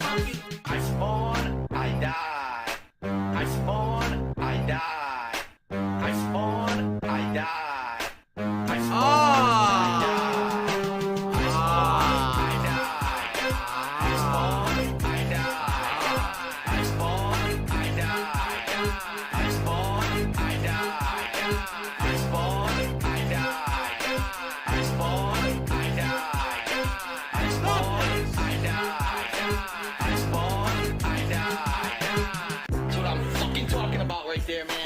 I spawn, I die. I spawn, I die. I spawn, I die. I spawn, I die. I spawn, I die. I spawn, I die. I spawn, I die. I spawn, I die. I spawn, I die. I spawn, I die. I spawn, I die. That's what I'm fucking talking about right there, man.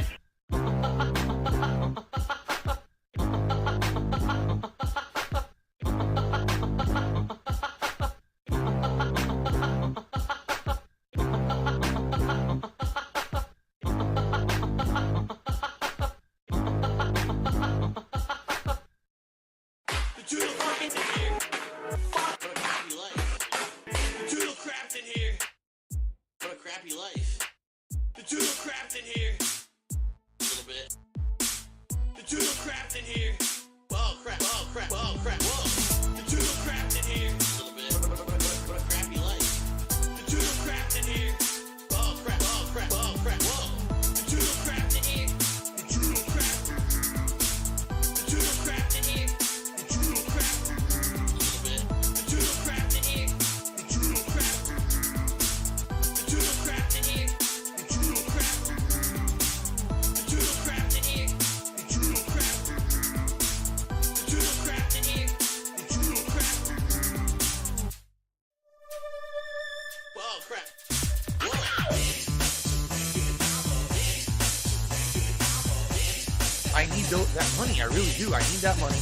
I need that money. I really do. I need that money.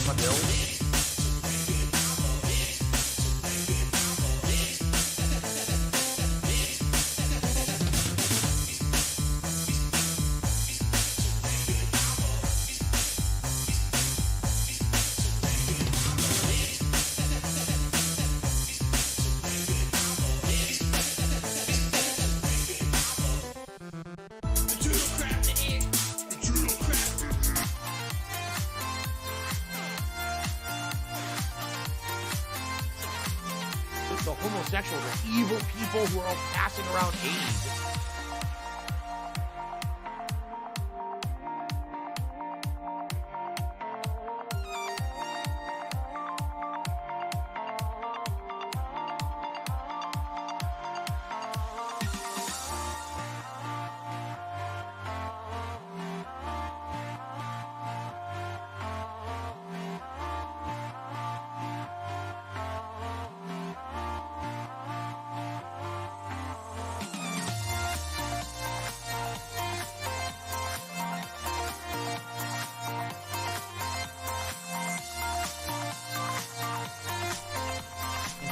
My bills. The homosexuals are evil people who are all passing around AIDS.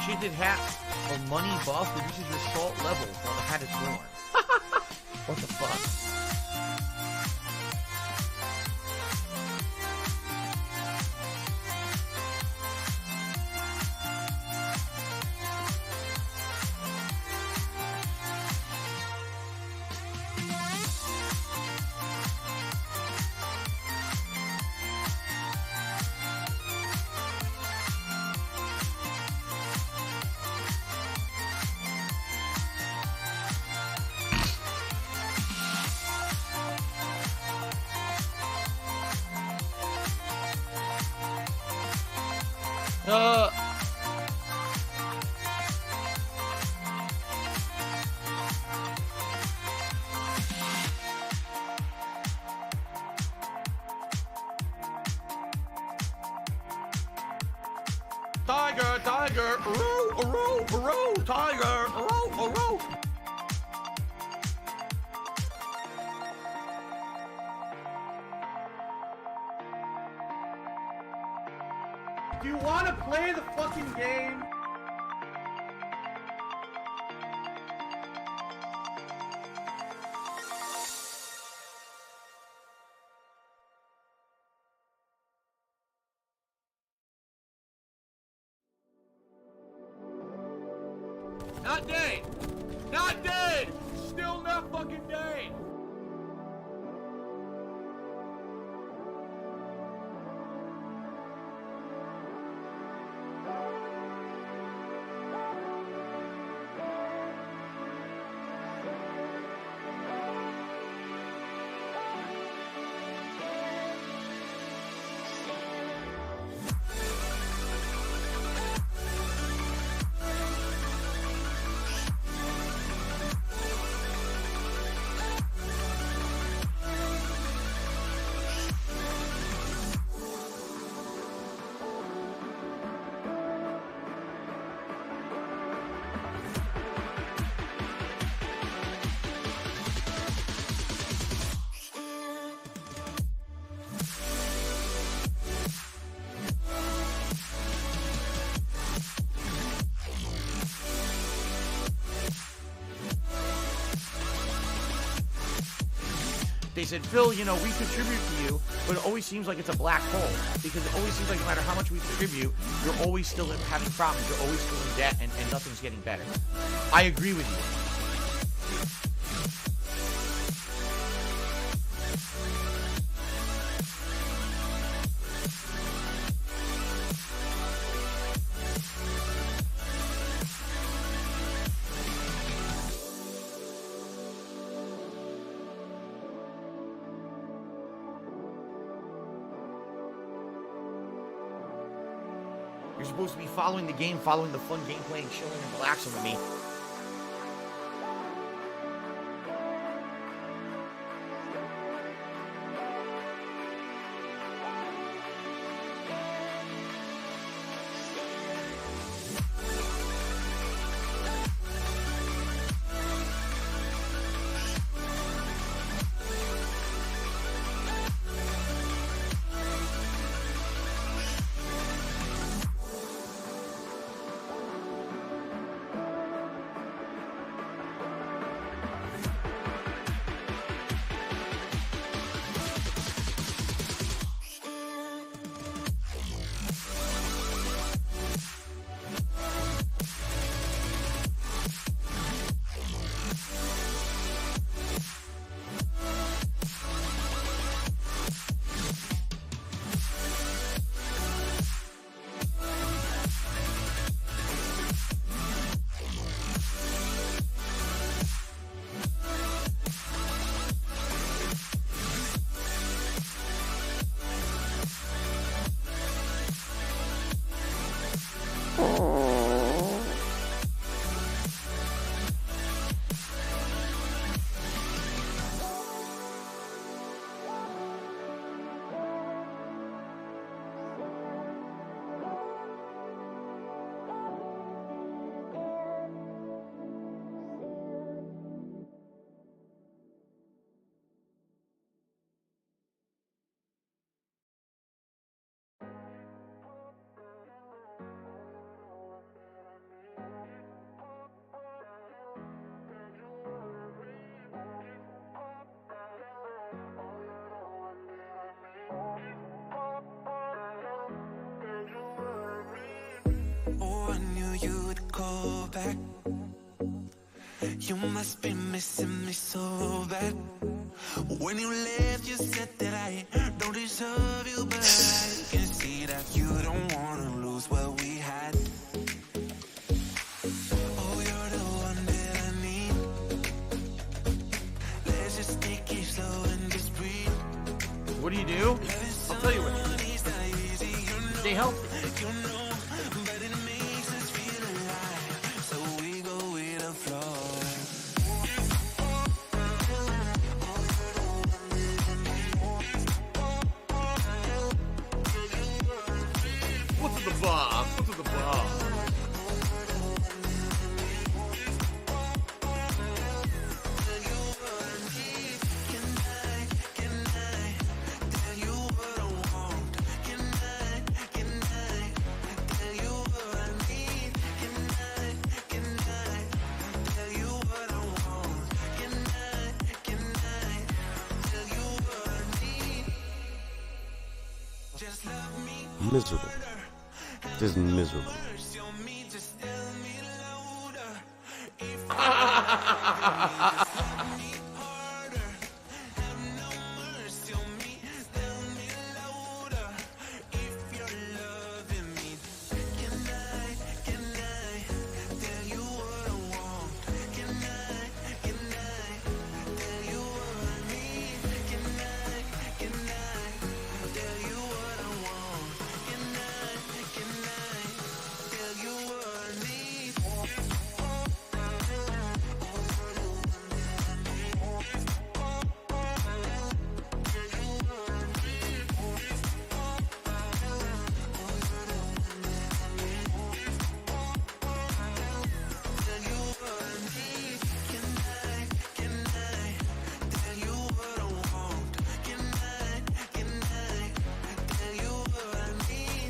Enchanted hat or money buff reduces your salt levels while the hat is worn. What the fuck? Tiger, tiger, tiger, Do you want to play the fucking game? Not dead! Not dead! Still not fucking dead! They said, Phil, you know, we contribute to you, but it always seems like it's a black hole because it always seems like no matter how much we contribute, you're always still having problems. You're always still in debt and nothing's getting better. I agree with you. You're supposed to be following the game, following the fun gameplay, and chilling and relaxing with me. Go back. You must be missing me so bad. When you left, you said that I don't deserve you, but I can see that you don't wanna lose what we had. Oh, you're the one that I need. Let's just take it slow and just breathe. What do you do? I'll tell you what. Stay healthy. Miserable. Just miserable.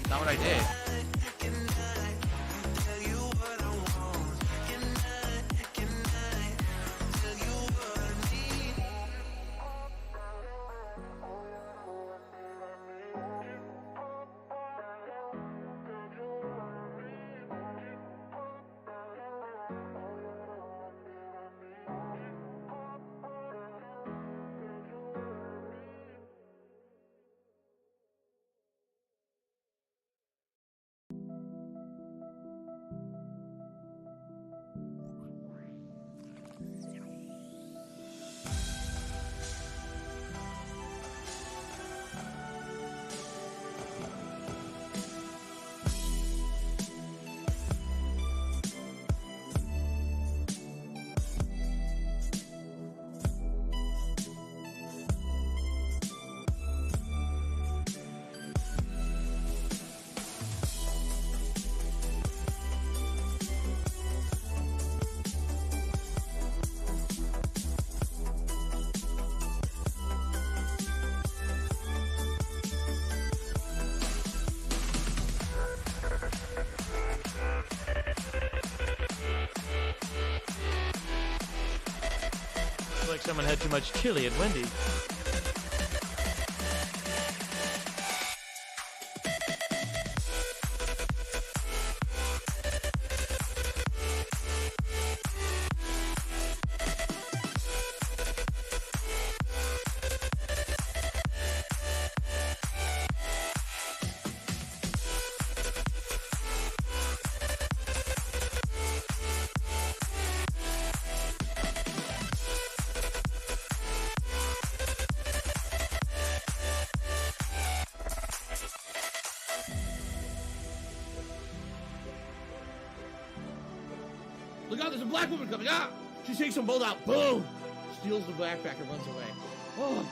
Not what I did. like someone had too much chili at Wendy's. Look out, there's a black woman coming. Ah! She takes them both out. Boom! Steals the backpack and runs away. Oh.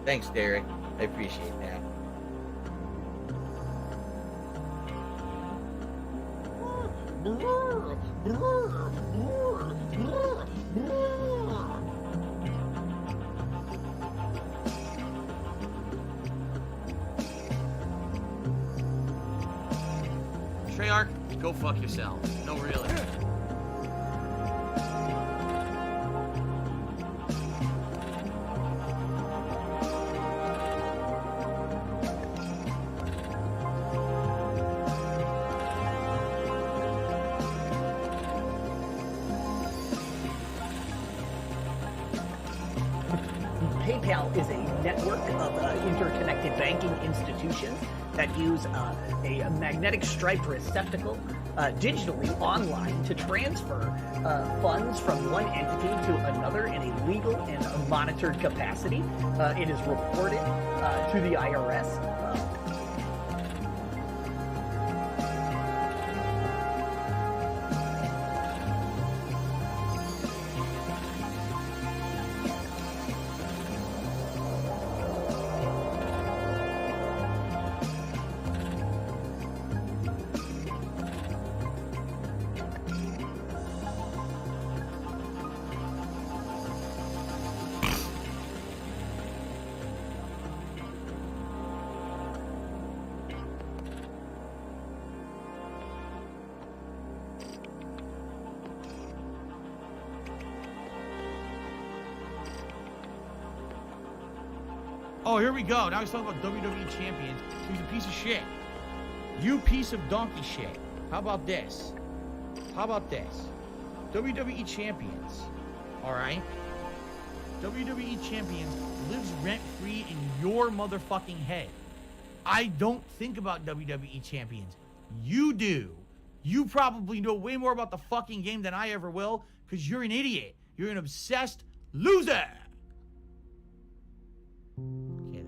Thanks, Derek. I appreciate that. Treyarch, go fuck yourself. No, really. PayPal is a network of interconnected banking institutions that use a magnetic stripe receptacle digitally online to transfer funds from one entity to another in a legal and monitored capacity. It is reported to the IRS. Oh, here we go. Now he's talking about WWE champions. So he's a piece of shit. You piece of donkey shit. How about this? How about this? WWE champions. All right? WWE champions lives rent-free in your motherfucking head. I don't think about WWE champions. You do. You probably know way more about the fucking game than I ever will because you're an idiot. You're an obsessed loser. Okay,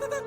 then.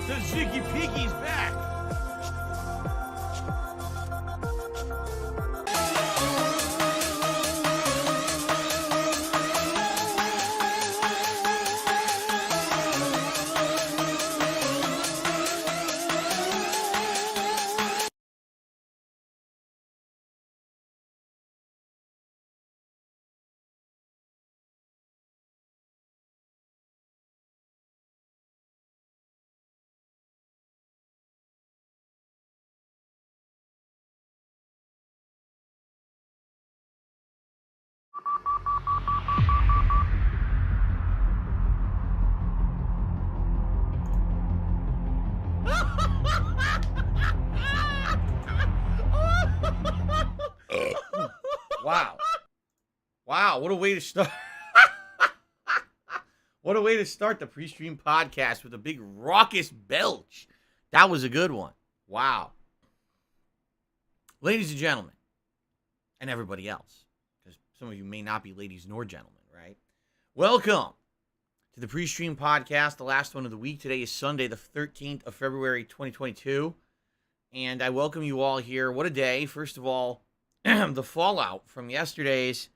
The Ziggy Piggy's back. Wow. Wow, what a way to start. What a way to start the pre-stream podcast with a big raucous belch. That was a good one. Wow. Ladies and gentlemen, and everybody else, because some of you may not be ladies nor gentlemen, right? Welcome to the pre-stream podcast, the last one of the week. Today is Sunday, the 13th of February, 2022. And I welcome you all here. What a day. First of all, the fallout from yesterday's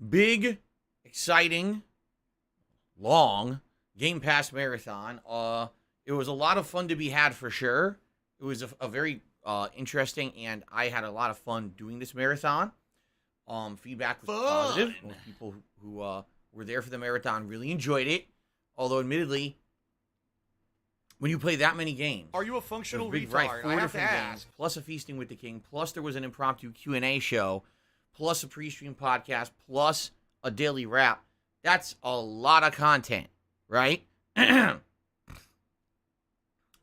big, exciting, long Game Pass marathon. It was a lot of fun to be had for sure. It was a very interesting, and I had a lot of fun doing this marathon. Feedback was positive. Most people who were there for the marathon really enjoyed it. Although, admittedly, when you play that many games, Are you a functional big, retard? right, I 4 have to different ask. games, plus a Feasting with the King, plus there was an impromptu Q&A show, plus a pre-stream podcast, plus a daily wrap. That's a lot of content, right? It's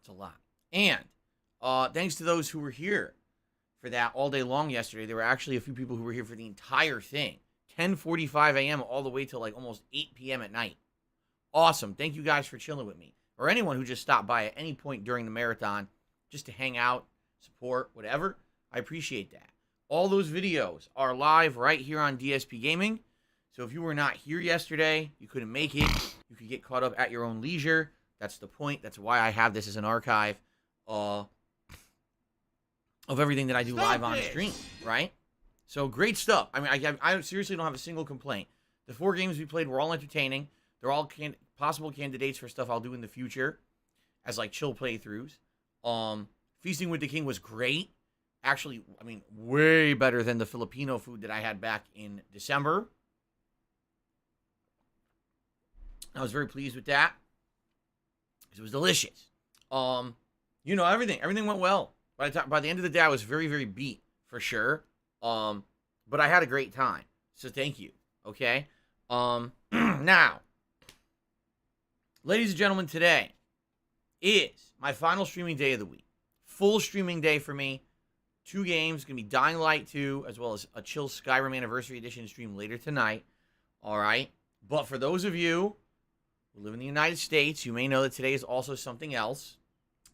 a lot. And thanks to those who were here for that all day long yesterday. There were actually a few people who were here for the entire thing. 10:45 a.m. all the way till like almost 8 p.m. at night. Awesome. Thank you guys for chilling with me. Or anyone who just stopped by at any point during the marathon just to hang out, support, whatever. I appreciate that. All those videos are live right here on DSP Gaming. So if you were not here yesterday, you couldn't make it, you could get caught up at your own leisure. That's the point. That's why I have this as an archive of everything that I do live on stream, right? So great stuff. I mean, I seriously don't have a single complaint. The 4 games we played were all entertaining. They're all possible candidates for stuff I'll do in the future as like chill playthroughs. Feasting with the King was great. Actually, I mean, way better than the Filipino food that I had back in December. I was very pleased with that because it was delicious. You know, everything went well. By the end of the day, I was very, very beat for sure. But I had a great time, so thank you. Okay. Now, ladies and gentlemen, today is my final streaming day of the week. Full streaming day for me. 2 games, gonna be Dying Light 2, as well as a chill Skyrim Anniversary Edition stream later tonight. All right. But for those of you who live in the United States, you may know that today is also something else.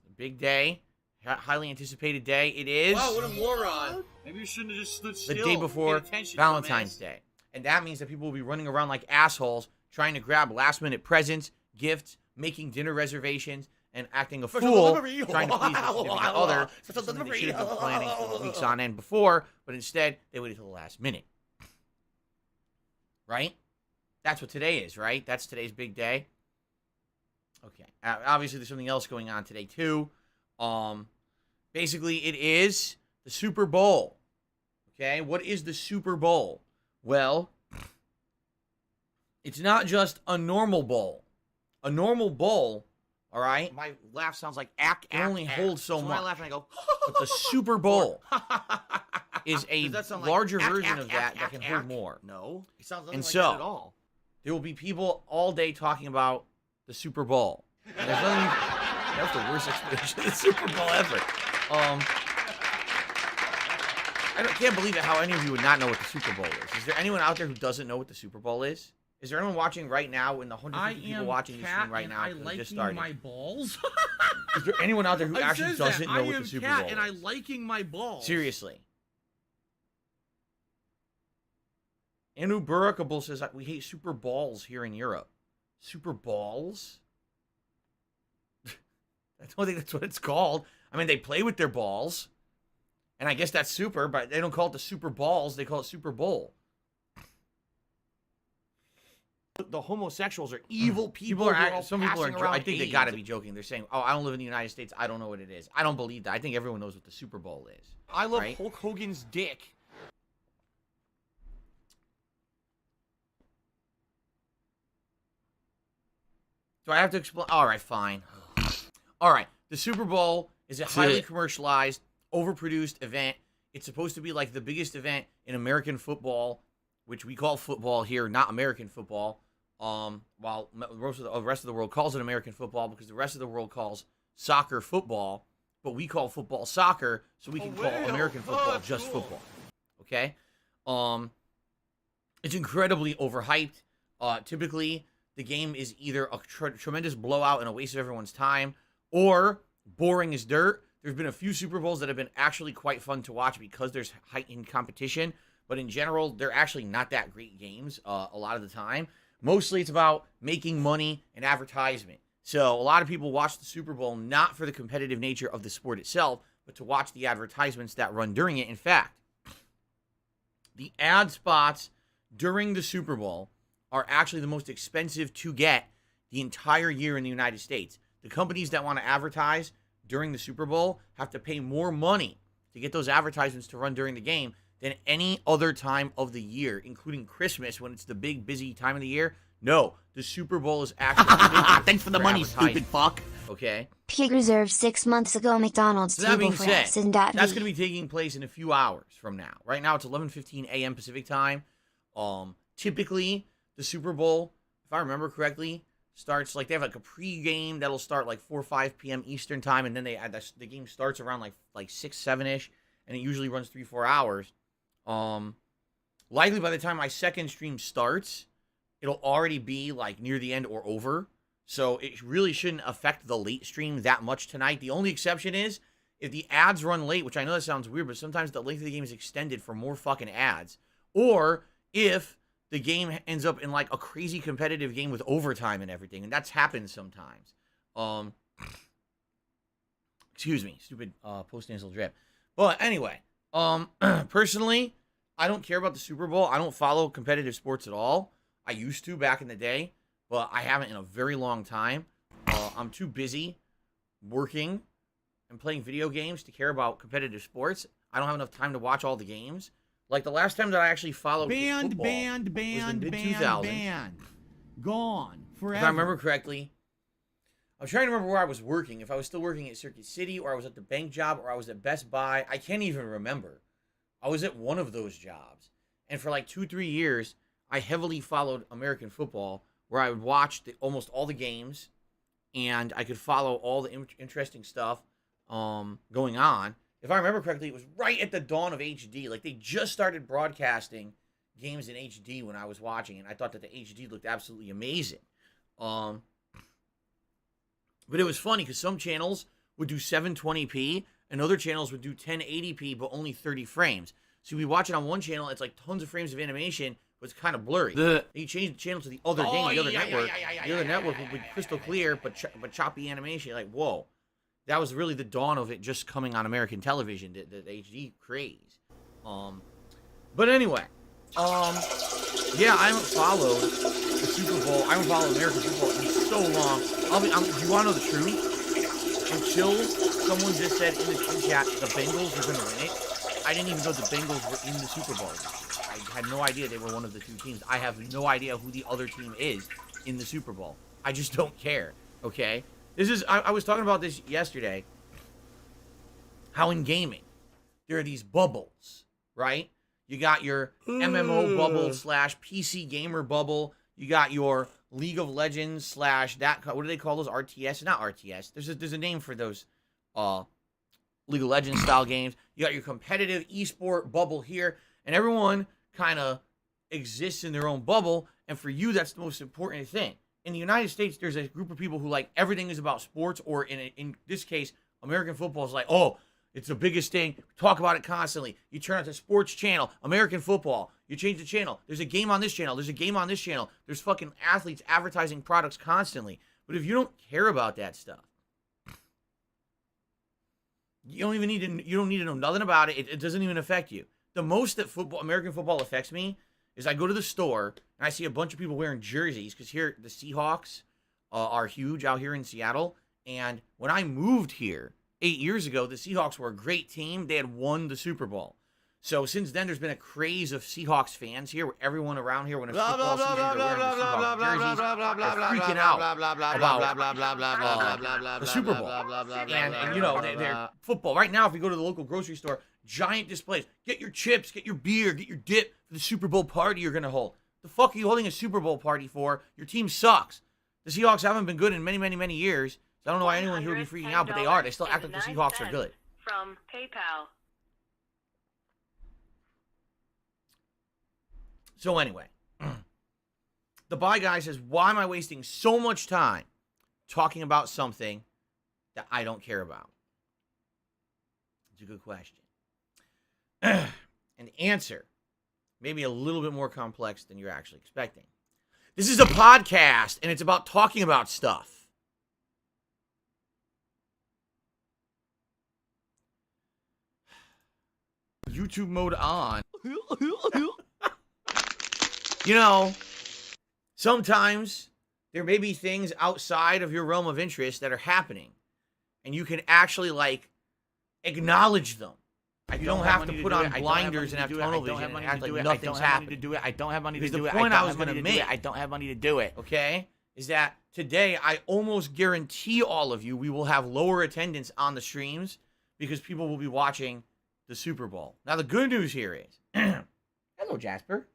A big day, highly anticipated day. It is. Wow, what a moron! Maybe you shouldn't have just stood still. The day before Valentine's Day. And that means that people will be running around like assholes trying to grab last-minute presents, gifts, making dinner reservations, and acting a fool trying to please their significant other. Something they should have been planning for weeks on end before, but instead they waited till the last minute. Right? That's what today is, right? That's today's big day. Okay. Obviously, there's something else going on today, too. Basically, it is the Super Bowl. Okay? What is the Super Bowl? Well, it's not just a normal bowl. A normal bowl, all right? My laugh sounds like It only holds so When much. I laugh and I go, But the Super Bowl is a Does that sound like larger ack, version ack, of ack, that ack, can ack? hold more. no, it sounds nothing And like so- that at all. There will be people all day talking about the Super Bowl. And there's nothing. That's the worst explanation of the Super Bowl ever. Can't believe it how any of you would not know what the Super Bowl is. Is there anyone out there who doesn't know what the Super Bowl is? Is there anyone watching right now in the 150 people watching this stream right now who just started? my balls. Is there anyone out there who actually doesn't know what the Super Bowl is? and I liking my balls. Seriously. Anu Burakable says, we hate Super Balls here in Europe. Super Balls? I don't think that's what it's called. I mean, they play with their balls. And I guess that's super, but they don't call it the Super Balls. They call it Super Bowl. The homosexuals are evil people. Some people are. I think they got to be joking. They're saying, "Oh, I don't live in the United States. I don't know what it is." I don't believe that. I think everyone knows what the Super Bowl is. I love right? Hulk Hogan's dick. Do I have to explain? All right, fine. All right. The Super Bowl is a highly commercialized, overproduced event. It's supposed to be like the biggest event in American football, which we call football here, not American football. While the rest of the world calls it American football because the rest of the world calls soccer football, but we call football soccer, so we can call American football just football. Okay? It's incredibly overhyped. Typically, the game is either a tremendous blowout and a waste of everyone's time, or boring as dirt. There's been a few Super Bowls that have been actually quite fun to watch because there's heightened competition, but in general, they're actually not that great games a lot of the time. Mostly it's about making money and advertisement. So a lot of people watch the Super Bowl not for the competitive nature of the sport itself, but to watch the advertisements that run during it. In fact, the ad spots during the Super Bowl are actually the most expensive to get the entire year in the United States. The companies that want to advertise during the Super Bowl have to pay more money to get those advertisements to run during the game than any other time of the year, including Christmas when it's the big, busy time of the year. No, the Super Bowl is actually... Thanks for the money, stupid fuck. Okay? Pig reserved 6 months ago McDonald's So that table being for said, us in that that's going to be taking place in a few hours from now. Right now, it's 11:15 a.m. Pacific time. Typically, the Super Bowl, if I remember correctly, starts like they have like a pre-game that'll start like 4 or 5 p.m. Eastern time, and then the game starts around like 6, 7-ish, and it usually runs 3-4 hours. likely by the time my second stream starts, it'll already be like near the end or over. So it really shouldn't affect the late stream that much tonight. The only exception is if the ads run late, which I know that sounds weird, but sometimes the length of the game is extended for more fucking ads. Or if the game ends up in like a crazy competitive game with overtime and everything, and that's happened sometimes. Excuse me, stupid post-nasal drip. But anyway, personally, I don't care about the Super Bowl. I don't follow competitive sports at all. I used to back in the day, but I haven't in a very long time. I'm too busy working and playing video games to care about competitive sports. I don't have enough time to watch all the games. Like the last time that I actually followed football was the mid-2000s. Gone forever. If I remember correctly, I'm trying to remember where I was working. If I was still working at Circuit City, or I was at the bank job, or I was at Best Buy. I can't even remember. I was at one of those jobs. And for like 2-3 years, I heavily followed American football, where I would watch almost all the games, and I could follow all the interesting stuff going on. If I remember correctly, it was right at the dawn of HD. Like, they just started broadcasting games in HD when I was watching, and I thought that the HD looked absolutely amazing. But it was funny because some channels would do 720p, and other channels would do 1080p, but only 30 frames. So we watch it on one channel, it's like tons of frames of animation, but it's kind of blurry. And you change the channel to the other game, the other network. The other network would be crystal clear, but choppy animation. You're like, whoa. That was really the dawn of it just coming on American television, the HD craze. But anyway, yeah, I haven't followed the Super Bowl. I haven't followed American football in so long. Do you want to know the truth? Until someone just said in the chat the Bengals were going to win it, I didn't even know the Bengals were in the Super Bowl. I had no idea they were one of the two teams. I have no idea who the other team is in the Super Bowl. I just don't care, okay? I was talking about this yesterday, how in gaming, there are these bubbles, right? You got your MMO bubble / PC gamer bubble. You got your League of Legends / that, what do they call those? RTS? Not RTS. There's a name for those League of Legends style games. You got your competitive esport bubble here, and everyone kind of exists in their own bubble, and for you, that's the most important thing. In the United States, there's a group of people who like everything is about sports, or in this case, American football is like, oh, it's the biggest thing. Talk about it constantly. You turn on the sports channel, American football. You change the channel. There's a game on this channel. There's a game on this channel. There's fucking athletes advertising products constantly. But if you don't care about that stuff, you don't need to know nothing about it. It doesn't even affect you. The most that American football affects me is I go to the store and I see a bunch of people wearing jerseys because here the Seahawks are huge out here in Seattle. And when I moved here 8 years ago, the Seahawks were a great team. They had won the Super Bowl. So since then, there's been a craze of Seahawks fans here, where everyone around here, when it's football season, they're wearing the Seahawks jerseys, they're freaking out about the Super Bowl. And you know, they're football. Right now, if you go to the local grocery store, giant displays. Get your chips, get your beer, get your dip for the Super Bowl party you're going to hold. The fuck are you holding a Super Bowl party for? Your team sucks. The Seahawks haven't been good in many, many, many years. So I don't know why anyone here would be freaking out, but they are. They still act like the Seahawks are good. From PayPal. So anyway, the Bye Guy says, why am I wasting so much time talking about something that I don't care about? It's a good question. An answer, maybe a little bit more complex than you're actually expecting. This is a podcast, and it's about talking about stuff. YouTube mode on. You know, sometimes there may be things outside of your realm of interest that are happening, and you can actually, like, acknowledge them. You don't have to put on blinders and have tunnel vision and act like nothing's happening. I don't have money to do it. The point I was going to make, I don't have money to do it. Okay, is that today I almost guarantee all of you we will have lower attendance on the streams because people will be watching the Super Bowl. Now, the good news here is, hello, Jasper.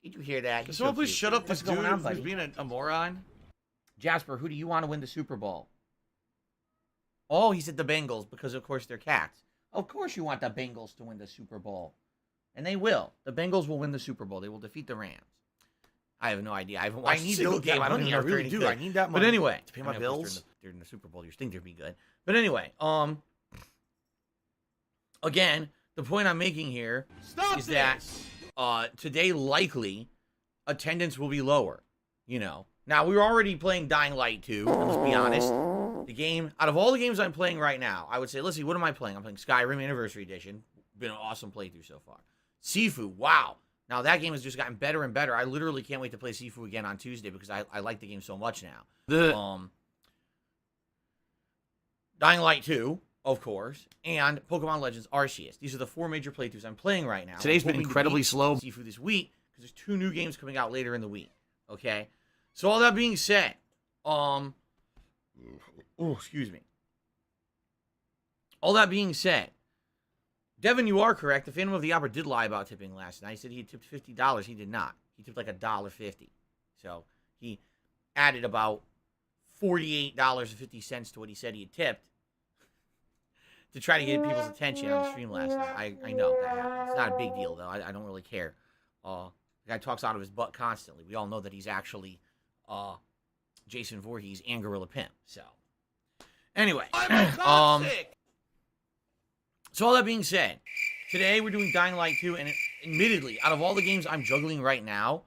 Did you hear that? Can someone please shut up What's this dude going on, who's buddy? being a moron? Jasper, who do you want to win the Super Bowl? Oh, he said the Bengals because, of course, they're cats. Of course you want the Bengals to win the Super Bowl. And they will. The Bengals will win the Super Bowl. They will defeat the Rams. I have no idea. I haven't watched a single game. I don't even know if they're any good. I need that money. But anyway, to pay my of course bills. They're in the Super Bowl. You think they'd be good. But anyway, again, the point I'm making here is that today likely attendance will be lower. You know. Now, we were already playing Dying Light 2, let's be honest. The game, out of all the games I'm playing right now, I would say, let's see, what am I playing? I'm playing Skyrim Anniversary Edition. Been an awesome playthrough so far. Sifu, wow. Now, that game has just gotten better and better. I literally can't wait to play Sifu again on Tuesday because I like the game so much now. Dying Light 2, of course, and Pokemon Legends Arceus. These are the 4 major playthroughs I'm playing right now. Today's been incredibly slow. Sifu this week because there's 2 new games coming out later in the week. Okay? So all that being said, excuse me. All that being said, Devin, you are correct. The Phantom of the Opera did lie about tipping last night. He said he had tipped $50. He did not. He tipped like $1.50. So he added about $48.50 to what he said he had tipped to try to get people's attention on the stream last night. I know that happened. It's not a big deal, though. I don't really care. The guy talks out of his butt constantly. We all know that he's actually Jason Voorhees and Gorilla Pimp. So anyway, so all that being said, today we're doing Dying Light 2, and admittedly, out of all the games I'm juggling right now,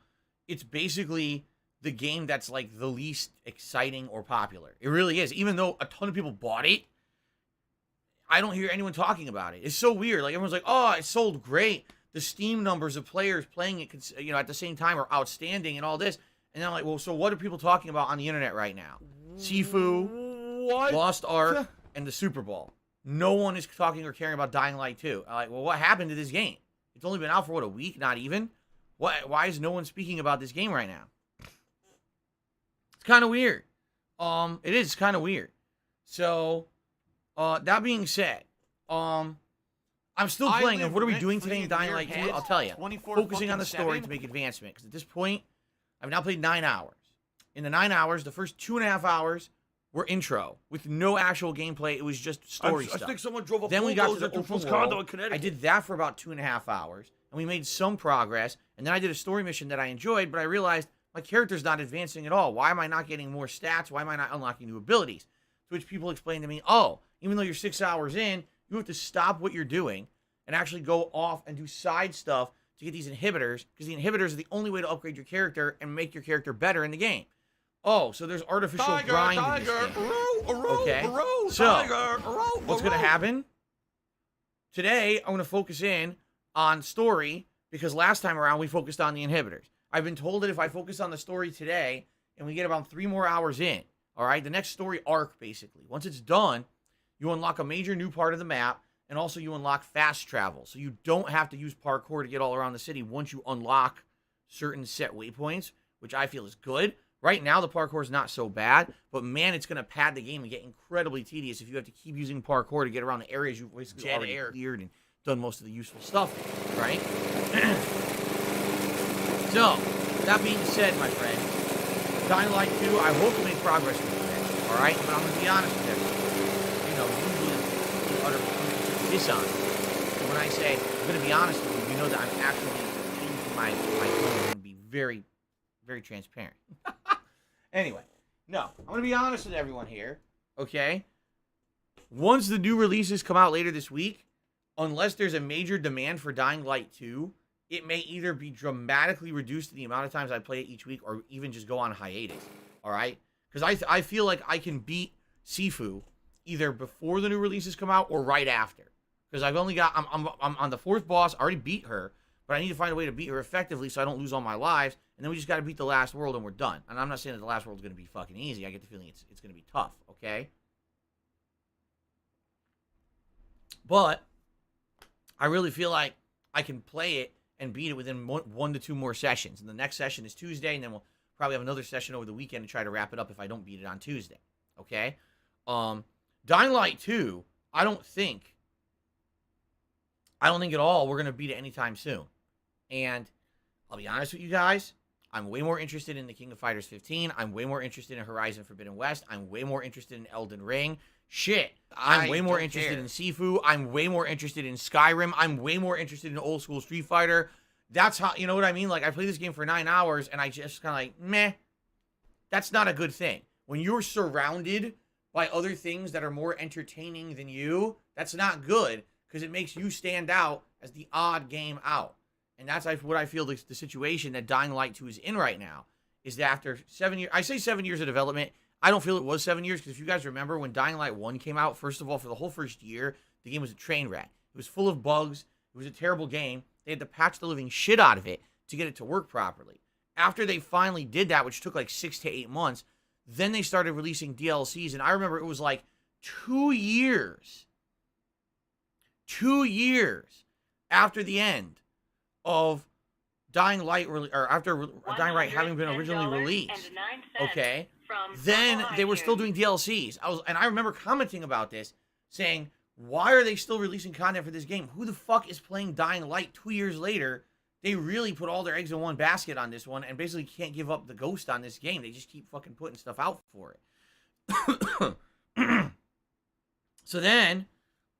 it's basically the game that's like the least exciting or popular. It really is. Even though a ton of people bought it, I don't hear anyone talking about it. It's so weird. Like everyone's like, "Oh, it sold great. The Steam numbers of players playing it, at the same time are outstanding and all this." And I'm like, "Well, so what are people talking about on the internet right now? Sifu, Lost Ark, and the Super Bowl. No one is talking or caring about Dying Light 2. I'm like, well, what happened to this game? It's only been out for, what, a week? Not even? Why is no one speaking about this game right now? It's kind of weird. It is kind of weird. So, that being said, I'm still playing. And what are we doing today in Dying Light 2? I'll tell you. Focusing on the story to make advancement. Because at this point, I've now played 9 hours. In the 9 hours, the first 2.5 hours were intro with no actual gameplay. It was just story stuff. I think someone drove a Then we got to the bulldozer open condo in world. Connecticut. I did that for about 2.5 hours, and we made some progress. And then I did a story mission that I enjoyed, but I realized my character's not advancing at all. Why am I not getting more stats? Why am I not unlocking new abilities? To which people explained to me, oh, even though you're 6 hours in, you have to stop what you're doing and actually go off and do side stuff to get these inhibitors, because the inhibitors are the only way to upgrade your character and make your character better in the game. Oh, so there's artificial grind in this game. Okay, so what's going to happen? Today, I'm going to focus in on story, because last time around, we focused on the inhibitors. I've been told that if I focus on the story today, and we get about 3 more hours in, all right, the next story arc, basically. Once it's done, you unlock a major new part of the map, and also you unlock fast travel. So you don't have to use parkour to get all around the city once you unlock certain set waypoints, which I feel is good. Right now, the parkour is not so bad, but man, it's going to pad the game and get incredibly tedious if you have to keep using parkour to get around the areas you've basically already cleared and done most of the useful stuff, right? So, that being said, my friend, Dying Light 2, I hope to make progress with today, all right? But I'm going to be honest with everyone. You know, usually I'm utter dishonest. So when I say I'm going to be honest with you, you know that I'm actually changing my tone and be very, very transparent. Anyway, no, I'm going to be honest with everyone here, okay? Once the new releases come out later this week, unless there's a major demand for Dying Light 2, it may either be dramatically reduced to the amount of times I play it each week or even just go on hiatus, all right? Because I feel like I can beat Sifu either before the new releases come out or right after. Because I've only got, I'm on the 4th boss, I already beat her, but I need to find a way to beat her effectively so I don't lose all my lives. And then we just got to beat the last world and we're done. And I'm not saying that the last world is going to be fucking easy. I get the feeling it's going to be tough, okay? But I really feel like I can play it and beat it within 1 to 2 more sessions. And the next session is Tuesday, and then we'll probably have another session over the weekend to try to wrap it up if I don't beat it on Tuesday, okay? Dying Light 2, I don't think at all we're going to beat it anytime soon. And I'll be honest with you guys, I'm way more interested in the King of Fighters 15. I'm way more interested in Horizon Forbidden West. I'm way more interested in Elden Ring. shit. I'm I way more don't interested care. in Sifu. I'm way more interested in Skyrim. I'm way more interested in old school Street Fighter. That's how, you know what I mean? Like, I played this game for 9 hours, and I just kind of like, meh. That's not a good thing. When you're surrounded by other things that are more entertaining than you, that's not good, because it makes you stand out as the odd game out. And that's what I feel the situation that Dying Light 2 is in right now, is that after 7 years, I say 7 years of development, I don't feel it was 7 years, because if you guys remember when Dying Light 1 came out, first of all, for the whole first year, the game was a train wreck. It was full of bugs. It was a terrible game. They had to patch the living shit out of it to get it to work properly. After they finally did that, which took like 6 to 8 months, then they started releasing DLCs, and I remember it was like 2 years after the end of Dying Light, or after Dying Light having been originally released, okay, then they were still doing DLCs. I remember commenting about this, saying, why are they still releasing content for this game? Who the fuck is playing Dying Light 2 years later? They really put all their eggs in one basket on this one and basically can't give up the ghost on this game. They just keep fucking putting stuff out for it. So then,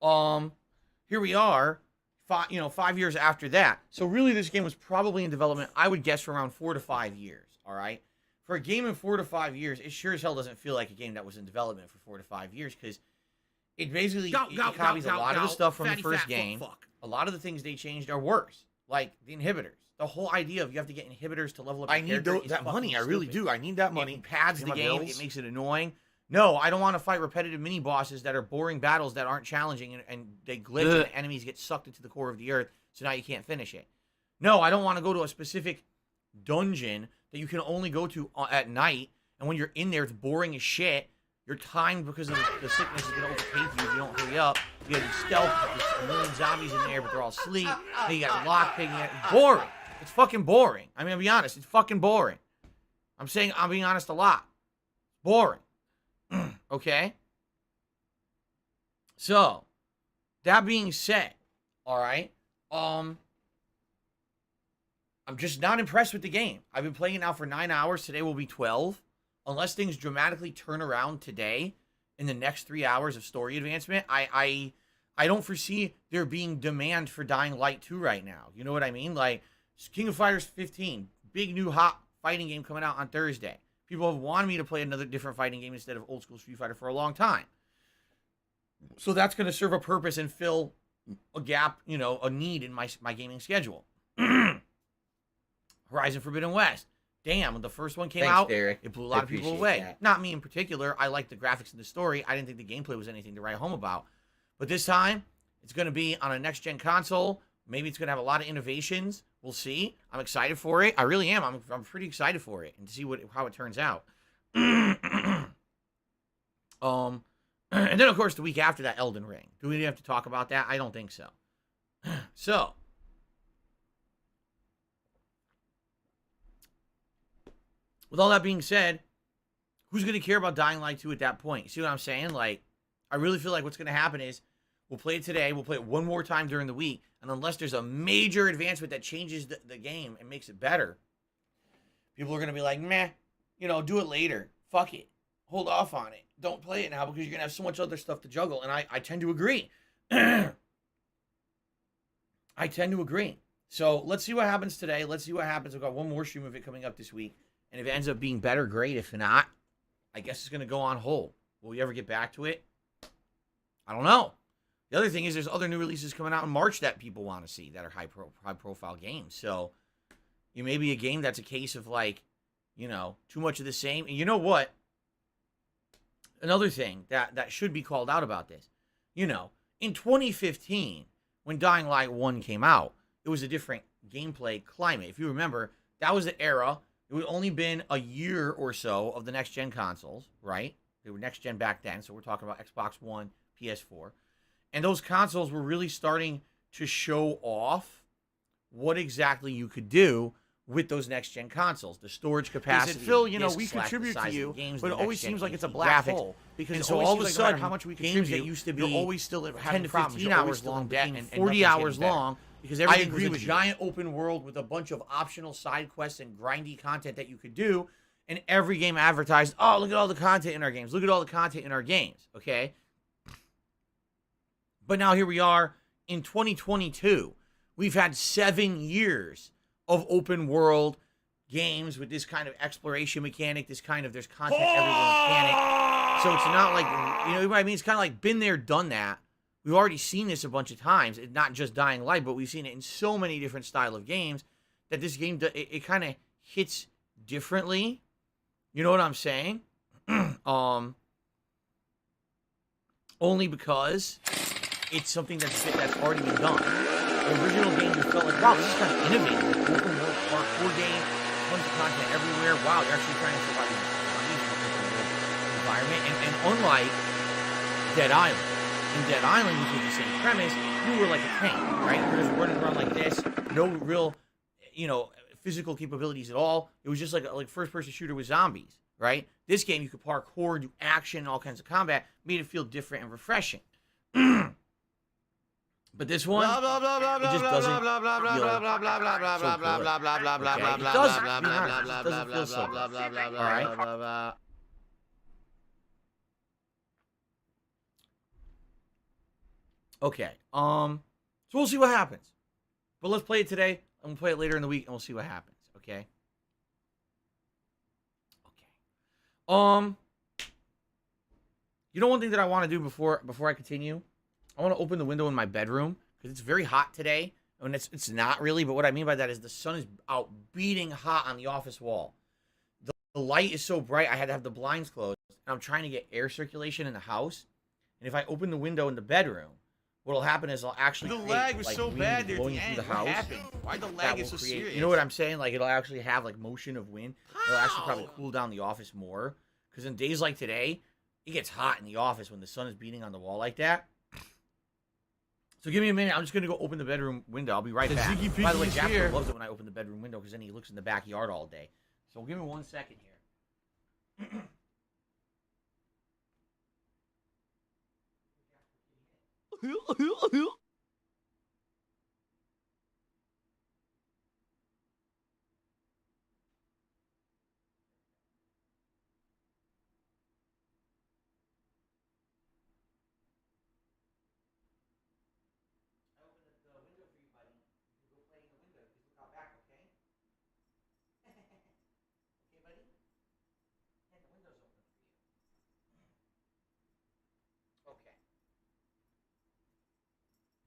here we are, 5 years after that. So really this game was probably in development, I would guess, for around 4 to 5 years, all right? For a game in 4 to 5 years, it sure as hell doesn't feel like a game that was in development for 4 to 5 years, because it basically copies a lot of the stuff from the first game. A lot of the things they changed are worse, like the inhibitors. The whole idea of you have to get inhibitors to level up your I need character is that money. I fucking really stupid. do. I need that money. It pads Pay the my game. bills. It makes it annoying. No, I don't want to fight repetitive mini bosses that are boring battles that aren't challenging, and they glitch and the enemies get sucked into the core of the earth, so now you can't finish it. No, I don't want to go to a specific dungeon that you can only go to at night, and when you're in there, it's boring as shit. You're timed because of the sickness is going to overtake you if you don't hurry up. You got to be stealth. There's a million zombies in there, but they're all asleep. Then you got lockpicking. It's boring. It's fucking boring. I mean, I'll be honest. It's fucking boring. I'm being honest a lot. Boring. Okay? So, that being said, all right, I'm just not impressed with the game. I've been playing it now for 9 hours. Today will be 12. Unless things dramatically turn around today in the next 3 hours of story advancement, I don't foresee there being demand for Dying Light 2 right now. You know what I mean? Like, King of Fighters 15, big new hot fighting game coming out on Thursday. People have wanted me to play another different fighting game instead of old school Street Fighter for a long time. So that's going to serve a purpose and fill a gap, a need in my gaming schedule. Horizon Forbidden West. Damn, when the first one came out, Derek. it blew a lot of people away. That. Not me in particular. I liked the graphics and the story. I didn't think the gameplay was anything to write home about. But this time, it's going to be on a next-gen console. Maybe it's going to have a lot of innovations. We'll see. I'm excited for it. I really am. I'm pretty excited for it and to see how it turns out. And then, of course, the week after that, Elden Ring. Do we have to talk about that? I don't think so. So, with all that being said, who's going to care about Dying Light 2 at that point? See what I'm saying? Like, I really feel like what's going to happen is we'll play it today. We'll play it one more time during the week. And unless there's a major advancement that changes the game and makes it better, people are going to be like, meh, do it later. Fuck it. Hold off on it. Don't play it now because you're going to have so much other stuff to juggle. And I tend to agree. I tend to agree. So let's see what happens today. Let's see what happens. I've got one more stream of it coming up this week. And if it ends up being better, great. If not, I guess it's going to go on hold. Will we ever get back to it? I don't know. The other thing is there's other new releases coming out in March that people want to see that are high-profile games. So it may be a game that's a case of, like, too much of the same. And you know what? Another thing that should be called out about this. In 2015, when Dying Light 1 came out, it was a different gameplay climate. If you remember, that was the era. It had only been a year or so of the next-gen consoles, right? They were next-gen back then, so we're talking about Xbox One, PS4. And those consoles were really starting to show off what exactly you could do with those next-gen consoles. The storage capacity. Phil, disc we slash contribute the size to of you, the games, but the it always next-gen seems like it's a PC black graphics. hole. Because And it so always all of a seems like no matter sudden, how much we games contribute, that used to you're be always still 10 having to problems. 15 You're always hours still long, in debt, became and 40 nothing's hours getting better. long, because everything agree was with a you. giant open world with a bunch of optional side quests and grindy content that you could do, and every game advertised, oh, look at all the content in our games. Look at all the content in our games, okay? But now here we are in 2022. We've had 7 years of open world games with this kind of exploration mechanic, this kind of there's content everywhere mechanic. So it's not like, you know what I mean? It's kind of like been there, done that. We've already seen this a bunch of times. It's not just Dying Light, but we've seen it in so many different style of games that this game, it kind of hits differently. You know what I'm saying? Only because it's something that's already been done. The original game, you felt like, wow, this is kind of innovative. Open world parkour game, tons of content everywhere. Wow, you're actually trying to survive in an environment. And unlike Dead Island, in Dead Island, which was the same premise, you were like a tank, right? You were just running around like this, no real, physical capabilities at all. It was just like first-person shooter with zombies, right? This game, you could parkour, do action, all kinds of combat, made it feel different and refreshing. But this one, it just doesn't feel so good. It doesn't feel so good. All right? Okay. So we'll see what happens. But let's play it today. I'm going to play it later in the week, and we'll see what happens. Okay? Okay. One thing that I want to do before I continue, I want to open the window in my bedroom because it's very hot today. I mean, it's not really, but what I mean by that is the sun is out beating hot on the office wall. The light is so bright, I had to have the blinds closed. And I'm trying to get air circulation in the house. And if I open the window in the bedroom, what'll happen is I'll actually the lag was so bad there at the end. What happened? Why the lag is so serious? You know what I'm saying? Like, it'll actually have like motion of wind. It'll actually probably cool down the office more. Because in days like today, it gets hot in the office when the sun is beating on the wall like that. So give me a minute. I'm just going to go open the bedroom window. I'll be right back. By the way, Jasper loves it when I open the bedroom window because then he looks in the backyard all day. So give me 1 second here.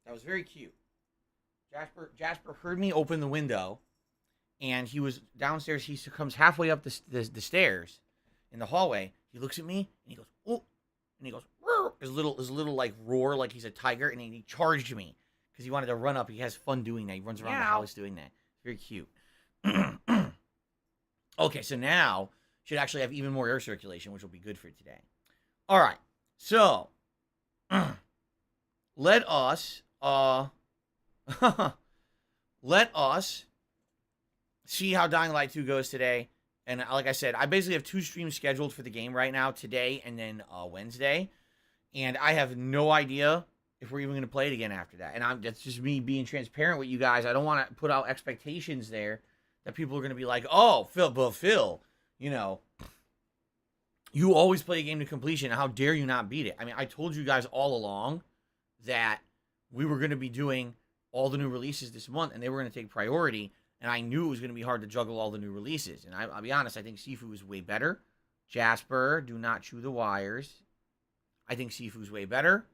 That was very cute. Jasper heard me open the window, and he was downstairs. He comes halfway up the stairs in the hallway. He looks at me, and he goes, "Oh," and he goes, "Roar." His little like roar, like he's a tiger, and he charged me because he wanted to run up. He has fun doing that. He runs around the house doing that. Very cute. Okay, so now should actually have even more air circulation, which will be good for today. All right, so let us see how Dying Light 2 goes today. And like I said, I basically have 2 streams scheduled for the game right now, today and then Wednesday. And I have no idea if we're even going to play it again after that. And that's just me being transparent with you guys. I don't want to put out expectations there that people are going to be like, oh, Phil, you always play a game to completion. How dare you not beat it? I mean, I told you guys all along that we were going to be doing all the new releases this month, and they were going to take priority, and I knew it was going to be hard to juggle all the new releases. And I'll be honest, I think Sifu is way better. Jasper, do not chew the wires. I think Sifu's way better.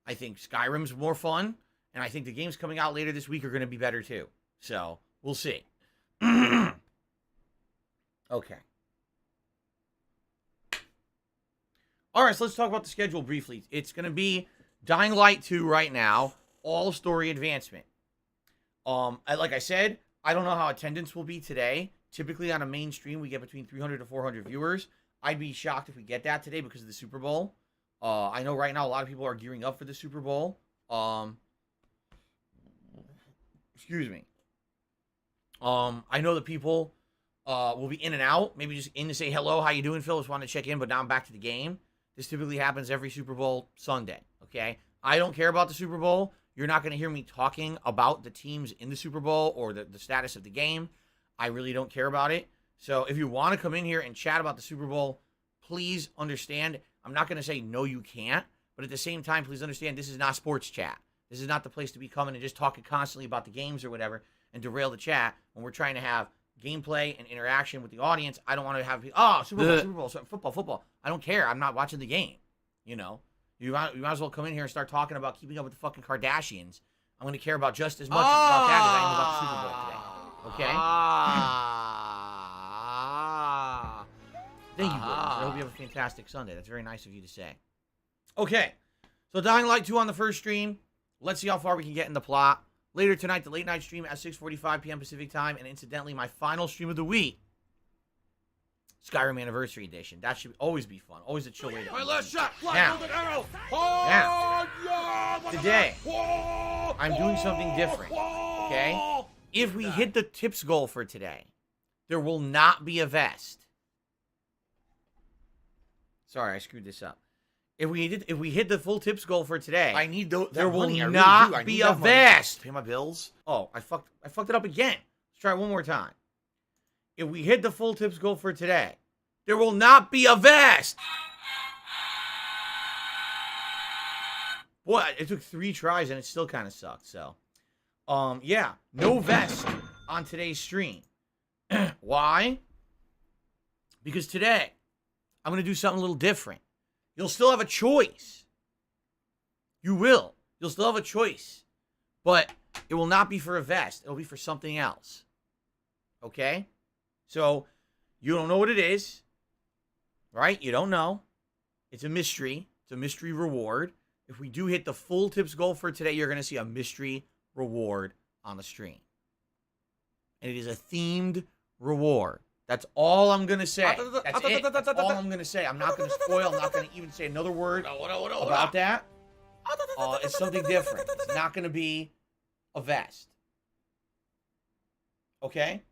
I think Skyrim's more fun, and I think the games coming out later this week are going to be better too. So, we'll see. Okay. All right, so let's talk about the schedule briefly. It's going to be Dying Light 2 right now, all story advancement. Like I said, I don't know how attendance will be today. Typically on a main stream, we get between 300 to 400 viewers. I'd be shocked if we get that today because of the Super Bowl. I know right now a lot of people are gearing up for the Super Bowl. Excuse me. I know that people will be in and out, maybe just in to say hello, how you doing, Phil? Just want to check in, but now I'm back to the game. This typically happens every Super Bowl Sunday, okay? I don't care about the Super Bowl. You're not going to hear me talking about the teams in the Super Bowl or the status of the game. I really don't care about it. So if you want to come in here and chat about the Super Bowl, please understand, I'm not going to say no, you can't, But at the same time, please understand, this is not sports chat. This is not the place to be coming and just talking constantly about the games or whatever and derail the chat when we're trying to have gameplay and interaction with the audience. I don't want to have, Super Bowl, football. I don't care. I'm not watching the game. You know, you might as well come in here and start talking about keeping up with the fucking Kardashians. I'm going to care about just as much about that as I am about the Super Bowl today. Okay? Thank you, boys. I hope you have a fantastic Sunday. That's very nice of you to say. Okay. So Dying Light 2 on the first stream. Let's see how far we can get in the plot. Later tonight, the late night stream at 6:45 p.m. Pacific time. And incidentally, my final stream of the week. Skyrim Anniversary Edition. That should always be fun. Always a chill way to. My last shot. Now, today, I'm doing something different. Okay? If we hit the tips goal for today, there will not be a vest. Sorry, I screwed this up. If we hit the full tips goal for today, I need those. there will not be a vest. Pay my bills. Oh, I fucked it up again. Let's try it one more time. If we hit the full tips goal for today, there will not be a vest. Boy, it took 3 tries and it still kind of sucked. So, yeah, no vest on today's stream. Why? Because today, I'm going to do something a little different. You'll still have a choice. You will. You'll still have a choice. But it will not be for a vest. It'll be for something else. Okay? So, you don't know what it is. Right? You don't know. It's a mystery. It's a mystery reward. If we do hit the full tips goal for today, you're going to see a mystery reward on the stream. And it is a themed reward. That's all I'm going to say. That's it. That's all I'm going to say. I'm not going to spoil. I'm not going to even say another word about that. It's something different. It's not going to be a vest. Okay?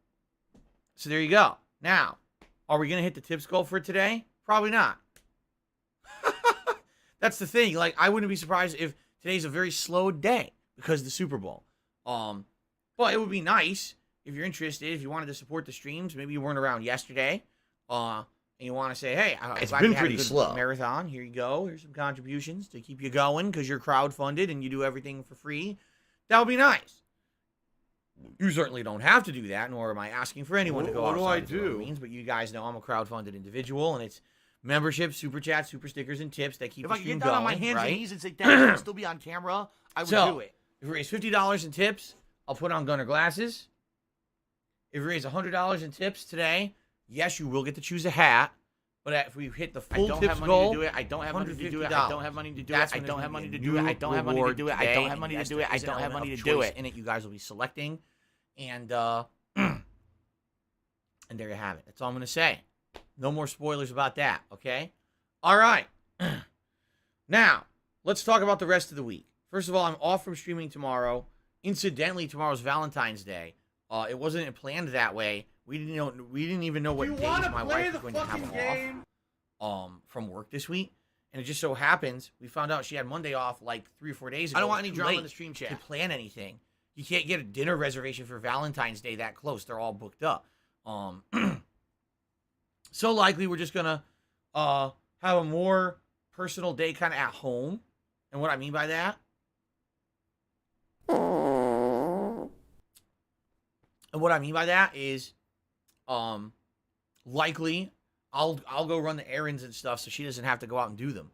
So there you go. Now, are we going to hit the tips goal for today? Probably not. That's the thing. Like, I wouldn't be surprised if today's a very slow day because of the Super Bowl. But it would be nice if you're interested, if you wanted to support the streams. Maybe you weren't around yesterday, and you want to say, hey, it's been pretty slow. Marathon. Here you go. Here's some contributions to keep you going because you're crowdfunded and you do everything for free. That would be nice. You certainly don't have to do that, nor am I asking for anyone to go outside. What do I do? Means, but you guys know I'm a crowdfunded individual, and it's membership, super chats, super stickers, and tips that keep the stream going. If I can get down on my hands and knees and say, Dad, I'll still be on camera, I would do it. If we raise $50 in tips, I'll put on Gunner glasses. If we raise $100 in tips today, yes, you will get to choose a hat. But if we hit the full tips goal, I don't have money to do it. I don't have money to do it. I don't have money to do it. I don't have money to do it. I don't have money to do it. I don't have money to do it. In it, you guys will be selecting, and and there you have it. That's all I'm gonna say. No more spoilers about that. Okay. All right. Now let's talk about the rest of the week. First of all, I'm off from streaming tomorrow. Incidentally, tomorrow's Valentine's Day. It wasn't planned that way. We didn't even know what days my wife was going to have off from work this week. And it just so happens we found out she had Monday off like 3 or 4 days ago. I don't want any drama in the stream chat. To plan anything. You can't get a dinner reservation for Valentine's Day that close. They're all booked up. So likely we're just gonna have a more personal day kind of at home. And what I mean by that, is likely I'll go run the errands and stuff so she doesn't have to go out and do them.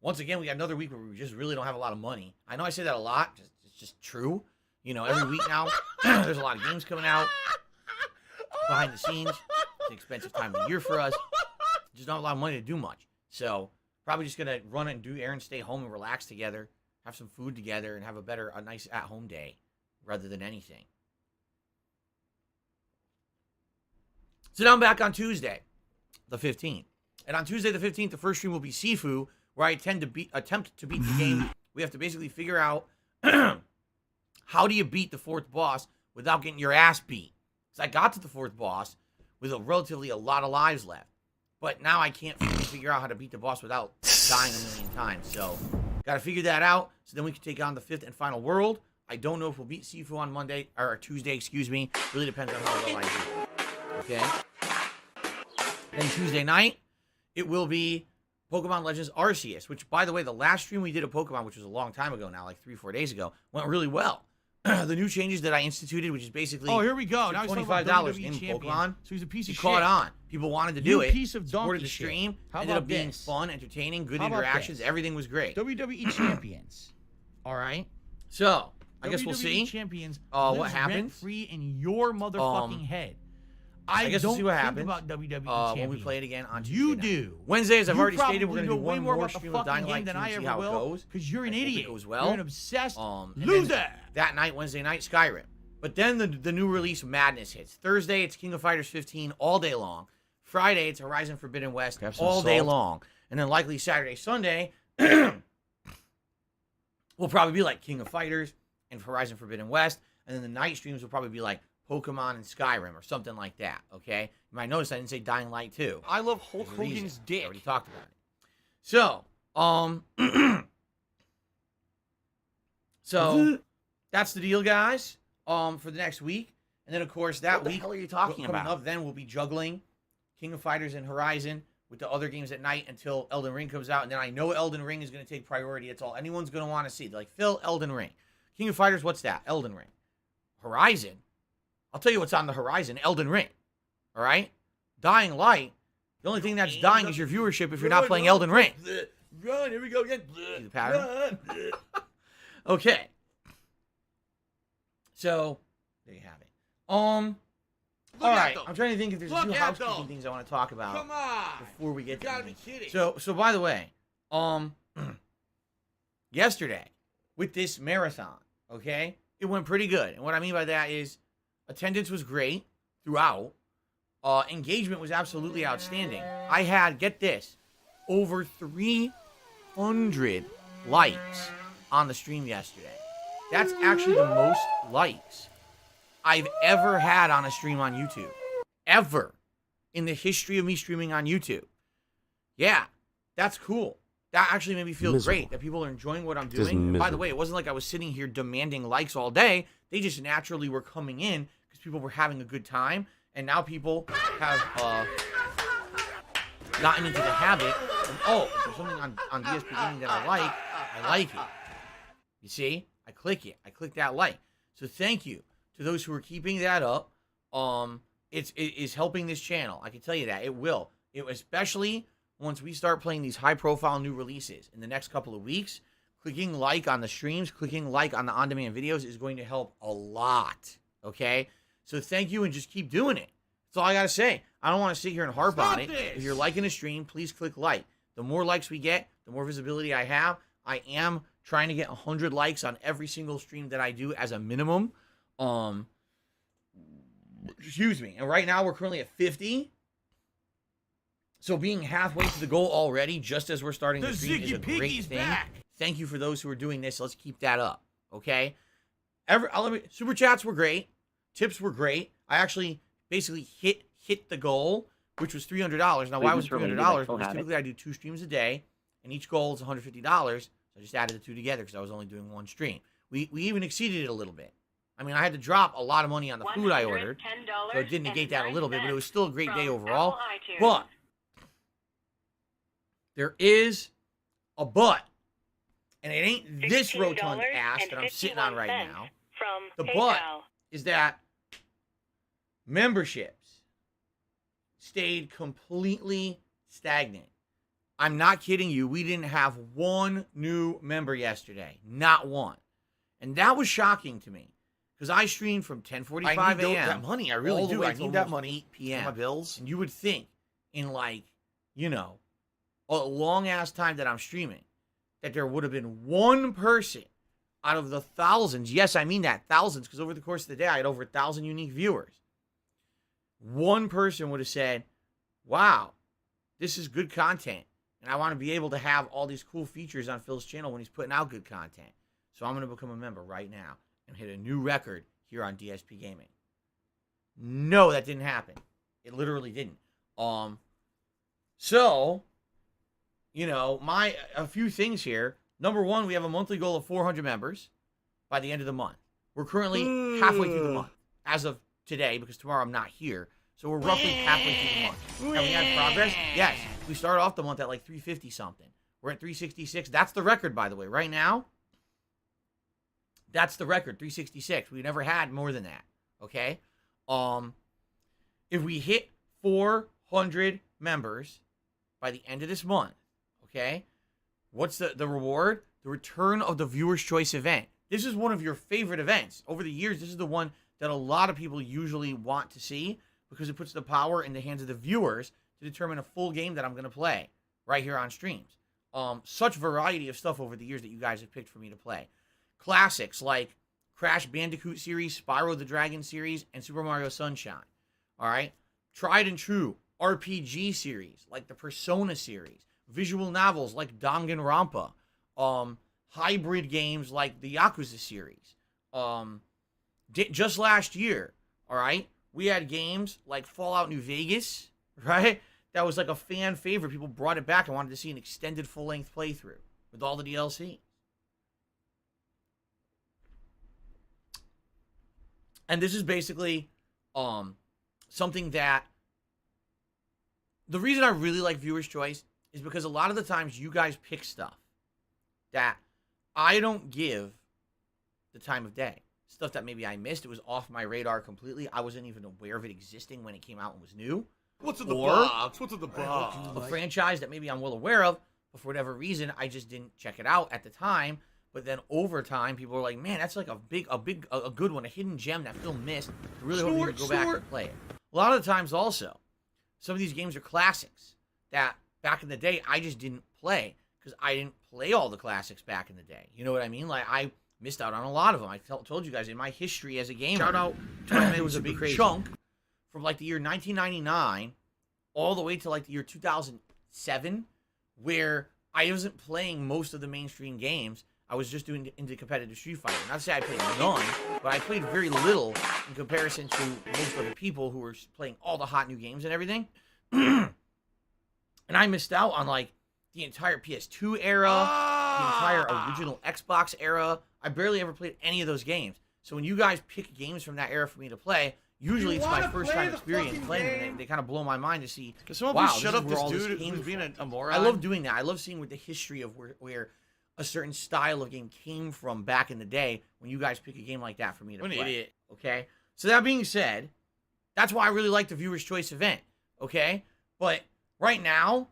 Once again, we got another week where we just really don't have a lot of money. I know I say that a lot. It's just true. You know, every week now there's a lot of games coming out behind the scenes. It's an expensive time of the year for us. Just not a lot of money to do much. So probably just gonna run and do errands, stay home and relax together, have some food together, and have a nice at-home day rather than anything. So now I'm back on Tuesday, the 15th. And on Tuesday, the 15th, the first stream will be Sifu, where I attempt to beat the game. We have to basically figure out how do you beat the 4th boss without getting your ass beat. Because I got to the 4th boss with a lot of lives left. But now I can't figure out how to beat the boss without dying a million times. So, got to figure that out. So then we can take on the 5th and final world. I don't know if we'll beat Sifu on Monday, or Tuesday, excuse me. Really depends on how well I do. Okay? Then Tuesday night, it will be Pokemon Legends Arceus, which, by the way, the last stream we did of Pokemon, which was a long time ago now, like 3-4 days ago, went really well. The new changes that I instituted, which is basically Oh, here we go. Now he's talking about $25 WWE in champion. Pokemon. So he's a piece He of shit. caught on. People wanted to do You it. piece of Supported donkey the shit. stream. How Ended about up being this? fun, entertaining, good How about interactions. this? Everything was great. WWE champions. All right. So I guess we'll WWE see. champions. What lives happens? rent-free in your motherfucking head. I guess we'll don't see what think happens about WWE when champions. we play it again on Tuesday You night. do. Wednesdays, I've You already stated we're probably going to do know way one more more about the stream of fucking Dying game Light than 2 I and see ever how it will, goes. because you're an I hope it idiot. goes well. You're an obsessed and then loser. That night, Wednesday night, Skyrim. But then the new release Madness hits. Thursday, it's King of Fighters 15 all day long. Friday, it's Horizon Forbidden West Have some all day salt. long. And then likely Saturday, Sunday, will probably be like King of Fighters and Horizon Forbidden West. And then the night streams will probably be like Pokemon and Skyrim or something like that, okay? You might notice I didn't say Dying Light 2. I love Hulk There's a reason. Hogan's I dick. already talked about it. So, so that's the deal, guys. For the next week, and then of course that What the week, hell are you talking coming about? up, then we'll be juggling King of Fighters and Horizon with the other games at night until Elden Ring comes out, and then I know Elden Ring is going to take priority. That's all anyone's going to want to see. They're like, Phil, Elden Ring, King of Fighters, what's that? Elden Ring, Horizon. I'll tell you what's on the horizon. Elden Ring. All right, Dying Light. The only thing that's dying is your viewership if you're not playing Elden Ring. Run, here we go again. See the pattern? Okay. So there you have it. All right. I'm trying to think if there's a few housekeeping things I want to talk about. Come on. Before we get to gotta anything. be kidding. So by the way, yesterday with this marathon, okay, it went pretty good. And what I mean by that is attendance was great throughout. Engagement was absolutely outstanding. I had, get this, over 300 likes on the stream yesterday. That's actually the most likes I've ever had on a stream on YouTube. Ever. In the history of me streaming on YouTube. Yeah, that's cool. That actually made me feel Miserable. great that people are enjoying what I'm Just doing. And by the miserable. way, it wasn't like I was sitting here demanding likes all day. They just naturally were coming in because people were having a good time. And now people have gotten into the habit of, oh, if there's something on DSP Gaming that I like it. You see? I click it. I click that like. So thank you to those who are keeping that up. It is helping this channel. I can tell you that. It will. Especially once we start playing these high-profile new releases in the next couple of weeks. Clicking like on the streams, clicking like on the on-demand videos is going to help a lot. Okay? So thank you and just keep doing it. That's all I got to say. I don't want to sit here and harp on it. If you're liking a stream, please click like. The more likes we get, the more visibility I have. I am trying to get 100 likes on every single stream that I do as a minimum. Excuse me. And right now we're currently at 50. So being halfway to the goal already, just as we're starting the stream, is a great thing. Thank you for those who are doing this. Let's keep that up. Okay? Super chats were great. Tips were great. I actually basically hit the goal, which was $300. Now, why was it $300? Because typically I do 2 streams a day, and each goal is $150. So I just added the 2 together because I was only doing 1 stream. We even exceeded it a little bit. I mean, I had to drop a lot of money on the food I ordered, so it did negate that a little bit, but it was still a great day overall. But there is a but, and it ain't this rotund ass that I'm sitting on right now. The but is that memberships stayed completely stagnant. I'm not kidding you. We didn't have 1 new member yesterday. Not one. And that was shocking to me. Because I streamed from 10:45 a.m. that money. I really do. I need that money. 8 p.m. For my bills. And you would think in like, a long-ass time that I'm streaming, that there would have been 1 person out of the thousands. Yes, I mean that. Thousands. Because over the course of the day, I had over 1,000 unique viewers. 1 person would have said, wow, this is good content. And I want to be able to have all these cool features on Phil's channel when he's putting out good content. So I'm going to become a member right now and hit a new record here on DSP Gaming. No, that didn't happen. It literally didn't. So, a few things here. Number 1, we have a monthly goal of 400 members by the end of the month. We're currently halfway through the month as of today, because tomorrow I'm not here. So we're roughly halfway through the month. Have we had progress? Yes. We started off the month at like 350 something. We're at 366. That's the record, by the way. Right now, that's the record, 366. We never had more than that. Okay? If we hit 400 members by the end of this month, okay? What's the reward? The return of the Viewer's Choice event. This is one of your favorite events. Over the years, this is the one that a lot of people usually want to see because it puts the power in the hands of the viewers to determine a full game that I'm going to play right here on streams. Such variety of stuff over the years that you guys have picked for me to play. Classics like Crash Bandicoot series, Spyro the Dragon series, and Super Mario Sunshine. All right? Tried and true RPG series like the Persona series. Visual novels like Danganronpa. Hybrid games like the Yakuza series. Just last year, all right, we had games like Fallout New Vegas, right? That was like a fan favorite. People brought it back and wanted to see an extended full-length playthrough with all the DLC. And this is basically something that the reason I really like Viewer's Choice is because a lot of the times you guys pick stuff that I don't give the time of day. Stuff that maybe I missed. It was off my radar completely. I wasn't even aware of it existing when it came out and was new. What's in the box? What's in the box? A franchise that maybe I'm well aware of, but for whatever reason, I just didn't check it out at the time. But then over time, people were like, man, that's like a good one, a hidden gem that Phil missed. I really hope you can go back and play it. A lot of the times also, some of these games are classics that back in the day, I just didn't play because I didn't play all the classics back in the day. You know what I mean? Like, I missed out on a lot of them. I told you guys in my history as a gamer. Shout out. It was a big chunk from like the year 1999 all the way to like the year 2007 where I wasn't playing most of the mainstream games. I was just doing into competitive Street Fighter. Not to say I played none, but I played very little in comparison to most other people who were playing all the hot new games and everything. And I missed out on like the entire PS2 era, the entire original Xbox era. I barely ever played any of those games. So when you guys pick games from that era for me to play, usually it's my first time experience playing them. And they kind of blow my mind to see, Can someone wow, please shut up this all dude came who's being a from. moron? I love doing that. I love seeing what the history of where a certain style of game came from back in the day when you guys pick a game like that for me to What an play. idiot. Okay? So that being said, that's why I really like the Viewer's Choice event. Okay? But right now,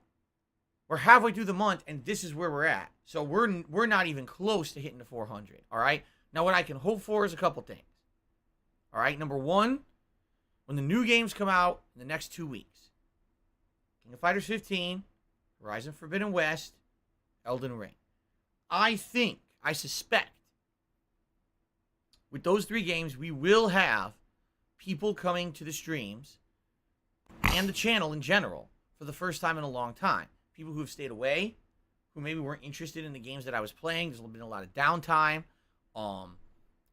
we're halfway through the month, and this is where we're at. So we're not even close to hitting the 400. All right? Now, what I can hope for is a couple things. All right? Number one, when the new games come out in the next 2 weeks, King of Fighters 15, Horizon Forbidden West, Elden Ring. I suspect, with those 3 games, we will have people coming to the streams and the channel in general for the first time in a long time. People who have stayed away, who maybe weren't interested in the games that I was playing. There's been a lot of downtime. And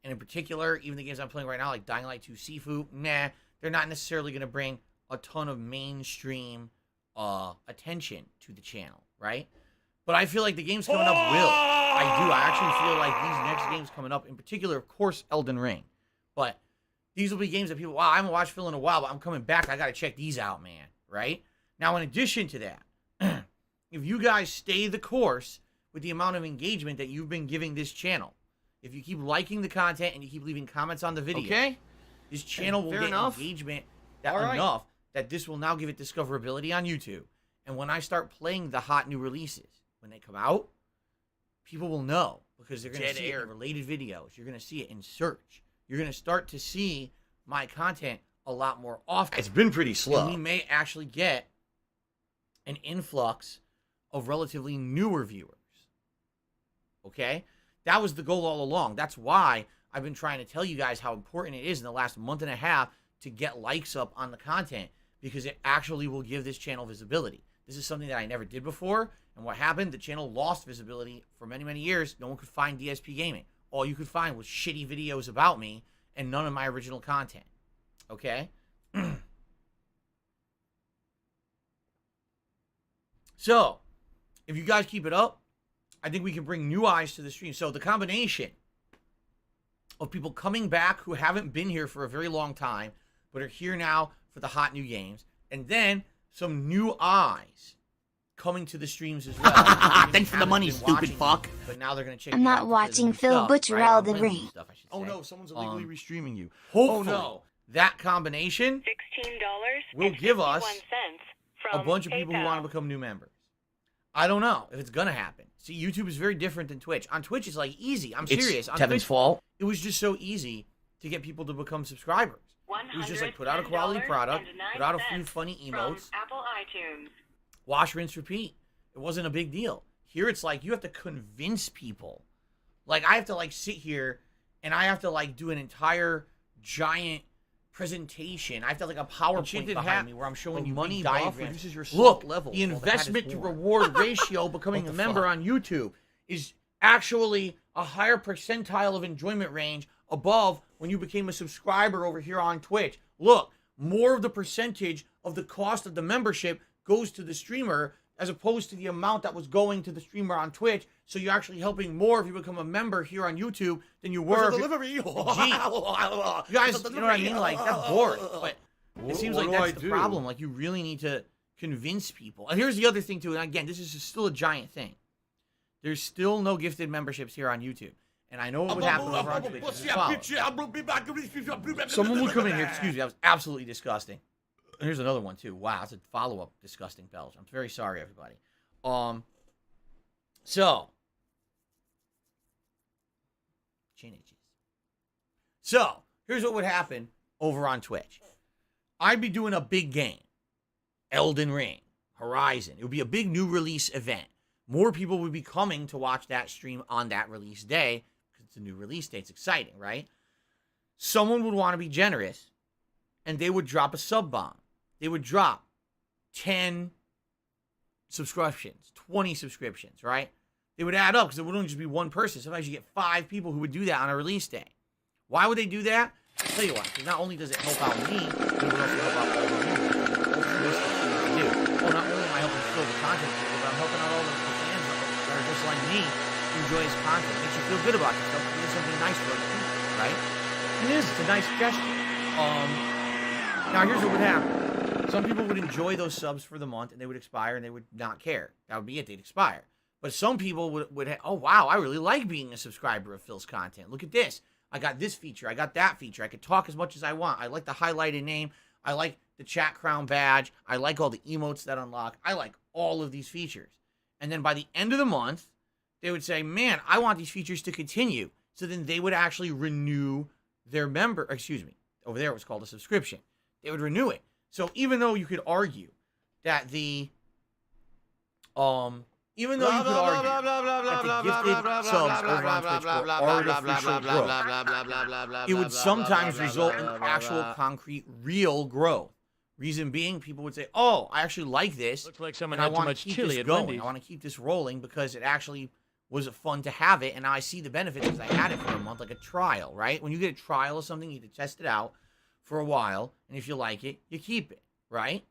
in particular, even the games I'm playing right now, like Dying Light 2 Sifu, they're not necessarily going to bring a ton of mainstream attention to the channel, right? But I feel like the games coming up will. I do. I actually feel like these next games coming up, in particular, of course, Elden Ring. But these will be games that people, wow, I haven't watched Phil in a while, but I'm coming back. I got to check these out, man, right? Now, in addition to that, if you guys stay the course with the amount of engagement that you've been giving this channel, if you keep liking the content and you keep leaving comments on the video, Okay. this channel will get engagement enough that this will now give it discoverability on YouTube. And when I start playing the hot new releases, when they come out, people will know because they're going to see it in related videos. You're going to see it in search. You're going to start to see my content a lot more often. It's been pretty slow. And we may actually get an influx of relatively newer viewers. Okay? That was the goal all along. That's why I've been trying to tell you guys how important it is in the last month and a half to get likes up on the content because it actually will give this channel visibility. This is something that I never did before. And what happened? The channel lost visibility for many, many years. No one could find DSP Gaming. All you could find was shitty videos about me and none of my original content. Okay? So, if you guys keep it up, I think we can bring new eyes to the stream. So the combination of people coming back who haven't been here for a very long time, but are here now for the hot new games, and then some new eyes coming to the streams as well. Thanks for the money, stupid fuck. But now they're going to check I'm you not out watching because of the Phil stuff, Butcher right? all I'm the playing ring. stuff, I should Oh say. no, someone's illegally restreaming you. Hopefully, Oh no. that combination will give us a bunch of people who want to become new members. I don't know if it's going to happen. See, YouTube is very different than Twitch. On Twitch, it's like easy. I'm serious. On Kevin's Twitch, fault. it was just so easy to get people to become subscribers. It was just like put out a quality product, put out a few funny emotes, Apple iTunes. wash, rinse, repeat. It wasn't a big deal. Here it's like you have to convince people. Like I have to like sit here and I have to like do an entire giant presentation. I have to have like a PowerPoint behind me where I'm showing you money big buff diagrams. reduces your Look, salt level. the Well, that is investment to war. reward ratio becoming a member on YouTube is actually a higher percentile of enjoyment range above when you became a subscriber over here on Twitch. Look, more of the percentage of the cost of the membership goes to the streamer as opposed to the amount that was going to the streamer on Twitch. So you're actually helping more if you become a member here on YouTube than you were. There's a if you- delivery. Gee, you guys, you know what I mean? Like, that's boring. But it seems like that's the problem. Like, you really need to convince people. And here's the other thing, too. And again, this is still a giant thing. There's still no gifted memberships here on YouTube. And I know what would happen over on Twitch. as well. Someone would come in here. Excuse me. That was absolutely disgusting. And here's another one, too. Wow, it's a follow-up disgusting belch. I'm very sorry, everybody. So. Chin itches. So, here's what would happen over on Twitch. I'd be doing a big game. Elden Ring. Horizon. It would be a big new release event. More people would be coming to watch that stream on that release day because it's a new release day. It's exciting, right? Someone would want to be generous, and they would drop a sub bomb. They would drop 10 subscriptions, 20 subscriptions, right? They would add up because it would only just be one person. Sometimes you get 5 people who would do that on a release day. Why would they do that? I'll tell you why. Because not only does it help out me, but it would also help out all of you. Do. Well, not only am I helping fill the content, but I'm helping out all the fans that are just like me who enjoy this content. It makes you feel good about yourself. Doing something nice for other people, right? It is. It's a nice gesture. Now, here's what would happen. Some people would enjoy those subs for the month, and they would expire, and they would not care. That would be it. They'd expire. But some people would oh, wow, I really like being a subscriber of Phil's content. Look at this. I got this feature. I got that feature. I could talk as much as I want. I like the highlighted name. I like the chat crown badge. I like all the emotes that unlock. I like all of these features. And then by the end of the month, they would say, man, I want these features to continue. So then they would actually renew their over there it was called a subscription. They would renew it. So even though you could argue that the gifted subs over on Twitch were artificial growth, it would sometimes result in actual concrete, real growth. Reason being, people would say, "Oh, I actually like this. Looks like someone and I had too want to much keep chili this at going. Wendy's. I want to keep this rolling because it actually was fun to have it, and now I see the benefits because I had it for a month, like a trial, right? When you get a trial of something, you get to test it out for a while, and if you like it, you keep it, right?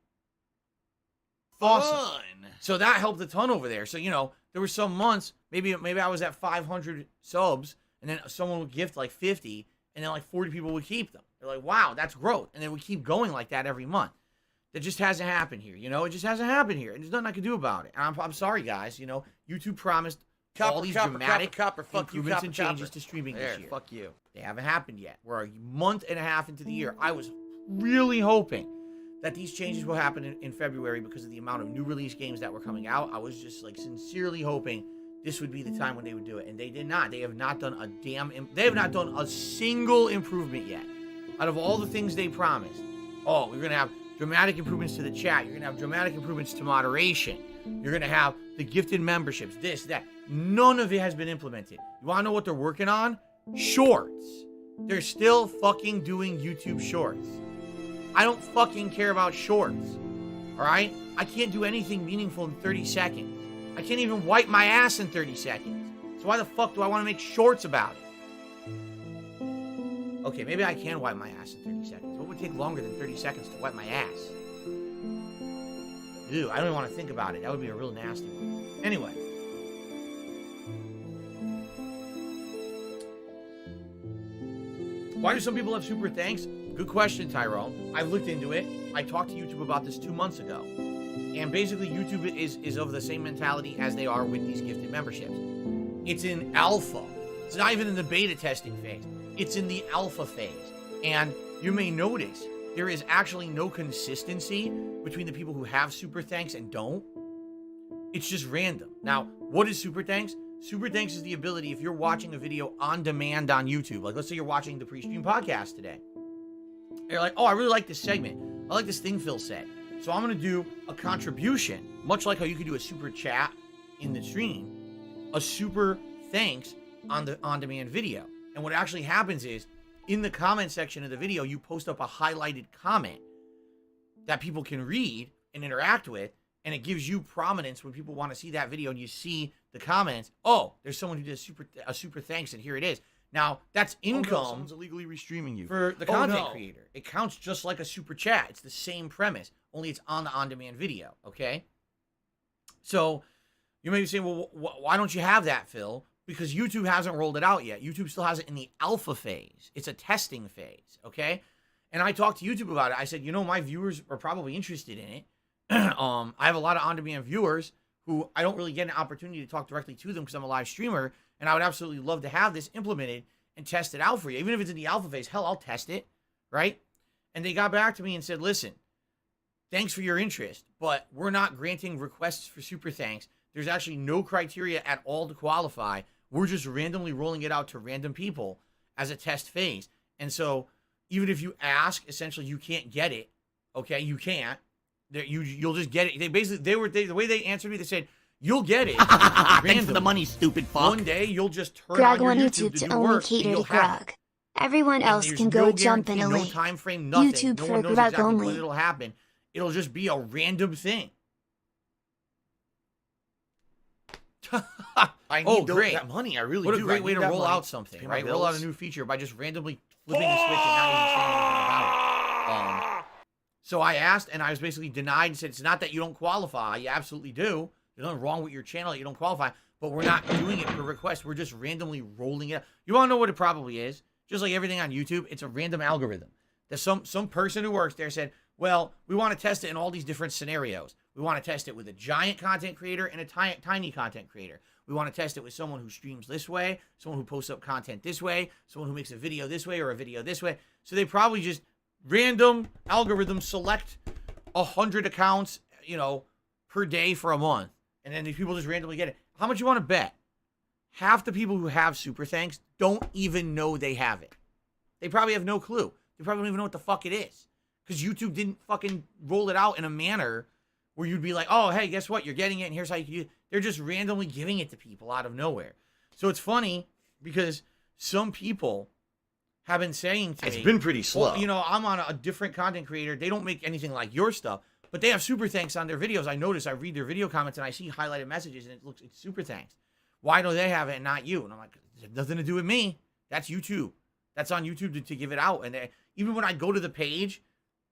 Awesome. So that helped a ton over there. So, you know, there were some months, maybe I was at 500 subs, and then someone would gift like 50, and then like 40 people would keep them. They're like, wow, that's growth. And then we keep going like that every month. That just hasn't happened here, you know? It just hasn't happened here. And there's nothing I can do about it. And I'm sorry, guys. You know, YouTube promised all these dramatic improvements and changes to streaming this year. Fuck you. They haven't happened yet. We're a month and a half into the year. I was really hoping that these changes will happen in February because of the amount of new release games that were coming out. I was just like sincerely hoping this would be the time when they would do it. And they did not. They have not done they have not done a single improvement yet. Out of all the things they promised. Oh, we're going to have dramatic improvements to the chat. You're going to have dramatic improvements to moderation. You're going to have the gifted memberships, this, that. None of it has been implemented. You want to know what they're working on? Shorts. They're still fucking doing YouTube shorts. I don't fucking care about shorts. All right? I can't do anything meaningful in 30 seconds. I can't even wipe my ass in 30 seconds. So why the fuck do I want to make shorts about it? Okay, maybe I can wipe my ass in 30 seconds. What would take longer than 30 seconds to wipe my ass? Ew, I don't even want to think about it. That would be a real nasty one. Anyway. Why do some people have super thanks? Good question, Tyrone. I've looked into it. I talked to YouTube about this 2 months ago. And basically, YouTube is of the same mentality as they are with these gifted memberships. It's in alpha. It's not even in the beta testing phase. It's in the alpha phase. And you may notice there is actually no consistency between the people who have super thanks and don't. It's just random. Now, what is super thanks? Super thanks is the ability, if you're watching a video on demand on YouTube, like let's say you're watching the pre-stream podcast today. You're like, oh, I really like this segment. I like this thing Phil said. So I'm going to do a contribution, much like how you could do a super chat in the stream, a super thanks on the on-demand video. And what actually happens is, in the comment section of the video, you post up a highlighted comment that people can read and interact with, and it gives you prominence when people want to see that video and you see the comments. Oh, there's someone who did a super thanks, and here it is. Now, that's income. Oh, no, someone's illegally restreaming you. For the content creator. It counts just like a super chat. It's the same premise, only it's on the on-demand video, okay? So, you may be saying, well, why don't you have that, Phil? Because YouTube hasn't rolled it out yet. YouTube still has it in the alpha phase. It's a testing phase, okay? And I talked to YouTube about it. I said, you know, my viewers are probably interested in it. I have a lot of on-demand viewers who I don't really get an opportunity to talk directly to them because I'm a live streamer, and I would absolutely love to have this implemented and test it out for you. Even if it's in the alpha phase, hell, I'll test it, right? And they got back to me and said, listen, thanks for your interest, but we're not granting requests for super thanks. There's actually no criteria at all to qualify. We're just randomly rolling it out to random people as a test phase. And so even if you ask, essentially you can't get it, okay? You can't. You'll just get it. The way they answered me, they said, you'll get it. Thanks for the money, stupid fuck. One day you'll just turn Grog on on your YouTube YouTube to do only work, cater and to you'll have Grog. it. Everyone And else there's can no go jump in a guarantee, link. no time frame, nothing. YouTube no for one knows Grog exactly only. when it'll happen. It'll just be a random thing. I need great. that money. I really What do. a great I way need to that roll money out to something, pay my right? Roll out a bills. new feature by just randomly flipping a switch and not even saying anything about it. So I asked, and I was basically denied and said, it's not that you don't qualify. You absolutely do. There's nothing wrong with your channel that you don't qualify, but we're not doing it per request. We're just randomly rolling it out. You want to know what it probably is? Just like everything on YouTube, it's a random algorithm. There's some person who works there said, well, we want to test it in all these different scenarios. We want to test it with a giant content creator and a tiny content creator. We want to test it with someone who streams this way, someone who posts up content this way, someone who makes a video this way or a video this way. So they probably just random algorithm select 100 accounts, per day for a month. And then these people just randomly get it. How much you want to bet? Half the people who have super thanks don't even know they have it. They probably have no clue. They probably don't even know what the fuck it is. Because YouTube didn't fucking roll it out in a manner where you'd be like, oh, hey, guess what? You're getting it, and here's how you can use it. They're just randomly giving it to people out of nowhere. So it's funny because some people have been saying to me, It's been pretty slow. well, I'm on a different content creator. They don't make anything like your stuff, but they have super thanks on their videos. I notice, I read their video comments, and I see highlighted messages, and it's super thanks. Why do they have it and not you? And I'm like, it has nothing to do with me. That's YouTube. That's on YouTube to give it out. And even when I go to the page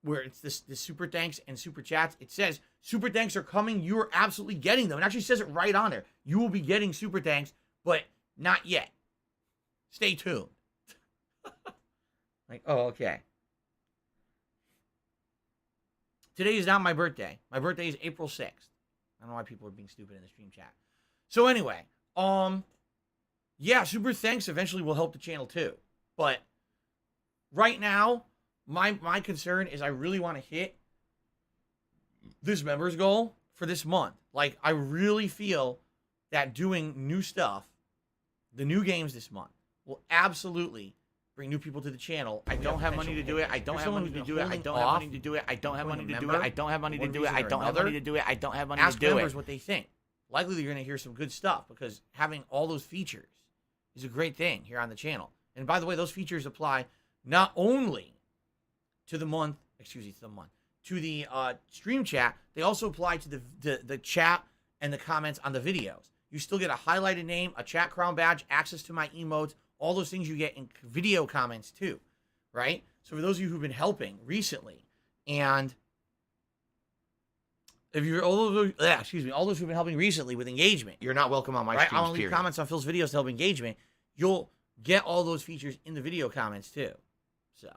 where it's the super thanks and super chats, it says super thanks are coming. You are absolutely getting them. It actually says it right on there. You will be getting super thanks, but not yet. Stay tuned. Like, oh, okay. Today is not my birthday. My birthday is April 6th. I don't know why people are being stupid in the stream chat. So anyway, yeah, super thanks eventually will help the channel too. But right now, my concern is I really want to hit this members goal for this month. Like, I really feel that doing new stuff, the new games this month, will absolutely bring new people to the channel. I don't have money to do it. I don't have money to do it. I don't have money to do it. I don't have money to do it. I don't have money to do it. I don't have money to do it. I don't have money to do it. Ask members what they think. Likely you're going to hear some good stuff because having all those features is a great thing here on the channel. And by the way, those features apply not only to the stream chat, they also apply to the chat and the comments on the videos. You still get a highlighted name, a chat crown badge, access to my emotes, all those things you get in video comments too, right? So for those of you who've been helping recently, and if you're all those who've been helping recently with engagement, You're not welcome on my right? streams, I want to leave period. comments on Phil's videos to help engagement. You'll get all those features in the video comments too. So,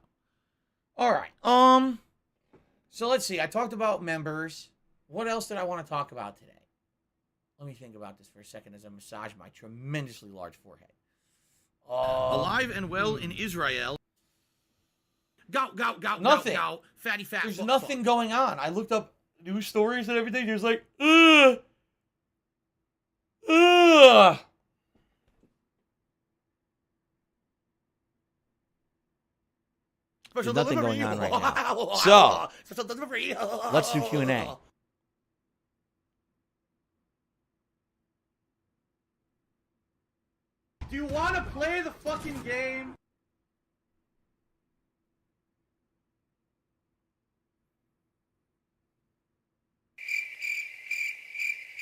all right. So let's see. I talked about members. What else did I want to talk about today? Let me think about this for a second as I massage my tremendously large forehead. Alive and well in Israel. Gout, Nothing. gout, fatty fat. There's fuck, nothing fuck. going on. I looked up news stories and everything. There's like, ugh. Ugh. Special There's nothing delivery. going on right now. So, Special delivery. let's do Q&A. Do you want to play the fucking game?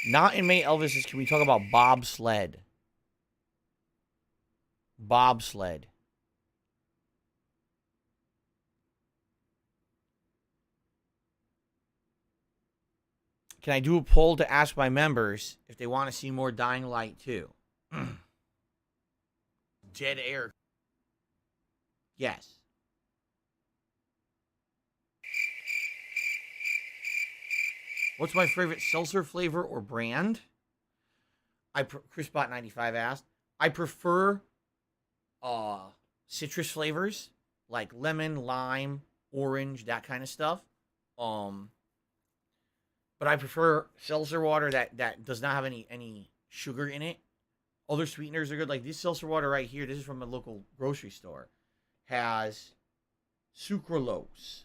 Not in May Elvis's. Can we talk about bobsled? Bobsled. Can I do a poll to ask my members if they want to see more Dying Light 2? Dead air. Yes. What's my favorite seltzer flavor or brand? ChrisBot95 asked. I prefer citrus flavors like lemon, lime, orange, that kind of stuff. But I prefer seltzer water that does not have any sugar in it. Other sweeteners are good. Like this seltzer water right here, this is from a local grocery store, has sucralose.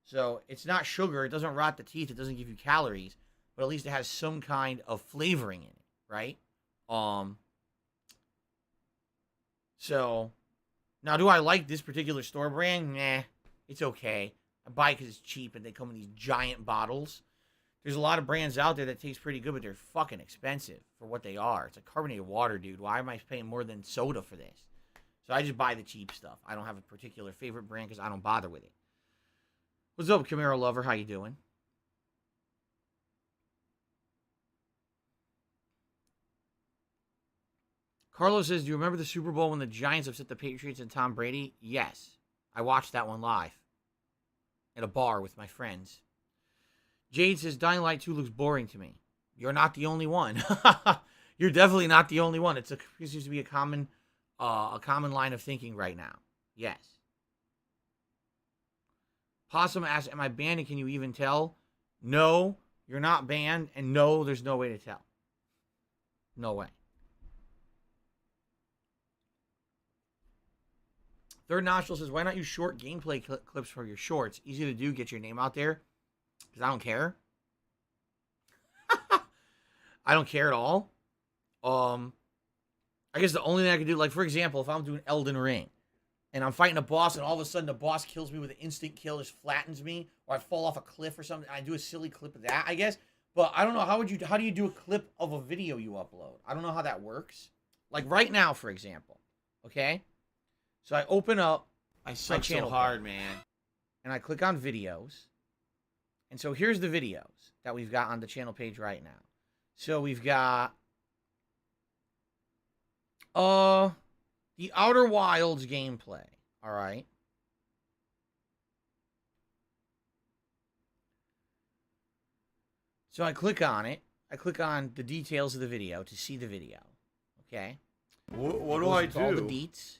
So it's not sugar. It doesn't rot the teeth. It doesn't give you calories. But at least it has some kind of flavoring in it, right? So now, do I like this particular store brand? Nah, it's okay. I buy it because it's cheap and they come in these giant bottles. There's a lot of brands out there that taste pretty good, but they're fucking expensive for what they are. It's like carbonated water, dude. Why am I paying more than soda for this? So I just buy the cheap stuff. I don't have a particular favorite brand because I don't bother with it. What's up, Camaro Lover? How you doing? Carlos says, do you remember the Super Bowl when the Giants upset the Patriots and Tom Brady? Yes. I watched that one live at a bar with my friends. Jade says, Dying Light 2 looks boring to me. You're not the only one. You're definitely not the only one. It seems to be a common line of thinking right now. Yes. Possum asks, am I banned and can you even tell? No, you're not banned. And no, there's no way to tell. No way. Third Nostril says, why not use short gameplay clips for your shorts? Easy to do, get your name out there. Because I don't care. I don't care at all. I guess the only thing I can do, like, for example, if I'm doing Elden Ring, and I'm fighting a boss, and all of a sudden the boss kills me with an instant kill, just flattens me, or I fall off a cliff or something, I do a silly clip of that, I guess. But I don't know, how do you do a clip of a video you upload? I don't know how that works. Like right now, for example, okay? So I open up I suck so hard, man. and I click on videos. And so here's the videos that we've got on the channel page right now. So we've got the Outer Wilds gameplay, all right? So I click on it. I click on the details of the video to see the video, okay? What do I do? All the deets.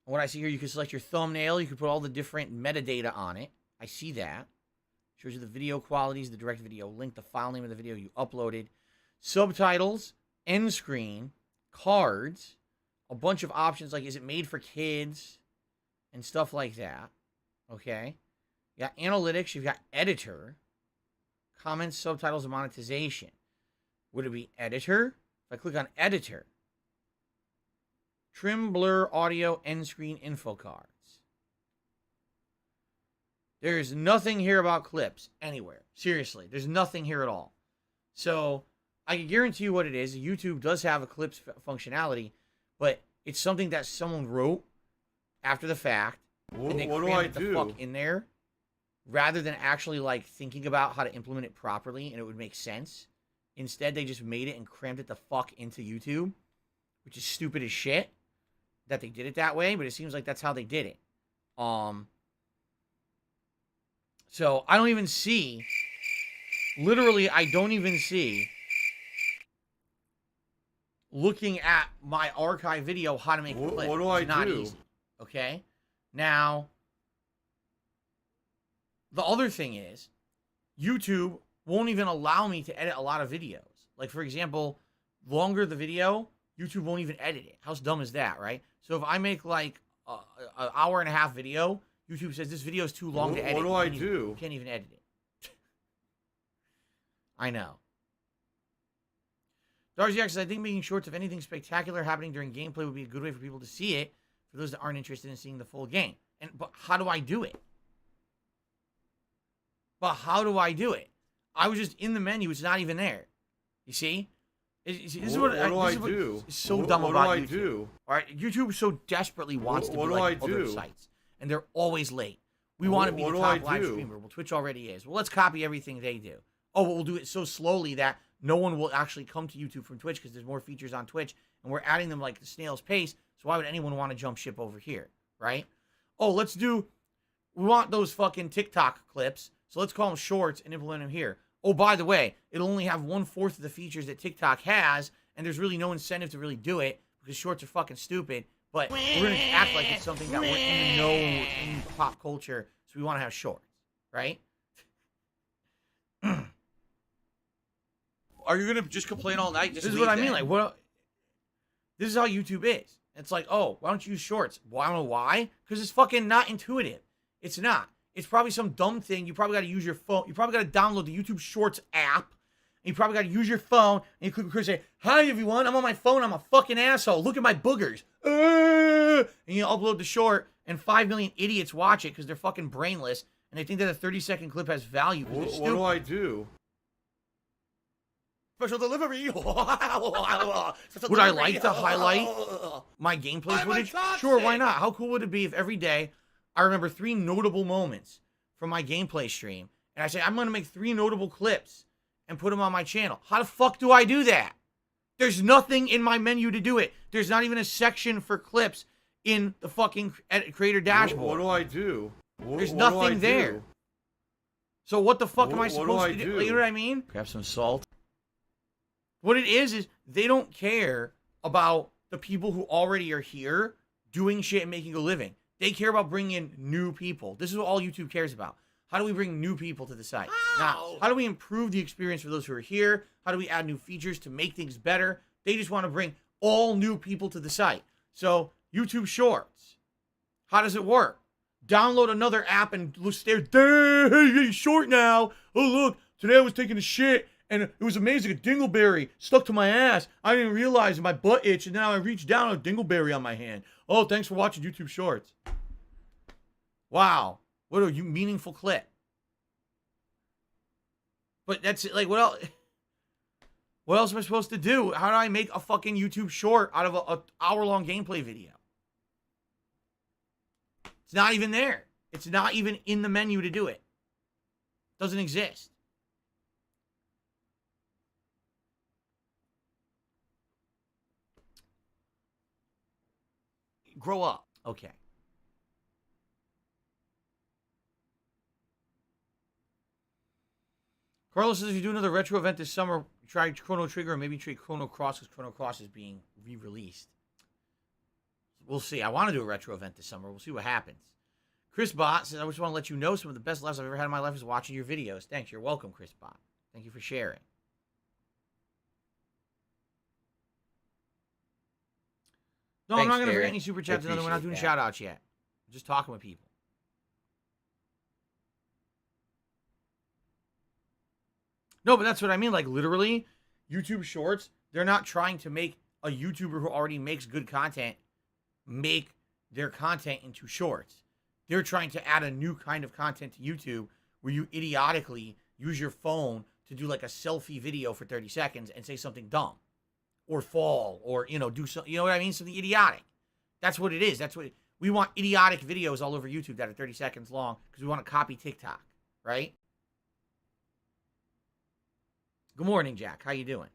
And what I see here, you can select your thumbnail. You can put all the different metadata on it. I see that. Shows you the video qualities, the direct video link, the file name of the video you uploaded, subtitles, end screen, cards, a bunch of options like is it made for kids and stuff like that. Okay. You got analytics, you've got editor, comments, subtitles, and monetization. Would it be editor? If I click on editor, trim, blur, audio, end screen, info cards. There's nothing here about clips anywhere. Seriously, there's nothing here at all. So I can guarantee you what it is. YouTube does have a clips functionality, but it's something that someone wrote after the fact, and they crammed it the fuck in there, rather than actually like thinking about how to implement it properly and it would make sense. Instead, they just made it and crammed it the fuck into YouTube, which is stupid as shit that they did it that way. But it seems like that's how they did it. So I don't even see Literally, I don't even see, looking at my archive video, how to make a clip. What do I It's not do? easy. Okay? Now, the other thing is, YouTube won't even allow me to edit a lot of videos. Like, for example, longer the video, YouTube won't even edit it. How dumb is that, right? So if I make like an hour and a half video, YouTube says this video is too long to edit. What do You I can't even- do? You can't even edit it. I know. Darcy X says, I think making shorts of anything spectacular happening during gameplay would be a good way for people to see it, for those that aren't interested in seeing the full game. But how do I do it? I was just in the menu. It's not even there. You see? This is what I do. It's so dumb about YouTube. What do I do? All right, YouTube so desperately wants to be What do like I other do? sites, and they're always late. We want to be What the do top I live do? streamer. Well, Twitch already is. Well, let's copy everything they do. Oh, but we'll do it so slowly that no one will actually come to YouTube from Twitch because there's more features on Twitch, and we're adding them like the snail's pace. So why would anyone want to jump ship over here, right? Oh, we want those fucking TikTok clips, so let's call them shorts and implement them here. Oh, by the way, it'll only have 1/4 of the features that TikTok has, and there's really no incentive to really do it because shorts are fucking stupid. But we're going to act like it's something that we're in the know in pop culture, so we want to have shorts, right? Are you gonna just complain all night? This is what I mean. Like, what? This is how YouTube is. It's like, oh, why don't you use shorts? Well, I don't know why. Because it's fucking not intuitive. It's not. It's probably some dumb thing. You probably got to use your phone. You probably got to download the YouTube Shorts app. And you probably got to use your phone. And you click record and say, hi, everyone. I'm on my phone. I'm a fucking asshole. Look at my boogers. And you upload the short. And 5 million idiots watch it because they're fucking brainless. And they think that a 30-second clip has value. What do I do? Special delivery. Would I like to highlight my gameplay footage? Sure, why not? How cool would it be if every day I remember 3 notable moments from my gameplay stream, and I say, I'm going to make 3 notable clips and put them on my channel. How the fuck do I do that? There's nothing in my menu to do it. There's not even a section for clips in the fucking creator dashboard. What do I do? There's nothing there. So what the fuck am I supposed to do? You know what I mean? Grab some salt. What it is they don't care about the people who already are here doing shit and making a living. They care about bringing in new people. This is what all YouTube cares about. How do we bring new people to the site? Now, how do we improve the experience for those who are here? How do we add new features to make things better? They just want to bring all new people to the site. So, YouTube Shorts. How does it work? Download another app and look, stare, hey, you're getting short now. Oh, look, today I was taking a shit. And it was amazing. A dingleberry stuck to my ass. I didn't realize my butt itched, and now I reached down a dingleberry on my hand. Oh, thanks for watching YouTube Shorts. Wow. What a meaningful clip. But that's it. Like, what else? What else am I supposed to do? How do I make a fucking YouTube short out of an hour-long gameplay video? It's not even there. It's not even in the menu to do it. It doesn't exist. Grow up. Okay. Carlos says if you do another retro event this summer, try Chrono Trigger or maybe try Chrono Cross because Chrono Cross is being re-released. We'll see. I want to do a retro event this summer. We'll see what happens. Chris Bot says, I just want to let you know some of the best laughs I've ever had in my life is watching your videos. Thanks. You're welcome, Chris Bot. Thank you for sharing. No, I'm not going to forget any super chats. We're not doing shout outs yet. I'm just talking with people. No, but that's what I mean. Like, literally, YouTube Shorts, they're not trying to make a YouTuber who already makes good content make their content into shorts. They're trying to add a new kind of content to YouTube where you idiotically use your phone to do like a selfie video for 30 seconds and say something dumb. Or fall, or, you know, do something, you know what I mean? Something idiotic. That's what it is. That's what we want, idiotic videos all over YouTube that are 30 seconds long because we want to copy TikTok, right? Good morning, Jack. How you doing?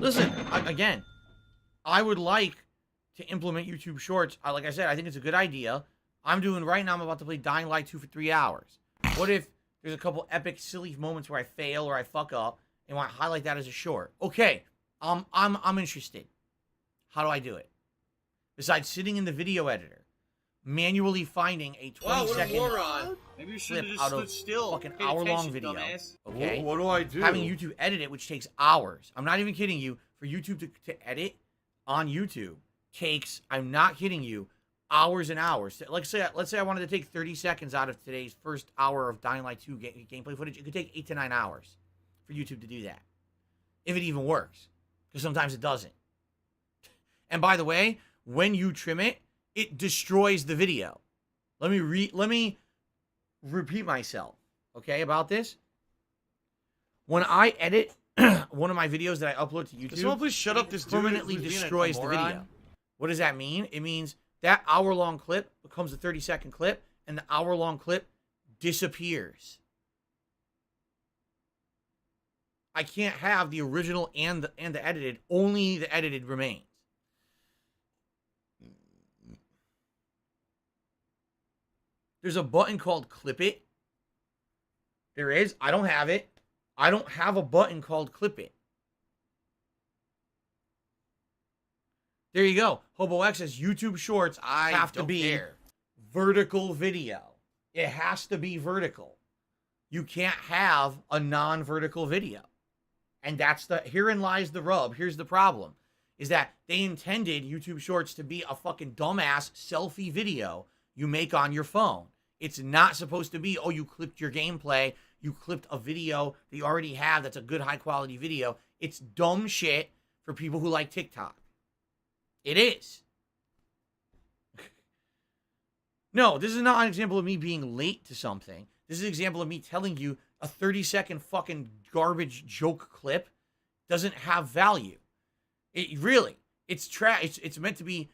Listen, I would like to implement YouTube Shorts. Like I said, I think it's a good idea. I'm doing right now, I'm about to play Dying Light 2 for 3 hours. What if there's a couple epic, silly moments where I fail or I fuck up and want to highlight that as a short? Okay, I'm interested. How do I do it? Besides sitting in the video editor, manually finding a 20-second Maybe you should clip have out just of stood still. fucking Pay hour-long attention, video. dumbass. Okay, What do I do? having YouTube edit it, which takes hours. I'm not even kidding you. For YouTube to edit on YouTube takes, I'm not kidding you, hours and hours. Let's say I wanted to take 30 seconds out of today's first hour of Dying Light 2 gameplay footage. It could take 8 to 9 hours for YouTube to do that, if it even works, because sometimes it doesn't. And by the way, when you trim it, it destroys the video. Let me repeat myself, okay, about this. When I edit one of my videos that I upload to YouTube, someone please shut up this dude permanently who's being a destroys the moron? video. What does that mean? It means that hour-long clip becomes a 30-second clip, and the hour-long clip disappears. I can't have the original and the edited. Only the edited remains. There's a button called Clip It. There is. I don't have it. I don't have a button called Clip It. There you go. Hobo X says YouTube Shorts have to be vertical video. It has to be vertical. You can't have a non-vertical video. And herein lies the rub. Here's the problem. Is that they intended YouTube Shorts to be a fucking dumbass selfie video you make on your phone. It's not supposed to be, oh, you clipped your gameplay, you clipped a video that you already have that's a good high quality video. It's dumb shit for people who like TikTok. It is. No, this is not an example of me being late to something. This is an example of me telling you a 30-second fucking garbage joke clip doesn't have value. It's meant to be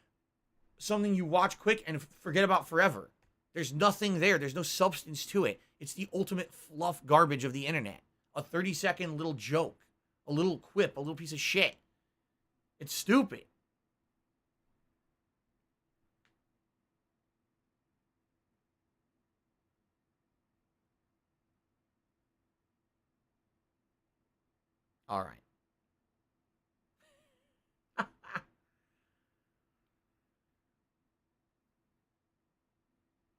something you watch quick and forget about forever. There's nothing there. There's no substance to it. It's the ultimate fluff garbage of the internet. A 30-second little joke, a little quip, a little piece of shit. It's stupid. All right.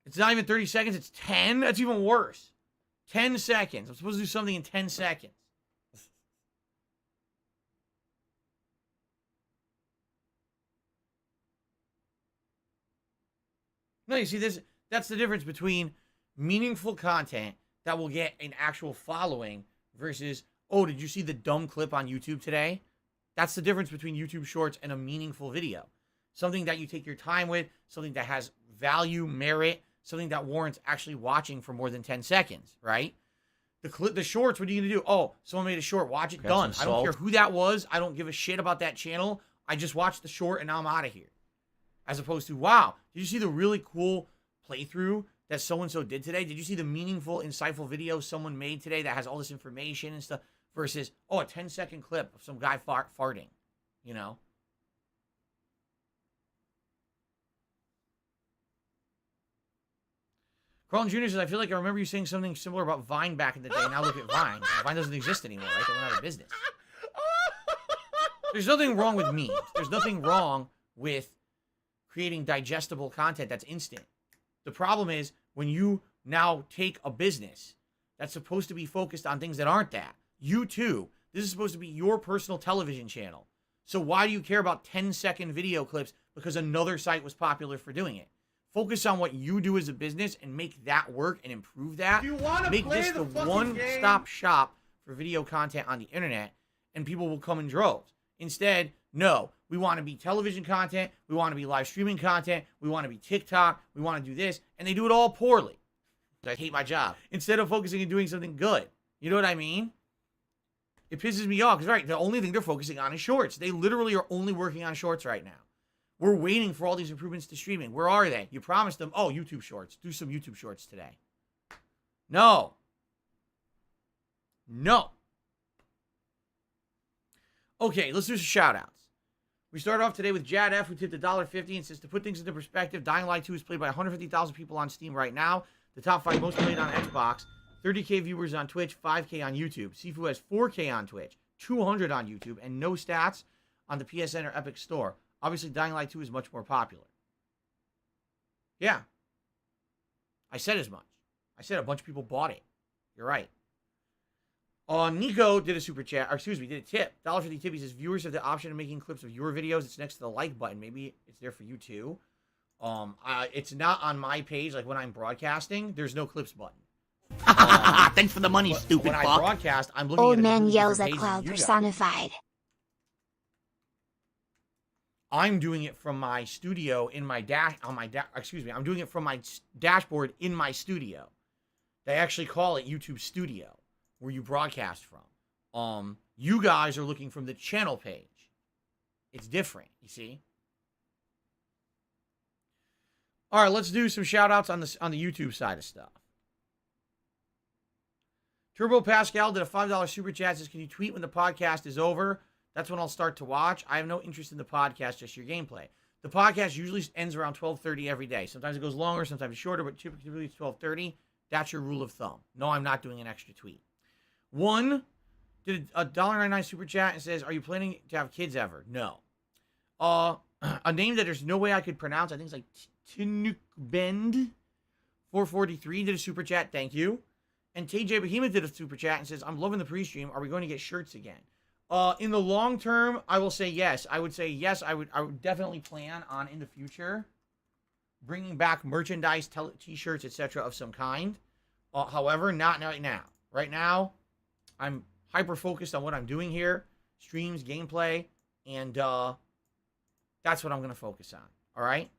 It's not even 30 seconds, it's 10? That's even worse. 10 seconds. I'm supposed to do something in 10 seconds. No, you see this? That's the difference between meaningful content that will get an actual following versus, oh, did you see the dumb clip on YouTube today? That's the difference between YouTube Shorts and a meaningful video. Something that you take your time with, something that has value, merit, something that warrants actually watching for more than 10 seconds, right? The shorts, what are you going to do? Oh, someone made a short, watch it, done. I don't care who that was. I don't give a shit about that channel. I just watched the short and now I'm out of here. As opposed to, wow, did you see the really cool playthrough that so-and-so did today? Did you see the meaningful, insightful video someone made today that has all this information and stuff? Versus, oh, a 10-second clip of some guy farting, you know? Carlton Jr. says, I feel like I remember you saying something similar about Vine back in the day. Now look at Vine. Vine doesn't exist anymore, right? They went out of business. There's nothing wrong with memes. There's nothing wrong with creating digestible content that's instant. The problem is when you now take a business that's supposed to be focused on things that aren't that. You too. This is supposed to be your personal television channel. So why do you care about 10-second video clips because another site was popular for doing it? Focus on what you do as a business and make that work and improve that. Do you want to make this the one-stop shop for video content on the internet, and people will come in droves. Instead, no, we want to be television content, we want to be live streaming content, we want to be TikTok, we want to do this, and they do it all poorly. I hate my job. Instead of focusing and doing something good. You know what I mean? It pisses me off because, right, the only thing they're focusing on is shorts. They literally are only working on shorts right now. We're waiting for all these improvements to streaming. Where are they? You promised them, oh, YouTube Shorts. Do some YouTube Shorts today. No. No. Okay, let's do some shout-outs. We start off today with Jad F, who tipped $1.50 and says, to put things into perspective, Dying Light 2 is played by 150,000 people on Steam right now. The top 5 most played on Xbox. 30K viewers on Twitch, 5K on YouTube. Sifu has 4K on Twitch, 200 on YouTube, and no stats on the PSN or Epic Store. Obviously, Dying Light 2 is much more popular. Yeah. I said as much. I said a bunch of people bought it. You're right. Nico did a super chat, or excuse me, did a tip. $1.50 tip. He says, viewers have the option of making clips of your videos. It's next to the like button. Maybe it's there for you too. It's not on my page, like when I'm broadcasting. There's no clips button. Thanks for the money, stupid when fuck. I broadcast, I'm looking Old at man different yells at pages cloud than you guys. personified. I'm doing it from my studio in my I'm doing it from my dashboard in my studio. They actually call it YouTube Studio, where you broadcast from. You guys are looking from the channel page. It's different, you see? All right, let's do some shout outs on the YouTube side of stuff. Turbo Pascal did a $5 super chat. Says, can you tweet when the podcast is over? That's when I'll start to watch. I have no interest in the podcast, just your gameplay. The podcast usually ends around 12:30 every day. Sometimes it goes longer, sometimes it's shorter, but typically it's 12:30. That's your rule of thumb. No, I'm not doing an extra tweet. One did a $1.99 super chat and says, are you planning to have kids ever? No. A name that there's no way I could pronounce. I think it's like Tinukbend 443 did a super chat. Thank you. And TJ Behemoth did a super chat and says, I'm loving the pre-stream. Are we going to get shirts again? In the long term, I will say yes. I would say yes. I would definitely plan on in the future bringing back merchandise, t-shirts, etc. of some kind. However, not right now. Right now, I'm hyper focused on what I'm doing here, streams, gameplay, and that's what I'm going to focus on. All right?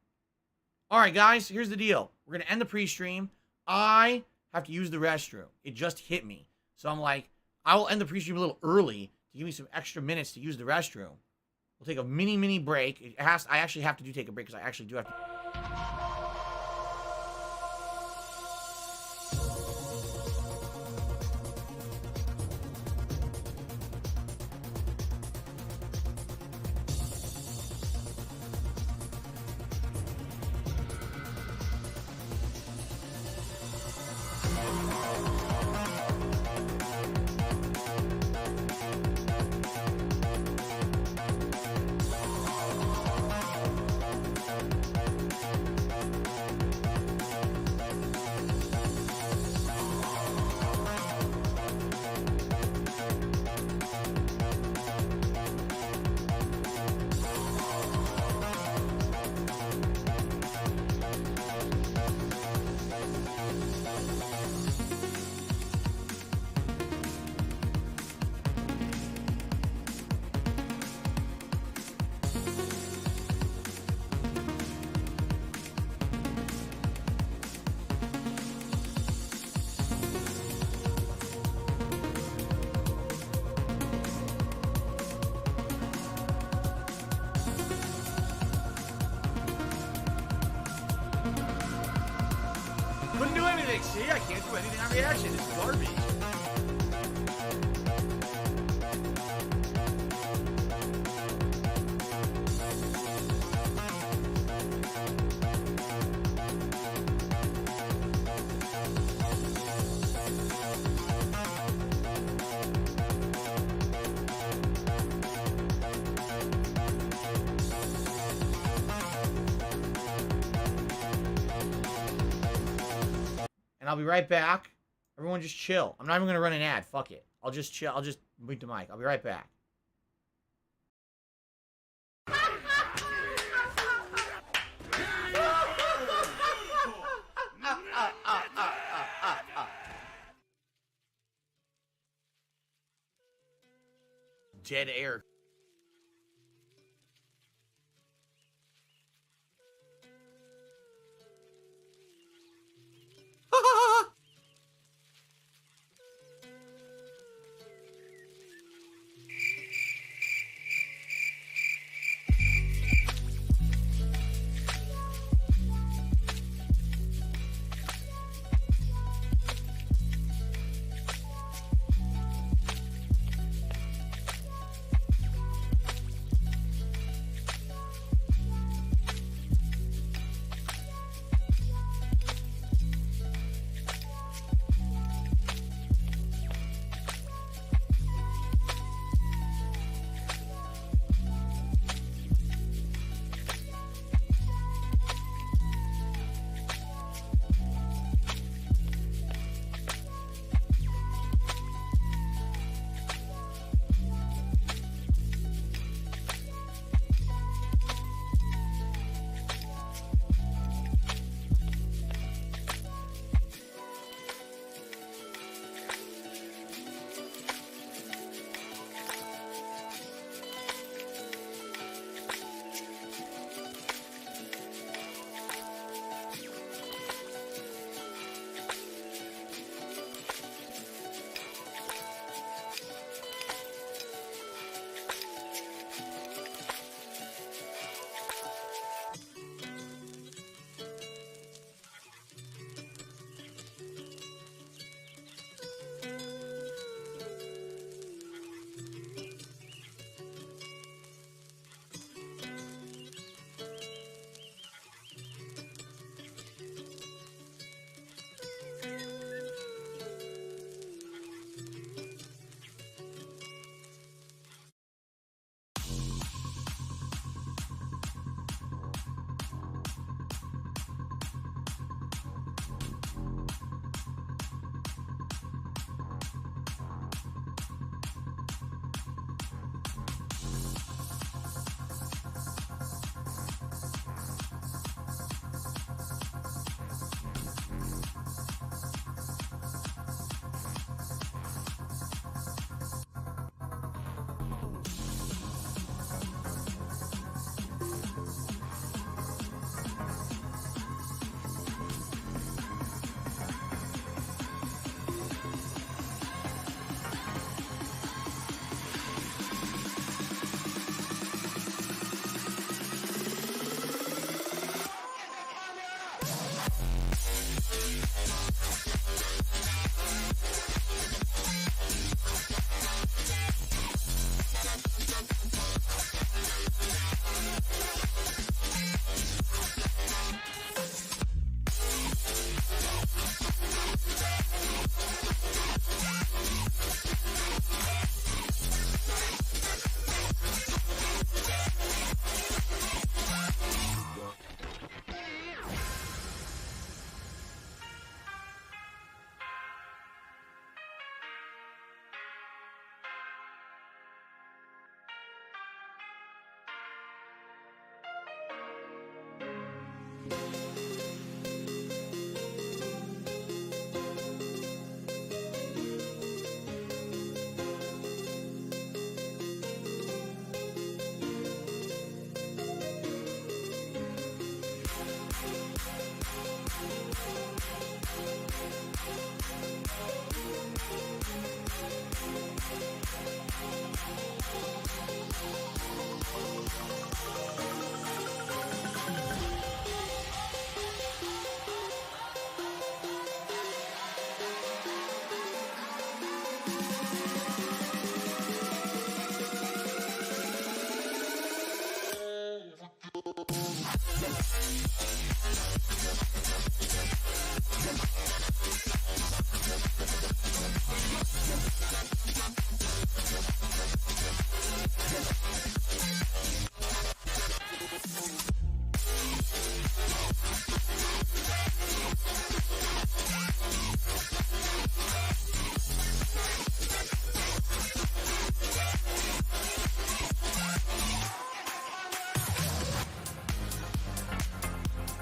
All right, guys, here's the deal. We're going to end the pre-stream. I have to use the restroom. It just hit me. So I'm like, I will end the pre-stream a little early to give me some extra minutes to use the restroom. We'll take a mini break. I actually have to take a break because I actually do have to. Couldn't do anything. See, I can't do anything on reaction. It's garbage. And I'll be right back. Everyone just chill. I'm not even going to run an ad. Fuck it. I'll just chill. I'll just mute the mic. I'll be right back. Dead air.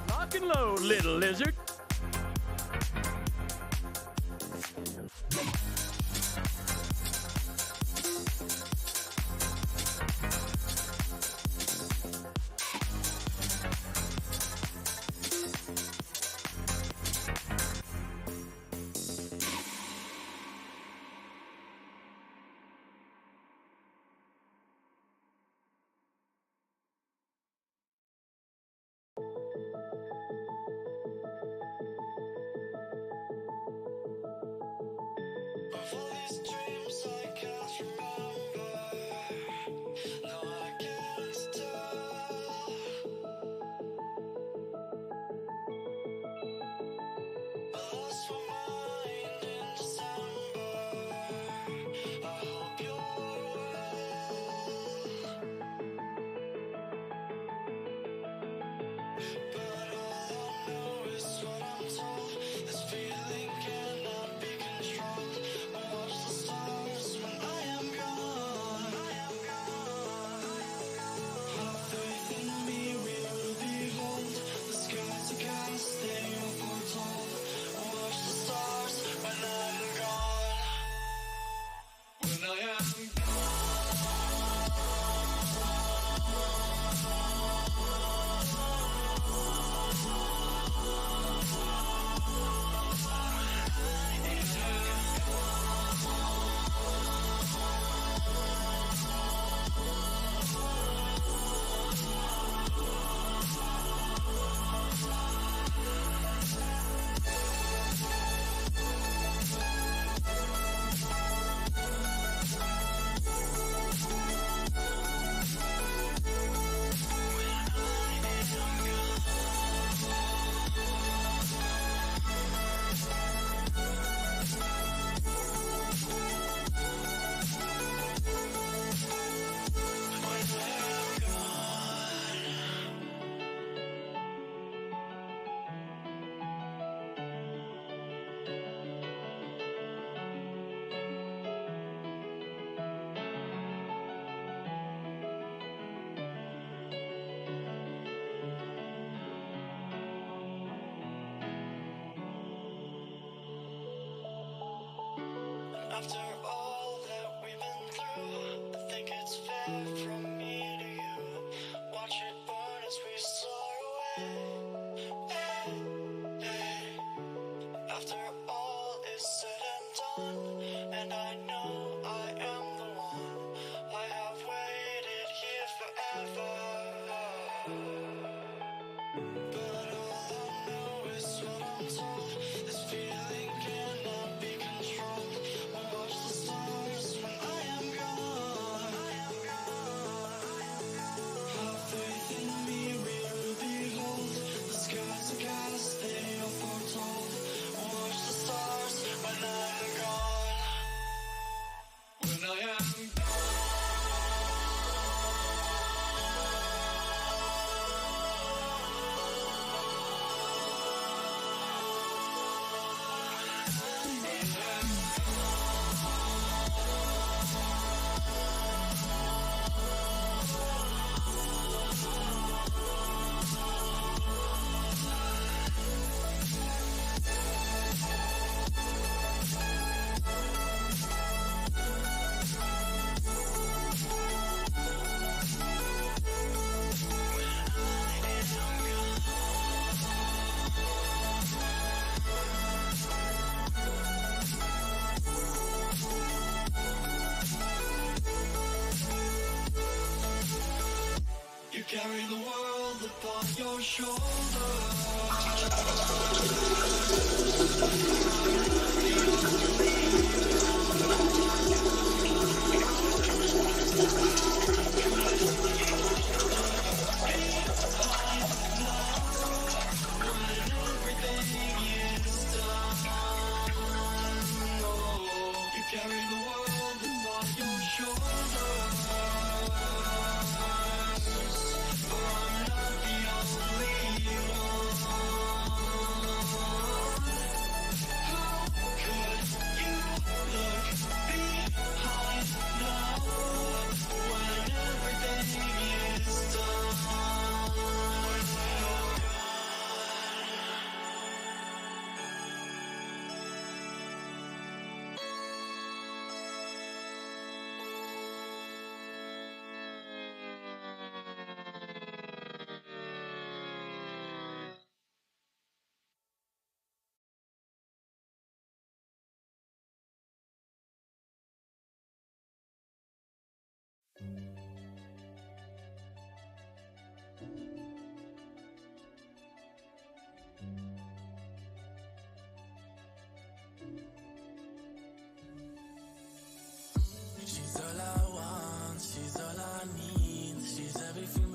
Lock and load, little lizard. Of all these dreams I can't remember. No, I can't tell. I lost my mind in December. I hope you're well. But all I know is what I'm told. This feeling cannot be controlled. Watch the stars when I am gone. Have faith in me, we will behold. The skies are cast, they are foretold. Watch the stars when I'm gone. When I am after all that we've been through, I think it's fair from me to you. Watch it burn as we soar away. Hey, hey. After all is said and done, and I know I am the one. I have waited here forever. But all I know is what I'm told. This feeling cannot be controlled. Watch the stars when I am gone. Have faith in me, we will behold. The skies are cast, they are foretold. Watch the stars when I'm gone. When I am gone. You carry the world upon your shoulders.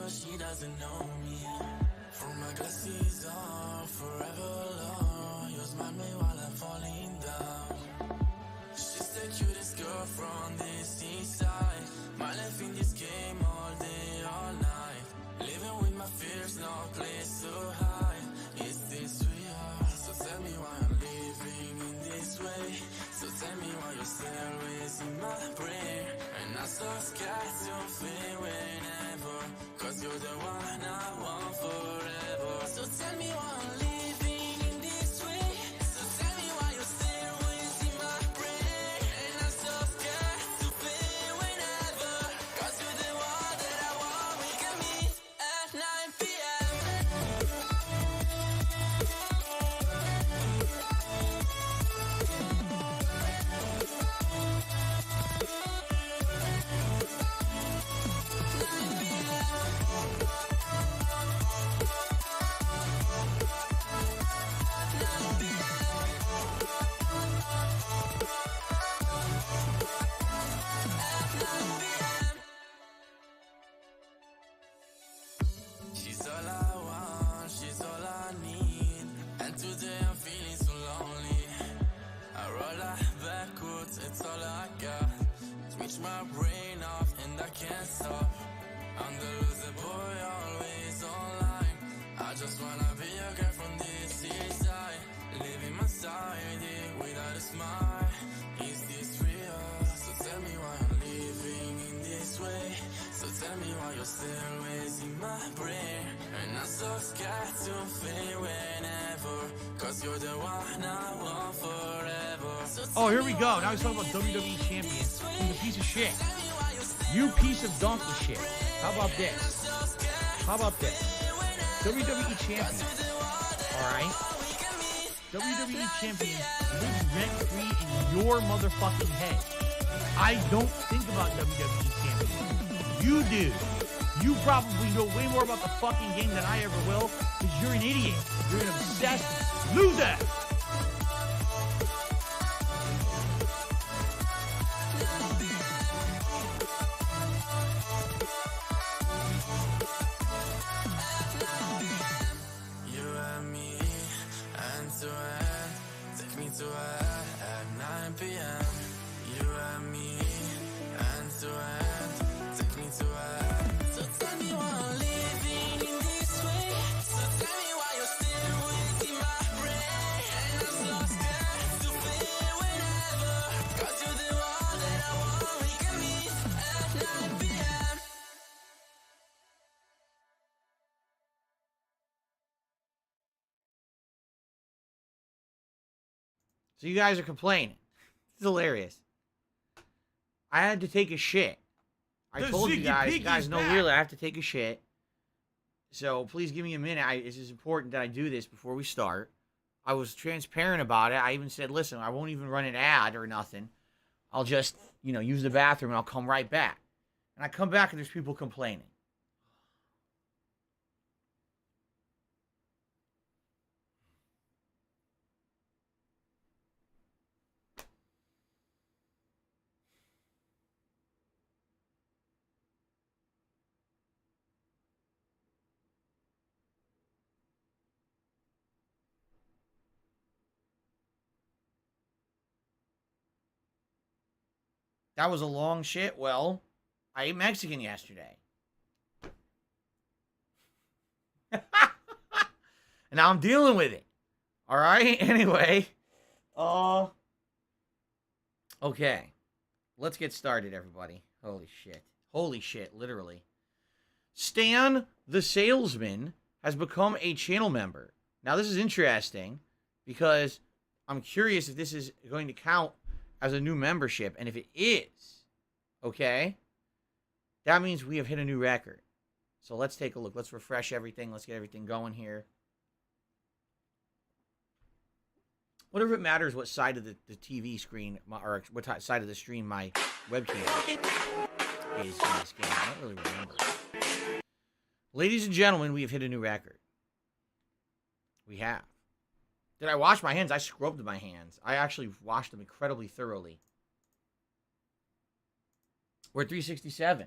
but she doesn't know me. From my glasses off, forever alone. You smile me while I'm falling down. She's the cutest girl from this east side. My life in this game all day, all night. Living with my fears, no place to hide. Is this real? So tell me why I'm living in this way. So tell me why you're still raising my prayer. And I'm so scared to feel whenever, cause you're the one I want forever. So tell me why I'm living in this way. So tell me why you're still raising my prayer. And I'm so scared to feel whenever, cause you're the one that I want. We can meet at 9 p.m. She's all I want, she's all I need. And today I'm feeling so lonely. I roll her backwards, it's all I got. Switch my brain off and I can't stop. I'm the loser boy, always online. I just wanna be a girl from this east side. Living my side without a smile. Is this real? So tell me why I'm living in this way. So tell me why you're still raising my brain. And I'm so scared to fail whenever, cause you're the one I want forever. So Oh, here we go. Now he's talking about WWE champion. He's a piece of shit. You piece of donkey shit. How about this? How about this? WWE champion. Alright? WWE champion lives rent-free in your motherfucking head. I don't think about WWE champion. You do. You probably know way more about the fucking game than I ever will, because you're an idiot. You're an obsessed loser. You and me, end to end. Take me to hell at 9 p.m. You and me, end to end. Take me to hell. So tell me why I'm living in this way. So tell me why you're still within my brain. And I'm so scared to fail whenever, cause you're the one that I want. We can meet at 9 p.m. So you guys are complaining. It's hilarious. I had to take a shit. I The told you Ziggy guys. You Piggy's guys know back. really I have to take a shit. So please give me a minute. This is important that I do this before we start. I was transparent about it. I even said, listen, I won't even run an ad or nothing. I'll just, use the bathroom and I'll come right back. And I come back and there's people complaining. That was a long shit. Well, I ate Mexican yesterday. And now I'm dealing with it. All right? Anyway. Okay. Let's get started, everybody. Holy shit. Holy shit, literally. Stan the Salesman has become a channel member. Now, this is interesting because I'm curious if this is going to count as a new membership. And if it is, okay, that means we have hit a new record. So let's take a look. Let's refresh everything. Let's get everything going here. Whatever it matters what side of the TV screen, or what side of the stream my webcam is in this game. I don't really remember. Ladies and gentlemen, we have hit a new record. We have. Did I wash my hands? I scrubbed my hands. I actually washed them incredibly thoroughly. We're at 367.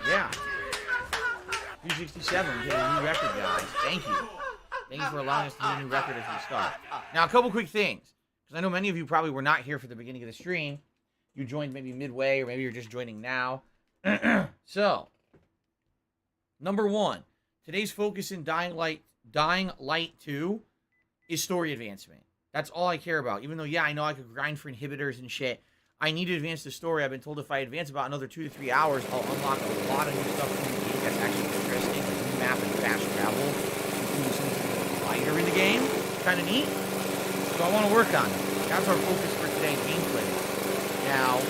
Yeah. 267. We hit a new record, guys. Thank you. Thank you for allowing us to hit a new record as we start. Now, a couple quick things. Because I know many of you probably were not here for the beginning of the stream. You joined maybe midway, or maybe you're just joining now. So, number one. Today's focus in Dying Light 2 is story advancement. That's all I care about. Even though, yeah, I know I could grind for inhibitors and shit. I need to advance the story. I've been told if I advance about another 2 to 3 hours, I'll unlock a lot of new stuff in the game that's actually interesting, like new map and fast travel, including something lighter in the game. Kind of neat. So I want to work on it. That's our focus for today's gameplay. Now,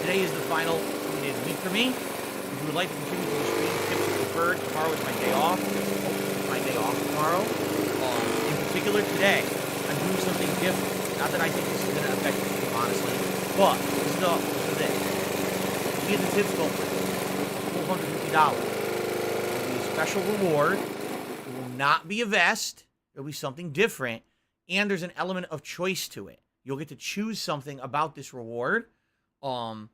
today is the final completed week for me. If you would like to continue to stream tips you preferred, tomorrow is my day off. It's my day off tomorrow. In particular, today, I'm doing something different. Not that I think this is going to affect the game, honestly, but this is it. If you get the tips goal for $450, it will be a special reward. It will not be a vest. It will be something different, and there's an element of choice to it. You'll get to choose something about this reward, and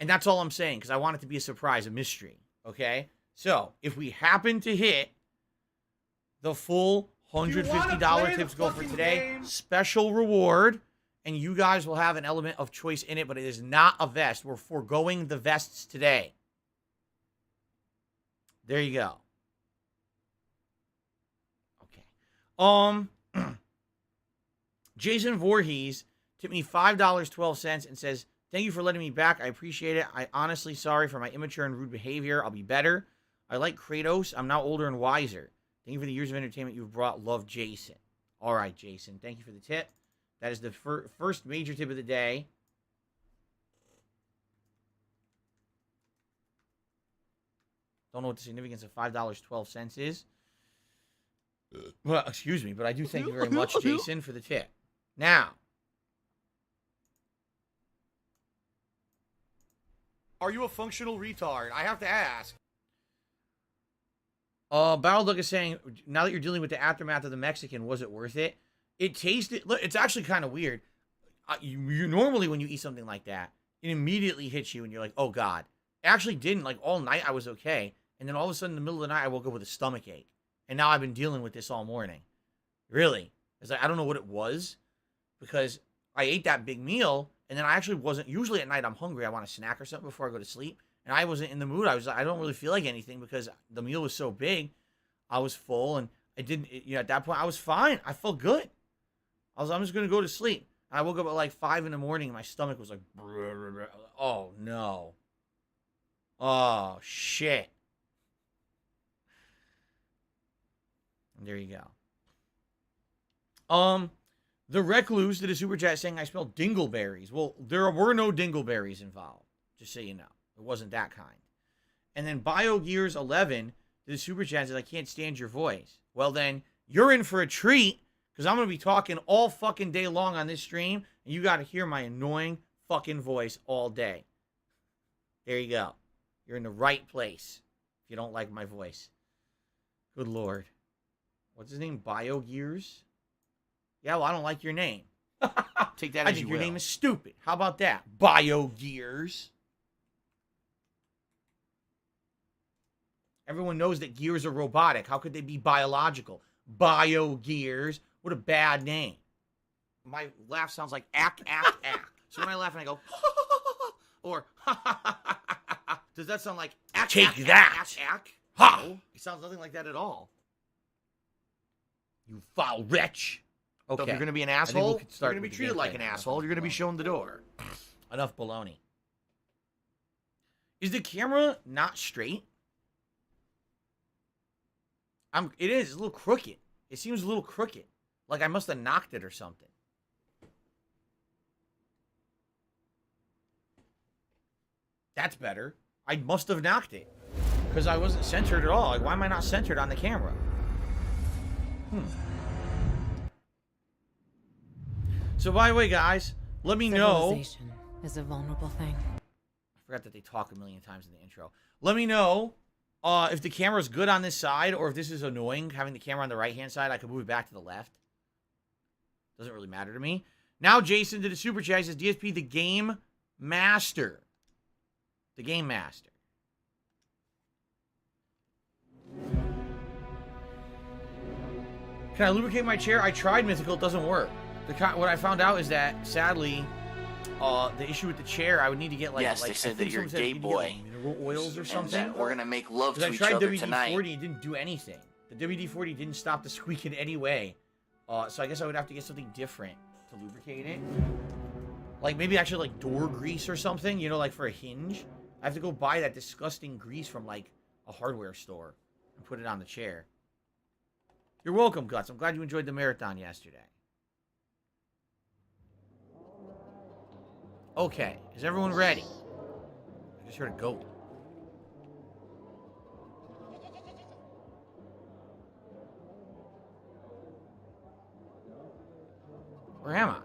that's all I'm saying, because I want it to be a surprise, a mystery, okay? So, if we happen to hit the full $150 tips goal for today, special reward, and you guys will have an element of choice in it, but it is not a vest. We're foregoing the vests today. There you go. Okay. Jason Voorhees tipped me $5.12 and says, "Thank you for letting me back. I appreciate it. I honestly sorry for my immature and rude behavior. I'll be better. I like Kratos. I'm now older and wiser. Thank you for the years of entertainment you've brought. Love, Jason." All right, Jason. Thank you for the tip. That is the first major tip of the day. Don't know what the significance of $5.12 is. Well, excuse me, but I do thank you very much, Jason, for the tip. Now, Are you a functional retard? I have to ask. Barrel Duck is saying, now that you're dealing with the aftermath of the Mexican, was it worth it? It tasted, look, it's actually kind of weird. You normally, when you eat something like that, it immediately hits you and you're like, oh God. It actually didn't. Like all night I was okay. And then all of a sudden in the middle of the night, I woke up with a stomach ache. And now I've been dealing with this all morning. Really. It's like, I don't know what it was, because I ate that big meal and then I actually wasn't, usually at night I'm hungry. I want a snack or something before I go to sleep. And I wasn't in the mood. I don't really feel like anything because the meal was so big. I was full and I didn't, at that point I was fine. I felt good. I'm just going to go to sleep. And I woke up at like 5 in the morning and my stomach was like, oh no. Oh shit. And there you go. The Recluse did a super chat saying I smelled dingleberries. Well, there were no dingleberries involved, just so you know. It wasn't that kind. And then BioGears11 did a super chat and says, I can't stand your voice. Well, then, you're in for a treat, because I'm going to be talking all fucking day long on this stream, and you got to hear my annoying fucking voice all day. There you go. You're in the right place if you don't like my voice. Good Lord. What's his name? BioGears? Yeah, well, I don't like your name. Take that I as think you your will. name is stupid. How about that? BioGears. Everyone knows that gears are robotic. How could they be biological? BioGears. What a bad name. My laugh sounds like ack, ack, ack. So when I laugh and I go, or does that sound like ack, Take ack, that. ack, ack, ack? Ha! No, it sounds nothing like that at all. You foul wretch. So Okay. if you're going to be an I think asshole, we could you're start going to be with the treated like gameplay an now. asshole. You're going to be shown the door. Enough baloney. Is the camera not straight? It is. It's a little crooked. It seems a little crooked. Like I must have knocked it or something. That's better. I must have knocked it. Because I wasn't centered at all. Like, why am I not centered on the camera? So, by the way, guys, let me know. Civilization is a vulnerable thing. I forgot that they talk a million times in the intro. Let me know if the camera's good on this side or if this is annoying, having the camera on the right-hand side. I can move it back to the left. Doesn't really matter to me. Now, Jason did a super chat. He says, DSP, the Game Master. The Game Master. Can I lubricate my chair? I tried Mythical. It doesn't work. What I found out is that, sadly, the issue with the chair, I would need to get like... Yes, like, they said I think that you're a someone said gay you need to boy. get, like, mineral oils or And something. that we're going to make love to I each tried other WD-40, tonight. it didn't do anything. The WD-40 didn't stop the squeak in any way. So I guess I would have to get something different to lubricate it. Like maybe actually like door grease or something, you know, like for a hinge. I have to go buy that disgusting grease from like a hardware store and put it on the chair. You're welcome, Guts. I'm glad you enjoyed the marathon yesterday. Okay, is everyone ready? I just heard a goat. Where am I?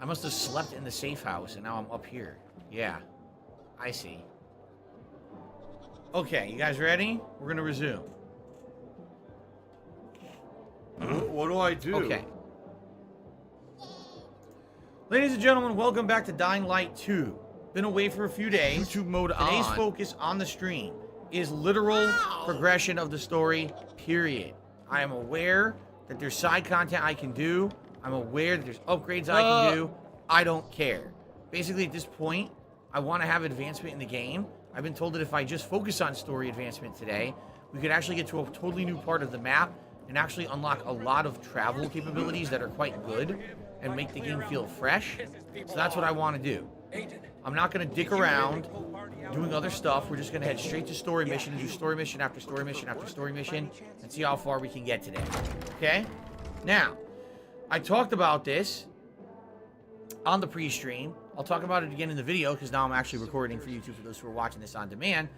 I must have slept in the safe house and now I'm up here. Yeah, I see. Okay, you guys ready? We're gonna resume. What do I do? Okay. Ladies and gentlemen, welcome back to Dying Light 2. Been away for a few days. YouTube mode Today's on. focus on the stream is literal progression of the story, period. I am aware that there's side content I can do. I'm aware that there's upgrades I can do. I don't care. Basically, at this point, I want to have advancement in the game. I've been told that if I just focus on story advancement today, we could actually get to a totally new part of the map and actually unlock a lot of travel capabilities that are quite good and make the game feel fresh. So that's what I want to do. I'm not going to dick around doing other stuff. We're just going to head straight to story mission and do story mission after story mission after story mission and see how far we can get today. Okay? Now, I talked about this on the pre-stream. I'll talk about it again in the video because now I'm actually recording for YouTube for those who are watching this on demand.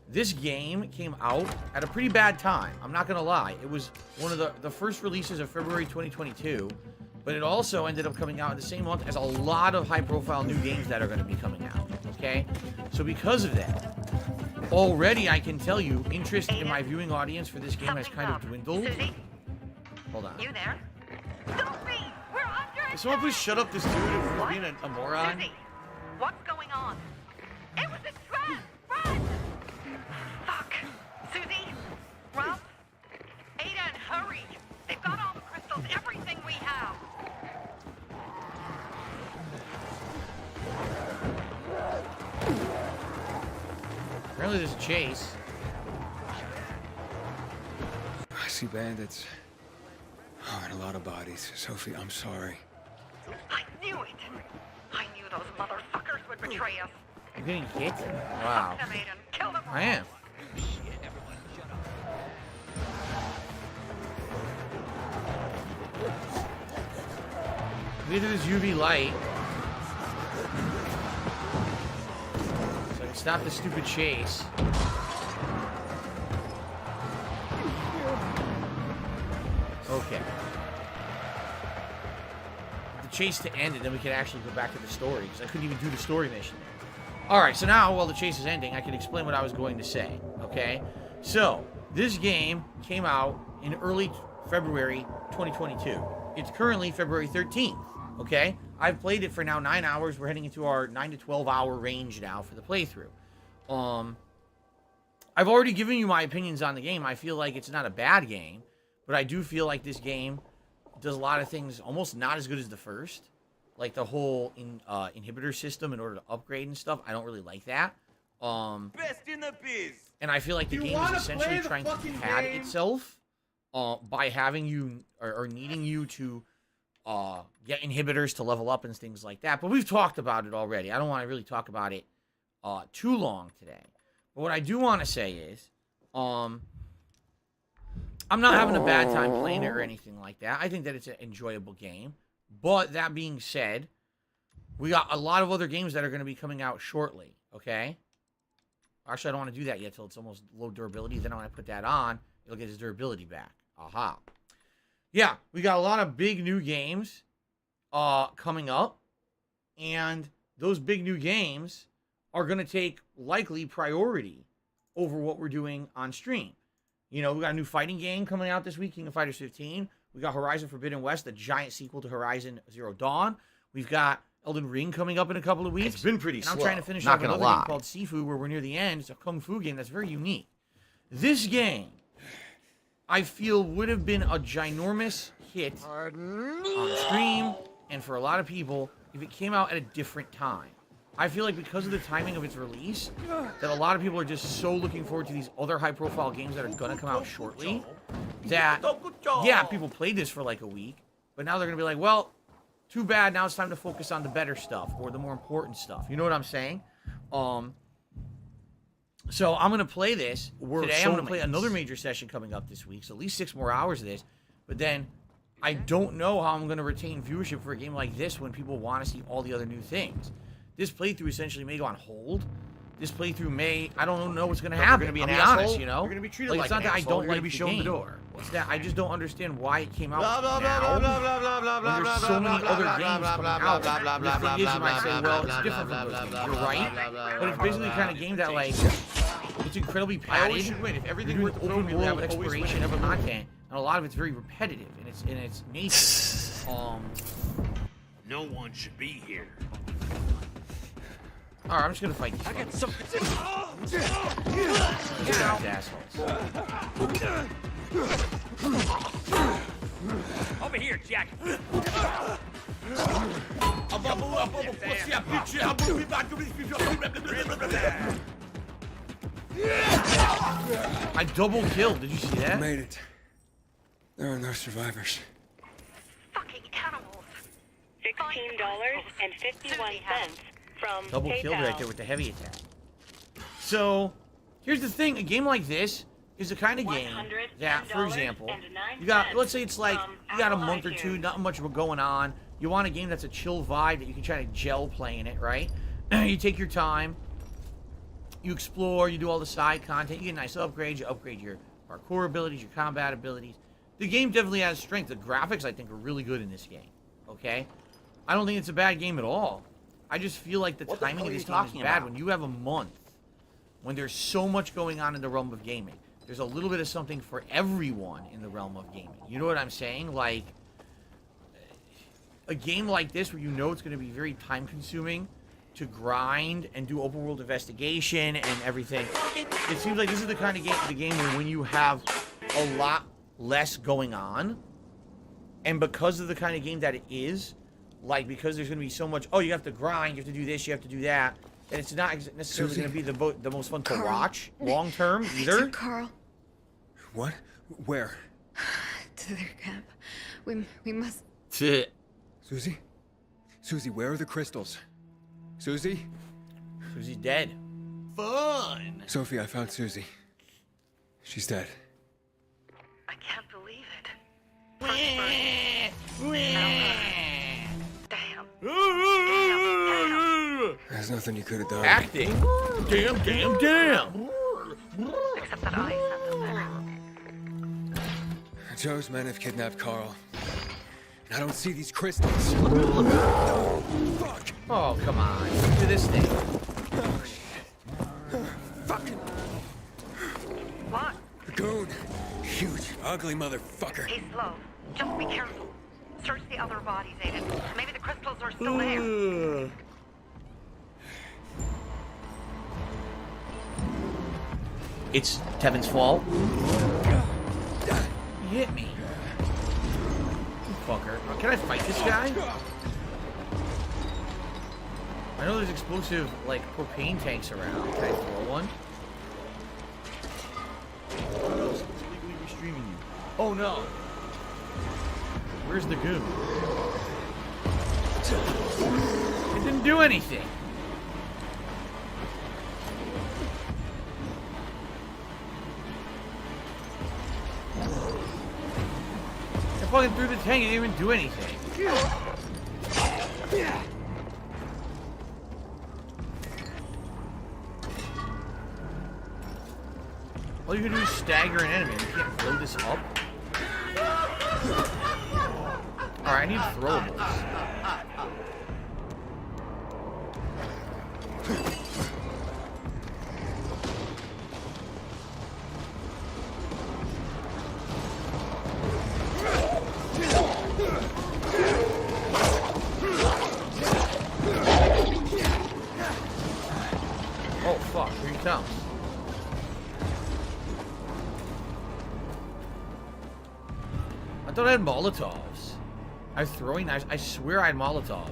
This game came out at a pretty bad time. I'm not going to lie. It was one of the first releases of February 2022, but it also ended up coming out in the same month as a lot of high-profile new games that are going to be coming out, okay? So because of that, already I can tell you interest in my viewing audience for this game has kind of dwindled. Susie? Hold on. You there? Sophie! We're under Can someone please shut up this dude for being a moron? Susie, what's going on? It was a trap! Run! Fuck! Susie? Rob? Aiden, hurry! They've got all the crystals, everything we have! Apparently there's a chase. I see bandits. Oh, and a lot of bodies. Sophie, I'm sorry. I knew it! I knew those motherfuckers would betray us! I'm getting hit? Wow. Fuck them, Aiden! Kill them all! I am. Get to this UV light. So I can stop the stupid chase. Okay. The chase to end, and then we can actually go back to the story, because I couldn't even do the story mission. Alright, so now, while the chase is ending, I can explain what I was going to say, okay? So, this game came out in early February 2022. It's currently February 13th, okay? I've played it for now 9 hours. We're heading into our 9 to 12 hour range now for the playthrough. I've already given you my opinions on the game. I feel like it's not a bad game, but I do feel like this game does a lot of things almost not as good as the first. Like the whole inhibitor system in order to upgrade and stuff. I don't really like that. Best in the biz. And I feel like the game is essentially trying to pad itself by having you or needing you to get inhibitors to level up and things like that. But we've talked about it already. I don't want to really talk about it too long today. But what I do want to say is, I'm not having a bad time playing it or anything like that. I think that it's an enjoyable game. But that being said, we got a lot of other games that are going to be coming out shortly, okay? Actually, I don't want to do that yet until it's almost low durability. Then when I put that on, it'll get its durability back. Aha. Yeah, we got a lot of big new games coming up. And those big new games are going to take likely priority over what we're doing on stream. You know, we got a new fighting game coming out this week, King of Fighters 15. We got Horizon Forbidden West, the giant sequel to Horizon Zero Dawn. We've got Elden Ring coming up in a couple of weeks. It's been pretty and slow. I'm trying to finish Not off gonna another lie. game called Sifu, where we're near the end. It's a kung fu game that's very unique. This game I feel would have been a ginormous hit on stream and for a lot of people if it came out at a different time. I feel like because of the timing of its release, that a lot of people are just so looking forward to these other high-profile games that are going to come out shortly, that, yeah, people played this for like a week, but now they're going to be like, well, too bad, now it's time to focus on the better stuff, or the more important stuff. You know what I'm saying? So I'm going to play this today. I'm going to play another major session coming up this week, so at least 6 more hours of this, but then I don't know how I'm going to retain viewership for a game like this when people want to see all the other new things. This playthrough essentially may go on hold. This playthrough may, I don't know what's going to happen. You're going to be I'll an be asshole. honest, you know? You're going to be treated like like it's not an that I asshole. don't You're like going to be the shown game. the door. It's that I just don't understand why it came out Blah, blah, now. blah, blah, blah, blah, blah, blah, When there's blah, so blah, many blah, other blah, games blah, coming blah, out. blah, blah, blah, The thing is, you might say, blah, well, blah, it's different blah, from those blah, games. blah, You're blah, right, blah, blah, but it's blah, basically the blah, kind of game that, like, it's incredibly I always padded. should win. If everything You're were doing thrown open your way, I world would always win. exploration of content, and a lot of it's very repetitive in its nature. No one should be here. Alright, I'm just gonna fight these. I got some. These assholes. Over here, Jack. I double killed. Did you see that? Made it. There are no survivors. Fucking animals. $16.51 from Double PayPal. killed right there with the heavy attack. So, here's the thing. A game like this is the kind of game that, for example, you got, let's say it's like, you got a month or two, not much going on. You want a game that's a chill vibe that you can try to gel playing it, right? You take your time. You explore, you do all the side content, you get nice upgrades, you upgrade your parkour abilities, your combat abilities. The game definitely has strength. The graphics, I think, are really good in this game, okay? I don't think it's a bad game at all. I just feel like the timing of this game is bad. When you have a month, when there's so much going on in the realm of gaming, there's a little bit of something for everyone in the realm of gaming. You know what I'm saying? Like, a game like this where you know it's going to be very time-consuming to grind and do open world investigation and everything. It seems like this is the kind of game where when you have a lot less going on, and because of the kind of game that it is, like because there's going to be so much, oh, you have to grind, you have to do this, you have to do that, and it's not necessarily going to be the most fun to watch long term either. Carl. What? Where? To their camp. We must. Susie? Susie, where are the crystals? Susie? Susie's dead. Fun! Sophie, I found Susie. She's dead. I can't believe it. Damn. There's nothing you could have done. Acting. Damn. Except that I sent them there. Joe's men have kidnapped Carl. And I don't see these crystals. No! Fuck! Oh, come on. Do this thing. Oh, shit. Fucking... What? The goon. Huge, ugly motherfucker. He's slow. Just be careful. Search the other bodies, Aiden. Maybe the crystals are still there. It's Tevin's fault. He hit me. You fucker. Can I fight this guy? I know there's explosive, like, propane tanks around. Can I throw one? What else is illegally restreaming you? Oh no! Where's the goon? It didn't do anything. I fucking threw the tank, it didn't even do anything. All you can do is stagger an enemy. You can't blow this up. Alright, I need throwables. Oh fuck, here he comes. thought I had Molotovs. I have throwing knives. I swear I had Molotovs.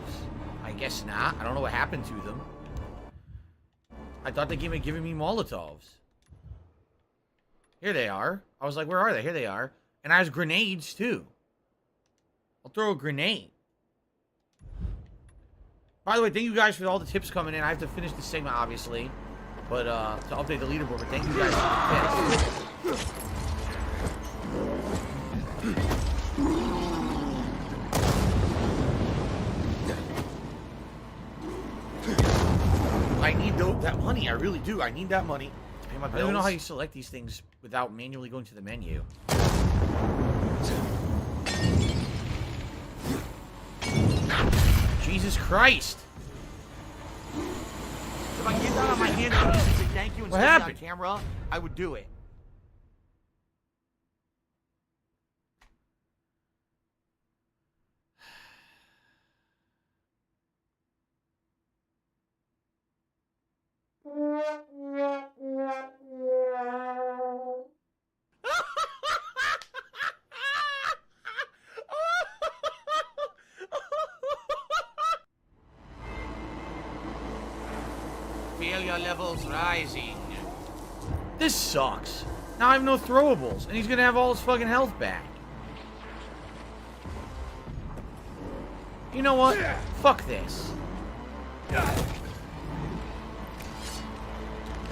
I guess not. I don't know what happened to them. I thought the game had given me Molotovs. Here they are. I was like, where are they? Here they are. And I have grenades, too. I'll throw a grenade. By the way, thank you guys for all the tips coming in. I have to finish this segment, obviously. But, to update the leaderboard. But thank you guys for the tips. I need that money. I really do. I need that money to pay my bills. I don't even know how you select these things without manually going to the menu. Jesus Christ! If I get that on my hand and say thank you and say on camera, I would do it. Failure levels rising. This sucks. Now I have no throwables, and he's gonna have all his fucking health back. You know what? Fuck this.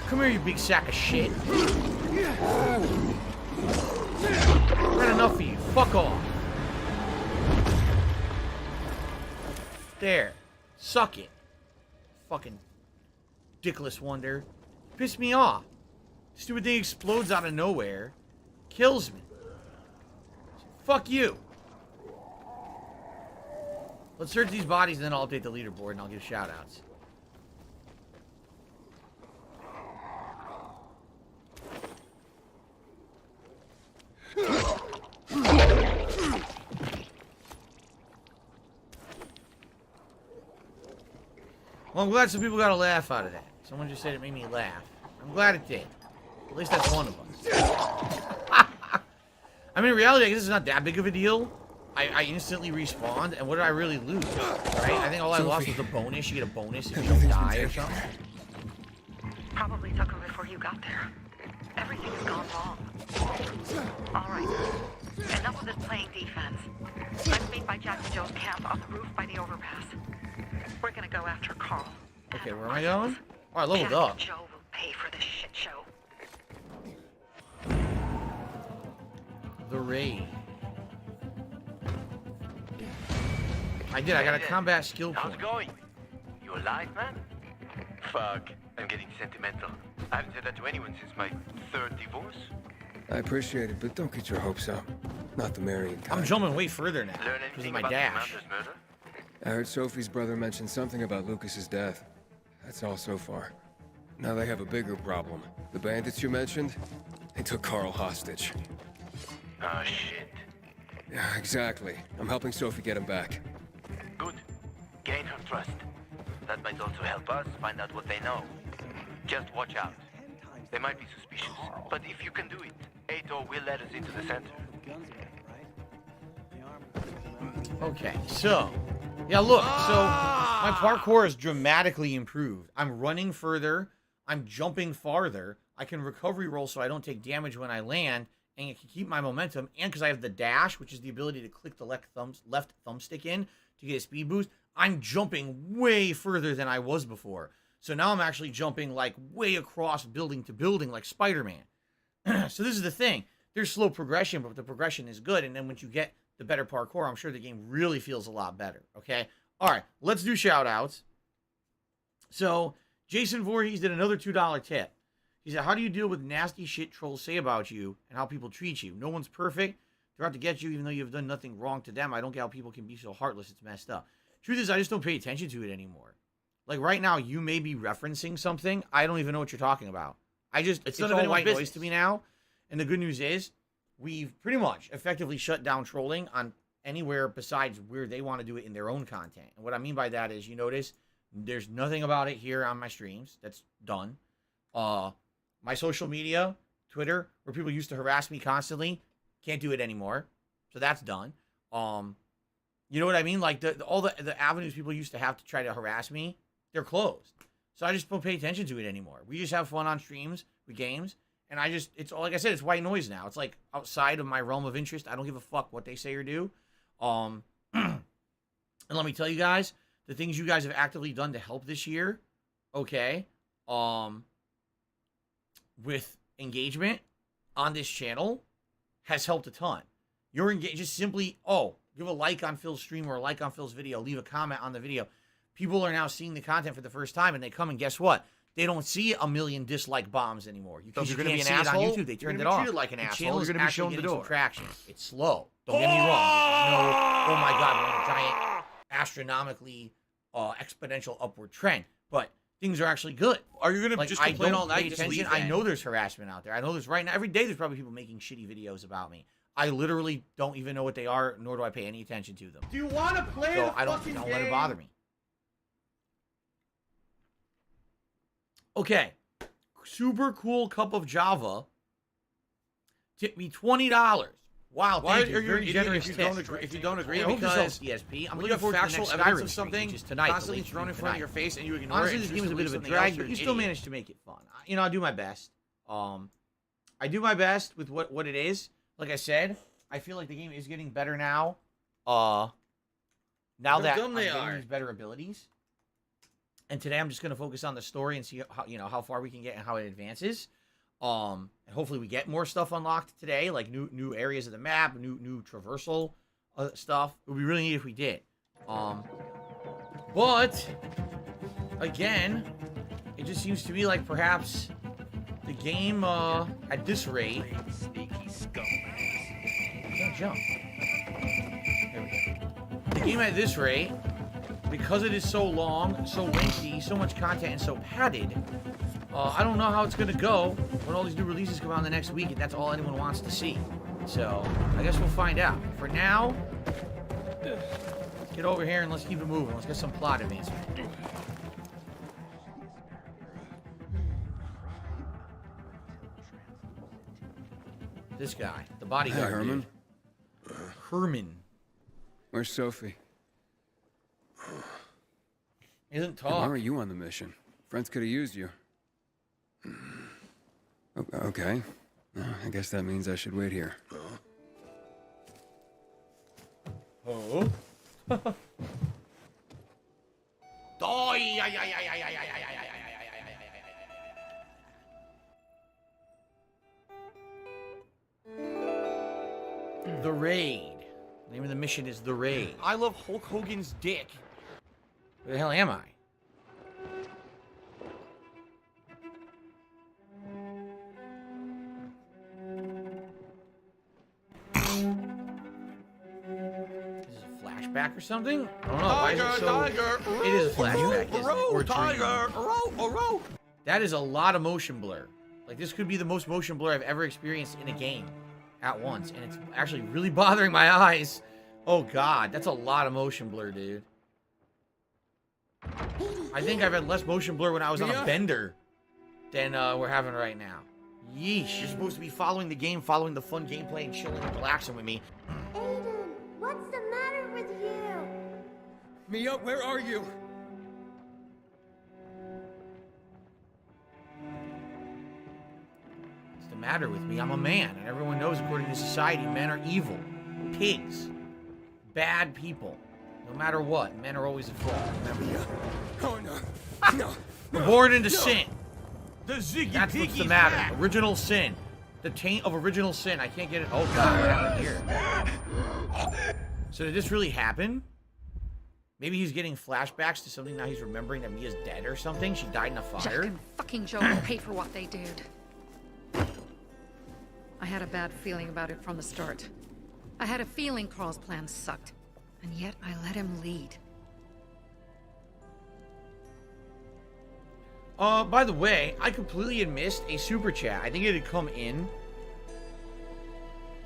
Come here, you big sack of shit. Got enough of you. Fuck off. There. Suck it. Fucking dickless wonder. Piss me off. Stupid thing explodes out of nowhere. Kills me. Fuck you. Let's search these bodies and then I'll update the leaderboard and I'll give shoutouts. Well, I'm glad some people got a laugh out of that. Someone just said it made me laugh. I'm glad it did. At least that's one of us. I mean, in reality, I guess it's not that big of a deal. I instantly respawned, and what did I really lose? Right? I think all I lost was the bonus. You get a bonus if you don't die or something. Probably took him before you got there. Everything's gone wrong. All right. Enough of this playing defense. Let's meet by Jack and Joe's camp on the roof by the overpass. We're gonna go after Carl. Okay, where am I going? Oh, I leveled up. Jack and Joe will pay for this shit show. The raid. I did. I got a combat skill point. How's it going? You alive, man? Fuck. I'm getting sentimental. I haven't said that to anyone since my third divorce. I appreciate it, but don't get your hopes up. Not the marrying kind. I'm jumping way further now because of my dash. I heard Sophie's brother mention something about Lucas's death. That's all so far. Now they have a bigger problem. The bandits you mentioned, they took Carl hostage. Ah, shit. Yeah, exactly. I'm helping Sophie get him back. Good. Gain her trust. That might also help us find out what they know. Just watch out. They might be suspicious, but if you can do it, Ato will let us into the center. Okay, so... Yeah, look, so my parkour is dramatically improved. I'm running further, I'm jumping farther, I can recovery roll so I don't take damage when I land, and I can keep my momentum, and because I have the dash, which is the ability to click the left thumbstick in to get a speed boost, I'm jumping way further than I was before. So now I'm actually jumping like way across building to building like Spider-Man. So this is the thing. There's slow progression, but the progression is good, and then once you get the better parkour, I'm sure the game really feels a lot better, okay? All right, let's do shout-outs. So, Jason Voorhees did another $2 tip. He said, how do you deal with nasty shit trolls say about you and how people treat you? No one's perfect. They're out to get you even though you've done nothing wrong to them. I don't get how people can be so heartless. It's messed up. Truth is, I just don't pay attention to it anymore. Like, right now, you may be referencing something. I don't even know what you're talking about. It's none of any white noise to me now. And the good news is, we've pretty much effectively shut down trolling on anywhere besides where they want to do it in their own content. And what I mean by that is, you notice, there's nothing about it here on my streams. That's done. My social media, Twitter, where people used to harass me constantly, can't do it anymore. So that's done. You know what I mean? Like all the avenues people used to have to try to harass me, they're closed. So I just don't pay attention to it anymore. We just have fun on streams with games, and it's all, like I said, it's white noise now. It's like outside of my realm of interest. I don't give a fuck what they say or do. And let me tell you guys, the things you guys have actively done to help this year, okay, with engagement on this channel has helped a ton. You're engaged, just simply, give a like on Phil's stream or a like on Phil's video, leave a comment on the video. People are now seeing the content for the first time, and they come and guess what? They don't see a million dislike bombs anymore. So you're going to be an asshole on YouTube. They turned it off. Treated like an asshole. You're going to be shown the door. Traction. It's slow. Don't get me wrong. No, oh my God, we're on a giant, astronomically exponential upward trend. But things are actually good. Are you going to just complain all night? Just leave, I know there's harassment out there. I know there's right now. Every day there's probably people making shitty videos about me. I literally don't even know what they are, nor do I pay any attention to them. Do you want to play so I don't let it bother me. Okay. Super cool cup of Java. Tip me $20. Wow, thank you. Very generous if tip. you don't agree, I hope because ESP. I'm when looking forward to the factual next evidence Skyrim of something which is tonight, constantly thrown in front of your face and you ignore Honestly, it. this game is a bit of a drag, but you still managed to make it fun. You know, I do my best. I do my best with what it is. Like I said, I feel like the game is getting better now. Now that I'm getting these better abilities. And today I'm just going to focus on the story and see how far we can get and how it advances. And hopefully we get more stuff unlocked today, like new areas of the map, new traversal stuff. It would be really neat if we did. But again, it just seems to me like perhaps the game at this rate. Can't jump. There we go. The game at this rate, because it is so long, so lengthy, so much content, and so padded, I don't know how it's going to go when all these new releases come out in the next week, and that's all anyone wants to see. So, I guess we'll find out. For now, let's get over here and let's keep it moving. Let's get some plot advancement. This guy, the bodyguard. Hi, Herman. Herman. Where's Sophie? He doesn't talk. Why are you on the mission? Friends could have used you. Okay. I guess that means I should wait here. Oh. The Raid. The name of the mission is The Raid. I love Hulk Hogan's dick. Where the hell am I? Is this a flashback or something? I don't know. Why is it so... It is a flashback, isn't it? Or a dream. That is a lot of motion blur. Like, this could be the most motion blur I've ever experienced in a game at once. And it's actually really bothering my eyes. Oh, God. That's a lot of motion blur, dude. I think I've had less motion blur when I was on a bender than we're having right now. Yeesh. You're supposed to be following the game, following the fun gameplay, and chilling and relaxing with me. Aiden, what's the matter with you? Mia, where are you? What's the matter with me? I'm a man, and everyone knows, according to society, men are evil. Pigs. Bad people. No matter what, men are always at fault. Mia. Oh, no. No. We're born into sin. The Ziggy That's what's the Piggy's matter. back. Original sin. The taint of original sin. I can't get it. Oh, God, what happened here? So did this really happen? Maybe he's getting flashbacks to something now he's remembering that Mia's dead or something. She died in a fire. Jack and fucking Joe will pay for what they did. I had a bad feeling about it from the start. I had a feeling Carl's plan sucked. And yet I let him lead. By the way, I completely had missed a super chat. I think it had come in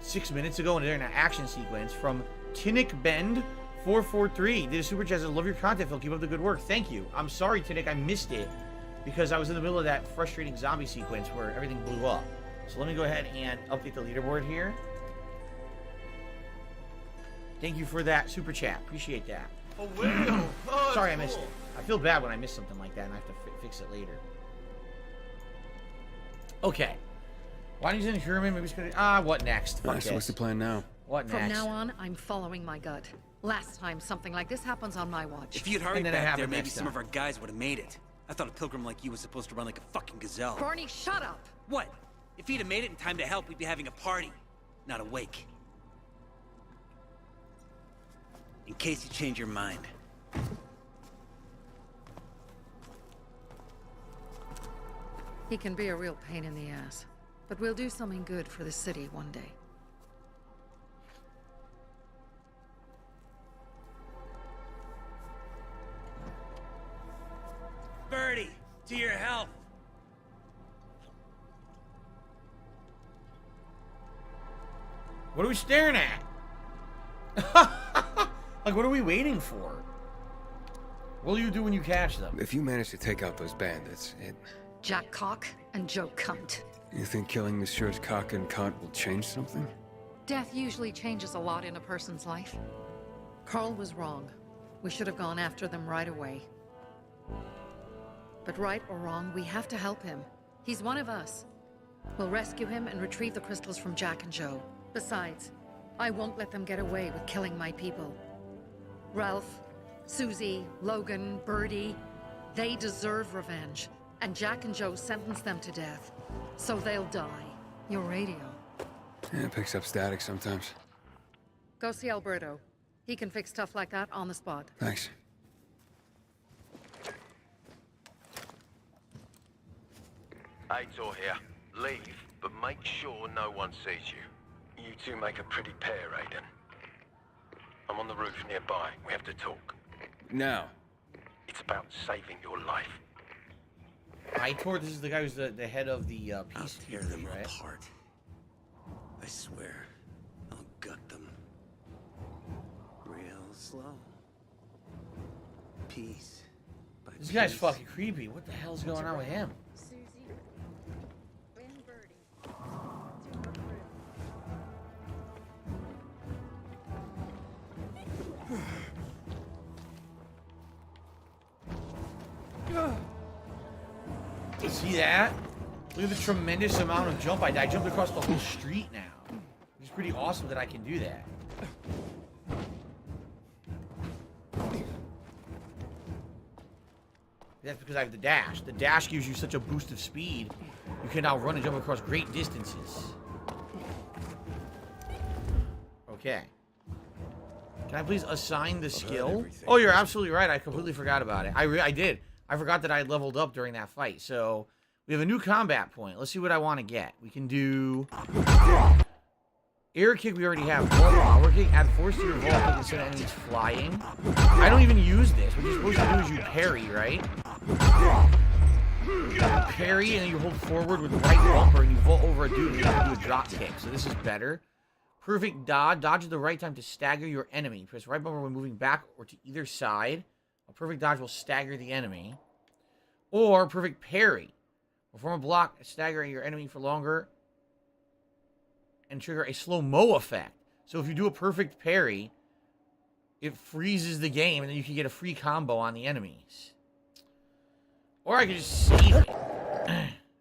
6 minutes ago, and they're in an action sequence from Tinnick Bend 443. Did a super chat. Said, love your content, Phil. Keep up the good work. Thank you. I'm sorry, Tinnick, I missed it because I was in the middle of that frustrating zombie sequence where everything blew up. So let me go ahead and update the leaderboard here. Thank you for that super chat. Appreciate that. A whale. Oh, Sorry, I cool. missed it. I feel bad when I miss something like that, and I have to fix it later. Okay. Why don't you send Sherman? Maybe it's gonna. What next? Fuck So what's the plan now? What From next? now on, I'm following my gut. Last time something like this happens on my watch. If you'd hurried back there, maybe some of our guys would have made it. I thought a pilgrim like you was supposed to run like a fucking gazelle. Barney, shut up! What? If he'd have made it in time to help, we'd be having a party, not a wake. In case you change your mind. He can be a real pain in the ass, but we'll do something good for the city one day. Birdie, to your health. What are we staring at? Like, what are we waiting for? What will you do when you catch them? If you manage to take out those bandits, Jack Cock and Joe Cunt. you think killing Messieurs Cock and Cunt will change something? Death usually changes a lot in a person's life. Carl was wrong. We should have gone after them right away. But right or wrong, we have to help him. He's one of us. We'll rescue him and retrieve the crystals from Jack and Joe. Besides, I won't let them get away with killing my people. Ralph, Susie, Logan, Birdie, they deserve revenge. And Jack and Joe sentenced them to death. So they'll die. Your radio. Yeah, it picks up static sometimes. Go see Alberto. He can fix stuff like that on the spot. Thanks. Aitor here. Leave, but make sure no one sees you. You two make a pretty pair, Aiden. I'm on the roof nearby. We have to talk. Now. It's about saving your life. Aitor, this is the guy who's the head of the peace tear team, them right? apart. I swear, I'll gut them. Real slow. Piece by This guy's piece. fucking creepy. What the hell's going on with him? See that? Look at the tremendous amount of jump I did. I jumped across the whole street now. It's pretty awesome that I can do that. That's because I have the dash. The dash gives you such a boost of speed. You can now run and jump across great distances. Okay. Can I please assign the skill? Oh, you're absolutely right. I completely forgot about it. I did. I forgot that I leveled up during that fight. So, we have a new combat point. Let's see what I want to get. We can do... Air kick we already have. Power kick. Add force to your vault kick instead of enemies flying. I don't even use this. What you're supposed to do is you parry, right? You parry and then you hold forward with right bumper and you vault over a dude and you can do a drop kick. So this is better. Perfect dodge. Dodge at the right time to stagger your enemy. Press right bumper when moving back or to either side. A perfect dodge will stagger the enemy. Or perfect parry. Perform a block, staggering your enemy for longer. And trigger a slow-mo effect. So if you do a perfect parry, it freezes the game and then you can get a free combo on the enemies. Or I could just save it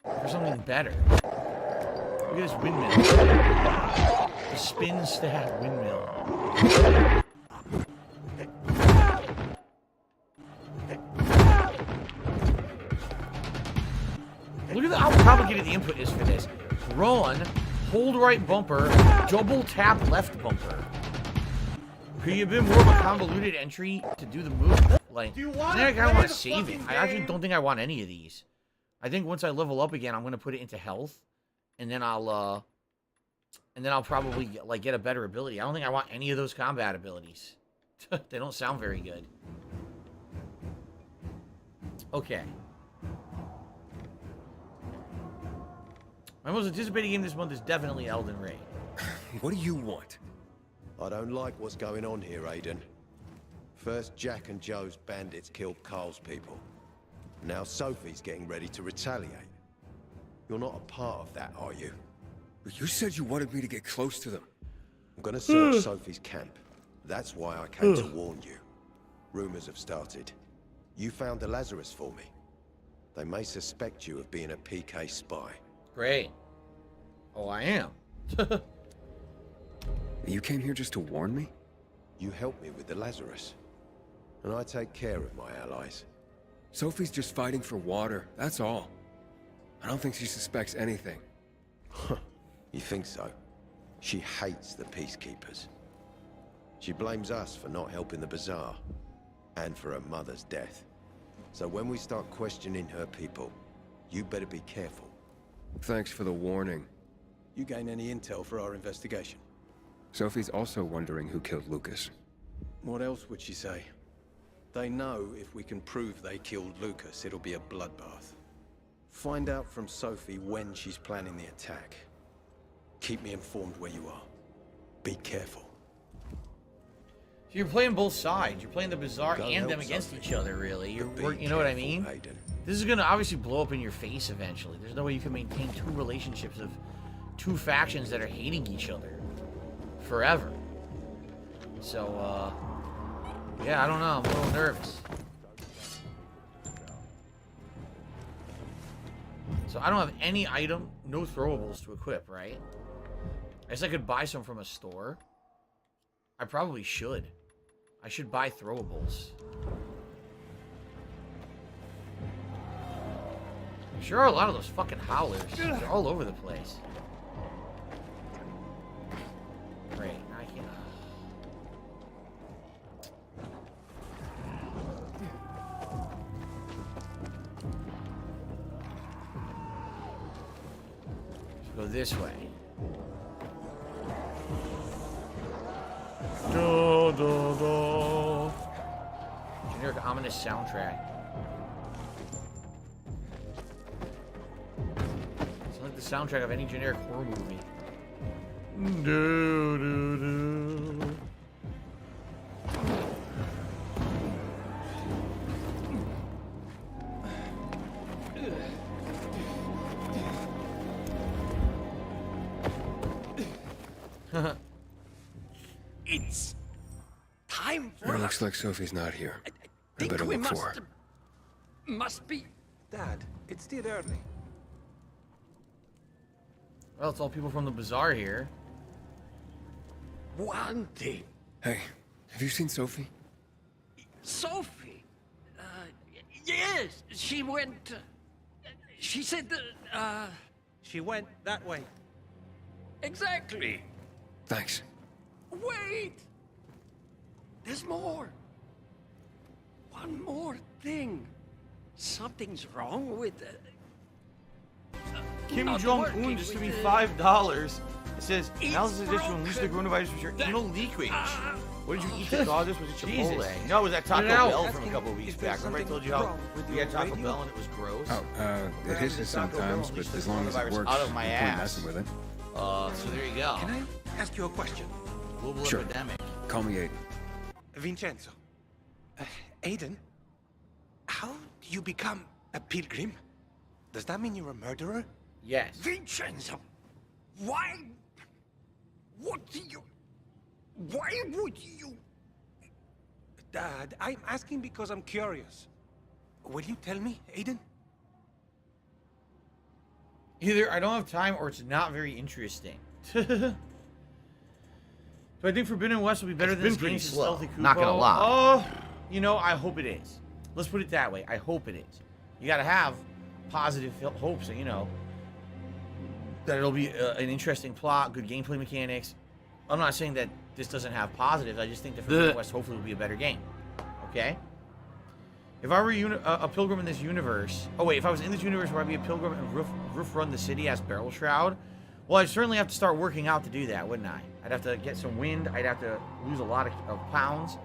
for something better. Look at this windmill. The spin stab windmill. Look at how complicated the input is for this. Run, hold right bumper, double tap left bumper. Could you have been more of a convoluted entry to do the move? Like, I think I want to save it. I actually don't think I want any of these. I think once I level up again, I'm going to put it into health. And then I'll probably, like, get a better ability. I don't think I want any of those combat abilities. They don't sound very good. Okay. My most anticipated game this month is definitely Elden Ring. What do you want? I don't like what's going on here, Aiden. First, Jack and Joe's bandits killed Carl's people. Now Sophie's getting ready to retaliate. You're not a part of that, are you? You said you wanted me to get close to them. I'm gonna search Sophie's camp That's why I came to warn you. Rumors have started. You found the Lazarus for me. They may suspect you of being a PK spy. Great. Oh, I am. You came here just to warn me? You helped me with the Lazarus. And I take care of my allies. Sophie's just fighting for water, that's all. I don't think she suspects anything. You think so? She hates the peacekeepers. She blames us for not helping the bazaar, and for her mother's death. So when we start questioning her people, you better be careful. Thanks for the warning. You gain any intel for our investigation? Sophie's also wondering who killed Lucas. What else would she say? They know if we can prove they killed Lucas, it'll be a bloodbath. Find out from Sophie when she's planning the attack. Keep me informed where you are. Be careful. So you're playing both sides. You're playing the Bazaar and them against each other, really. You know what I mean? This is going to obviously blow up in your face eventually. There's no way you can maintain two relationships of two factions that are hating each other forever. So, yeah, I don't know. I'm a little nervous. So I don't have any item, no throwables to equip, right? I guess I could buy some from a store. I probably should. I should buy throwables. Sure are a lot of those fucking howlers. They're all over the place. Great. I can't. Let's go this way. Do, do, do. Generic ominous soundtrack. It's like the soundtrack of any generic horror movie. Do, do, do. It's time for It looks like Sophie's not here. I better look for her. Must be. Dad, it's still early. Well, it's all people from the bazaar here. One thing. Hey, have you seen Sophie? Sophie? Yes, she went. She said that. She went that way. Exactly. Thanks. Wait! There's more. One more thing. Something's wrong with Kim not Jong-un working just to with me the- $5. It says, It's analysis edition will unleash the broken. coronavirus with your anal leakage. What did you eat to cause this? Was it Jesus. Chipotle? No, it was that Taco Get it out. Bell from a couple of weeks back. Remember I told you how we had Taco Bell and it was gross? Oh, it hisses sometimes, but as long as it works, out of my no point ass. messing with it. So there you go. Can I ask you a question? Global Sure. epidemic. Call me Aiden. Vincenzo. Aiden? How do you become a pilgrim? Does that mean you're a murderer? Yes. Vincenzo! Why? What do you. Why would you. Dad, I'm asking because I'm curious. Will you tell me, Aiden? Either I don't have time or it's not very interesting. So I think Forbidden West will be better It's than been pretty Skane's slow, Stealthy Kupo. not gonna lie. Oh, you know, I hope it is. Let's put it that way. I hope it is. You got to have positive hopes, you know, that it'll be an interesting plot, good gameplay mechanics. I'm not saying that this doesn't have positives. I just think that Forbidden West hopefully will be a better game. Okay? If I were a pilgrim in this universe... Oh, wait. If I was in this universe, would I be a pilgrim and roof run the city as Barrel Shroud? Well, I'd certainly have to start working out to do that, wouldn't I? I'd have to get some wind. I'd have to lose a lot of pounds.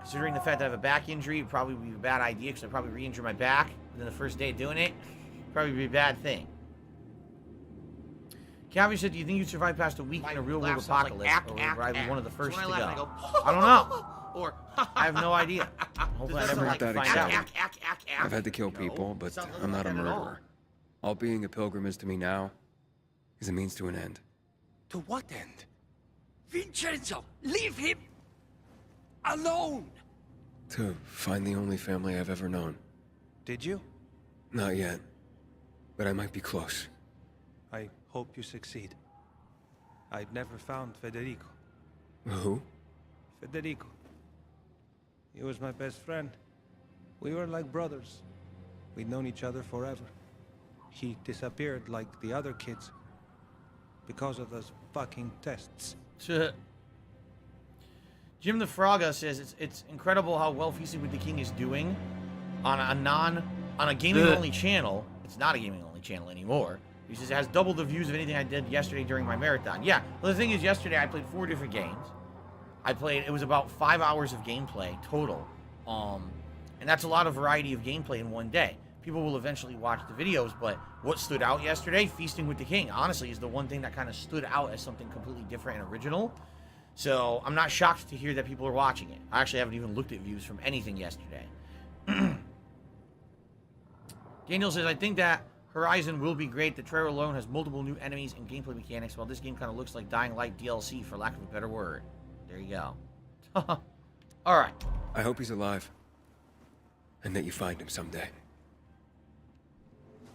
Considering the fact that I have a back injury, it'd probably be a bad idea because I'd probably re-injure my back. And then the first day of doing it, probably be a bad thing. Calvin said, do you think you'd survive past a week in a real-world apocalypse? Or would I be one of the first to go? I don't know. Or I have no idea. Hopefully I never Not have to that find out. exciting. I've had to kill people, but I'm not a murderer. All being a pilgrim is to me now is a means to an end. To what end? Vincenzo! Leave him! Alone! To find the only family I've ever known. Did you? Not yet. But I might be close. I hope you succeed. I'd never found Federico. Who? Federico. He was my best friend. We were like brothers. We'd known each other forever. He disappeared like the other kids. Because of those fucking tests. Jim the Frogga says it's incredible how well Feasting with the King is doing on a gaming only channel. It's not a gaming only channel anymore. He says it has double the views of anything I did yesterday during my marathon. Yeah, well, the thing is, yesterday I played 4 different games. It was about 5 hours of gameplay total. And that's a lot of variety of gameplay in one day. People will eventually watch the videos, but what stood out yesterday, Feasting with the King, honestly, is the one thing that kind of stood out as something completely different and original. So I'm not shocked to hear that people are watching it. I actually haven't even looked at views from anything yesterday. Daniel says, I think that Horizon will be great. The trailer alone has multiple new enemies and gameplay mechanics, while this game kind of looks like Dying Light DLC, for lack of a better word. There you go. Alright. I hope he's alive. And that you find him someday.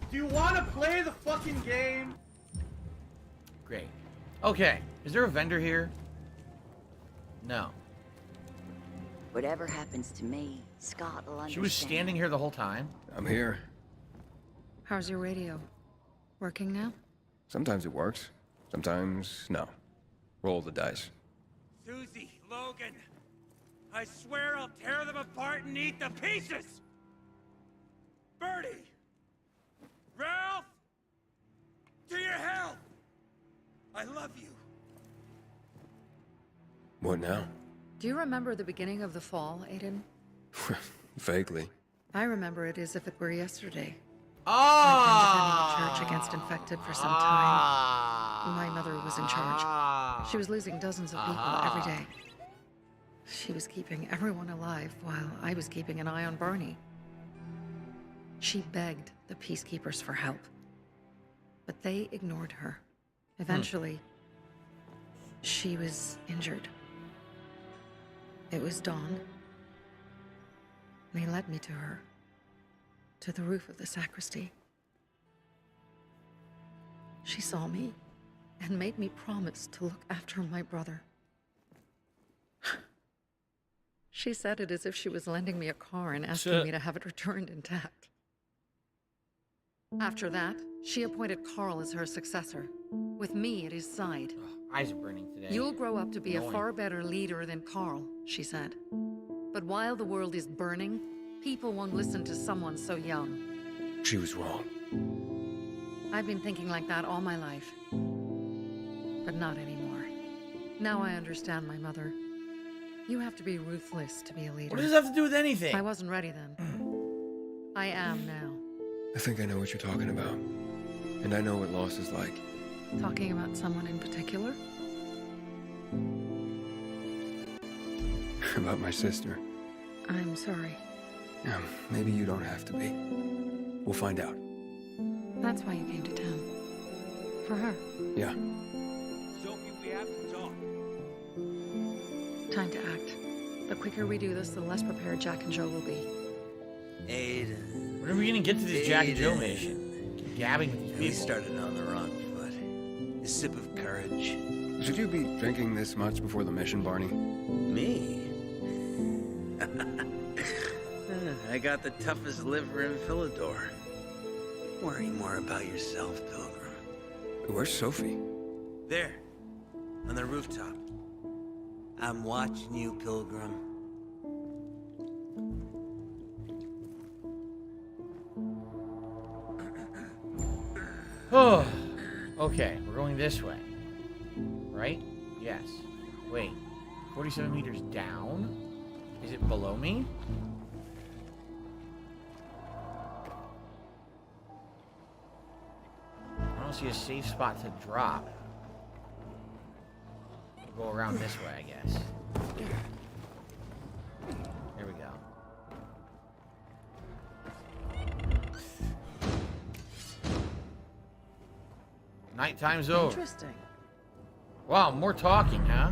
Do you want to play the fucking game? Great. Okay. Is there a vendor here? No. Whatever happens to me, Scott will understand. She was standing here the whole time? I'm here. How's your radio? Working now? Sometimes it works. Sometimes, no. Roll the dice. Susie, Logan, I swear I'll tear them apart and eat the pieces! Bertie! Ralph! To your health! I love you. What now? Do you remember the beginning of the fall, Aiden? Vaguely. I remember it as if it were yesterday. Ah! I'd been defending the church against infected for some time. My mother was in charge. She was losing dozens of people every day. She was keeping everyone alive while I was keeping an eye on Barney. She begged the peacekeepers for help, but they ignored her. Eventually, she was injured. It was dawn. They led me to her, to the roof of the sacristy. She saw me and made me promise to look after my brother. She said it as if she was lending me a car and asking me to have it returned intact. After that, she appointed Carl as her successor, with me at his side. Eyes are burning today. You'll grow up to be a far better leader than Carl, she said. But while the world is burning, people won't listen to someone so young. She was wrong. I've been thinking like that all my life. But not anymore. Now I understand my mother. You have to be ruthless to be a leader. What does this have to do with anything? I wasn't ready then. I am now. I think I know what you're talking about. And I know what loss is like. Talking about someone in particular? About my sister. I'm sorry. Maybe you don't have to be. We'll find out. That's why you came to town. For her. Yeah. Sophie, we have to talk. Time to act. The quicker we do this, the less prepared Jack and Joe will be. Aiden. When are we gonna get to this Jack and Joe mission? Keep gabbing with these people. We started on the wrong foot. A sip of courage. Should you be drinking this much before the mission, Barney? Me? I got the toughest liver in Philidor. Worry more about yourself, Pilgrim. Where's Sophie? There, on the rooftop. I'm watching you, Pilgrim. Oh, okay, we're going this way. Right? Yes. Wait, 47 meters down? Is it below me? I don't see a safe spot to drop. We'll go around this way, I guess. There we go. Nighttime's over. Interesting. Wow, more talking, huh?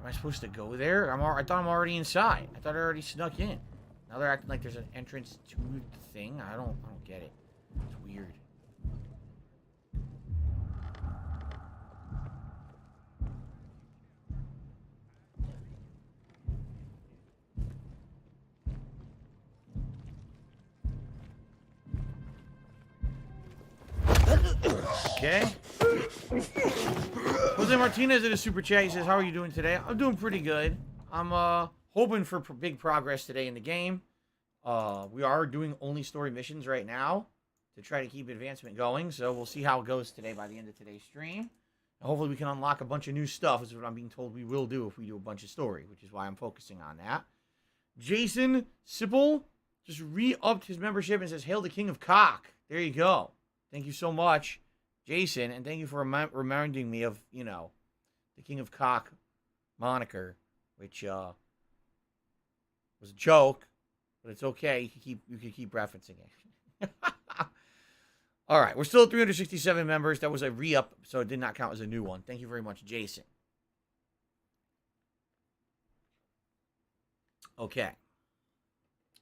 Am I supposed to go there? I thought I'm already inside. I thought I already snuck in. Now they're acting like there's an entrance to the thing. I don't get it. It's weird. Okay. Jose Martinez in a super chat. He says, "How are you doing today?" I'm doing pretty good. I'm hoping for big progress today in the game. We are doing only story missions right now to try to keep advancement going. So we'll see how it goes today by the end of today's stream. And hopefully we can unlock a bunch of new stuff. Is what I'm being told we will do if we do a bunch of story, which is why I'm focusing on that. Jason Sipple just re-upped his membership and says, "Hail the King of Cock." There you go. Thank you so much, Jason, and thank you for reminding me of, you know, the King of Cock moniker, which was a joke, but it's okay. You can keep referencing it. All right, we're still at 367 members. That was a re-up, so it did not count as a new one. Thank you very much, Jason. Okay.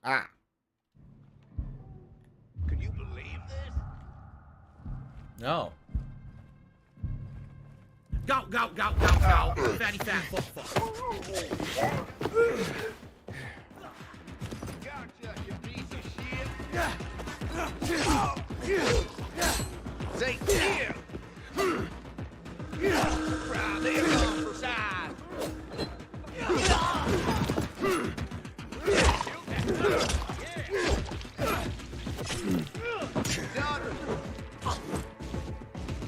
Could you believe this? No. Go, go, go, go, go. Fatty fat fuck fuck. Gotcha, you piece of shit. Say, yeah. Right there, come for size.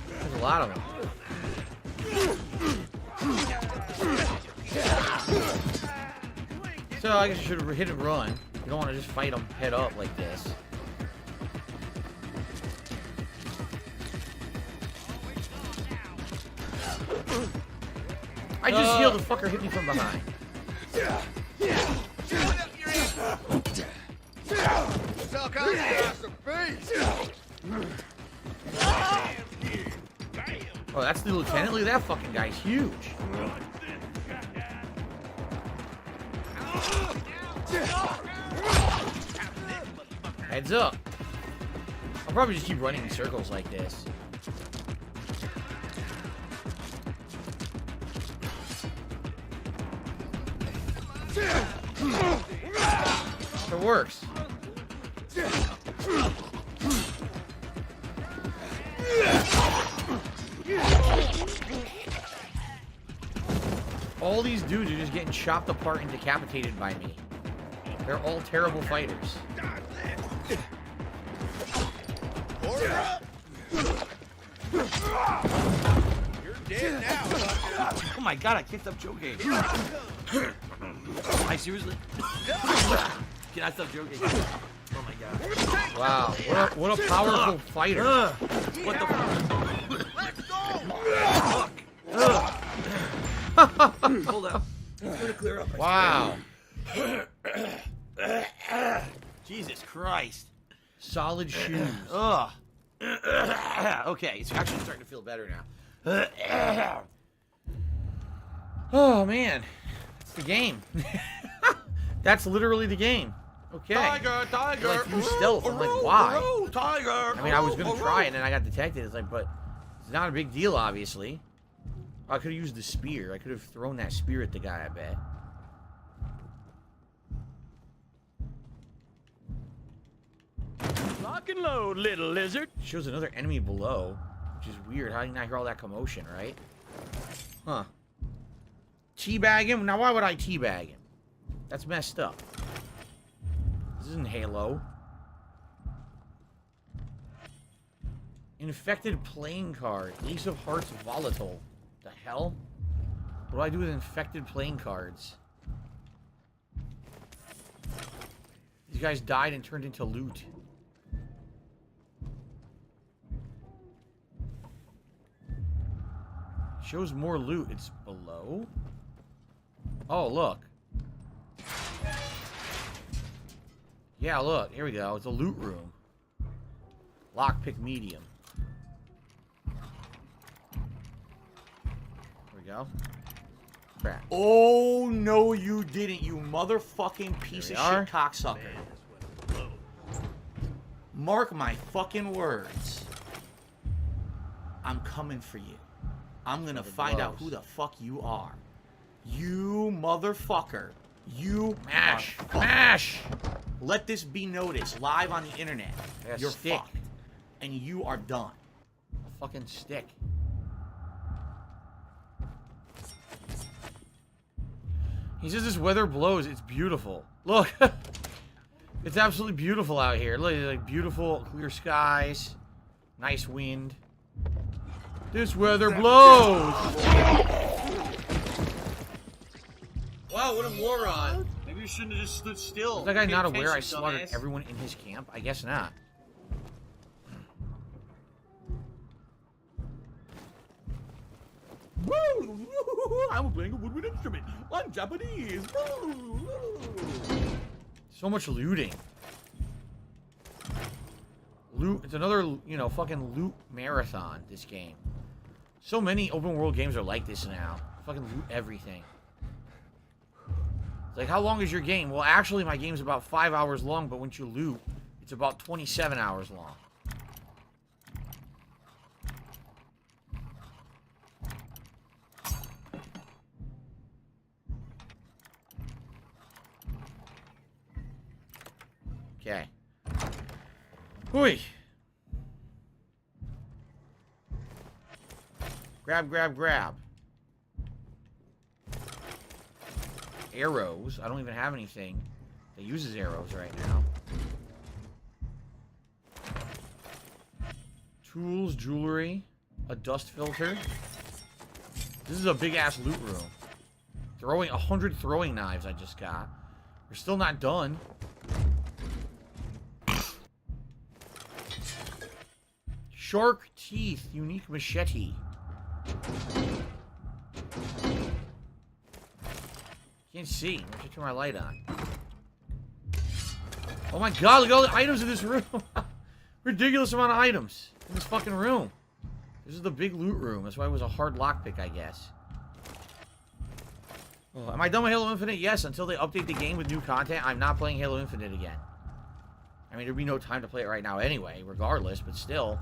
There's a lot of them. So I guess you should hit and run. You don't want to just fight them head up like this. I just healed the fucker hit me from behind. Suck on the ass of face. Oh, that's the lieutenant? Look at that fucking guy. He's huge. Heads up. I'll probably just keep running in circles like this. It works. All these dudes are just getting chopped apart and decapitated by me. They're all terrible fighters. You're dead now, sucker. Oh my god, I kicked up Joe Gage. I seriously cannot stop joking. Oh my god. Wow, what a powerful fighter. What the fuck? Hold up. I'm gonna clear up. Wow. Jesus Christ. Solid shoes. Ugh. Okay, it's actually starting to feel better now. Oh man, that's the game. That's literally the game. Okay. Tiger, tiger. Like through stealth. I'm like, why? Tiger. I mean, I was gonna try it and then I got detected. It's like, but it's not a big deal, obviously. I could have used the spear. I could have thrown that spear at the guy, I bet. Lock and load, little lizard. Shows another enemy below, which is weird. How do you not hear all that commotion, right? Huh. Teabag him? Now, why would I teabag him? That's messed up. This isn't Halo. Infected playing card. Ace of Hearts volatile. The hell? What do I do with infected playing cards? These guys died and turned into loot. Shows more loot. It's below. Oh, look. Yeah, look. Here we go. It's a loot room. Lockpick medium. There we go. Crap. Oh, no, you didn't, you motherfucking piece of are. shit cocksucker. Mark my fucking words. I'm coming for you. I'm gonna find out who the fuck you are. You motherfucker. You Mash. are fucked. Mash. Let this be noticed live on the internet. A You're stick. fucked. And you are done. A fucking stick. He says this weather blows. It's beautiful. Look. It's absolutely beautiful out here. Look, like beautiful clear skies. Nice wind. This weather blows. Wow, what a moron. Maybe you shouldn't have just stood still. Is that guy Pay not aware I attention, slaughtered dumbass. everyone in his camp? I guess not. I'm playing a woodwind instrument. I'm Japanese. So much looting. Loot. It's another, you know, fucking loot marathon, this game. So many open world games are like this now. Fucking loot everything. It's like, how long is your game? Well, actually, my game's about 5 hours long, but once you loot, it's about 27 hours long. Okay. Hooey. Grab, grab, grab. Arrows. I don't even have anything that uses arrows right now. Tools, jewelry, a dust filter. This is a big-ass loot room. 100 throwing knives I just got. We're still not done. Shark teeth, unique machete. Can't see. Why don't you turn my light on? Oh my god, look at all the items in this room. Ridiculous amount of items in this fucking room. This is the big loot room. That's why it was a hard lockpick, I guess. Oh, am I done with Halo Infinite? Yes, until they update the game with new content, I'm not playing Halo Infinite again. I mean, there'd be no time to play it right now anyway, regardless, but still.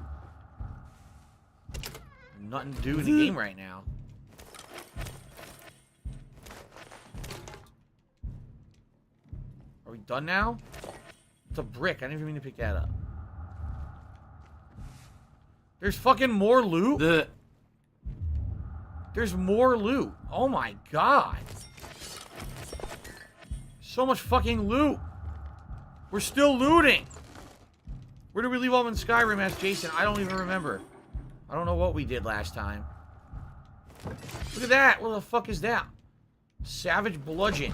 Nothing to do in the game right now. Are we done now? It's a brick. I didn't even mean to pick that up. There's fucking more loot? There's more loot. Oh my god. So much fucking loot. We're still looting. Where did we leave off in Skyrim? Asked Jason. I don't even remember. I don't know what we did last time. Look at that. What the fuck is that? Savage bludgeon.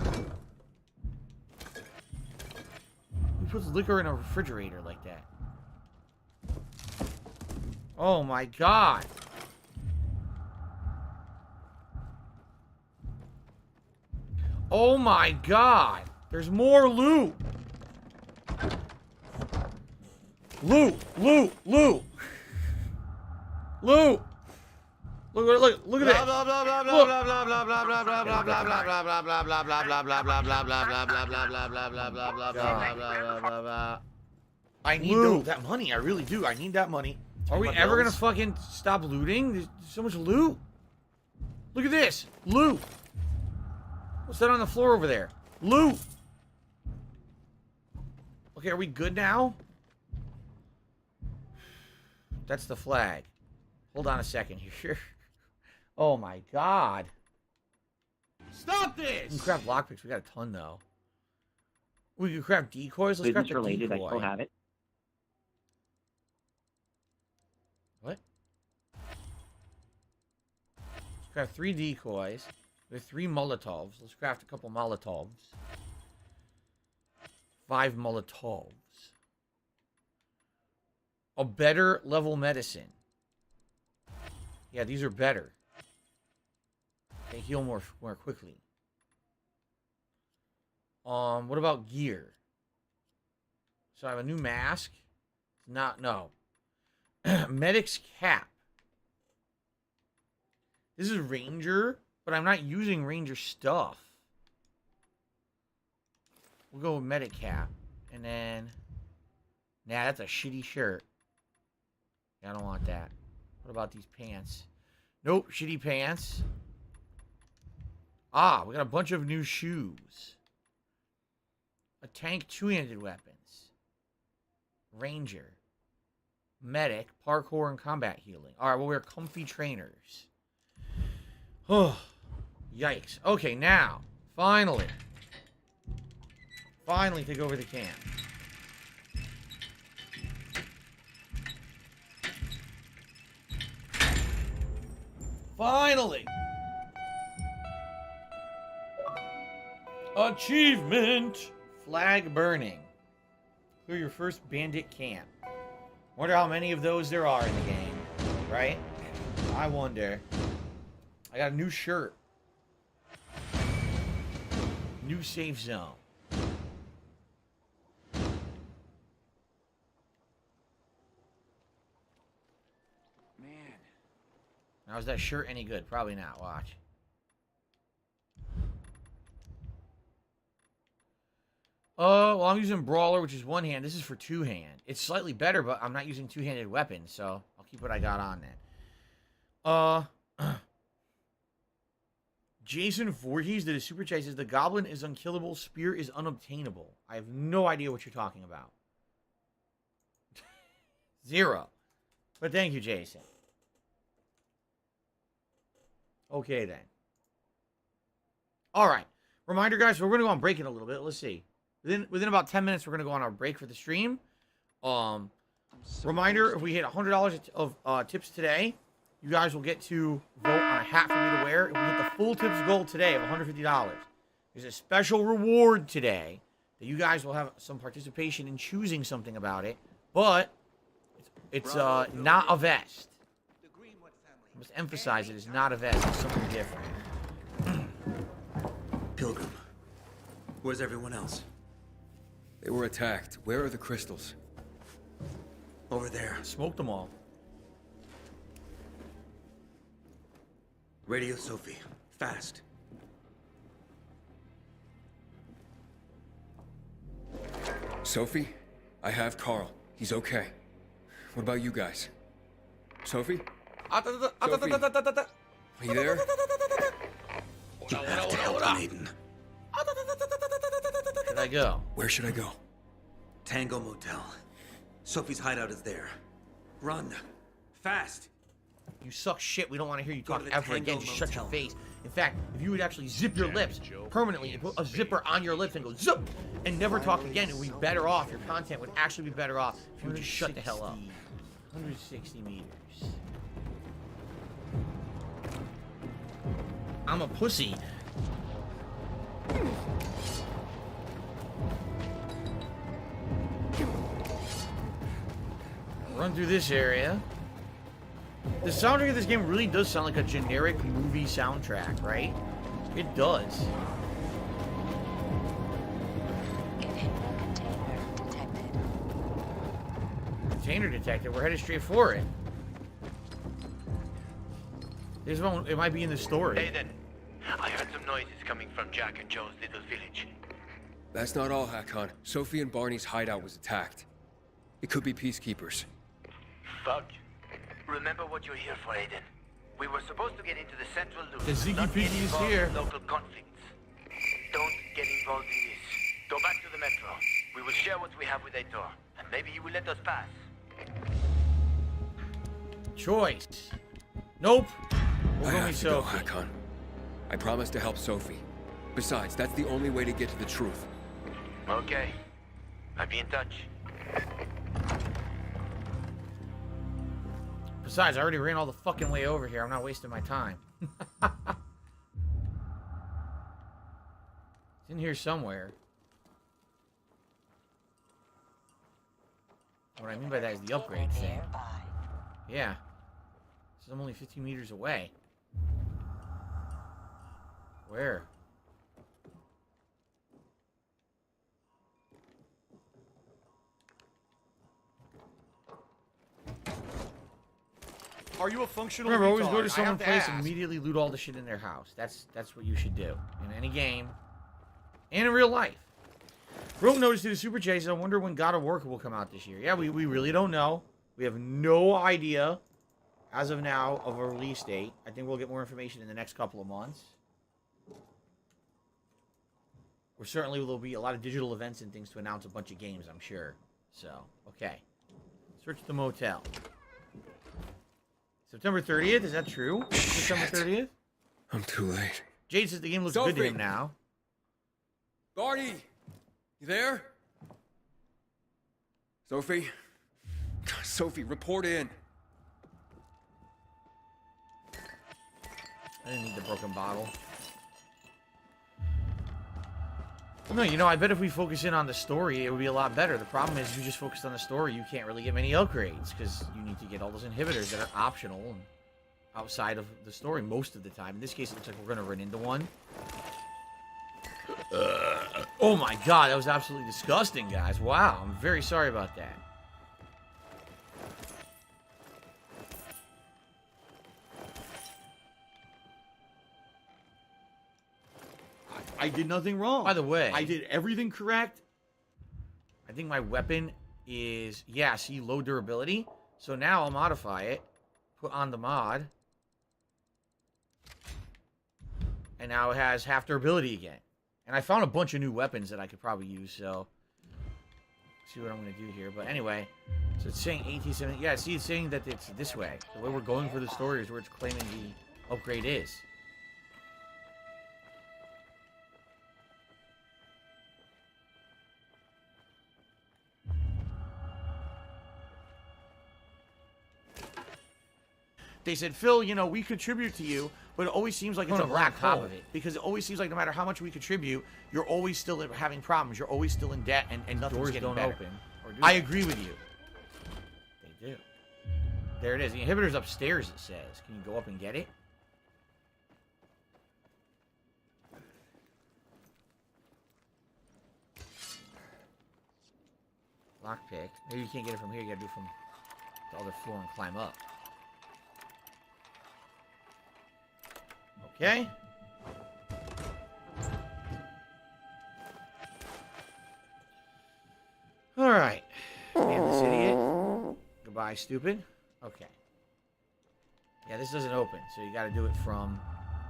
Who puts liquor in a refrigerator like that? Oh my god. Oh my god. There's more loot. Loot, loot, loot. Loot. Look at it. Look at it. I need that money. I really do. I need that money. Are we ever gonna fucking stop looting? There's so much loot. Look at this. Loot. What's that on the floor over there? Loot. Okay, are we good now? That's the flag. Hold on a second here. Oh my god. Stop this! We can craft lockpicks. We got a ton though. We can craft decoys. Let's craft a related, decoy. I still have it. What? Let's craft 3 decoys. We have 3 Molotovs. Let's craft a couple Molotovs. 5 Molotovs. A better level medicine. Yeah, these are better. They heal more quickly. What about gear? So I have a new mask. No. Medic's cap. This is Ranger. But I'm not using Ranger stuff. We'll go with medic cap. And then... Nah, that's a shitty shirt. Yeah, I don't want that. What about these pants? Nope, shitty pants. Ah, we got a bunch of new shoes. A tank, two-handed weapons. Ranger. Medic, parkour, and combat healing. Alright, we'll wear comfy trainers. Oh, yikes. Okay, now, finally. Finally take over the camp. Finally! Achievement! Flag burning. Clear your first bandit camp. Wonder how many of those there are in the game, right? I wonder. I got a new shirt. New safe zone. Man. Now, is that shirt any good? Probably not. Watch. Well, I'm using Brawler, which is one hand. This is for two hand. It's slightly better, but I'm not using two-handed weapons, so I'll keep what I got on then. Jason Voorhees did a super chat. Says the goblin is unkillable, spear is unobtainable. I have no idea what you're talking about. 0. But thank you, Jason. Okay, then. All right. Reminder, guys, we're going to go on break in a little bit. Let's see. Within about 10 minutes, we're going to go on our break for the stream. Reminder, if we hit $100 of tips today, you guys will get to vote on a hat for me to wear. If we hit the full tips goal today of $150, there's a special reward today that you guys will have some participation in choosing something about it. But it's not a vest. I must emphasize it is not a vest. It's something different. Pilgrim, where's everyone else? They were attacked. Where are the crystals? Over there. Smoked them all. Radio Sophie. Fast. Sophie? I have Carl. He's okay. What about you guys? Sophie? Sophie? Are you there? You have to help them, Aiden. Where'd I go? Where should I go? Tango Motel. Sophie's hideout is there. Run. Fast. You suck shit. We don't want to hear you talk to the ever again. Tango Just shut your Motel. face. In fact, if you would actually zip your lips permanently and put a zipper on your lips and go zip and never talk again, it would be better off. Your content would actually be better off if you would just shut the hell up. 160 meters. I'm a pussy. Run through this area. The soundtrack of this game really does sound like a generic movie soundtrack, right? It does. Container detected. We're headed straight for it. There's one. It might be in the story. Aiden, I heard some noises coming from Jack and Joe's little village. That's not all, Hakon. Sophie and Barney's hideout was attacked. It could be peacekeepers. Fuck. Remember what you're here for, Aiden. We were supposed to get into the central loop. The Ziggy not get Piggy is involved here. in local conflicts. Don't get involved in this. Go back to the metro. We will share what we have with Aitor, and maybe he will let us pass. Choice. Nope. We'll I go have with to go, Sophie. Hakon. I promised to help Sophie. Besides, that's the only way to get to the truth. Okay. I'll be in touch. Besides, I already ran all the fucking way over here. I'm not wasting my time. It's in here somewhere. What I mean by that is the upgrade thing. Yeah. So I'm only 15 meters away. Where? Are you a functional Remember, always retard? go to I someone's have to place and ask. immediately loot all the shit in their house. That's what you should do in any game and in real life. Rogue noticed through the super chase. I wonder when God of War will come out this year. Yeah, we really don't know. We have no idea as of now of a release date. I think we'll get more information in the next couple of months. Or certainly there'll be a lot of digital events and things to announce a bunch of games, I'm sure. So, okay. Search the motel. September 30th, is that true? September 30th? I'm too late. Jade says the game looks good to him now. Guardy! You there? Sophie? Sophie, report in. I didn't need the broken bottle. No, you know, I bet if we focus in on the story, it would be a lot better. The problem is, if you just focused on the story, you can't really get many upgrades, because you need to get all those inhibitors that are optional and outside of the story most of the time. In this case, it looks like we're going to run into one. Oh my god, that was absolutely disgusting, guys. Wow, I'm very sorry about that. I did nothing wrong. By the way, I did everything correct. I think my weapon is, yeah, see, low durability. So now I'll modify it, put on the mod, and now it has half durability again. And I found a bunch of new weapons that I could probably use, so see what I'm going to do here. But anyway, so it's saying 1870. Yeah, see, it's saying that it's this way. The way we're going for the story is where it's claiming the upgrade is. They said, Phil, you know, we contribute to you, but it always seems like it's a black hole. Because it always seems like no matter how much we contribute, you're always still having problems. You're always still in debt, and nothing's getting better. Open. I agree with you. They do. There it is. The inhibitor's upstairs, it says. Can you go up and get it? Lockpick. Maybe you can't get it from here. You gotta do it from the other floor and climb up. Okay. Alright. Damn this idiot. Goodbye, stupid. Okay. Yeah, this doesn't open, so you gotta do it from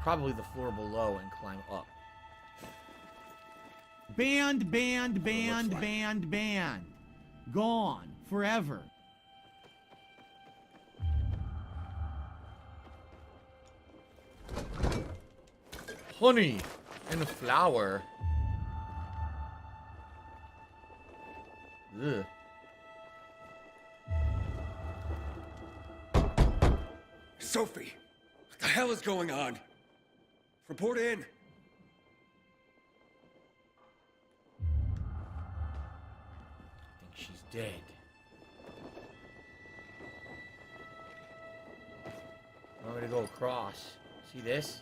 probably the floor below and climb up. Banned. Gone. Forever. Honey and a flower. Ugh. Sophie! What the hell is going on? Report in. I think she's dead. I'm gonna go across. See this?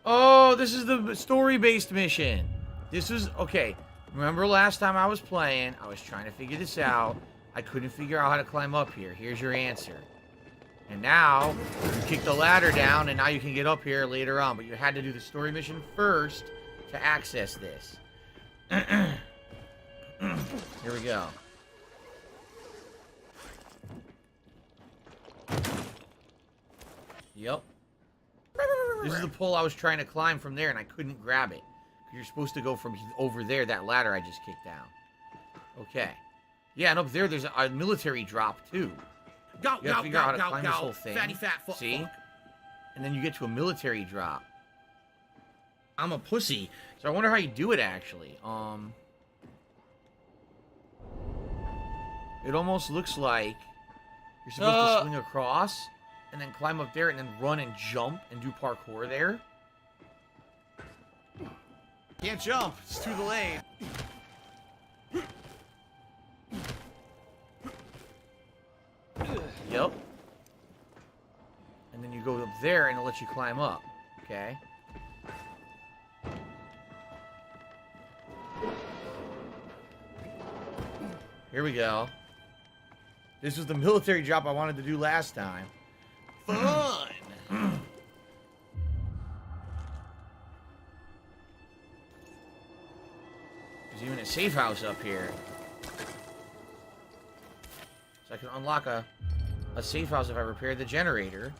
Oh, this is the story-based mission. This is, okay. Remember last time I was playing, I was trying to figure this out. I couldn't figure out how to climb up here. Here's your answer. And now, you kick the ladder down, and now you can get up here later on. But you had to do the story mission first to access this. Here we go. Yep. This is the pole I was trying to climb from there, and I couldn't grab it. You're supposed to go from over there, that ladder I just kicked down. Okay. Yeah, and up there, there's a military drop, too. You have to figure out how to climb this whole thing. Fatty fat fuck. See? And then you get to a military drop. I'm a pussy. So I wonder how you do it, actually. It almost looks like you're supposed to swing across and then climb up there and then run and jump and do parkour there. Can't jump. It's too delayed. Yep. And then you go up there and it lets you climb up. Okay. Here we go. This was the military drop I wanted to do last time. fun. There's even a safe house up here. So I can unlock a safe house if I repair the generator.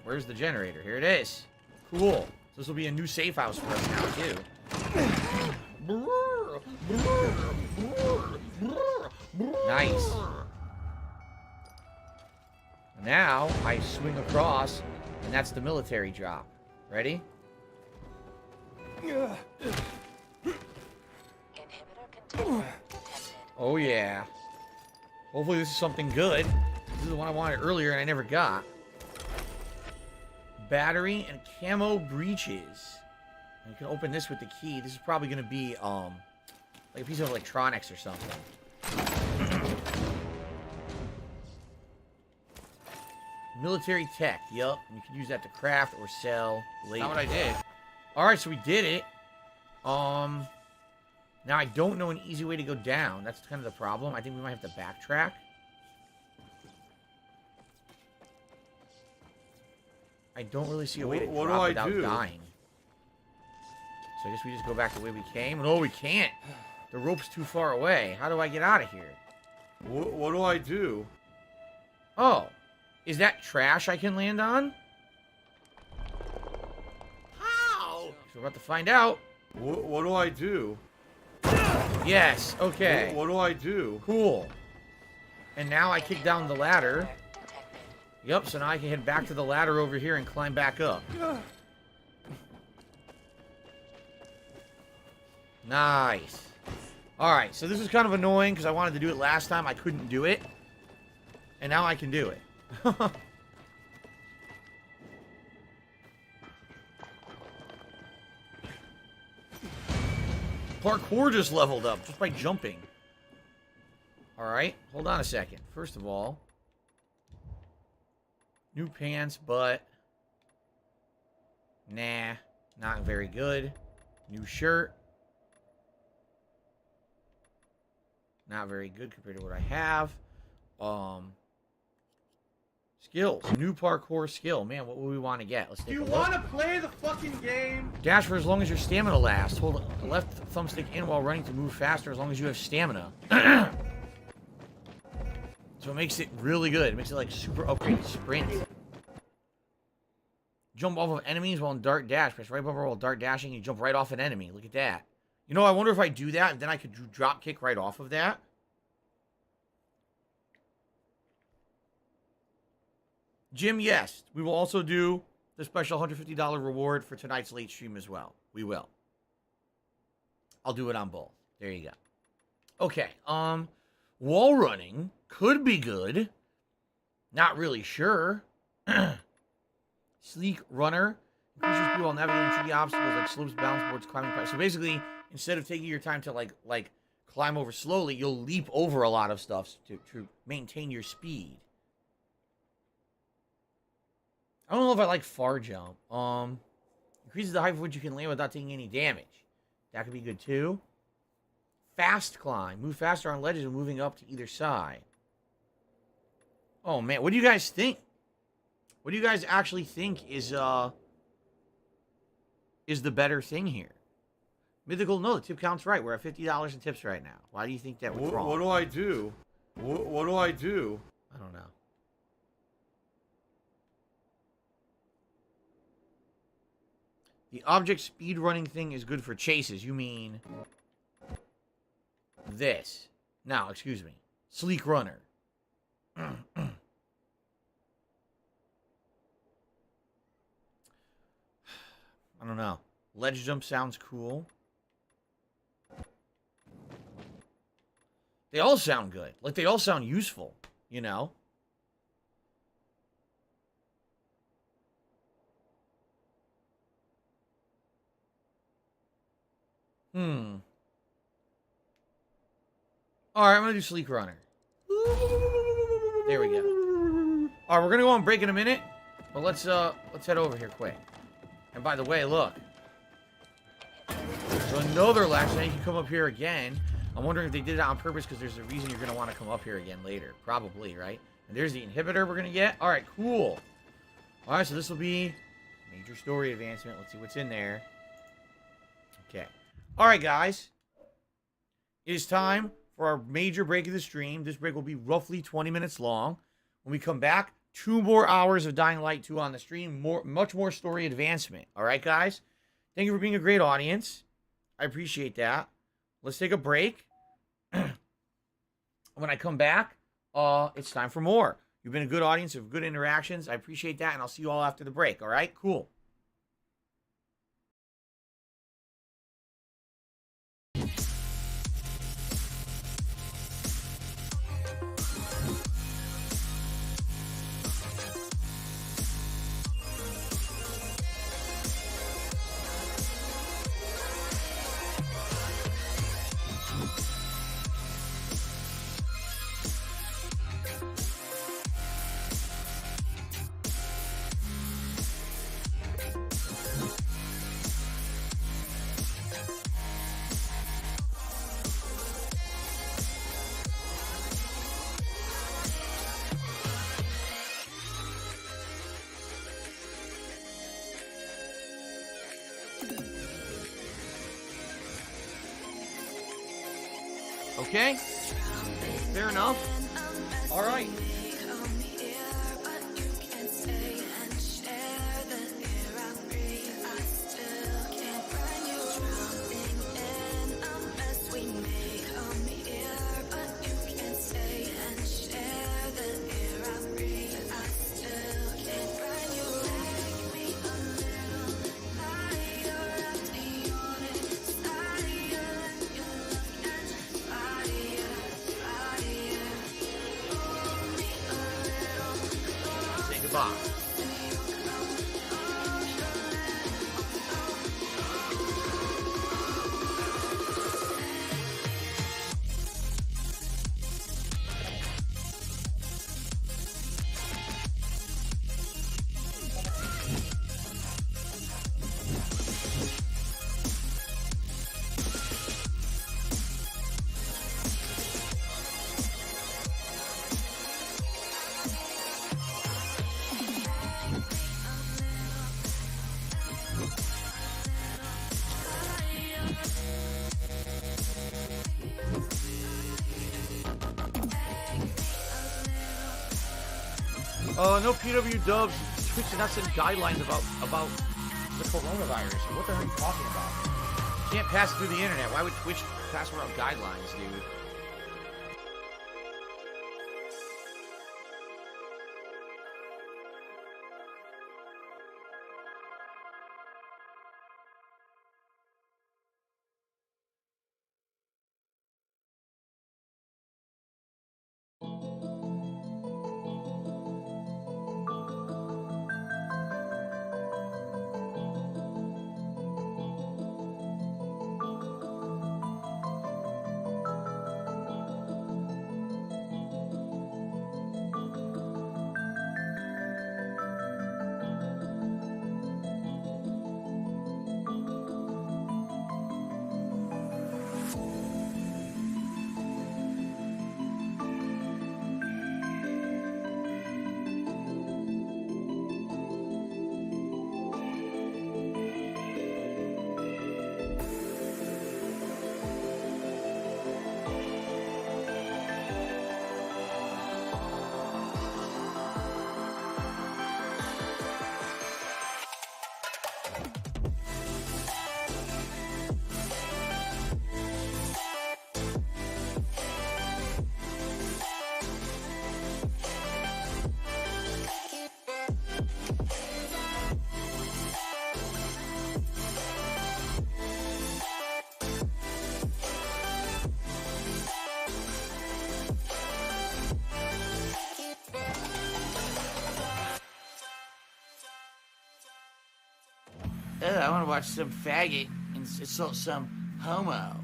Where's the generator? Here it is. Cool. So this will be a new safe house for us now, too. Nice. Now, I swing across, and that's the military drop. Ready? Oh, yeah. Hopefully this is something good. This is the one I wanted earlier and I never got. Battery and camo breeches. And you can open this with the key. This is probably going to be, like a piece of electronics or something. Military tech. Yup. You can use that to craft or sell later. That's not what I did. Alright, so we did it. Now I don't know an easy way to go down. That's kind of the problem. I think we might have to backtrack. I don't really see a way to drop without dying. So I guess we just go back the way we came. No, we can't. The rope's too far away. How do I get out of here? What do I do? Oh. Is that trash I can land on? How? So we're about to find out. What do I do? Yes, okay. What do I do? Cool. And now I kick down the ladder. Yep, so now I can head back to the ladder over here and climb back up. Nice. Alright, so this is kind of annoying because I wanted to do it last time. I couldn't do it. And now I can do it. Parkour just leveled up just by jumping. Alright, hold on a second. First of all, new pants, but nah, not very good. New shirt. Not very good compared to what I have. Skills. New parkour skill. Man, what would we want to get? Let's take a look. Do you want to play the fucking game? Dash for as long as your stamina lasts. Hold the left thumbstick in while running to move faster as long as you have stamina. So it makes it really good. It makes it like super upgraded sprint. Jump off of enemies while in dart dash. Press right bumper while dart dashing. You jump right off an enemy. Look at that. You know, I wonder if I do that and then I could drop kick right off of that. Jim, yes. We will also do the special $150 reward for tonight's late stream as well. We will. I'll do it on both. There you go. Okay. Wall running could be good. Not really sure. Sleek runner. Increases speed while navigating tricky obstacles like slopes, balance boards, climbing pipes. So basically, instead of taking your time to like climb over slowly, you'll leap over a lot of stuff to maintain your speed. I don't know if I like far jump. Increases the height of which you can land without taking any damage. That could be good too. Fast climb. Move faster on ledges and moving up to either side. Oh man, what do you guys think? What do you guys actually think is the better thing here? Mythical, no, the tip count's right. We're at $50 in tips right now. Why do you think that was wrong? What do I do? What do I do? I don't know. The object speed running thing is good for chases. You mean this. Now, excuse me. Sleek runner. I don't know. Ledge jump sounds cool. They all sound good. Like, they all sound useful, you know? Alright, I'm gonna do Sleek Runner. There we go. Alright, we're gonna go on break in a minute. But let's head over here quick. And by the way, look. So another latch, now you can come up here again. I'm wondering if they did it on purpose because there's a reason you're gonna want to come up here again later. Probably, right? And there's the inhibitor we're going to get. All right, cool. All right, so this will be major story advancement. Let's see what's in there. Okay. All right, guys. It is time for our major break of the stream. This break will be roughly 20 minutes long. When we come back, 2 more hours of Dying Light 2 on the stream. Much more story advancement. All right, guys? Thank you for being a great audience. I appreciate that. Let's take a break. When I come back, it's time for more. You've been a good audience of good interactions. I appreciate that, and I'll see you all after the break. All right? Cool. Okay? Fair enough. All right. Say goodbye. No PW dubs. Twitch did not send guidelines about the coronavirus. What the hell are you talking about? You can't pass it through the internet. Why would Twitch pass around guidelines, dude? I want to watch some faggot insult some homo.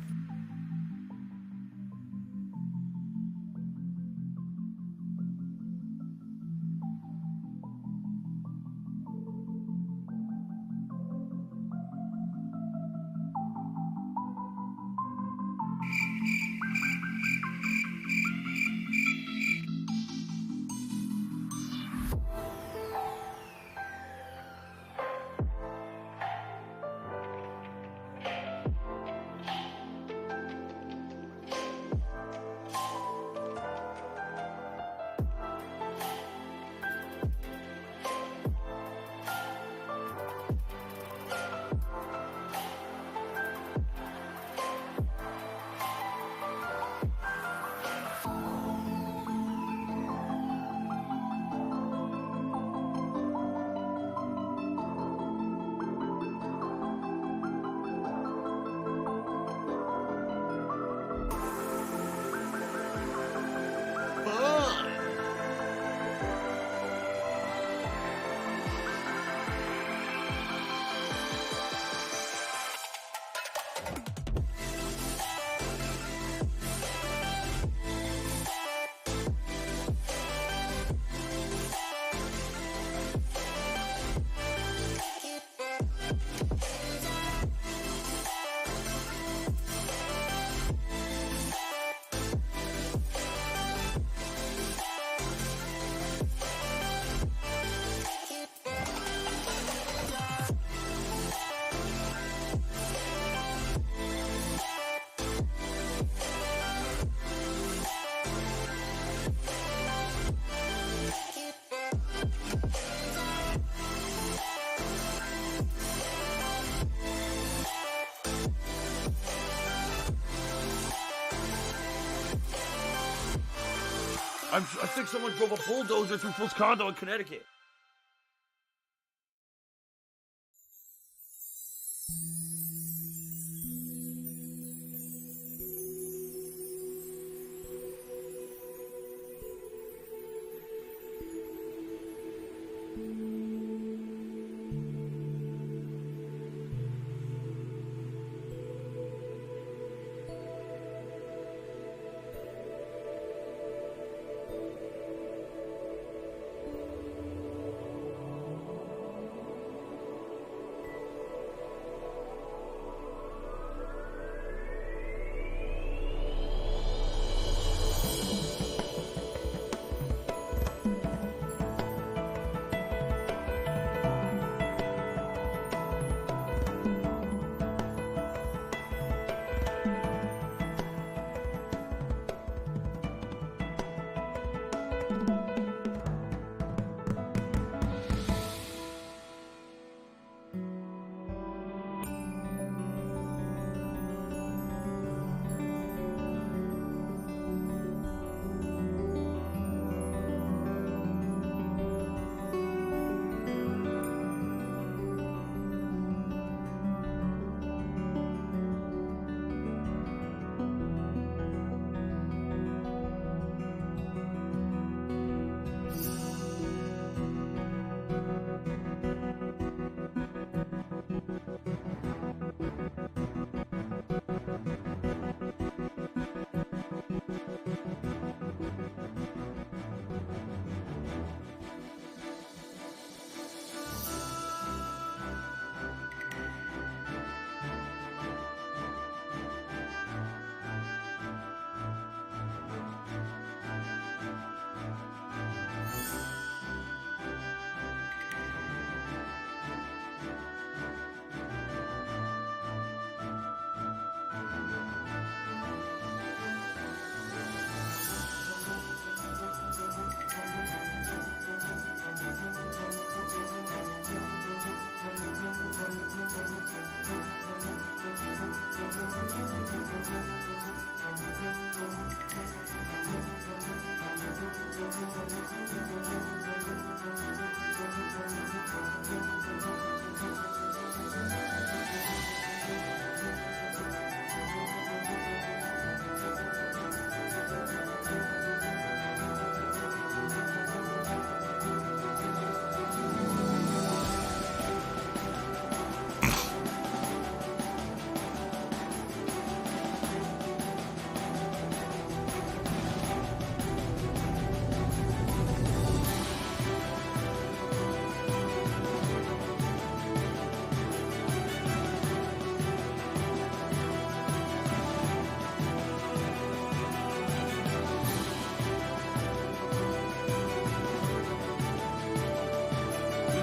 I think someone drove a bulldozer through Phil's condo in Connecticut.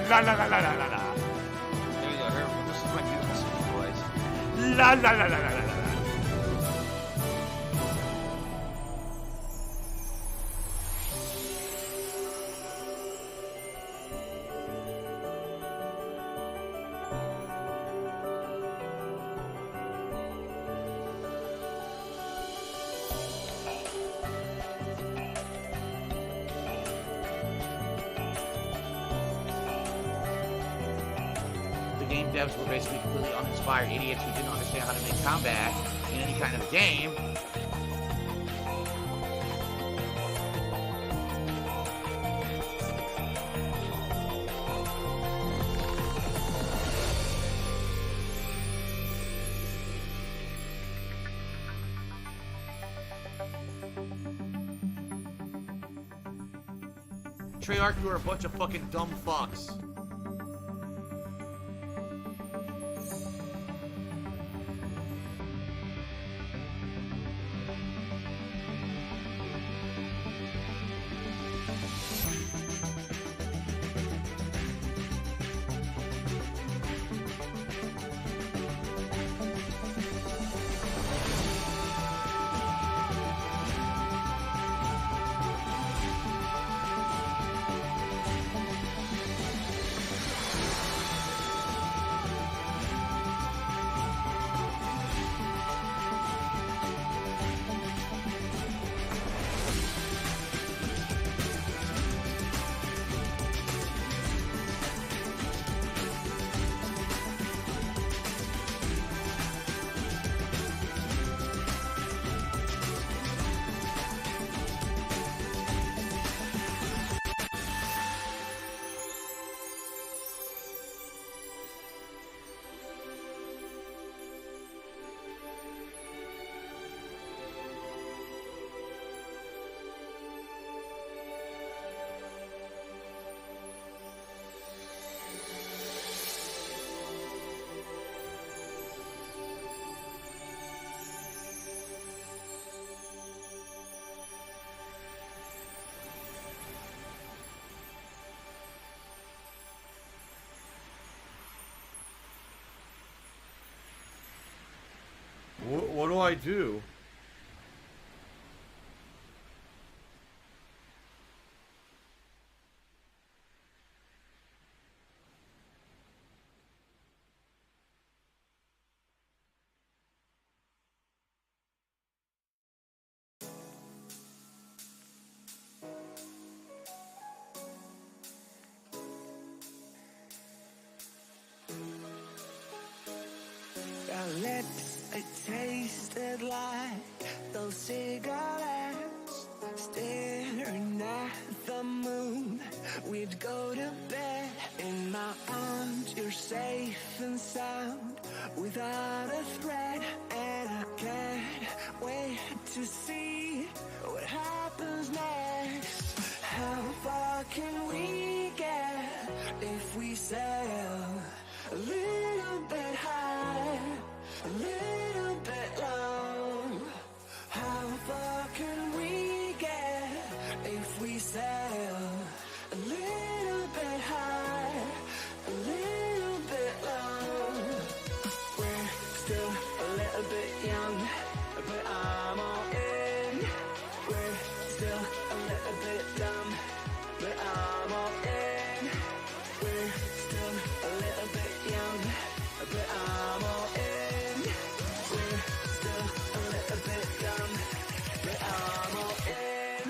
La la la la la la la. There you go. Here, this is my beautiful city, boys. La la la la la la la. Game devs were basically completely uninspired idiots who didn't understand how to make combat in any kind of game. Treyarch, you are a bunch of fucking dumb fucks. What do I do? Your lips, it tasted like those cigarettes. Staring at the moon, we'd go to bed. In my arms, you're safe and sound, without a threat. And I can't wait to see what happens next. How far can we get if we sail a little bit high, a little bit low? How far can we get if we sail a little bit high, a little bit low? We're still a little bit young, but I'm all in. We're still a little bit dumb, but I'm all in. We're still a little bit young, but I'm all in. We're still a little bit dumb, but I'm all in.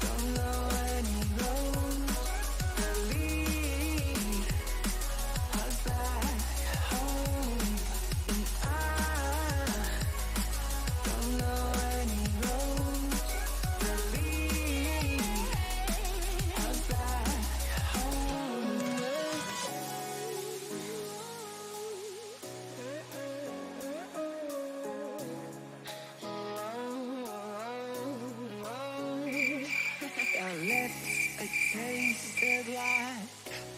Don't know any roads that lead us back home. And I don't know any roads that lead us back home. Your lips, it tasted like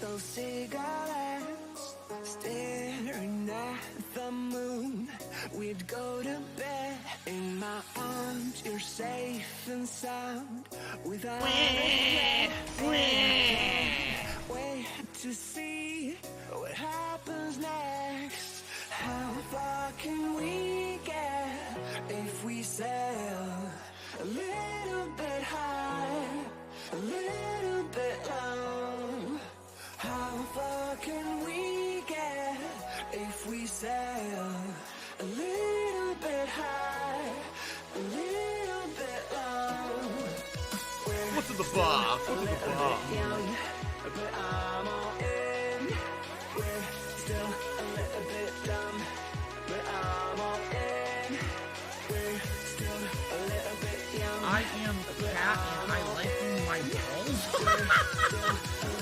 those cigarettes. Staring at the moon, we'd go to bed. In my arms, you're safe and sound, without a wait to see what happens next. How far can we get if we sail a little bit high, a little bit low? How far can we get if we sail a little bit high, a little bit low? What's in the box? What's in the box? Young, but I'm all in. We're still a little bit dumb, but I'm all in. We're still a little bit young. I am Cat and I liking my balls.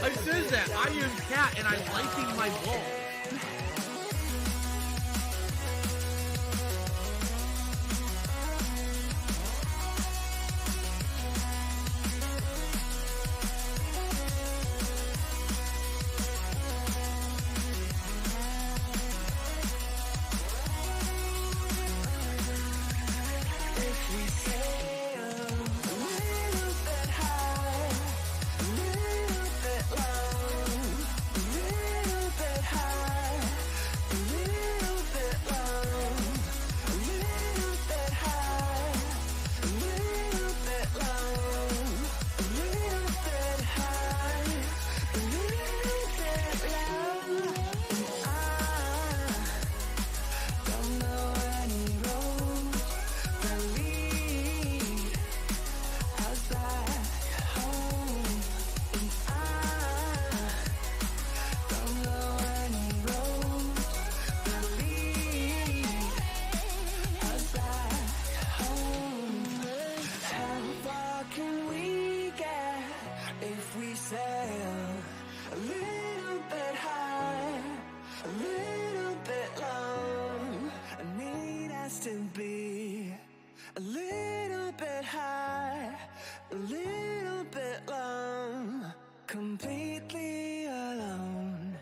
I says that. I am Cat and I liking my balls. If we sail a little bit high, a little bit low, a little bit high, a little bit low, a little bit high, a little bit low, a little bit high, a little bit low. And I don't know any roads that lead us back home. And I don't know any roads that lead us back home. How far can we get if we sail a little bit high, a little bit low? I need us to be a little bit high, a little bit low. completely alone.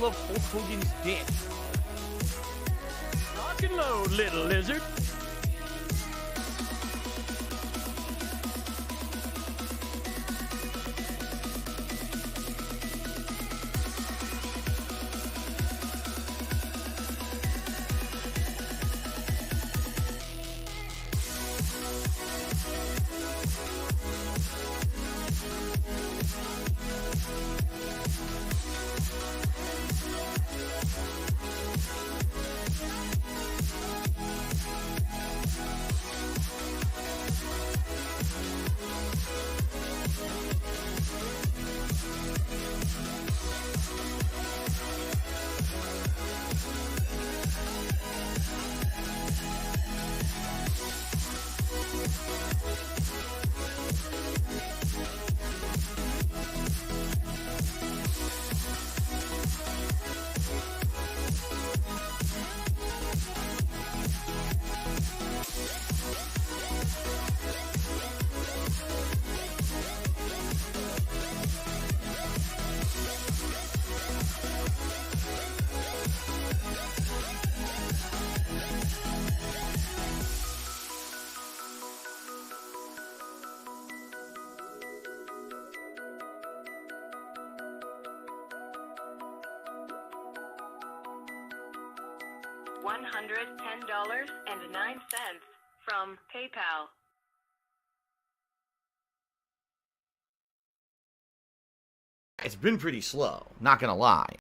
love Hulk Hogan's dick. Rock and load, little lizard. $110.09 from PayPal. It's been pretty slow, not gonna lie.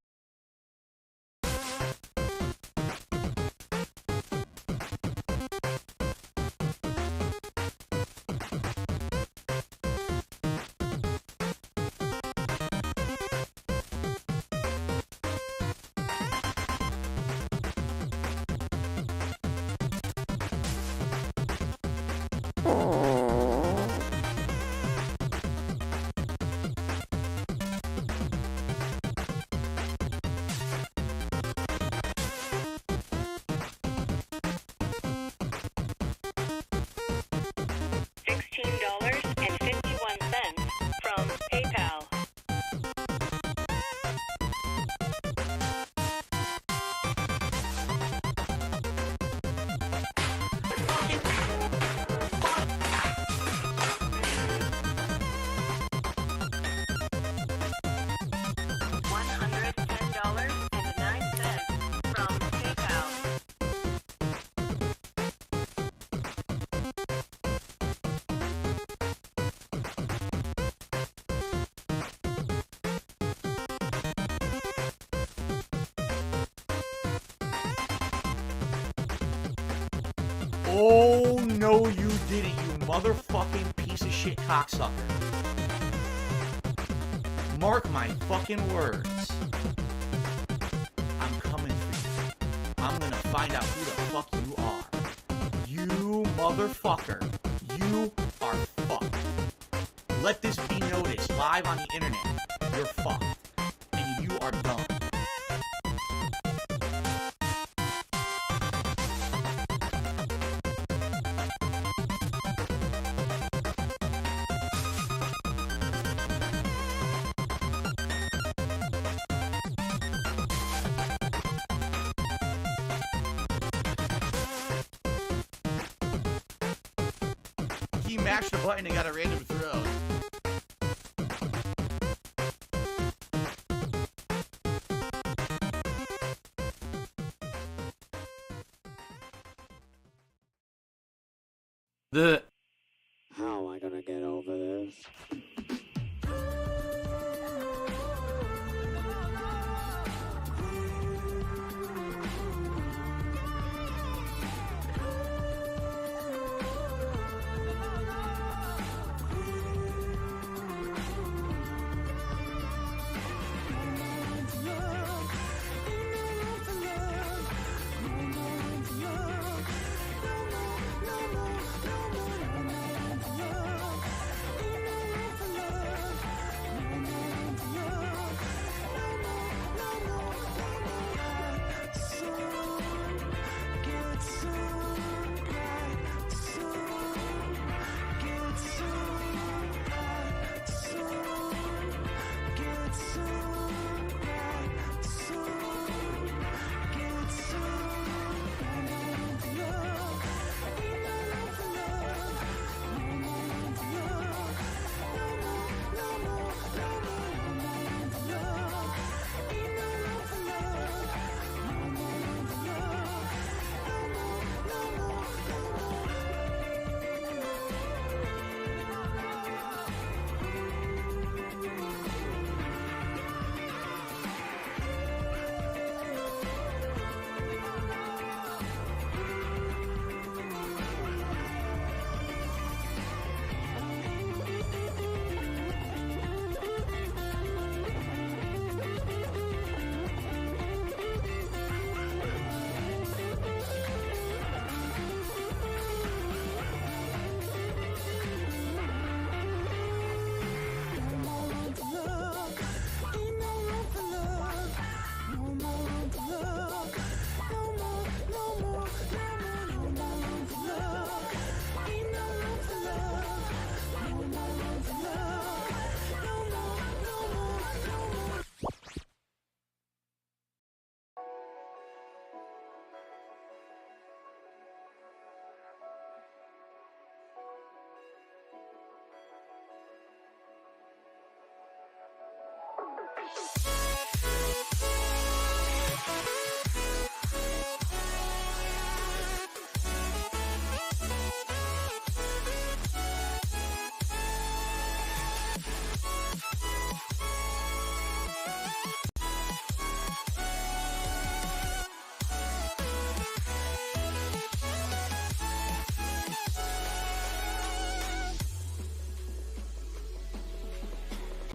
$16.51 from PayPal. $110.09 from PayPal. Oh, no, you didn't, you motherfucking piece of shit cocksucker. Mark my fucking words. I'm coming for you. I'm gonna find out who the fuck you are. You motherfucker. You are fucked. Let this be noticed live on the internet. You're fucked. And you are done. He mashed the button and got a random throw. How am I gonna get over this?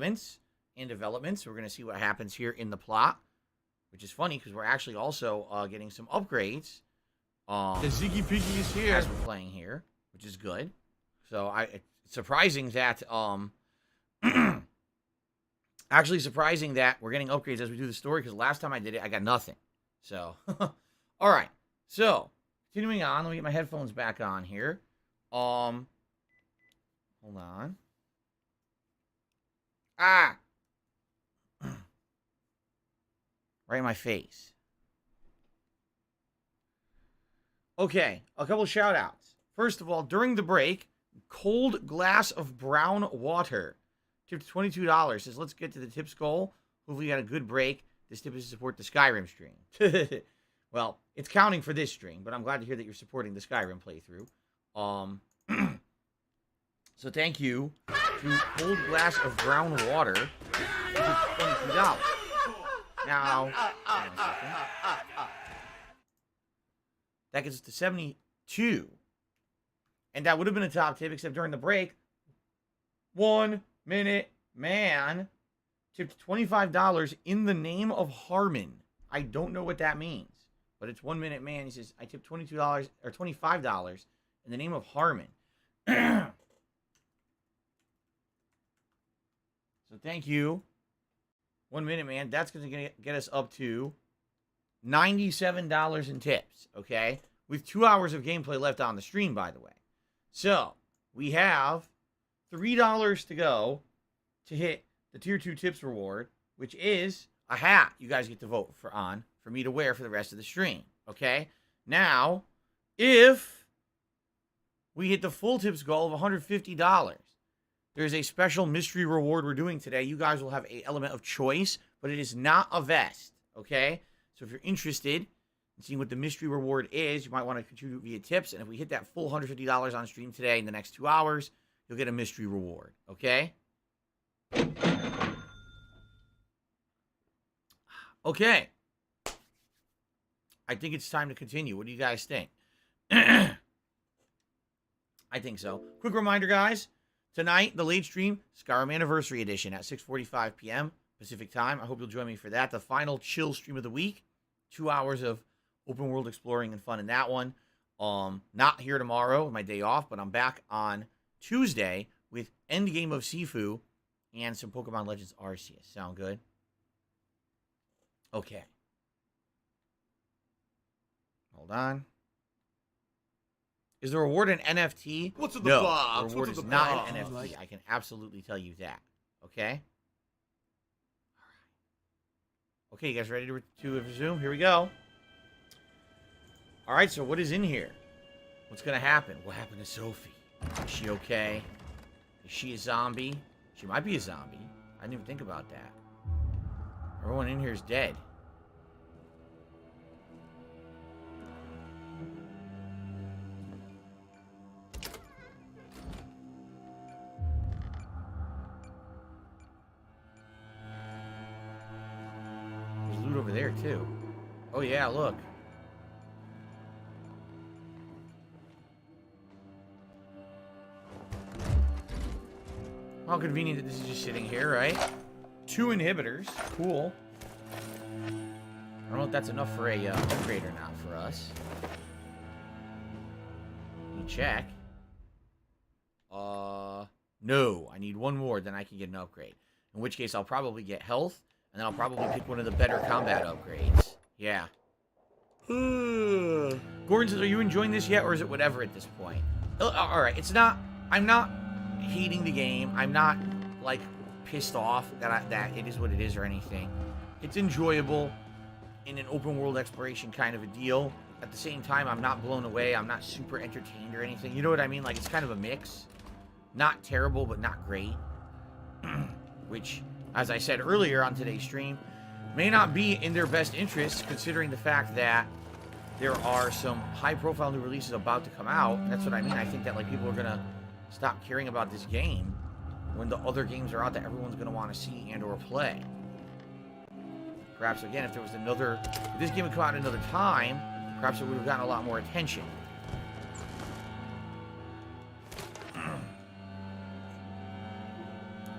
and developments. We're going to see what happens here in the plot, which is funny because we're actually also getting some upgrades. The Ziggy Piggy is here. As we're playing here, which is good. So it's surprising that actually surprising that we're getting upgrades as we do the story, because last time I did it, I got nothing. So, all right. So, continuing on, let me get my headphones back on here. Hold on. Ah! Right in my face. Okay, a couple of shout outs. First of all, during the break, cold glass of brown water. Tipped $22. Says, let's get to the tips goal. Hopefully you got a good break. This tip is to support the Skyrim stream. Well, it's counting for this stream, but I'm glad to hear that you're supporting the Skyrim playthrough. So thank you to cold glass of brown water. Which is $22. Now, that gets us to 72. And that would have been a top tip, except during the break, 1 Minute Man tipped $25 in the name of Harmon. I don't know what that means, but it's 1 Minute Man. He says, I tipped $22 or $25 in the name of Harmon. So thank you, 1 Minute Man. That's going to get us up to $97 in tips, okay? With 2 hours of gameplay left on the stream, by the way. So, we have $3 to go to hit the Tier 2 tips reward, which is a hat you guys get to vote for me to wear for the rest of the stream, okay? Now, if we hit the full tips goal of $150, there's a special mystery reward we're doing today. You guys will have an element of choice, but it is not a vest, okay? So if you're interested in seeing what the mystery reward is, you might want to contribute via tips. And if we hit that full $150 on stream today in the next 2 hours, you'll get a mystery reward, okay? Okay. I think it's time to continue. What do you guys think? I think so. Quick reminder, guys. Tonight, the late stream, Skyrim Anniversary Edition at 6:45 p.m. Pacific Time. I hope you'll join me for that. The final chill stream of the week. 2 hours of open world exploring and fun in that one. Not here tomorrow, my day off, but I'm back on Tuesday with Endgame of Sifu and some Pokemon Legends Arceus. Sound good? Okay. Hold on. Is the reward an NFT? What's in the no, box? the reward What's is in the not box? an NFT. I can absolutely tell you that. Okay? Okay, you guys ready to resume? Here we go. All right, so what is in here? What's going to happen? What happened to Sophie? Is she okay? Is she a zombie? She might be a zombie. I didn't even think about that. Everyone in here is dead. There's loot over there, too. Oh, yeah, look. How convenient that this is just sitting here, right? 2 inhibitors. Cool. I don't know if that's enough for a upgrade or not for us. Let me check. No. I need 1 more, then I can get an upgrade. In which case, I'll probably get health, and then I'll probably pick one of the better combat upgrades. Yeah. Gordon says, are you enjoying this yet, or is it whatever at this point? Alright, it's not... I'm not hating the game. I'm not, like, pissed off that it is what it is or anything. It's enjoyable in an open world exploration kind of a deal. At the same time, I'm not blown away. I'm not super entertained or anything. You know what I mean? Like, it's kind of a mix. Not terrible, but not great. Which, as I said earlier on today's stream, may not be in their best interest, considering the fact that there are some high-profile new releases about to come out. And that's what I mean. I think that, like, people are going to stop caring about this game when the other games are out that everyone's going to want to see and or play. Perhaps, again, if there was another... If this game had come out another time, perhaps it would have gotten a lot more attention.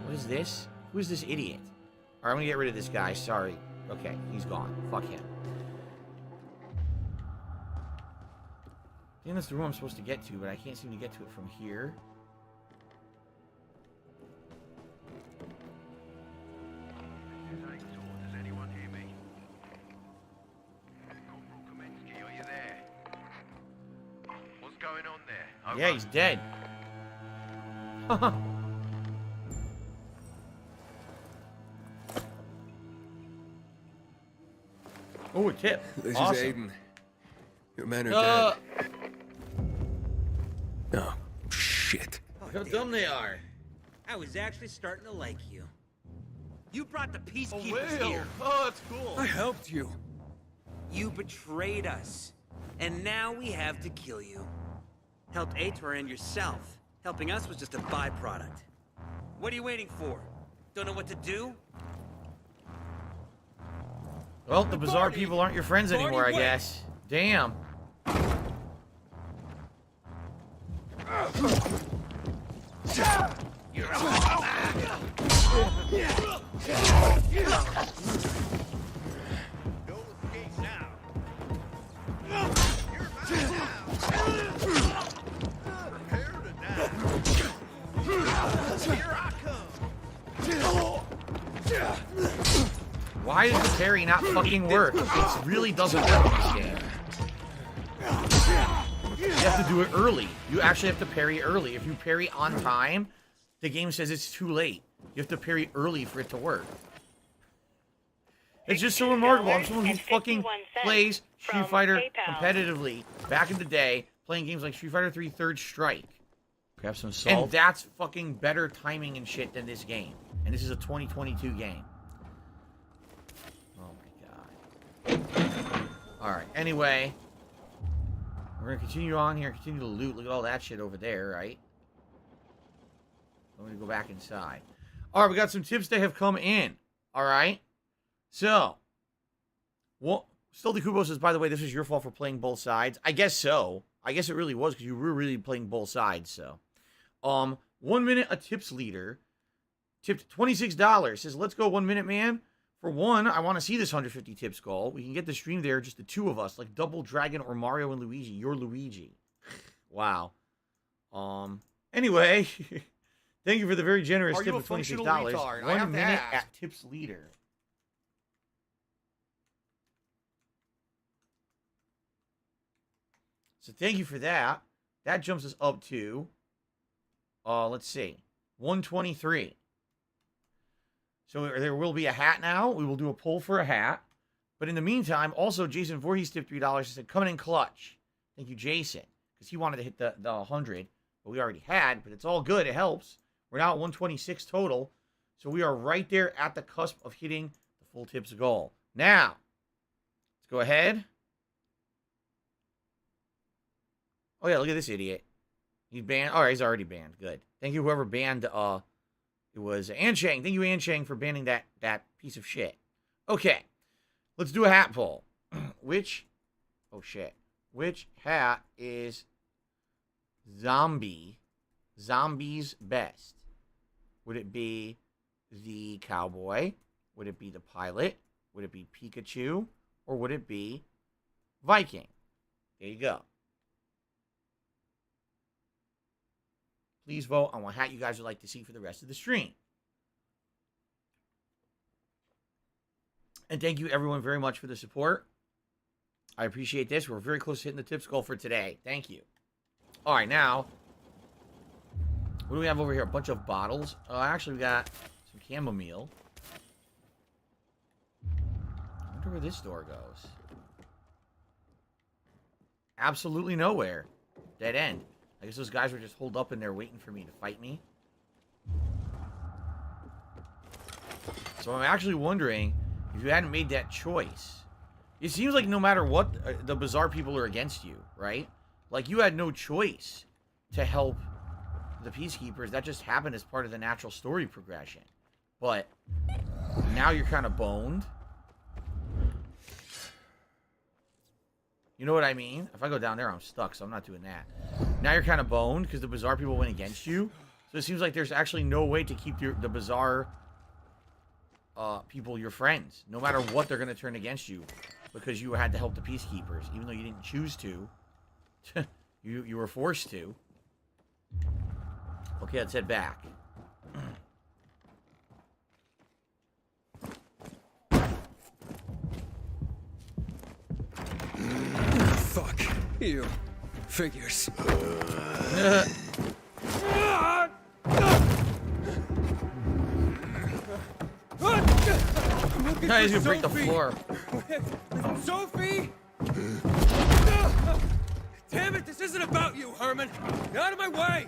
What is this? Who's this idiot? Alright, I'm gonna get rid of this guy. Sorry. Okay, he's gone. Fuck him. I think that's the room I'm supposed to get to, but I can't seem to get to it from here. Does anyone hear me? Corporal Kaminsky, are you there? What's going on there? Yeah, he's dead. Oh, a tip. This Awesome. is Aiden. Your men are dead. Oh, shit. How dumb they are. I was actually starting to like you. You brought the peacekeepers whale. here. Oh, that's cool. I helped you. You betrayed us. And now we have to kill you. Helped Aitor and yourself. Helping us was just a byproduct. What are you waiting for? Don't know what to do? Well, the bizarre people aren't your friends anymore, I guess. Damn. Why does the parry not fucking work? It really doesn't work in this game. You have to do it early. You actually have to parry early. If you parry on time, the game says it's too late. You have to parry early for it to work. It's just so remarkable. I'm someone who fucking plays Street Fighter competitively back in the day, playing games like Street Fighter 3 Third Strike. Grab some salt. And that's fucking better timing and shit than this game. And this is a 2022 game. Oh my god. Alright, anyway. We're gonna continue on here, continue to loot. Look at all that shit over there, right? I'm gonna go back inside. Alright, we got some tips that have come in. Alright? So. Well, Stealthy Kubo says, by the way, this was your fault for playing both sides. I guess so. I guess it really was, because you were really playing both sides, so. 1 minute a tips leader. Tipped $26. Says, let's go 1 minute, man. For one, I want to see this 150 tips goal. We can get the stream there, just the two of us, like Double Dragon or Mario and Luigi. You're Luigi. Wow. Anyway, thank you for the very generous tip of $26. Retard? 1 minute at tips leader. So thank you for that. That jumps us up to, let's see, 123. So there will be a hat now. We will do a poll for a hat. But in the meantime, also, Jason Voorhees tipped $3. He said, coming in clutch. Thank you, Jason. Because he wanted to hit the 100. But we already had. But it's all good. It helps. We're now at 126 total. So we are right there at the cusp of hitting the full tips goal. Now, let's go ahead. Oh, yeah, look at this idiot. He's banned. All right, he's already banned. Good. Thank you, whoever banned it was Anshang. Thank you, Anshang, for banning that piece of shit. Okay. Let's do a hat poll. Which hat is Zombie's best? Would it be the cowboy? Would it be the pilot? Would it be Pikachu? Or would it be Viking? There you go. Please vote on what hat you guys would like to see for the rest of the stream. And thank you, everyone, very much for the support. I appreciate this. We're very close to hitting the tips goal for today. Thank you. All right, now, what do we have over here? A bunch of bottles. Actually, we got some chamomile. I wonder where this door goes. Absolutely nowhere. Dead end. I guess those guys were just holed up in there waiting for me to fight me. So I'm actually wondering if you hadn't made that choice. It seems like no matter what, the bizarre people are against you, right? Like you had no choice to help the Peacekeepers. That just happened as part of the natural story progression. But now you're kind of boned. You know what I mean? If I go down there, I'm stuck, so I'm not doing that. Now you're kind of boned because the bizarre people went against you. So it seems like there's actually no way to keep the bizarre people your friends. No matter what, they're going to turn against you because you had to help the peacekeepers, even though you didn't choose to. you were forced to. Okay, let's head back. Fuck you. Figures. Guys, you break the floor. Sophie! Damn it, this isn't about you, Herman. Get out of my way!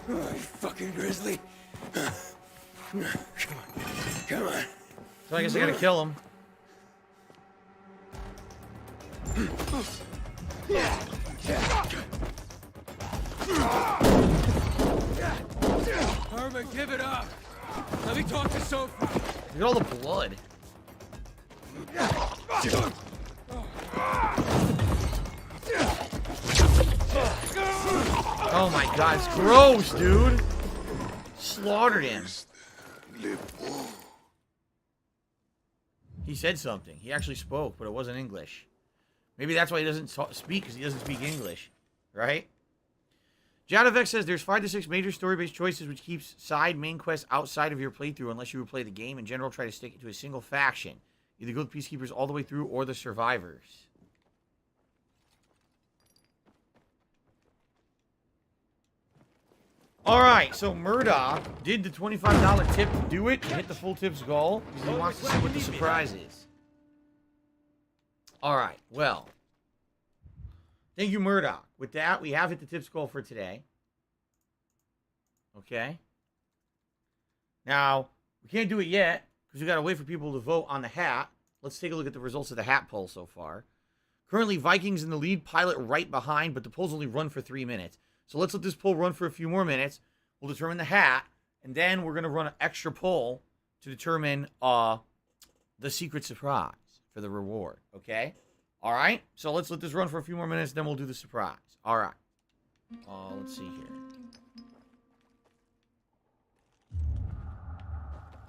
You fucking grizzly. Come on. Come on. So I guess I gotta kill him. Herman, give it up. Let me talk to Sophie. Look at all the blood. Oh my god, it's gross, dude. Slaughtered him. He said something. He actually spoke, but it wasn't English. Maybe that's why he doesn't speak, because he doesn't speak English. Right? Jadovec says there's 5 to 6 major story-based choices which keeps side main quests outside of your playthrough unless you replay the game. In general, try to stick to a single faction. Either go with Peacekeepers all the way through or the Survivors. Alright, so Murdoch did the $25 tip to do it, to hit the full tip's goal, because he wants to see what the surprise is. Alright, well. Thank you, Murdoch. With that, we have hit the tips goal for today. Okay. Now, we can't do it yet, because we got to wait for people to vote on the hat. Let's take a look at the results of the hat poll so far. Currently, Vikings in the lead, Pilot right behind, but the polls only run for 3 minutes. So let's let this poll run for a few more minutes. We'll determine the hat, and then we're going to run an extra poll to determine the secret surprise for the reward. Okay? All right? So let's let this run for a few more minutes, then we'll do the surprise. All right. Let's see here.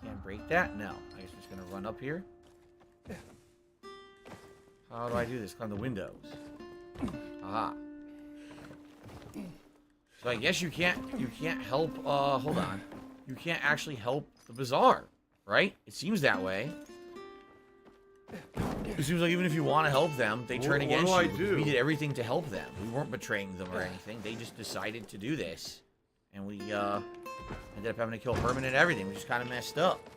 Can't break that? No. I guess I'm just going to run up here. How do I do this? Climb the windows. Aha. So I guess you can't help, hold on. You can't actually help the Bazaar, right? It seems that way. It seems like even if you want to help them, they turn against you. What do I do? We did everything to help them. We weren't betraying them or anything. They just decided to do this. And we, ended up having to kill Herman and everything. We just kind of messed up.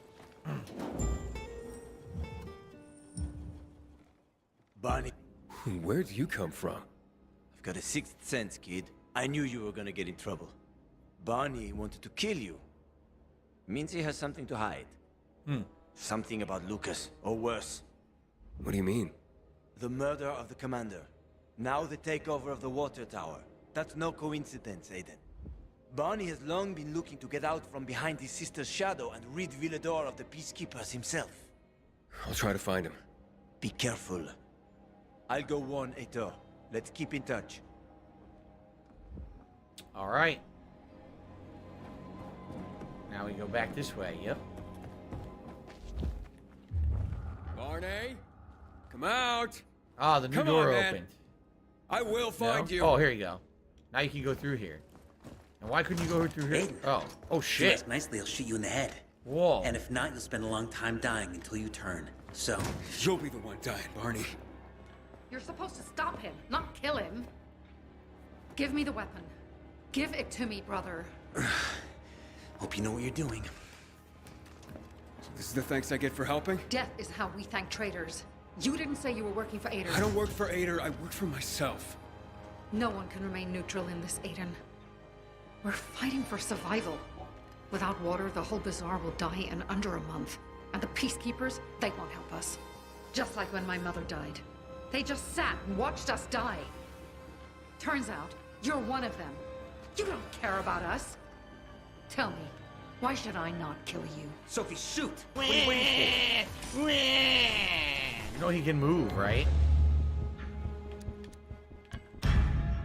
Barney. Where'd you come from? I've got a sixth sense, kid. I knew you were gonna get in trouble. Barney wanted to kill you. Means he has something to hide. Something about Lucas, or worse. What do you mean? The murder of the commander. Now the takeover of the water tower. That's no coincidence, Aiden. Barney has long been looking to get out from behind his sister's shadow and rid Villador of the Peacekeepers himself. I'll try to find him. Be careful. I'll go warn Aitor. Let's keep in touch. All right. Now we go back this way. Yep. Barney, come out. Ah, the new door opened. I will find you. Oh, here you go. Now you can go through here. And why couldn't you go through here? Aiden. Oh shit. If you ask nicely, I'll shoot you in the head. Whoa. And if not, you'll spend a long time dying until you turn. So, you'll be the one dying, Barney. You're supposed to stop him, not kill him. Give me the weapon. Give it to me, brother. hope you know what you're doing. This is the thanks I get for helping? Death is how we thank traitors. You didn't say you were working for Ader. I don't work for Ader, I work for myself. No one can remain neutral in this, Aiden. We're fighting for survival. Without water, the whole bazaar will die in under a month. And the peacekeepers, they won't help us. Just like when my mother died. They just sat and watched us die. Turns out, you're one of them. You don't care about us. Tell me, why should I not kill you? Sophie, shoot! What are you waiting for? You know he can move, right?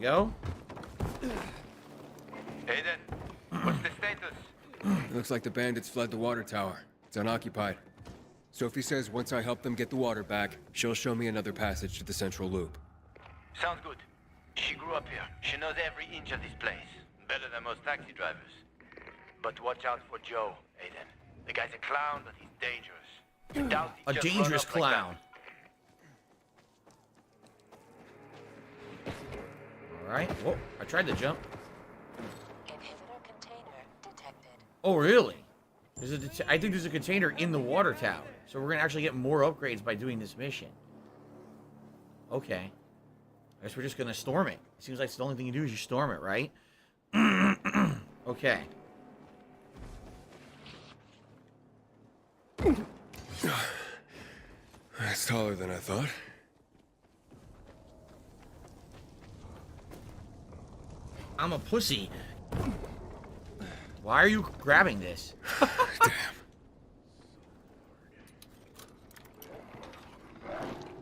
go. Aiden, what's the status? Looks like the bandits fled the water tower. It's unoccupied. Sophie says once I help them get the water back, she'll show me another passage to the central loop. Sounds good. She grew up here. She knows every inch of this place. Better than most taxi drivers. But watch out for Joe, Aiden. The guy's a clown, but he's dangerous. You doubt he'd A just dangerous run up like clown. Alright. Whoa, I tried to jump. Inhibitor container detected. Oh, really? I think there's a container in the water tower. So we're going to actually get more upgrades by doing this mission. Okay. I guess we're just going to storm it. Seems like the only thing you do is you storm it, right? Okay. That's taller than I thought. I'm a pussy. Why are you grabbing this? Damn.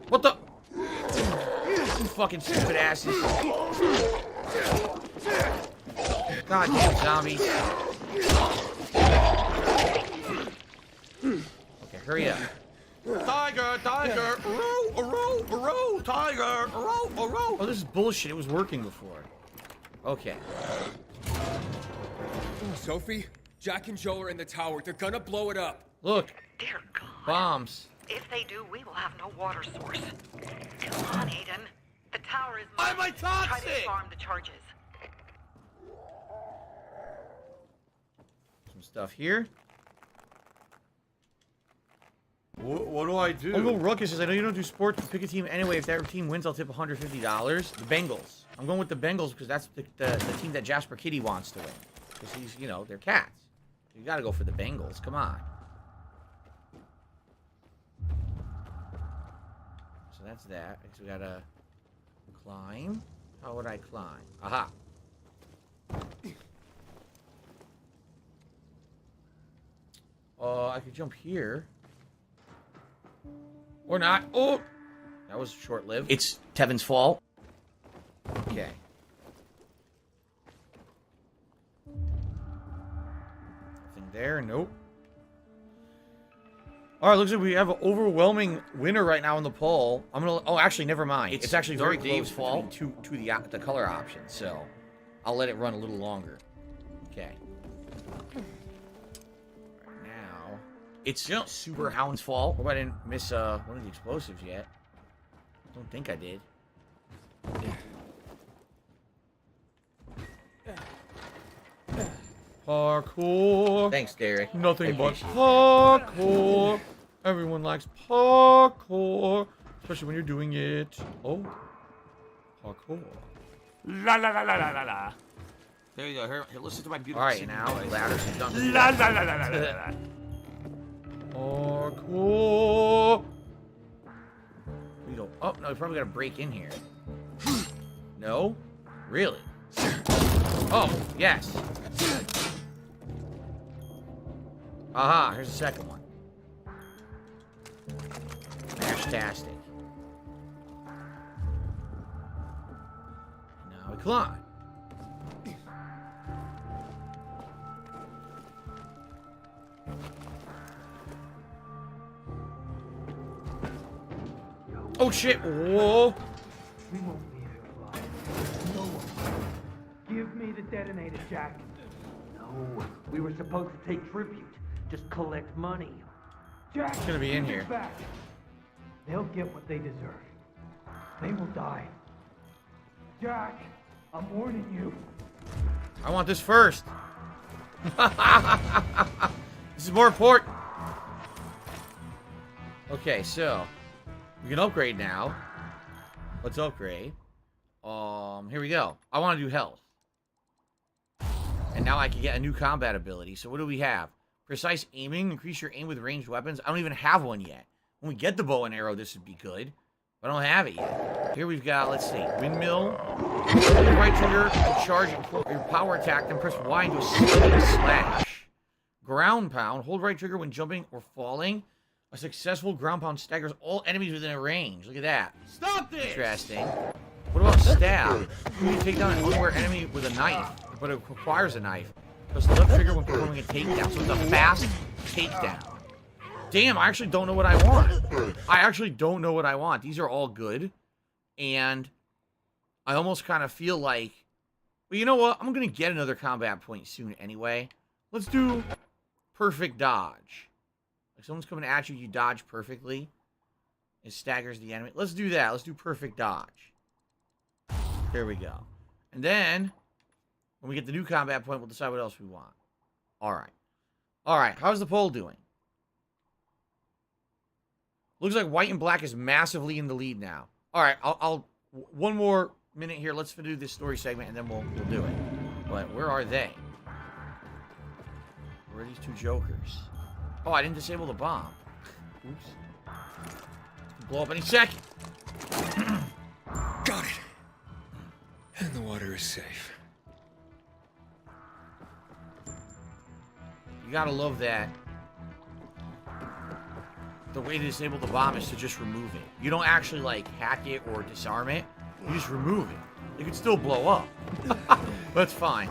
What the? You fucking stupid asses. God damn zombies. Okay, hurry up. Tiger, tiger, row, tiger, row. Oh, this is bullshit. It was working before. Okay. Sophie, Jack and Joe are in the tower. They're gonna blow it up. Look. Dear God. Bombs. If they do, we will have no water source. Come on, Aiden. The tower is Why am I Try toxic? to disarm the charges. Some stuff here. What do I do? Uncle Ruckus says, I know you don't do sports, but pick a team anyway. If that team wins, I'll tip $150. The Bengals. I'm going with the Bengals because that's the team that Jasper Kitty wants to win. Because he's, you know, they're cats. You got to go for the Bengals. Come on. So that's that. I guess we got to climb. How would I climb? Aha. I could jump here. Or not. Oh! That was short-lived. It's Tevin's fault. Okay. Nothing there. Nope. All right, looks like we have an overwhelming winner right now in the poll. I'm gonna. Oh, actually, never mind. It's actually very close between the color options. So, I'll let it run a little longer. Okay. Right now, it's Super Hound's fault. Hope I didn't miss one of the explosives yet. Don't think I did. Parkour. Thanks, Derek. Nothing but parkour. Everyone likes parkour, especially when you're doing it. Oh, parkour. La la la la la la la. There you go. Here, listen to my beautiful. All right, now louder so don't. La la la la la la la. Parkour. We go. Oh no, we probably got to break in here. No, really? Oh yes. Aha, here's the second one. Fantastic. Now we climb. Oh shit! Whoa! We won't leave here alive. No one. Give me the detonator, Jack. No, we were supposed to take tribute. Just collect money. Jack, it's gonna be in here. Back. They'll get what they deserve. They will die. Jack, I'm warning you. I want this first. This is more important. Okay, so we can upgrade now. Let's upgrade. Here we go. I want to do health. And now I can get a new combat ability. So what do we have? Precise aiming. Increase your aim with ranged weapons. I don't even have one yet. When we get the bow and arrow, this would be good. But I don't have it yet. Here we've got, let's see, windmill. Hold right trigger to charge your power attack, then press Y into a sliding slash. Ground pound. Hold right trigger when jumping or falling. A successful ground pound staggers all enemies within a range. Look at that. Stop this! Interesting. What about stab? You can take down an unaware enemy with a knife, but it requires a knife. Press the left trigger when performing a takedown, so it's a fast takedown. Damn, I actually don't know what I want. I actually don't know what I want. These are all good. And I almost kind of feel like... Well, you know what? I'm going to get another combat point soon anyway. Let's do perfect dodge. Like someone's coming at you, you dodge perfectly. It staggers the enemy. Let's do that. Let's do perfect dodge. There we go. And then, when we get the new combat point, we'll decide what else we want. Alright. Alright, how's the poll doing? Looks like white and black is massively in the lead now. Alright, I'll one more minute here. Let's do this story segment, and then we'll do it. But where are they? Where are these two jokers? Oh, I didn't disable the bomb. Oops. Blow up any second. Got it. And the water is safe. You gotta love that. The way to disable the bomb is to just remove it. You don't actually, like, hack it or disarm it. You just remove it. It could still blow up. That's fine.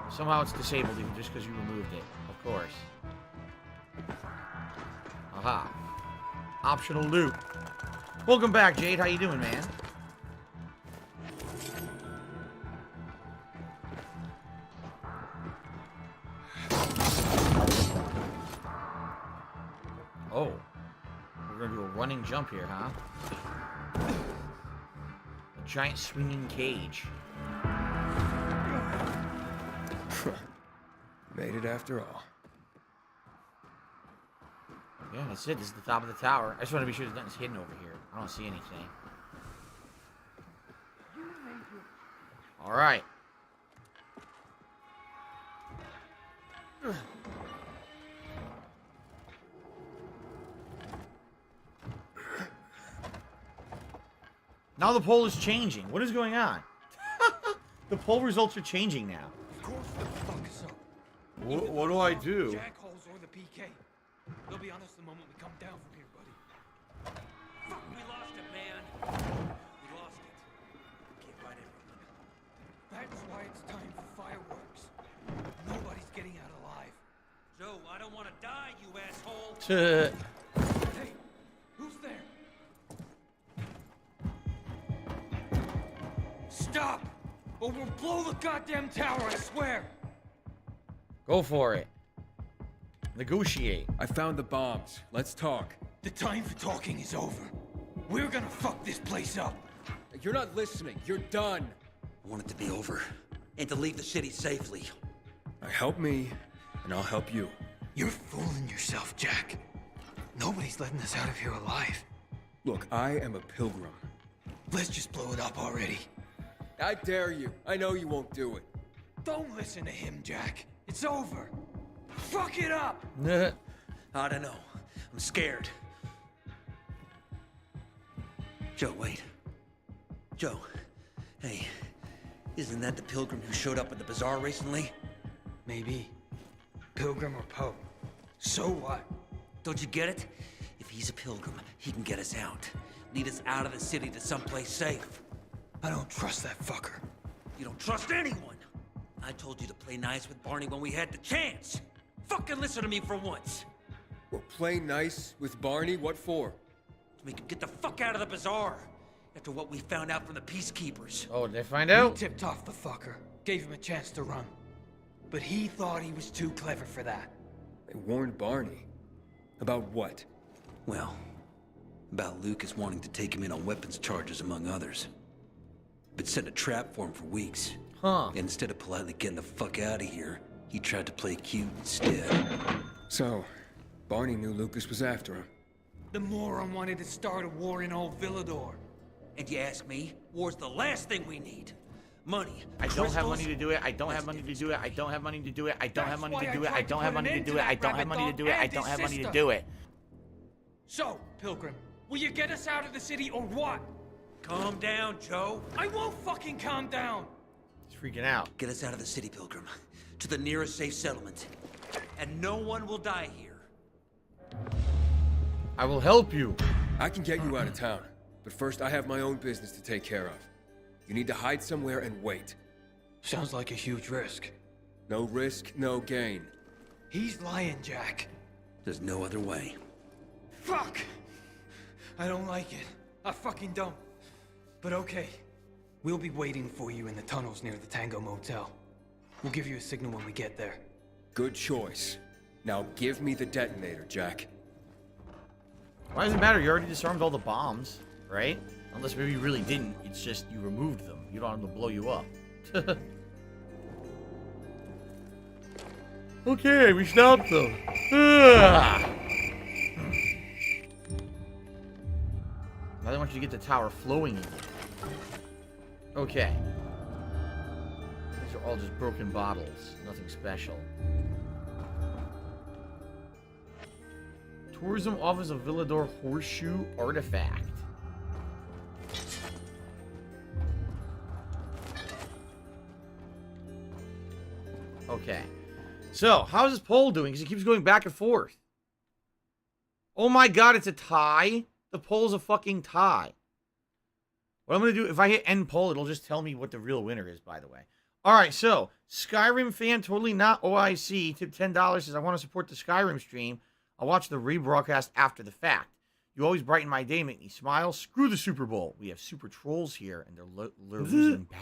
Somehow it's disabled even just because you removed it. Of course. Aha. Optional loot. Welcome back, Jade. How you doing, man? Oh. We're gonna do a running jump here, huh? A giant swinging cage. Made it after all. Yeah, that's it. This is the top of the tower. I just want to be sure there's nothing's hidden over here. I don't see anything. Alright. Now the poll is changing. What is going on? The poll results are changing now. Of course the fuck is up. What do I do? Jackholes or the PK. They'll be on us the moment we come down from here, buddy. Fuck, we lost it, man. We lost it. Can't find everyone. That's why it's time for fireworks. Nobody's getting out alive. Joe, I don't want to die, you asshole. Hey, who's there? Stop! Or we'll blow the goddamn tower, I swear! Go for it. Negotiate. I found the bombs. Let's talk. The time for talking is over. We're gonna fuck this place up. You're not listening. You're done. I want it to be over. And to leave the city safely. Help me, and I'll help you. You're fooling yourself, Jack. Nobody's letting us out of here alive. Look, I am a pilgrim. Let's just blow it up already. I dare you. I know you won't do it. Don't listen to him, Jack. It's over. Fuck it up! I don't know. I'm scared. Joe, wait. Joe. Hey, isn't that the pilgrim who showed up at the bazaar recently? Maybe. Pilgrim or Pope. So what? Don't you get it? If he's a pilgrim, he can get us out. Lead us out of the city to someplace safe. I don't trust that fucker. You don't trust anyone. I told you to play nice with Barney when we had the chance. Fucking listen to me for once. Well, play nice with Barney? What for? To make him get the fuck out of the bazaar. After what we found out from the peacekeepers. Oh, did they find out? We tipped off the fucker. Gave him a chance to run. But he thought he was too clever for that. They warned Barney. About what? Well, about Lucas wanting to take him in on weapons charges, among others. Been setting a trap for him for weeks. Huh. And instead of politely getting the fuck out of here, he tried to play cute instead. So, Barney knew Lucas was after him. The moron wanted to start a war in old Villador. And you ask me, war's the last thing we need. Money. I don't have money to do it. I don't have money to do it. I don't have money to do it. I don't have money to do it. I don't have money to do it. I don't have money to do it. I don't have money to do it. So, Pilgrim, will you get us out of the city or what? Calm down, Joe. I won't fucking calm down. He's freaking out. Get us out of the city, Pilgrim. To the nearest safe settlement. And no one will die here. I will help you. I can get you out of town. But first, I have my own business to take care of. You need to hide somewhere and wait. Sounds like a huge risk. No risk, no gain. He's lying, Jack. There's no other way. Fuck! I don't like it. I fucking don't. But okay. We'll be waiting for you in the tunnels near the Tango Motel. We'll give you a signal when we get there. Good choice. Now give me the detonator, Jack. Why does it matter? You already disarmed all the bombs, right? Unless maybe you really didn't. It's just you removed them. You don't want them to blow you up. Okay, we stopped them. Now they want you to get the tower flowing again. Okay. These are all just broken bottles. Nothing special. Tourism Office of Villador Horseshoe Artifact. Okay. So, how's this poll doing? Because it keeps going back and forth. Oh my god, it's a tie? The poll's a fucking tie. What I'm going to do, if I hit end poll, it'll just tell me what the real winner is, by the way. Alright, so, Skyrim fan, totally not OIC, tip $10, says, I want to support the Skyrim stream. I'll watch the rebroadcast after the fact. You always brighten my day, make me smile. Screw the Super Bowl. We have super trolls here, and they're losing bad.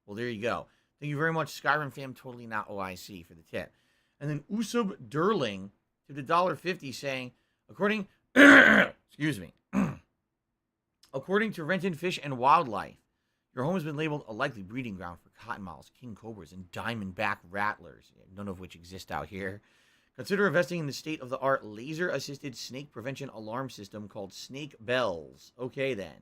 Well, there you go. Thank you very much, Skyrim fam, totally not OIC, for the tip. And then Usub Derling to the $1.50 saying, according, excuse me, according to Renton Fish and Wildlife, your home has been labeled a likely breeding ground for cottonmouths, king cobras, and diamondback rattlers, none of which exist out here. Consider investing in the state-of-the-art laser-assisted snake prevention alarm system called Snake Bells. Okay, then.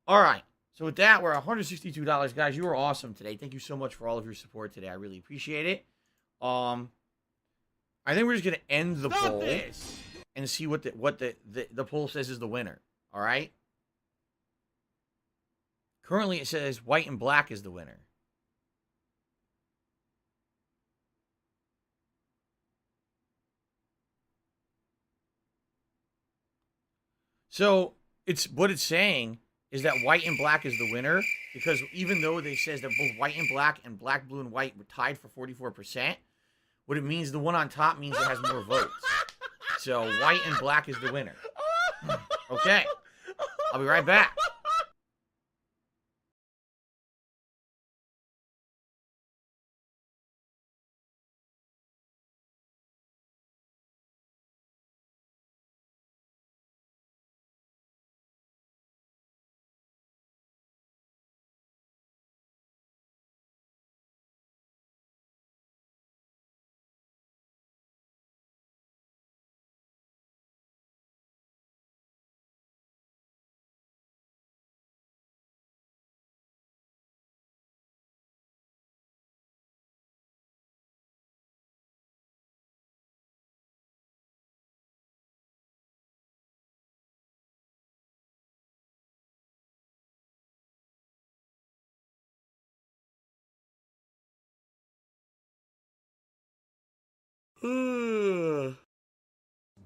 All right. So with that, we're $162. Guys, you were awesome today. Thank you so much for all of your support today. I really appreciate it. I think we're just going to end the poll and see what the poll says is the winner. All right? Currently, it says white and black is the winner. So, what it's saying is that white and black is the winner, because even though they says that both white and black, blue, and white were tied for 44%, what it means, the one on top means it has more votes. So, white and black is the winner. Okay. I'll be right back.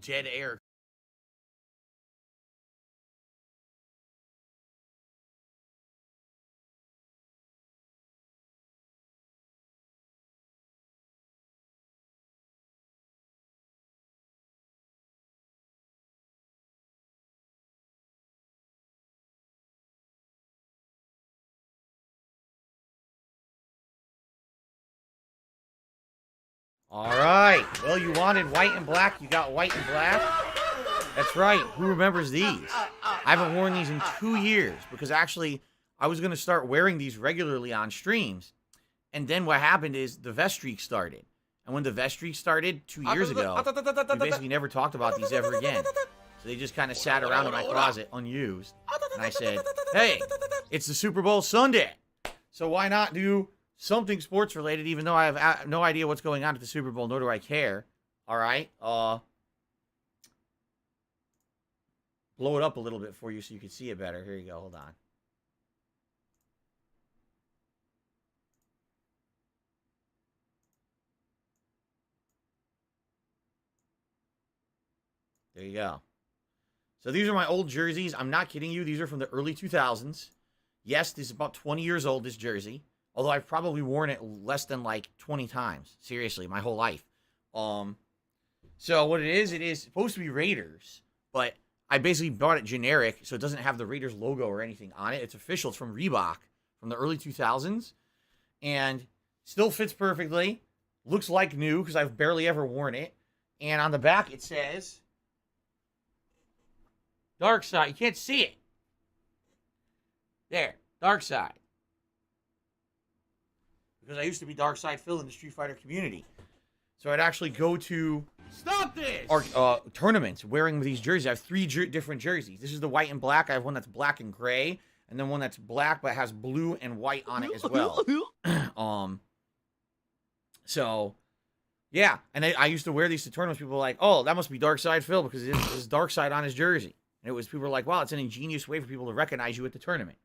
Dead air. All right. Well, you wanted white and black. You got white and black. That's right. Who remembers these? I haven't worn these in 2 years because actually I was going to start wearing these regularly on streams. And then what happened is the vest streak started. And when the vest streak started 2 years ago, we basically never talked about these ever again. So they just kind of sat around in my closet unused. And I said, hey, it's the Super Bowl Sunday. So why not do something sports related, even though I have no idea what's going on at the Super Bowl, nor do I care. All right. Blow it up a little bit for you so you can see it better. Here you go. Hold on. There you go. So these are my old jerseys. I'm not kidding you. These are from the early 2000s. Yes, this is about 20 years old, this jersey. Although I've probably worn it less than like 20 times. Seriously, my whole life. So what it is supposed to be Raiders, but I basically bought it generic, so it doesn't have the Raiders logo or anything on it. It's official. It's from Reebok from the early 2000s, and still fits perfectly. Looks like new because I've barely ever worn it. And on the back it says Dark Side. You can't see it. There, Dark Side. Because I used to be Dark Side Phil in the Street Fighter community. So I'd actually go to tournaments wearing these jerseys. I have three different jerseys. This is the white and black. I have one that's black and gray, and then one that's black but has blue and white on it as well. So, yeah. And I used to wear these to tournaments. People were like, oh, that must be Dark Side Phil because there's Dark Side on his jersey. And it was, people were like, wow, it's an ingenious way for people to recognize you at the tournament.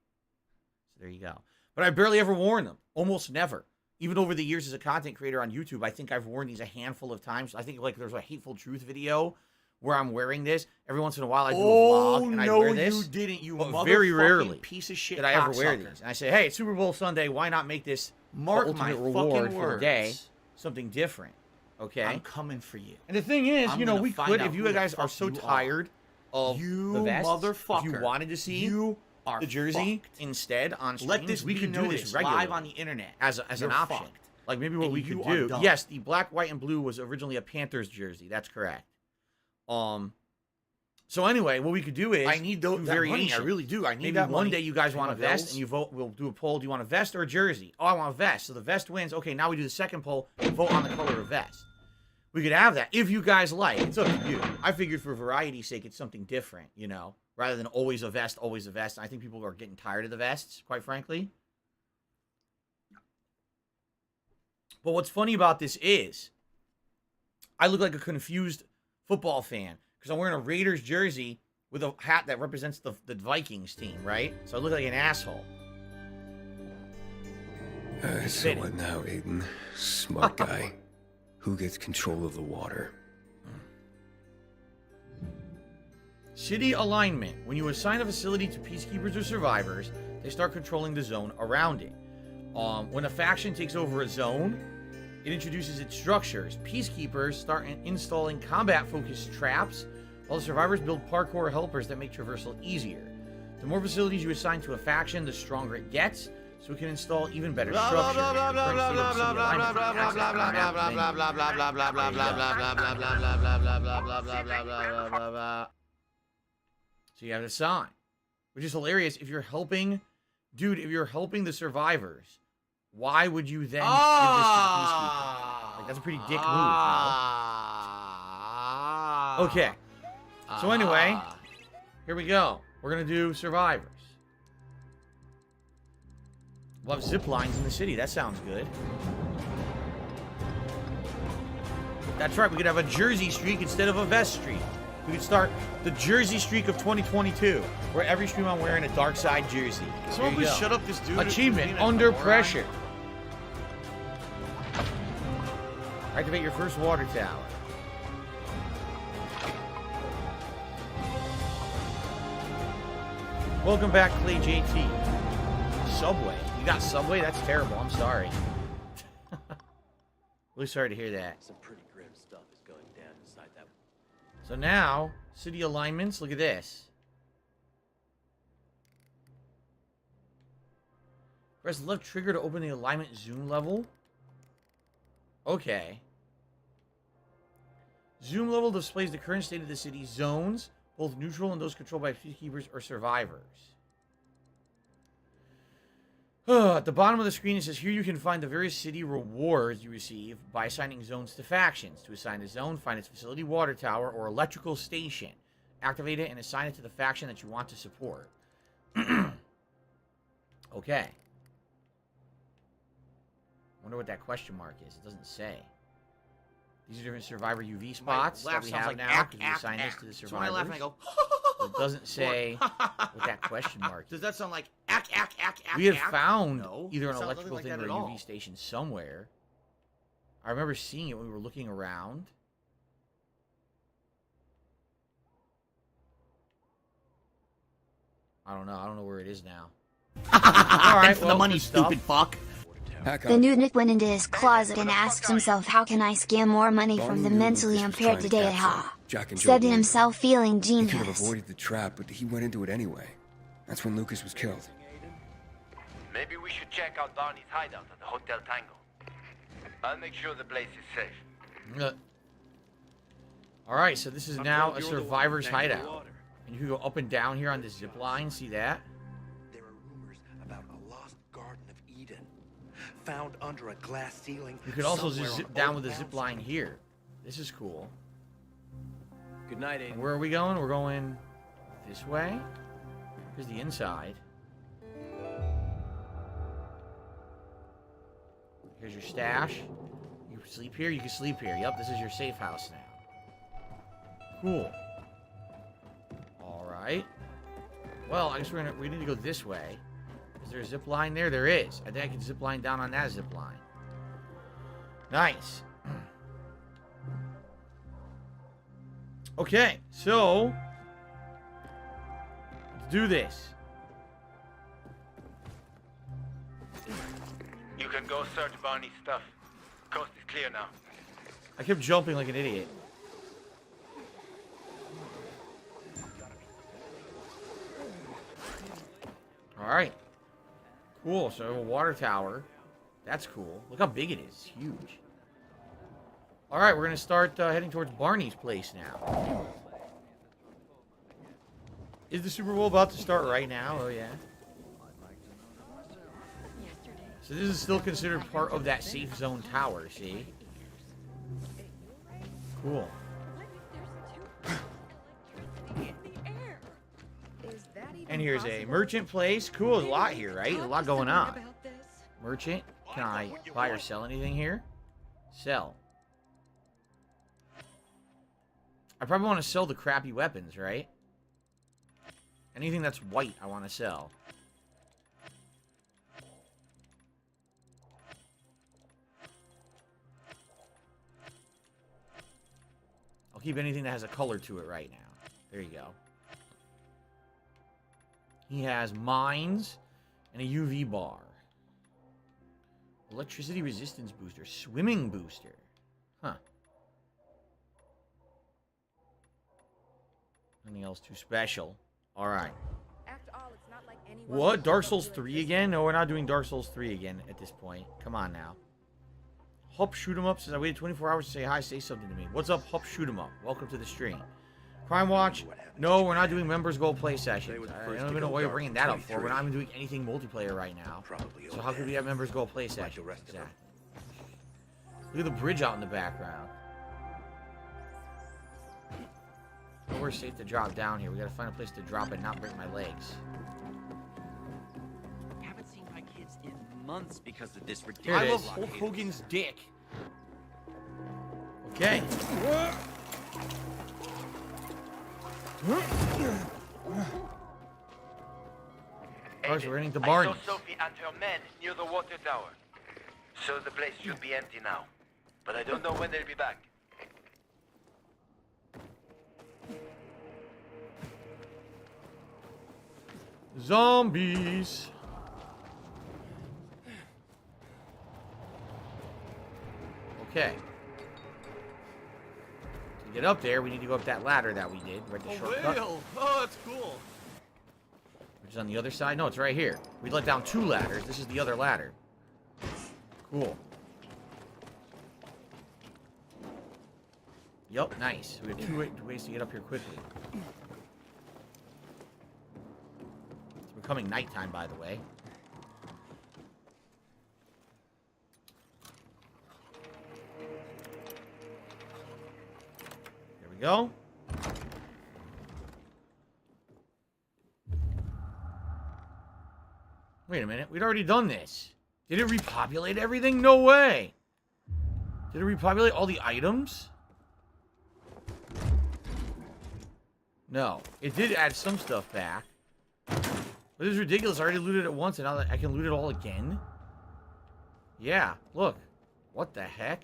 So there you go. But I've barely ever worn them. Almost never. Even over the years as a content creator on YouTube, I think I've worn these a handful of times. I think like there's a Hateful Truth video where I'm wearing this. Every once in a while I do a vlog and I wear this. Oh, no, you didn't, you but very rarely piece of shit did I ever wear these. And I say, hey, it's Super Bowl Sunday. Why not make this Mark my reward fucking for words. the day? Something different. Okay? I'm coming for you. And the thing is, I'm you know, gonna we find could, out if you who the guys are fuck so you tired of you the vests, motherfucker, if you wanted to see you are the jersey fucked. instead on streams, Let this we be could do this noticed regularly live on the internet as You're an option. fucked. Like maybe what And we you could are do. dumb. Yes, the black, white, and blue was originally a Panthers jersey. That's correct. So anyway, what we could do is I need that money. I really do. I need maybe that one money. day you guys Pay want my a vest bills. and you vote. We'll do a poll. Do you want a vest or a jersey? Oh, I want a vest. So the vest wins. Okay, now we do the second poll. Vote on the color of vest. We could have that if you guys like. It's up to you. I figured for variety's sake, it's something different, you know, rather than always a vest, always a vest. I think people are getting tired of the vests, quite frankly. But what's funny about this is I look like a confused football fan because I'm wearing a Raiders jersey with a hat that represents the Vikings team, right? So I look like an asshole. So what now, Aiden? Smart guy. Who gets control of the water? City alignment. When you assign a facility to peacekeepers or survivors, they start controlling the zone around it. When a faction takes over a zone, it introduces its structures. Peacekeepers start installing combat-focused traps, while the survivors build parkour helpers that make traversal easier. The more facilities you assign to a faction, the stronger it gets, so it can install even better structures. So you have the sign, which is hilarious. If you're helping, dude, if you're helping the survivors, why would you then give this to the peacekeeper? Like, that's a pretty dick move, no? Okay. So anyway, here we go. We're going to do survivors. We'll have zip lines in the city. That sounds good. That's right. We could have a jersey streak instead of a vest streak. We could start the jersey streak of 2022, where every stream I'm wearing a Dark Side jersey. Someone please shut up this dude. Achievement, under pressure. Activate your first water tower. Welcome back, Clay JT. Subway. You got Subway? That's terrible. I'm sorry. Really sorry to hear that. Some pretty grim stuff is going down inside that. So now, city alignments. Look at this. Press left trigger to open the alignment zoom level. Okay. Zoom level displays the current state of the city's zones, both neutral and those controlled by peacekeepers or survivors. At the bottom of the screen, it says, here you can find the various city rewards you receive by assigning zones to factions. To assign a zone, find its facility, water tower, or electrical station. Activate it and assign it to the faction that you want to support. Okay. Wonder what that question mark is. It doesn't say. These are different survivor UV spots that we have now because we assign this to the survivors. So when I laugh and I go, it doesn't say what that question mark is. Does that sound like We had found No, either it an sounds electrical like thing that or a at all. UV station somewhere. I remember seeing it when we were looking around. I don't know. I don't know where it is now. Alright, for the money, stupid fuck. The nudnik went into his closet and asked himself, how can I scam more money from the mentally impaired today, ha? Said to himself, feeling He could have genius. avoided the trap, but he went into it anyway. That's when Lucas was killed. Maybe we should check out Barney's hideout at the Hotel Tango. I'll make sure the place is safe. Alright, so this is now a survivor's hideout. And you can go up and down here on the zip line, see that? There are rumors about a lost Garden of Eden, found under a glass ceiling. You could also somewhere just zip on down Old with the zip Town line Street. here. This is cool. Good night, Aiden. And where are we going? We're going this way. Here's the inside. Here's your stash. You can sleep here. You can sleep here. Yep, this is your safe house now. Cool. All right. Well, I guess we need to go this way. Is there a zip line there? There is. I think I can zip line down on that zip line. Nice. Okay, so let's do this. You can go search Barney's stuff. Coast is clear now. I kept jumping like an idiot. Alright. Cool, so a water tower. That's cool. Look how big it is. It's huge. Alright, we're going to start heading towards Barney's place now. Is the Super Bowl about to start right now? Oh, yeah. So this is still considered part of that safe zone tower, see? Cool. And here's a merchant place. Cool, there's a lot here, right? There's a lot going on. Merchant, can I buy or sell anything here? Sell. I probably want to sell the crappy weapons, right? Anything that's white, I want to sell. I'll keep anything that has a color to it right now. There you go. He has mines and a UV bar. Electricity resistance booster. Swimming booster. Huh. Nothing else too special. Alright. What? Dark Souls 3 again? No, we're not doing Dark Souls 3 again at this point. Come on now. Hup Shoot 'em Up says, I waited 24 hours to say hi, say something to me. What's up, Hup Shoot 'em Up? Welcome to the stream. Crime Watch, no, we're not doing Members Gold play sessions. I don't even know why you're bringing that up for. We're not even doing anything multiplayer right now. So how could we have Members Gold play sessions? Exactly. Look at the bridge out in the background. We're safe to drop down here. We gotta find a place to drop and not break my legs. Haven't seen my kids in months because of this Here ridiculous. it is. Hulk Hogan's dick. Okay. Alright, so we're heading to Barney. I saw Sophie and her men near the water tower. So the place should be empty now. But I don't know when they'll be back. Zombies. Okay. To get up there, we need to go up that ladder that we did. Right, the shortcut. Oh, that's cool. Which is on the other side. No, it's right here. We let down 2 ladders. This is the other ladder. Cool. Yup, nice. We have 2 ways to get up here quickly. It's becoming nighttime, by the way. There we go. Wait a minute. We'd already done this. Did it repopulate everything? No way. Did it repopulate all the items? No. It did add some stuff back. But this is ridiculous. I already looted it once and now I can loot it all again? Yeah. Look. What the heck?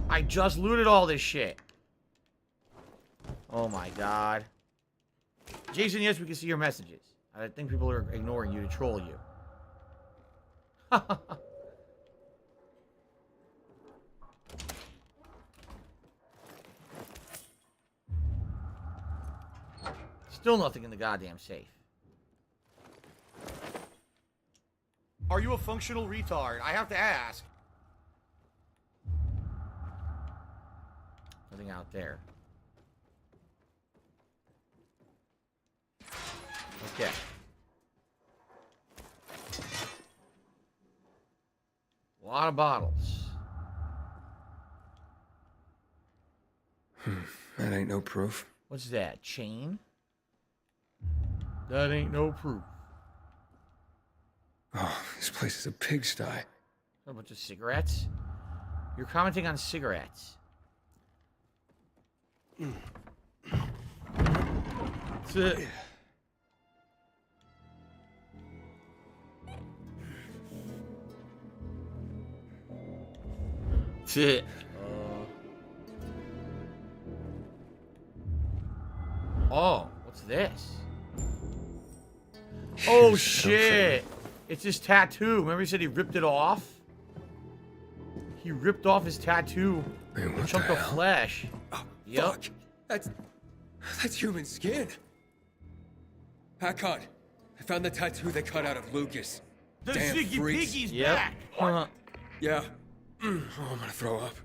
I just looted all this shit. Oh my god. Jason, yes, we can see your messages. I think people are ignoring you to troll you. Still nothing in the goddamn safe. Are you a functional retard? I have to ask. Nothing out there. Okay. A lot of bottles. That ain't no proof. What's that? Chain? That ain't no proof. Oh, this place is a pigsty. A bunch of cigarettes? You're commenting on cigarettes. That's it. That's it. Oh, what's this? Oh, shit. It's his tattoo. Remember he said he ripped it off? He ripped off his tattoo. Man, a chunk of flesh. Oh, yep. Fuck. That's human skin. Hakon, I found the tattoo they cut out of Lucas. The Damn Ziggy freaks. Piggy's Yep. back. Yeah. Oh, I'm gonna throw up.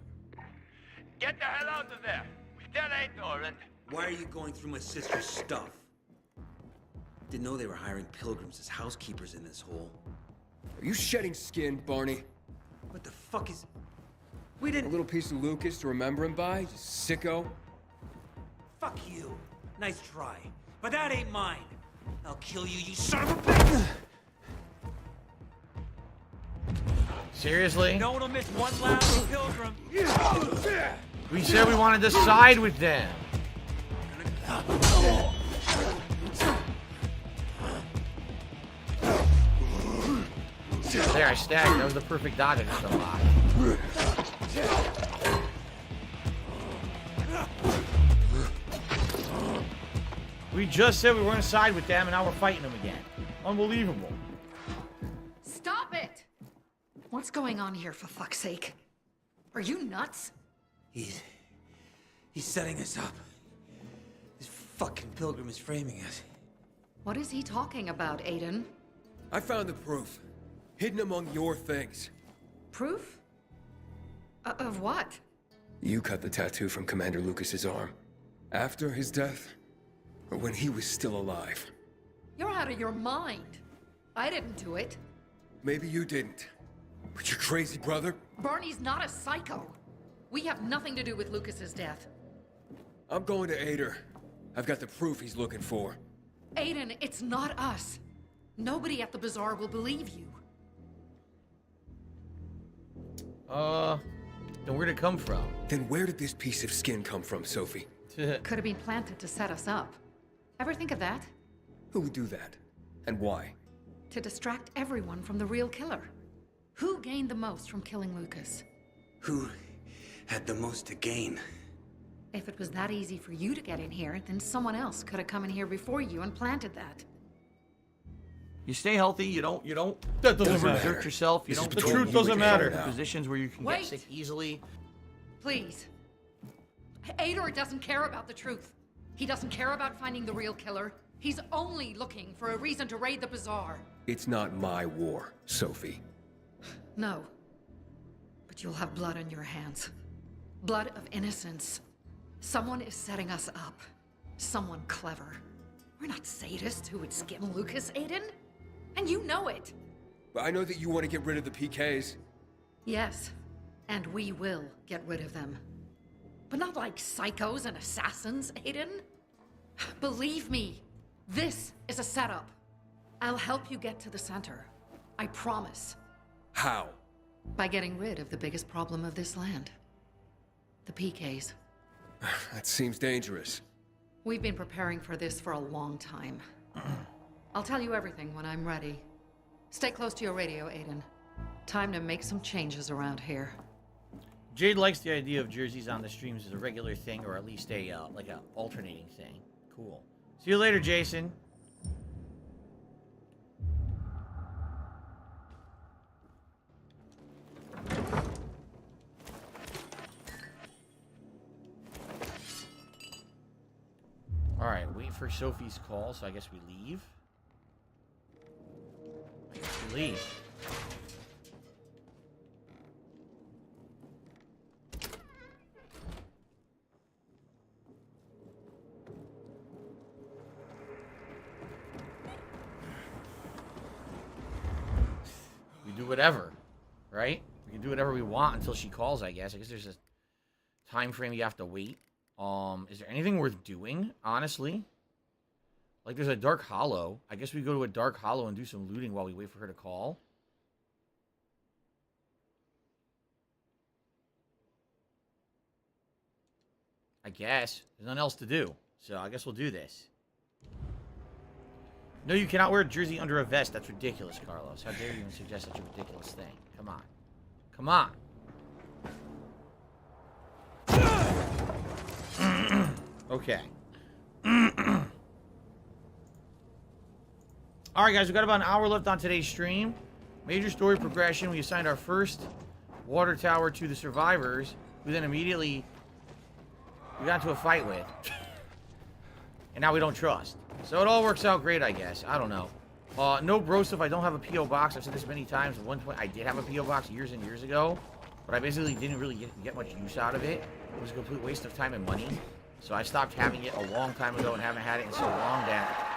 Get the hell out of there! We still ain't and... Why are you going through my sister's stuff? Didn't know they were hiring pilgrims as housekeepers in this hole. Are you shedding skin, Barney? What the fuck is... We didn't... A little piece of Lucas to remember him by, you sicko? Fuck you. Nice try. But that ain't mine. I'll kill you, you son of a bitch! Seriously? No one will miss one last pilgrim. We said we wanted to side with them. There, I stacked. That was the perfect dodge I just unlocked. We just said we were going to side with them, and now we're fighting them again. Unbelievable. Stop it! What's going on here, for fuck's sake? Are you nuts? He's setting us up. This fucking pilgrim is framing us. What is he talking about, Aiden? I found the proof. Hidden among your things. Proof? Of what? You cut the tattoo from Commander Lucas's arm. After his death? Or when he was still alive? You're out of your mind. I didn't do it. Maybe you didn't. But your crazy brother? Barney's not a psycho. We have nothing to do with Lucas's death. I'm going to aid her. I've got the proof he's looking for. Aiden, it's not us. Nobody at the bazaar will believe you. Then where'd it come from? Then where did this piece of skin come from, Sophie? Could have been planted to set us up. Ever think of that? Who would do that? And why? To distract everyone from the real killer. Who gained the most from killing Lucas? Who had the most to gain? If it was that easy for you to get in here, then someone else could have come in here before you and planted that. You stay healthy. You don't. That doesn't matter. Hurt yourself. You don't. The truth doesn't matter. Positions where you can get sick easily. Please. Ador doesn't care about the truth. He doesn't care about finding the real killer. He's only looking for a reason to raid the bazaar. It's not my war, Sophie. No. But you'll have blood on your hands. Blood of innocence. Someone is setting us up. Someone clever. We're not sadists who would skim Lucas, Aiden. And you know it. But I know that you want to get rid of the PKs. Yes. And we will get rid of them. But not like psychos and assassins, Aiden. Believe me, this is a setup. I'll help you get to the center. I promise. How? By getting rid of the biggest problem of this land. The PKs. That seems dangerous. We've been preparing for this for a long time. I'll tell you everything when I'm ready. Stay close to your radio, Aiden. Time to make some changes around here. Jade likes the idea of jerseys on the streams as a regular thing, or at least a like a alternating thing. Cool. See you later, Jason. for Sophie's call, so I guess we leave. I guess we leave. We do whatever, right? We can do whatever we want until she calls, I guess. I guess there's a time frame you have to wait. Is there anything worth doing, honestly? Like, there's a Dark Hollow. I guess we go to a Dark Hollow and do some looting while we wait for her to call. I guess. There's nothing else to do. So I guess we'll do this. No, you cannot wear a jersey under a vest. That's ridiculous, Carlos. How dare you even suggest such a ridiculous thing? Come on. Come on. Okay. Alright, guys. We've got about an hour left on today's stream. Major story progression. We assigned our first water tower to the survivors, who then immediately we got into a fight with. And now we don't trust. So it all works out great, I guess. I don't know. No bro stuff. I don't have a P.O. box. I've said this many times. At one point, I did have a P.O. box years and years ago. But I basically didn't really get much use out of it. It was a complete waste of time and money. So I stopped having it a long time ago and haven't had it in so long that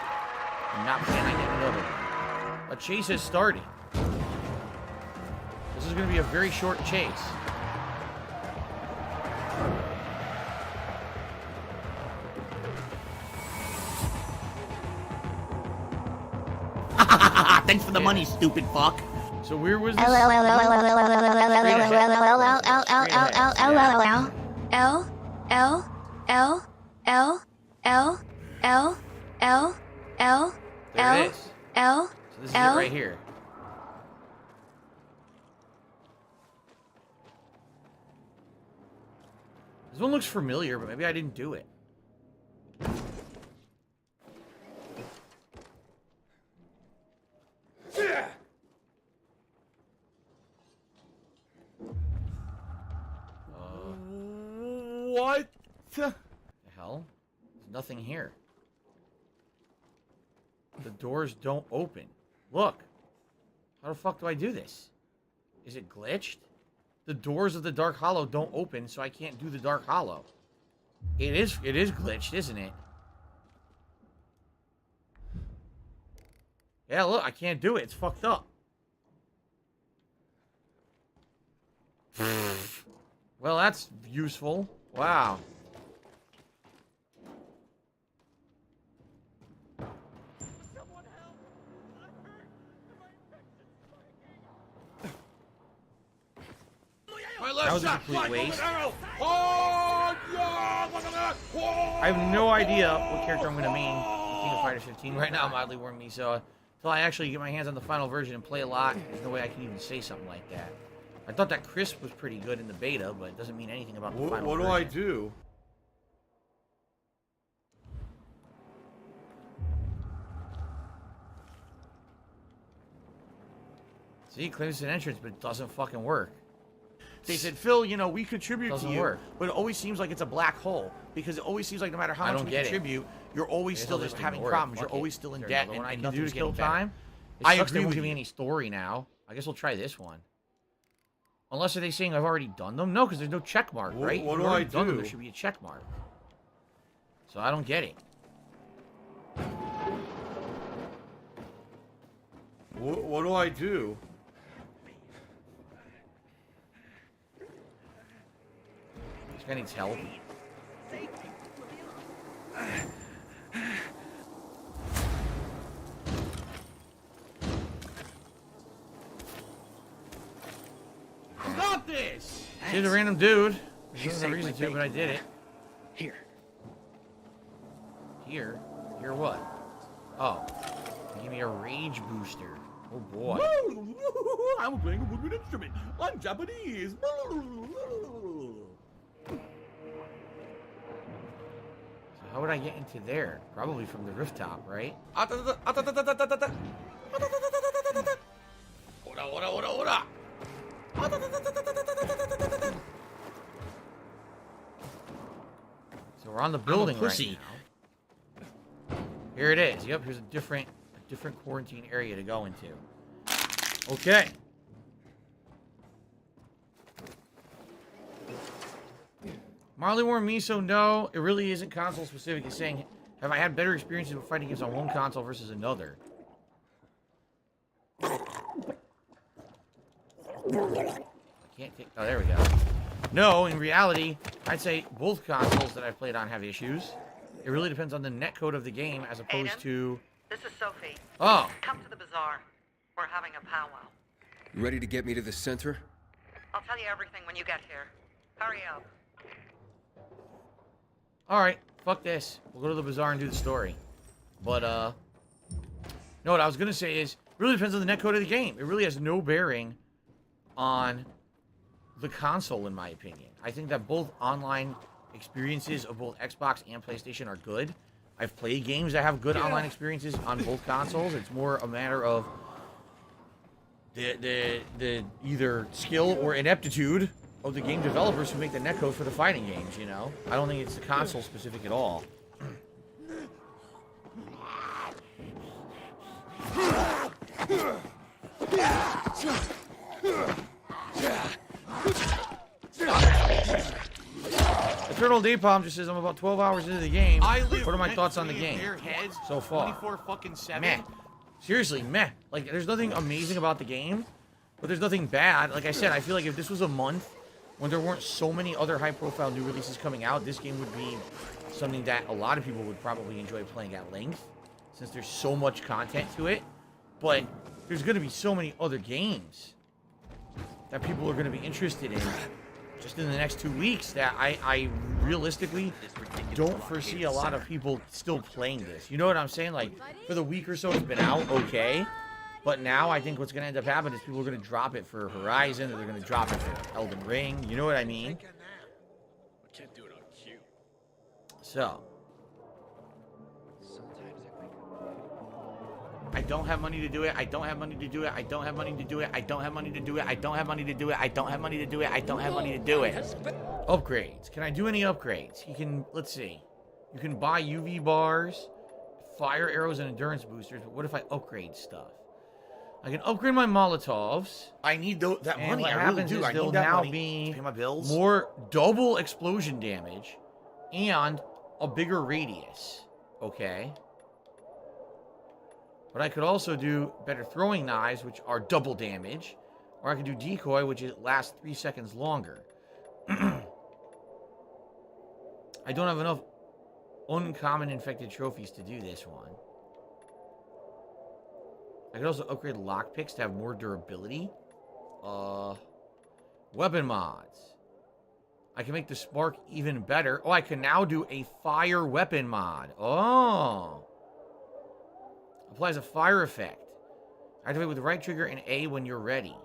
I'm not planning on getting another one. A chase is starting. This is going to be a very short chase. Thanks for the money, stupid fuck. So where was this? There it is. So this is it right here. This one looks familiar, but maybe I didn't do it. What the hell? There's nothing here. The doors don't open. Look. How the fuck do I do this? Is it glitched? The doors of the Dark Hollow don't open, so I can't do the Dark Hollow. It is glitched, isn't it? Yeah, look, I can't do it. It's fucked up. Well, that's useful. Wow. That was a complete waste. I have no idea what character I'm going to main King of Fighters 15 right now. I'm oddly warning me, so until I actually get my hands on the final version and play a lot, there's no way I can even say something like that. I thought that Crisp was pretty good in the beta, but it doesn't mean anything about the final version. What do I do? See, it claims an entrance, but it doesn't fucking work. They said, Phil, you know, we contribute Doesn't to you, work. but it always seems like it's a black hole. Because it always seems like no matter how much we contribute, you're always still just having problems. You're always still in debt, and nothing's getting better. I agree. They won't give me any story now. I guess we'll try this one. Unless are they saying I've already done them? No, because there's no check mark, right? What do I do? Done them, there should be a check mark. So I don't get it. What do I do? This guy needs help. Stop this! Here's a random dude. There's no reason to, but I did it. Here. Here? Here what? Oh. Give me a rage booster. Oh boy. I'm playing a woodwind instrument. I'm Japanese. So how would I get into there? Probably from the rooftop, right? So we're on the building right now. Here it is. Yep, here's a different quarantine area to go into. Okay. Marley War Miso, no, it really isn't console specific. It's saying, have I had better experiences with fighting games on one console versus another? I can't take... Oh, there we go. No, in reality, I'd say both consoles that I've played on have issues. It really depends on the netcode of the game as opposed Aiden, to... This is Sophie. Oh. Come to the bazaar. We're having a powwow. You ready to get me to the center? I'll tell you everything when you get here. Hurry up. Alright, fuck this. We'll go to the bazaar and do the story. But, no, what I was gonna say is, it really depends on the netcode of the game. It really has no bearing on the console, in my opinion. I think that both online experiences of both Xbox and PlayStation are good. I've played games that have good online experiences on both consoles. It's more a matter of the either skill or ineptitude of the game developers who make the netcode for the fighting games, you know? I don't think it's the console specific at all. Eternal Daypalm just says, I'm about 12 hours into the game. What are my thoughts on the game so far? 24-7. Meh. Seriously, meh. Like, there's nothing amazing about the game, but there's nothing bad. Like I said, I feel like if this was a month when there weren't so many other high-profile new releases coming out, this game would be something that a lot of people would probably enjoy playing at length, since there's so much content to it. But there's going to be so many other games that people are going to be interested in just in the next 2 weeks that I realistically don't foresee a lot of people still playing this. You know what I'm saying? Like, for the week or so it's been out, okay. But now I think what's going to end up happening is people are going to drop it for Horizon, or they're going to drop it for Elden Ring. You know what I mean? So. I don't have money to do it. I don't have money to do it. I don't have money to do it. I don't have money to do it. I don't have money to do it. I don't have money to do it. I don't have money to do it. Upgrades. Can I do any upgrades? You can, let's see. You can buy UV bars, fire arrows, and endurance boosters. But what if I upgrade stuff? I can upgrade my Molotovs. I need that money. What I really happens do. is I they'll need that now money be to pay my bills. more double explosion damage and a bigger radius. Okay. But I could also do better throwing knives, which are double damage. Or I could do decoy, which lasts 3 seconds longer. I don't have enough uncommon infected trophies to do this one. I could also upgrade lockpicks to have more durability. Weapon mods. I can make the spark even better. Oh, I can now do a fire weapon mod. Oh. Applies a fire effect. Activate with the right trigger and A when you're ready.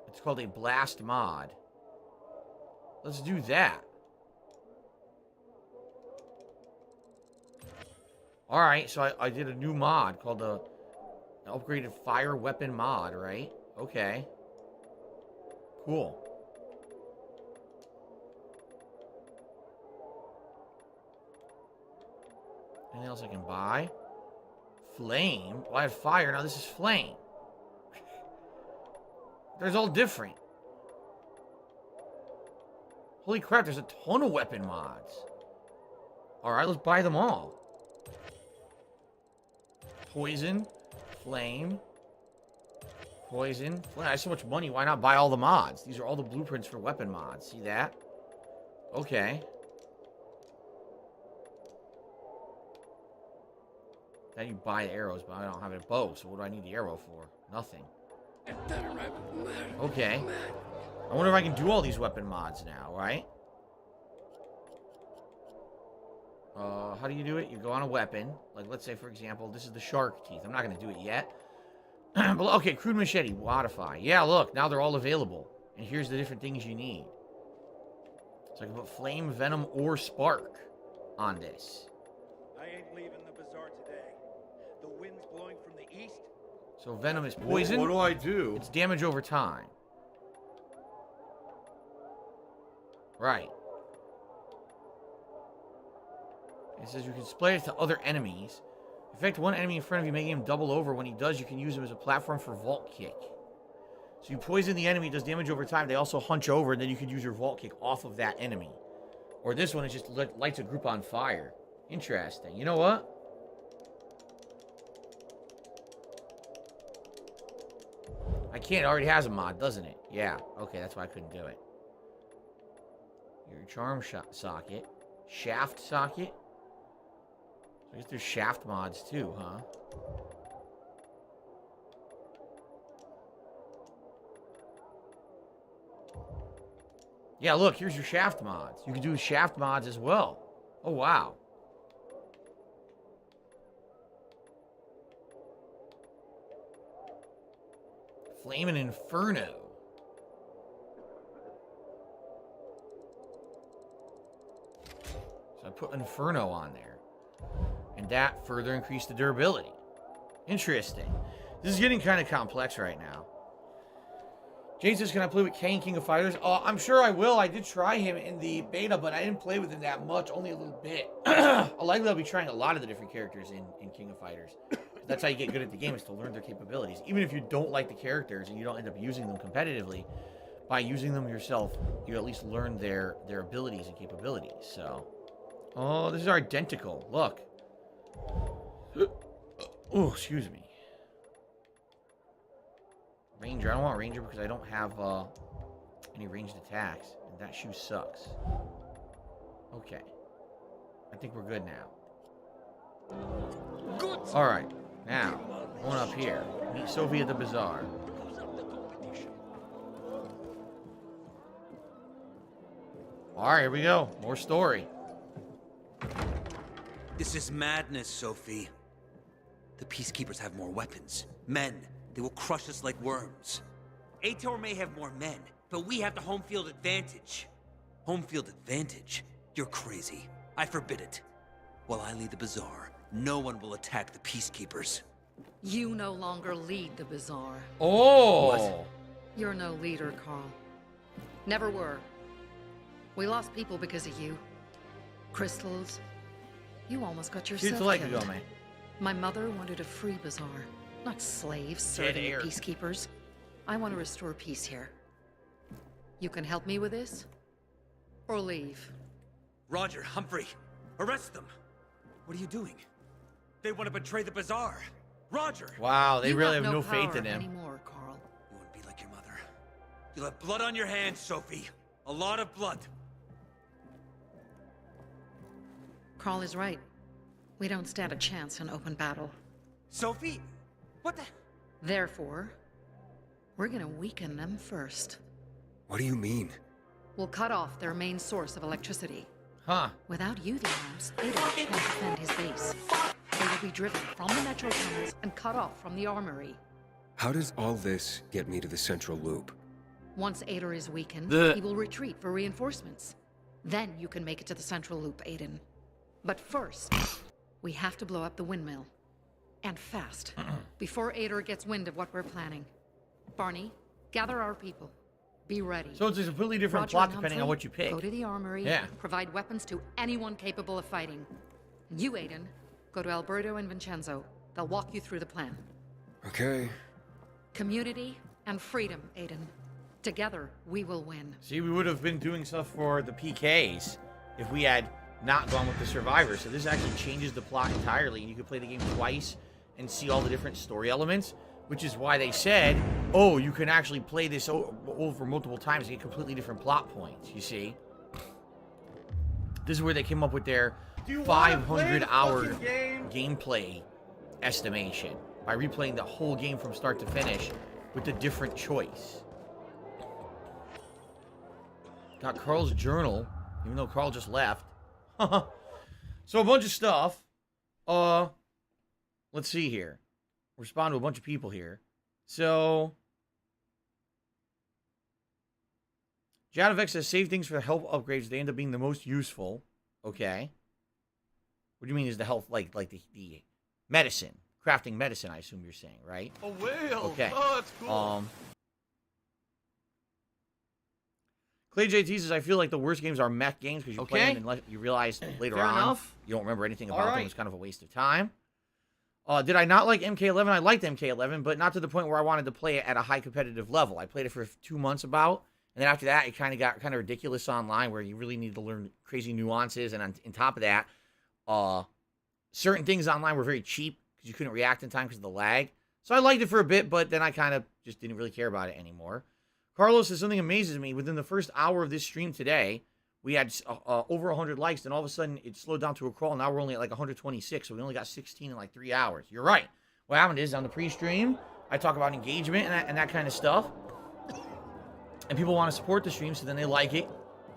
It's called a blast mod. Let's do that. Alright, so I did a new mod called the upgraded fire weapon mod, right? Okay. Cool. Anything else I can buy? Flame? Well, I have fire. Now this is flame. There's all different. Holy crap, there's a ton of weapon mods. Alright, let's buy them all. Poison. Flame. Poison. Flame. I have so much money, why not buy all the mods? These are all the blueprints for weapon mods. See that? Okay. Now you buy arrows, but I don't have a bow, so what do I need the arrow for? Nothing. Okay. I wonder if I can do all these weapon mods now, right? How do you do it? You go on a weapon. Like, let's say, for example, this is the shark teeth. I'm not going to do it yet. But, okay, crude machete, modify. Yeah, look, now they're all available. And here's the different things you need. So I can put flame, venom, or spark on this. I ain't leaving the bazaar today. The wind's blowing from the east. So venom is poison. What do I do? It's damage over time. Right. It says you can spray it to other enemies. Affect one enemy in front of you, making him double over. When he does, you can use him as a platform for vault kick. So you poison the enemy, does damage over time. They also hunch over, and then you can use your vault kick off of that enemy. Or this one, it just lights a group on fire. Interesting. You know what? I can't. It already has a mod, doesn't it? Yeah. Okay, that's why I couldn't do it. Your charm socket. Shaft socket? I guess there's shaft mods too, huh? Yeah, look, here's your shaft mods. You can do shaft mods as well. Oh, wow. Flamin' Inferno. So I put Inferno on there. And that further increased the durability. Interesting. This is getting kind of complex right now. James says, can I play with Kane, King of Fighters? I'm sure I will. I did try him in the beta, but I didn't play with him that much, only a little bit. Likely I'll be trying a lot of the different characters in King of Fighters. That's how you get good at the game, is to learn their capabilities. Even if you don't like the characters and you don't end up using them competitively, by using them yourself, you at least learn their abilities and capabilities. So, oh, this is identical. Look. Oh, excuse me. Ranger. I don't want Ranger because I don't have any ranged attacks. And that shoe sucks. Okay. I think we're good now. Good. Alright. Now, one up here. Meet Sophie at the bazaar. Alright, here we go. More story. This is madness, Sophie. The Peacekeepers have more weapons. Men. They will crush us like worms. Ator may have more men, but we have the home field advantage. Home field advantage? You're crazy. I forbid it. While I lead the bazaar, no one will attack the Peacekeepers. You no longer lead the bazaar. Oh! What? You're no leader, Carl. Never were. We lost people because of you. Crystals. You almost got yourself She's like killed. to go, man. My mother wanted a free bazaar, not slaves serving the Peacekeepers. I want to restore peace here. You can help me with this, or leave. Roger, Humphrey, arrest them. What are you doing? They want to betray the bazaar. Roger. Wow, they You really have no power faith in him. anymore, Carl. You want to be like your mother. You'll have blood on your hands, Sophie. A lot of blood. Carl is right. We don't stand a chance in open battle. Sophie? What the? Therefore, we're gonna weaken them first. What do you mean? We'll cut off their main source of electricity. Huh. Without you, the arms, Ada can't defend his base. They will be driven from the metro tunnels and cut off from the armory. How does all this get me to the central loop? Once Ader is weakened, he will retreat for reinforcements. Then you can make it to the central loop, Aiden. But first, we have to blow up the windmill. And fast. Before Ader gets wind of what we're planning. Barney, gather our people. Be ready. So it's a completely different Roger plot and depending Humphrey, on what you pick. Go to the armory. Yeah. Provide weapons to anyone capable of fighting. And you, Aiden, go to Alberto and Vincenzo. They'll walk you through the plan. Okay. Community and freedom, Aiden. Together, we will win. See, we would have been doing stuff for the PKs if we had not gone with the survivors. So this actually changes the plot entirely. You can play the game twice and see all the different story elements, which is why they said, oh, you can actually play this over multiple times and get completely different plot points, you see? This is where they came up with their 500-hour gameplay estimation by replaying the whole game from start to finish with a different choice. Got Carl's journal, even though Carl just left. So a bunch of stuff. Let's see here. Respond to a bunch of people here. So Jadovec says save things for the health upgrades. They end up being the most useful. Okay. What do you mean is the health like the medicine? Crafting medicine, I assume you're saying, right? A whale. Okay. Oh, that's cool. Clay JT says, I feel like the worst games are mech games because you play them unless you realize later Fair on enough. you don't remember anything about them. Alright. It's kind of a waste of time. Did I not like MK11? I liked MK11, but not to the point where I wanted to play it at a high competitive level. I played it for 2 months about, and then after that, it kind of got kind of ridiculous online where you really need to learn crazy nuances. And on top of that, certain things online were very cheap because you couldn't react in time because of the lag. So I liked it for a bit, but then I kind of just didn't really care about it anymore. Carlos says something amazes me. Within the first hour of this stream today, we had over 100 likes, and all of a sudden it slowed down to a crawl. Now we're only at like 126, so we only got 16 in like 3 hours. You're right. What happened is on the pre-stream, I talk about engagement and that kind of stuff, and people want to support the stream, so then they like it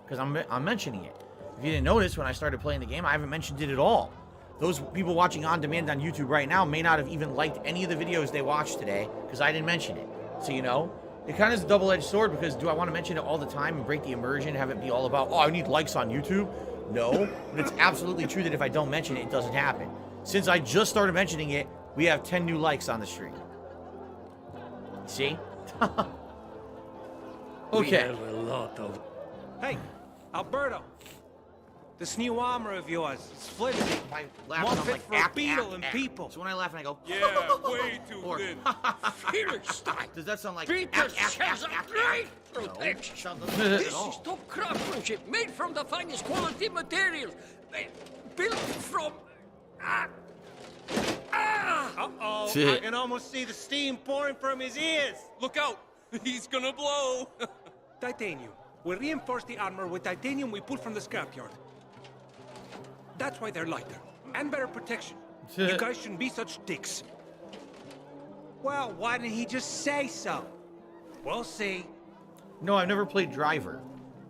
because I'm mentioning it. If you didn't notice, when I started playing the game, I haven't mentioned it at all. Those people watching on demand on YouTube right now may not have even liked any of the videos they watched today because I didn't mention it. So, you know, it kind of is a double-edged sword because do I want to mention it all the time and break the immersion, have it be all about, oh, I need likes on YouTube? No, but it's absolutely true that if I don't mention it, it doesn't happen. Since I just started mentioning it, we have 10 new likes on the stream. See? Okay. We have a lot of... Hey, Alberto. This new armor of yours is flimsy. More fit for a beetle and people. So when I laugh and I go, yeah, way too thin. Philistine. Does that sound like Peter says a great protection? This is top craftsmanship, made from the finest quality materials, built from. Uh-oh, I can almost see the steam pouring from his ears. Look out, he's gonna blow. Titanium. We reinforce the armor with titanium we pulled from the scrapyard. That's why they're lighter and better protection. You guys shouldn't be such dicks. Well, why didn't he just say so? We'll see. No, I've never played Driver.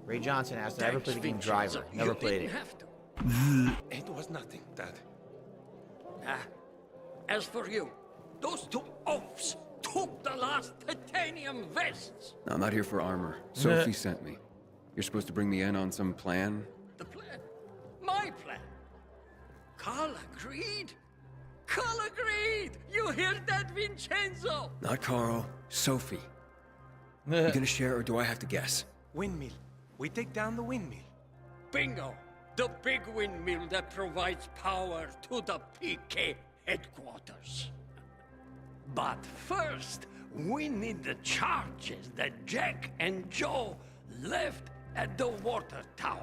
Ray Johnson asked, I ever played the game Driver. Never played it. It was nothing, Dad. As for you, those two oafs took the last titanium vests. I'm not here for armor. Sophie sent me. You're supposed to bring me in on some plan? The plan? My plan? Carl agreed? Carl agreed! You hear that, Vincenzo? Not Carl. Sophie. You gonna share or do I have to guess? Windmill. We take down the windmill. Bingo! The big windmill that provides power to the PK headquarters. But first, we need the charges that Jack and Joe left at the water tower.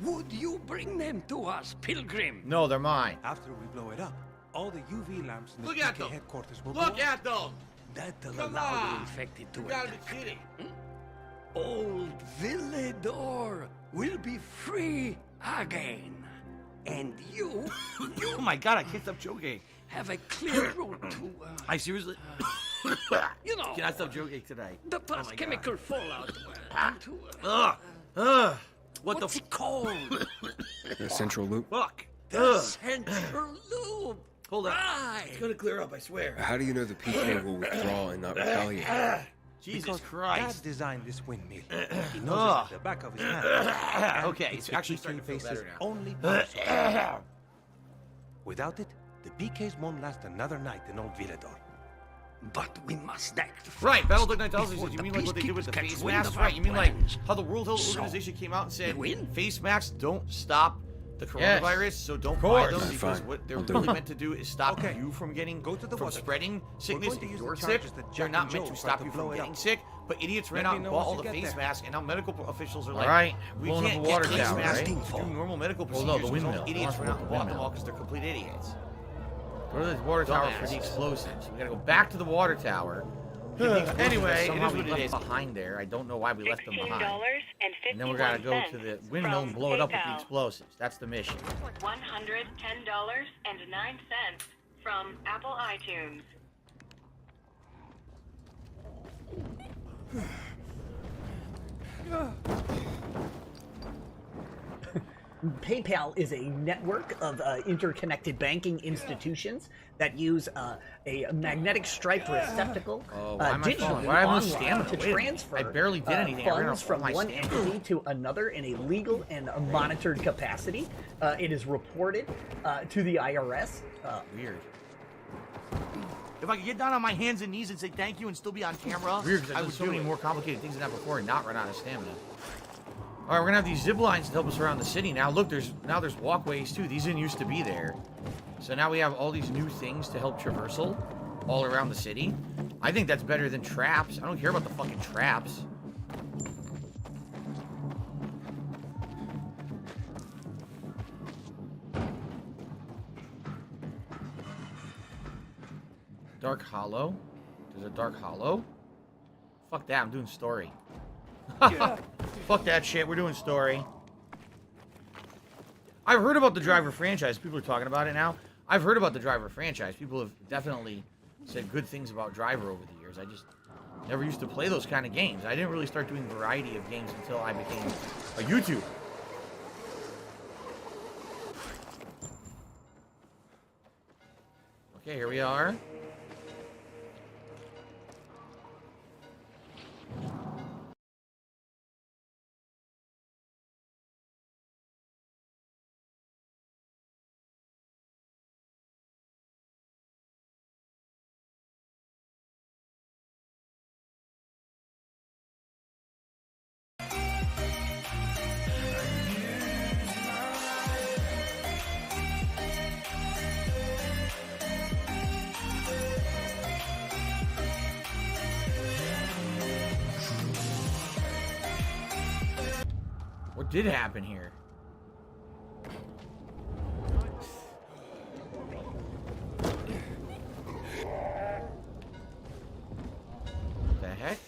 Would you bring them to us, Pilgrim? No, they're mine. After we blow it up, all the UV lamps in the Look at PK them. headquarters will Look go at them. That'll Come allow the on. infected to Get out of attack. the city. Old Villedor will be free again. And you Oh my god, I can't stop joking. have a clear route to, I seriously... you know, Can I stop joking tonight? the past chemical fallout. What What's it called? The central loop? Fuck. The central loop. Hold on. Right. It's gonna clear up, I swear. How do you know the PK will withdraw and not retaliate? Jesus because Christ. Dad designed this windmill. He knows it at the back of his hand. Okay, And it's the actually PK starting to feel faces better now. only one side. Without it, the PKs won't last another night in Old Villador. But we must act fast. Right, Battletech Night tells us, before you the mean like what they did with the peacekeepers face catch wind masks? of our Right, you mean like plans. how the World Health So, Organization came out and said you in? face masks don't stop the coronavirus, so don't buy them because Fine. what they're I'll do really it. meant to do is stop you from getting from spreading sickness. going to If use you're the sick, charges that they're Jack not and meant Joe to stop tried you to blow from it getting up. sick. But idiots ran Let out me and know bought once all you the get face there. masks, and now medical officials are All like, right, we blowing up can't the water get face tower, masks right? to do normal medical Well, procedures. no, the because all windmill. idiots ran out and bought them Windmill. all because they're complete idiots. Go to the water tower for the explosives. We gotta go back to the water tower. Anyway, it is what it is. Behind there, I don't know why we left them behind. And then we gotta go to the windmill and blow it up with the explosives. That's the mission. $110.09 from Apple iTunes. PayPal is a network of interconnected banking institutions that use a magnetic striped receptacle why am I falling? digitally Why have I no online stamina? to Wait a minute. transfer I barely did anything. I ran funds off from my one stamina. entity to another in a legal and a monitored capacity. It is reported to the IRS. Weird. If I could get down on my hands and knees and say thank you and still be on camera, Weird, because I I've would done so do many it. more complicated things than that before and not run out of stamina. All right, we're gonna have these zip lines to help us around the city now. Look, there's walkways too. These didn't used to be there. So now we have all these new things to help traversal all around the city. I think that's better than traps. I don't care about the fucking traps. Dark Hollow? There's a Dark Hollow? Fuck that, I'm doing story. Fuck that shit, we're doing story. I've heard about the Driver franchise. People are talking about it now. I've heard about the Driver franchise. People have definitely said good things about Driver over the years. I just never used to play those kind of games. I didn't really start doing variety of games until I became a YouTuber. Okay, here we are. What did happen here? What the heck?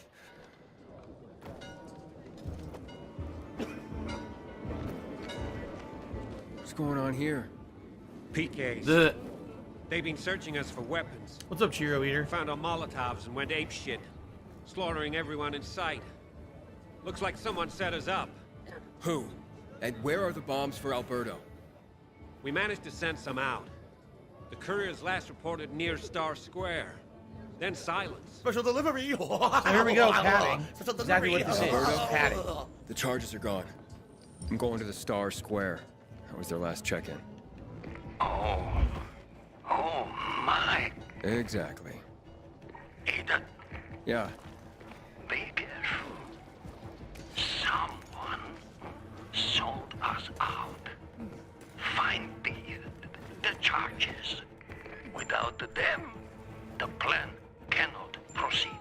What's going on here? PKs. They've been searching us for weapons. What's up, Cheerio Eater? Found our Molotovs and went apeshit, slaughtering everyone in sight. Looks like someone set us up. Who? And where are the bombs for Alberto? We managed to send some out. The couriers last reported near Star Square. Then silence. Special delivery! So here we go, padding. Exactly what this is. Padding. The charges are gone. I'm going to the Star Square. That was their last check-in. Oh my. Exactly. Aiden, Yeah. be careful. Someone sold us out. Find the charges. Without them, the plan cannot proceed.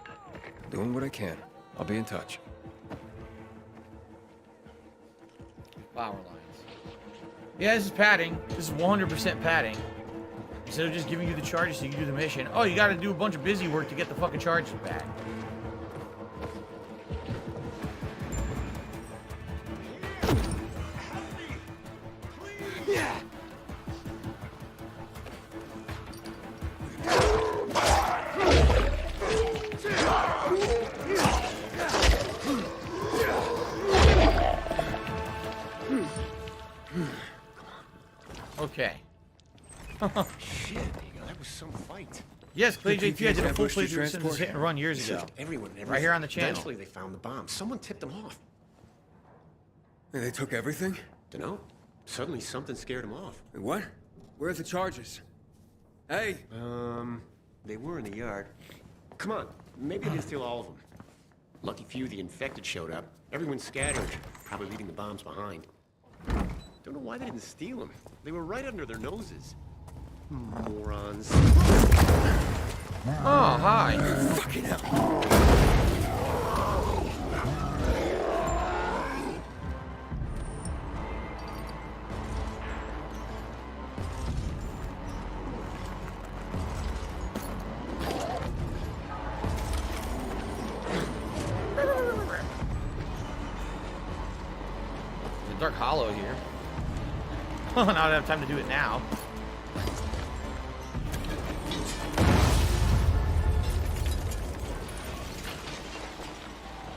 Doing what I can. I'll be in touch. Power lines. Yeah, this is padding. This is 100% padding. Instead of just giving you the charges so you can do the mission, oh, you gotta do a bunch of busy work to get the fucking charges back. Yeah. Okay. Shit, that was some fight. Yes, Clay JT, I did a full Ambushed the playthrough of Simpsons Hit and Run years ago. Everyone, Right here on the channel. Eventually, they found the bomb. Someone tipped them off. And they took everything? Dunno. Suddenly, something scared them off. What? Where are the charges? Hey! They were in the yard. Come on, maybe they didn't steal all of them. Lucky few, the infected showed up. Everyone scattered, probably leaving the bombs behind. Don't know why they didn't steal them. They were right under their noses. Morons. Oh, hi. Fucking hell. There's a Dark Hollow here. Oh, now I don't have time to do it now.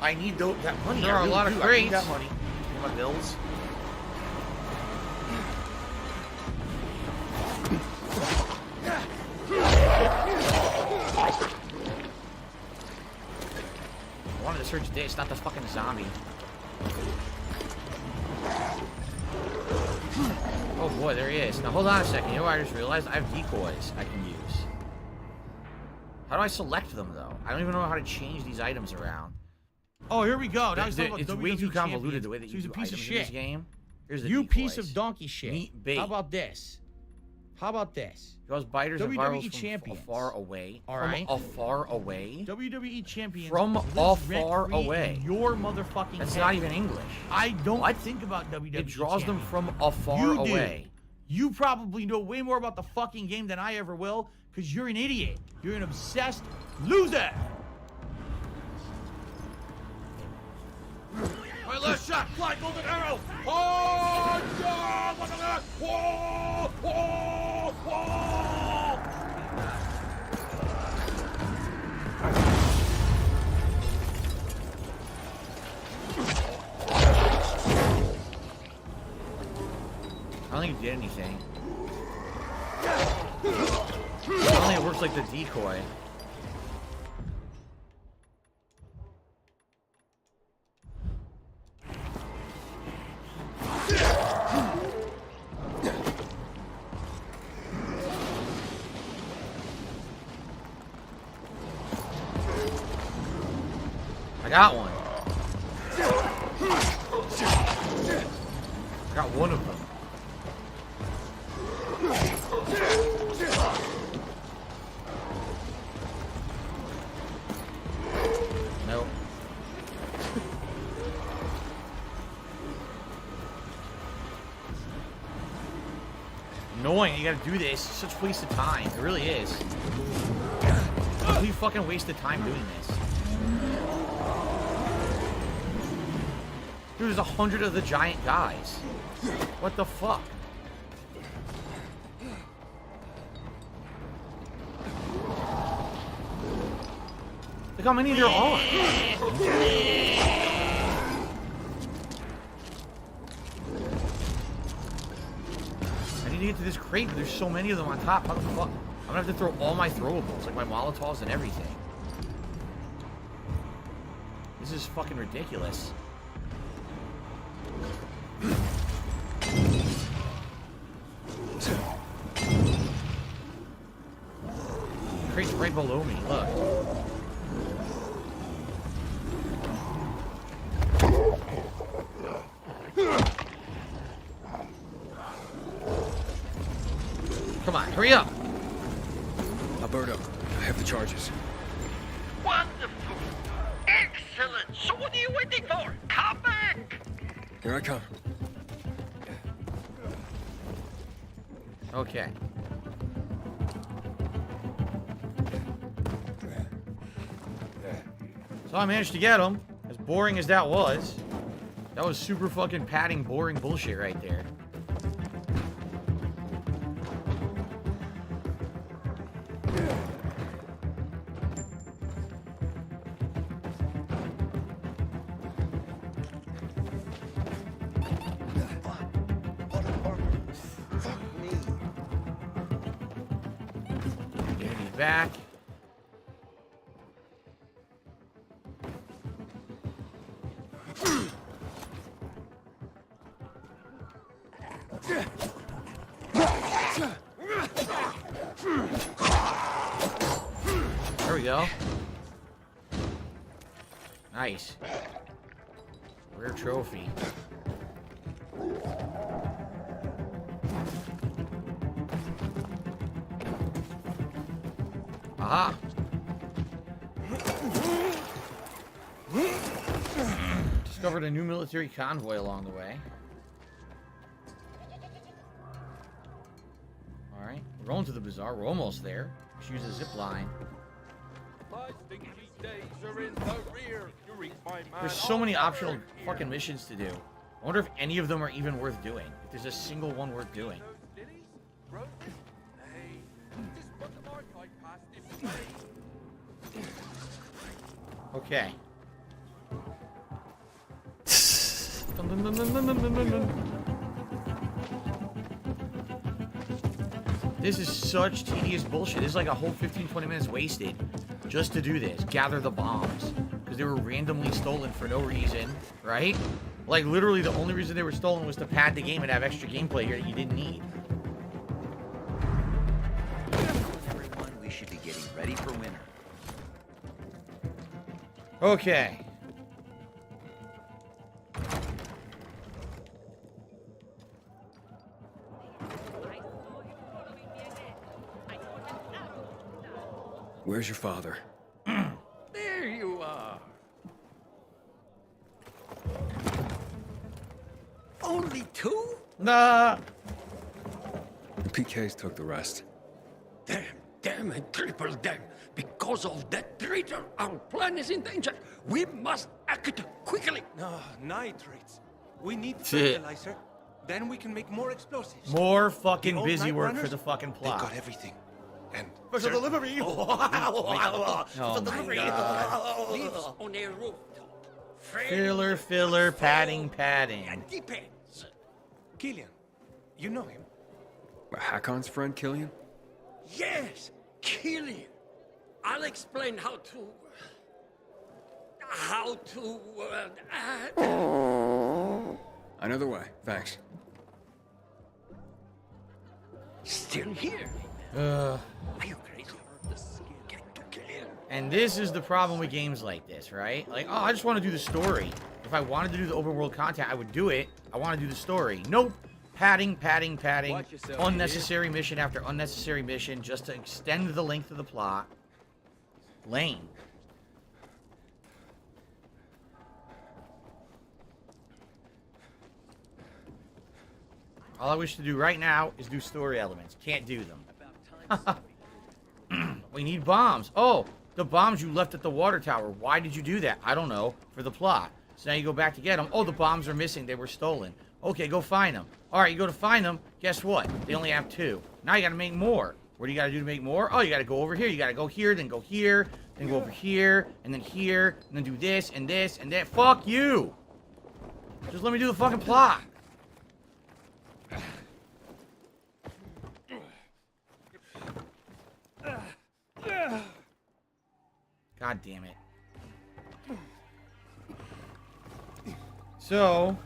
I need that money. There are a lot of crates. I need that money. My bills. I wanted to search this, not the fucking zombie. Oh boy, there he is. Now hold on a second. You know what I just realized? I have decoys I can use. How do I select them though? I don't even know how to change these items around. Oh, here we go. Now he's talking about It's WWE way too convoluted champions. the way that So you he's a do piece of items in this shit. game. Here's the You decoys. piece of donkey shit. Meat bait. How about this? How about this? Draws biters and WWE virals from champions. afar away. All From right. afar away. WWE champions From lives afar rent-free away. in your motherfucking That's head. not even English. I don't What? think about WWE. It draws them champions. from afar You do. away. You probably know way more about the fucking game than I ever will, because you're an idiot. You're an obsessed loser. My left shot, fly golden arrow. Oh, yeah! Look at that! Whoa! Whoa! Whoa! I don't think it did anything. I don't think it works like the decoy. I got one. I got one of them. Nope. Annoying, you gotta do this. It's such a waste of time. It really is. Complete fucking waste of time doing this. Dude, there's 100 of the giant guys. What the fuck? Look how many there are. I need to get to this crate, but there's so many of them on top. How the fuck? I'm gonna have to throw all my throwables, like my Molotovs and everything. This is fucking ridiculous. Crate's right below me, look. Come on, hurry up! Alberto, I have the charges. Wonderful! Excellent! So what are you waiting for? Come back! Here I come. Okay. So I managed to get him. As boring as that was super fucking padding, boring bullshit right there. Getting these back. There we go. Nice. Rare trophy. Aha. Discovered a new military convoy along the way. Alright, we're going to the bazaar. We're almost there. Just use a zip line. There's so many optional fucking missions to do. I wonder if any of them are even worth doing. If there's a single one worth doing. Okay. This is such tedious bullshit. This is like a whole 15-20 minutes wasted just to do this. Gather the bombs. Because they were randomly stolen for no reason, right? Like, literally the only reason they were stolen was to pad the game and have extra gameplay here that you didn't need. Everyone, we should be getting ready for winter. Okay. Where's your father? There you are. Only two? Nah. The PKs took the rest. Damn and triple damn. Because of that traitor, our plan is in danger. We must act quickly. No, nitrates. We need fertilizer. Then we can make more explosives. More fucking The old busy night work runners, for the fucking plot. They've got everything. And Special delivery. Oh delivery. my God. Lives on a rooftop. Filler, padding. Depends. Killian, you know him? Hakon's friend, Killian? Yes, Killian. I'll explain how to. Another way, thanks. Still here. Are you crazy? Get to Killian. And this is the problem with games like this, right? Like, oh, I just want to do the story. If I wanted to do the open world content, I would do it. I want to do the story. Nope. Padding. Unnecessary mission after unnecessary mission just to extend the length of the plot. Lame. All I wish to do right now is do story elements. Can't do them. We need bombs. Oh, the bombs you left at the water tower. Why did you do that? I don't know. For the plot. So now you go back to get them. Oh, the bombs are missing. They were stolen. Okay, go find them. All right, you go to find them. Guess what? They only have 2. Now you got to make more. What do you got to do to make more? Oh, you got to go over here. You got to go here, then go here, then go over here, and then do this and this and that. Fuck you. Just let me do the fucking plot. God damn it. So,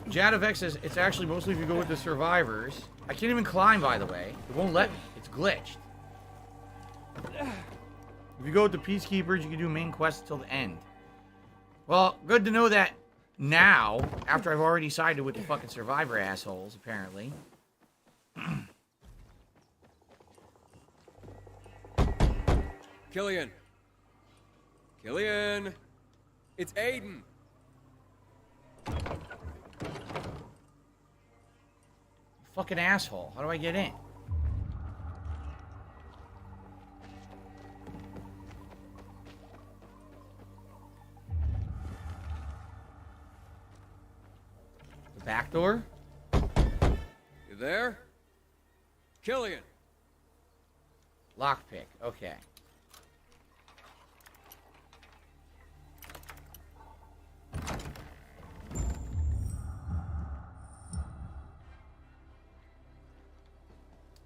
Jadovec says it's actually mostly if you go with the survivors. I can't even climb, by the way. It won't let me. It's glitched. If you go with the Peacekeepers, you can do main quests until the end. Well, good to know that now, after I've already sided with the fucking survivor assholes, apparently. Killian! Killian! It's Aiden! Fucking asshole. How do I get in? The back door? You there? Killian! Lockpick. Okay.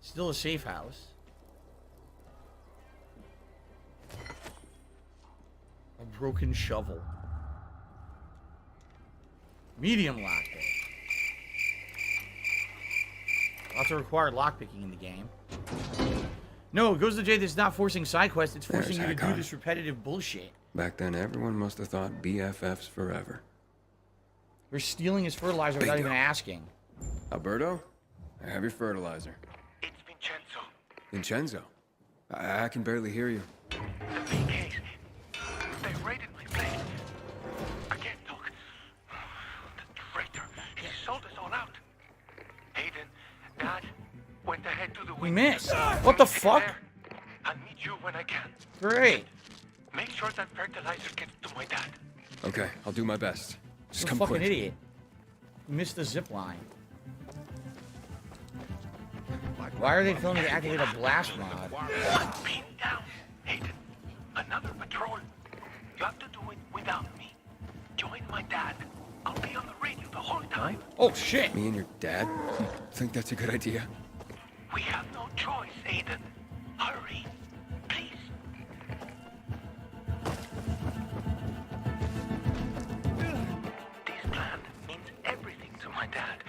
Still a safe house. A broken shovel. Medium lockpick. Lots of required lockpicking in the game. No, it goes to Jay that's not forcing side quests, it's forcing you to do this repetitive bullshit. Back then, everyone must have thought BFFs forever. You're stealing his fertilizer without even asking. Alberto, I have your fertilizer. It's Vincenzo. Vincenzo? I can barely hear you. The PKs. They raided my place. I can't talk. The traitor. He sold us all out. Aiden, Dad, went ahead to the We window. missed. What the fuck? I'll meet you when I can. Great. Make sure that fertilizer gets to my dad. Okay, I'll do my best. Just You're a come fucking quick. idiot. You missed the zip line. Why are they telling me to activate a blast mod? Pin down. Aiden, another patrol. You have to do it without me. Join my dad. I'll be on the radio the whole time. Oh, shit. Me and your dad? Think that's a good idea? We have no choice, Aiden. Hurry, please. This plan means everything to my dad.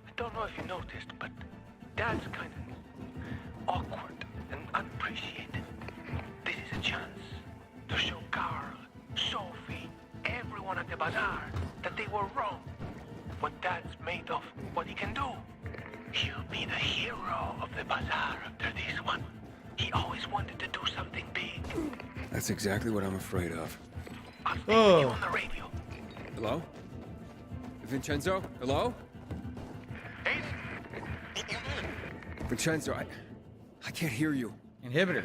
I don't know if you noticed, but Dad's kind of awkward and unappreciated. This is a chance to show Carl, Sophie, everyone at the bazaar that they were wrong. What Dad's made of, what he can do. He'll be the hero of the bazaar after this one. He always wanted to do something big. That's exactly what I'm afraid of. I'll stay with you on the radio. Hello? Vincenzo? Hello? Hey? Vincenzo, I can't hear you. Inhibitor.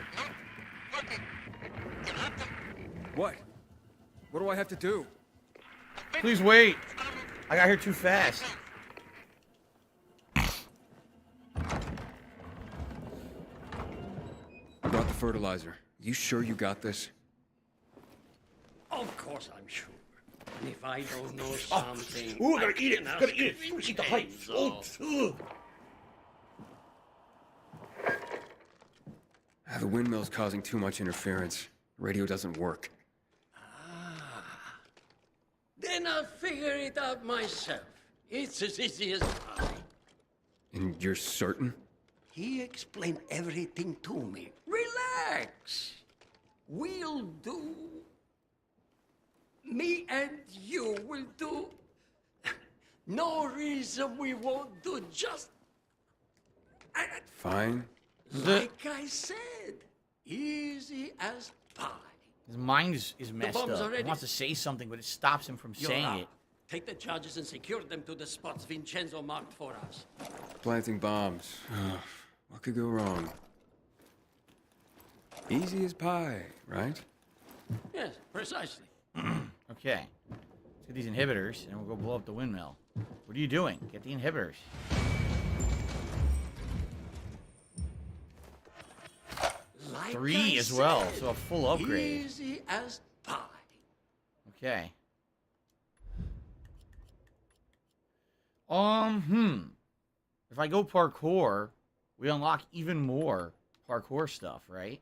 What? What do I have to do? Please wait. I got here too fast. I brought the fertilizer. You sure you got this? Of course I'm sure. And if I don't know something... Ooh, gotta eat it. Gotta eat it. Eat the height. Oh, The windmill's causing too much interference. Radio doesn't work. Then I'll figure it out myself. It's as easy as pie. And you're certain? He explained everything to me. Relax. We'll do... Me and you will do... No reason we won't do just... Fine. Like I said, easy as pie. His mind is messed bomb's up. already- He wants to say something, but it stops him from You're saying up. it. Take the charges and secure them to the spots Vincenzo marked for us. Planting bombs. What could go wrong? Easy as pie, right? Yes, precisely. Okay. Let's get these inhibitors, and we'll go blow up the windmill. What are you doing? Get the inhibitors. Like 3 I as well, said, so a full upgrade. Easy as pie. Okay. If I go parkour, we unlock even more parkour stuff, right?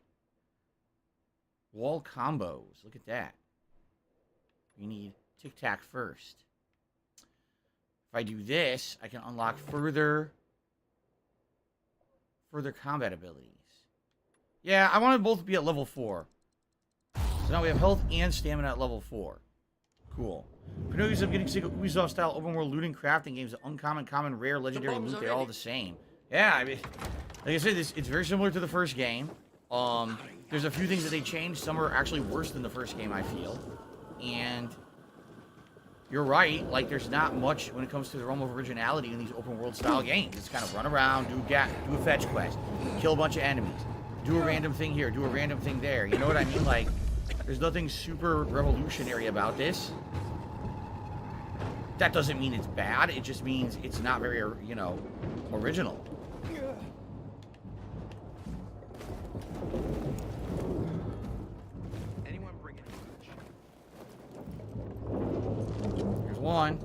Wall combos. Look at that. We need tic-tac first. If I do this, I can unlock further combat abilities. Yeah, I want to both be at level 4. So now we have health and stamina at level 4. Cool. Pinocchio's getting sick of Ubisoft-style open-world looting crafting games. Uncommon, common, rare, legendary loot. They're all the same. Yeah, I mean, like I said, it's very similar to the first game. There's a few things that they changed. Some are actually worse than the first game, I feel. And you're right. Like, there's not much when it comes to the realm of originality in these open-world style games. It's kind of run around, do a fetch quest, kill a bunch of enemies, do a random thing here, do a random thing there. You know what I mean? Like, there's nothing super revolutionary about this. That doesn't mean it's bad. It just means it's not very, you know, original. Anyone bring it? Here's one.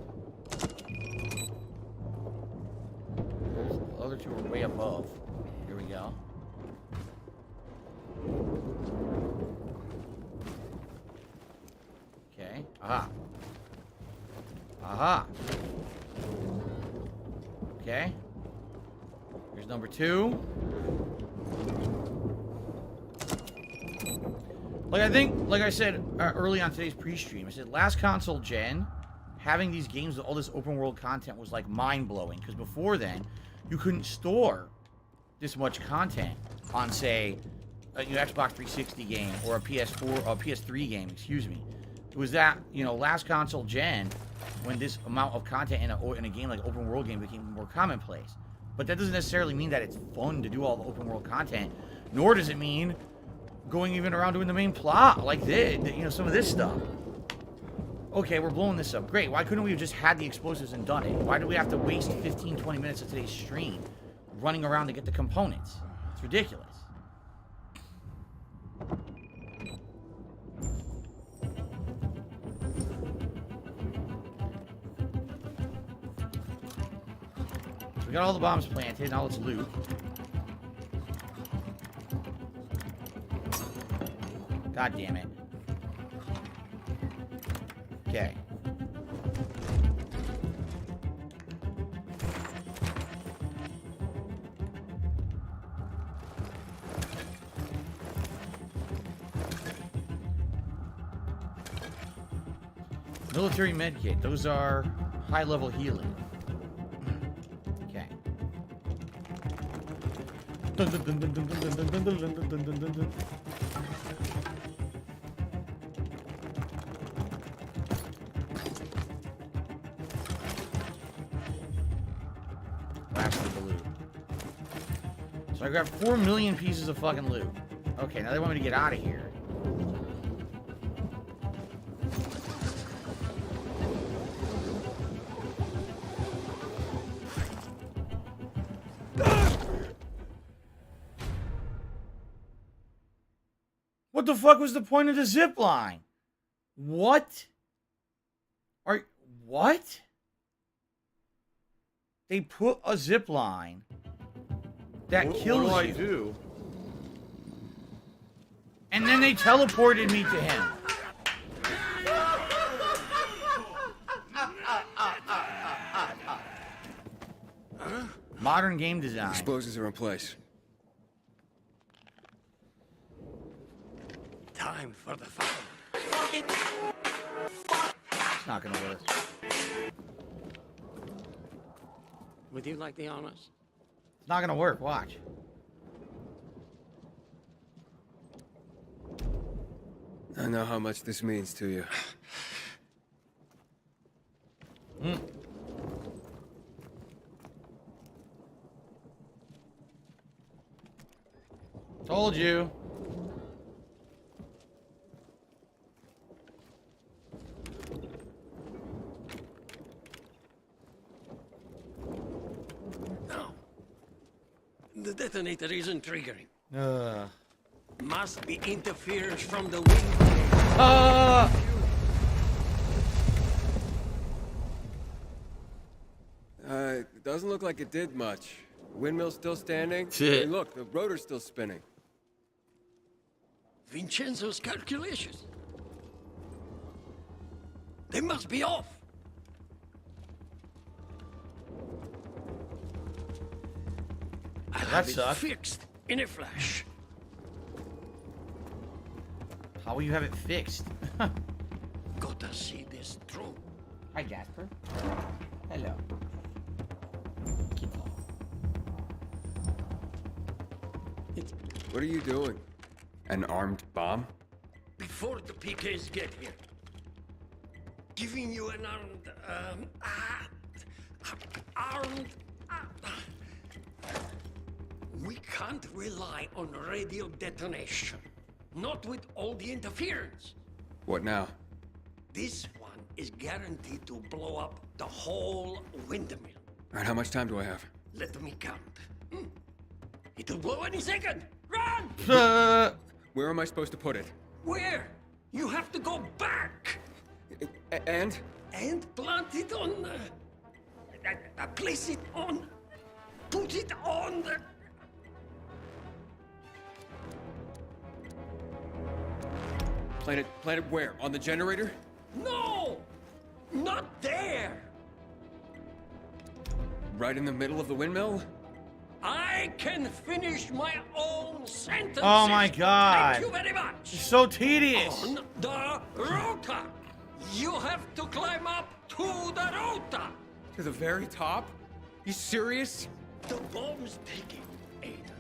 The other two are way above. Here we go. Okay. Aha. Aha. Okay. Here's number 2. Like I said early on today's pre-stream, I said last console gen, having these games with all this open world content was like mind-blowing. Because before then, you couldn't store this much content on, say, a Xbox 360 game or a PS3 game, excuse me. It was that, you know, last console gen when this amount of content in a game like open world game became more commonplace. But that doesn't necessarily mean that it's fun to do all the open world content, nor does it mean going even around doing the main plot like this, you know, some of this stuff. Okay, we're blowing this up. Great. Why couldn't we have just had the explosives and done it? Why do we have to waste 15, 20 minutes of today's stream running around to get the components? It's ridiculous. We got all the bombs planted. Now let's loot. God damn it. Okay. Military medkit. Those are high-level healing. Okay. Lastly, the loot. So I grabbed 4 million pieces of fucking loot. Okay, now they want me to get out of here. What the fuck was the point of the zip line? What? What? They put a zip line that kills you. What do I do? And then they teleported me to him. Modern game design. Explosives are in place. Time for the fun. It's not gonna work. Would you like the honors? It's not gonna work. Watch. I know how much this means to you. Told you. No. The detonator isn't triggering. Must be interference from the wind. It doesn't look like it did much. Windmill's still standing. Shit. Hey, look, the rotor's still spinning. Vincenzo's calculations. They must be off. I'll have it fixed in a flash. How will you have it fixed? Gotta see this through. Hi, Jasper. Hello. What are you doing? An armed bomb? Before the PKs get here. Giving you an armed... We can't rely on radio detonation. Not with all the interference. What now? This one is guaranteed to blow up the whole windmill. All right, how much time do I have? Let me count. It'll blow any second. Run! Where am I supposed to put it? Where? You have to go back. And? And plant it on... place it on... Put it on the... Plant it where? On the generator? No! Not there! Right in the middle of the windmill? I can finish my own sentence. Oh my god. Thank you very much. It's so tedious. On the rota. You have to climb up to the rota. To the very top? You serious? The bomb's ticking, Aiden.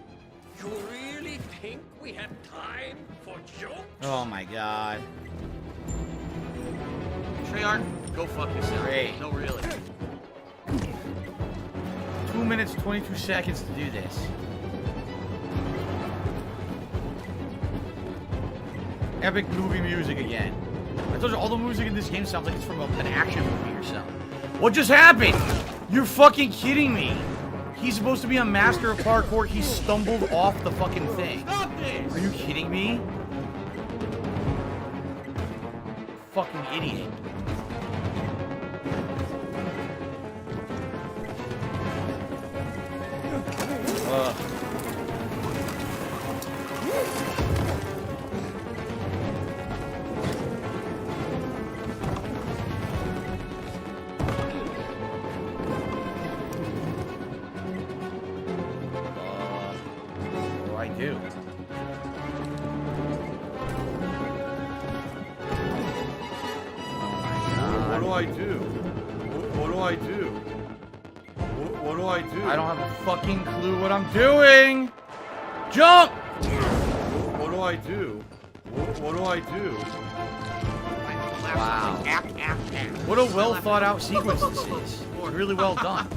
You really think we have time for jokes? Oh my god. Treyarch, go fuck yourself. Great. No, really. 2 minutes, 22 seconds to do this. Epic movie music again. I told you, all the music in this game sounds like it's from an action movie or something. What just happened? You're fucking kidding me. He's supposed to be a master of parkour. He stumbled off the fucking thing. Stop this! Are you kidding me? Fucking idiot. I don't have a fucking clue what I'm doing. Jump! What do I do? What do I do? Wow. What a well thought out sequence this is. Really well done.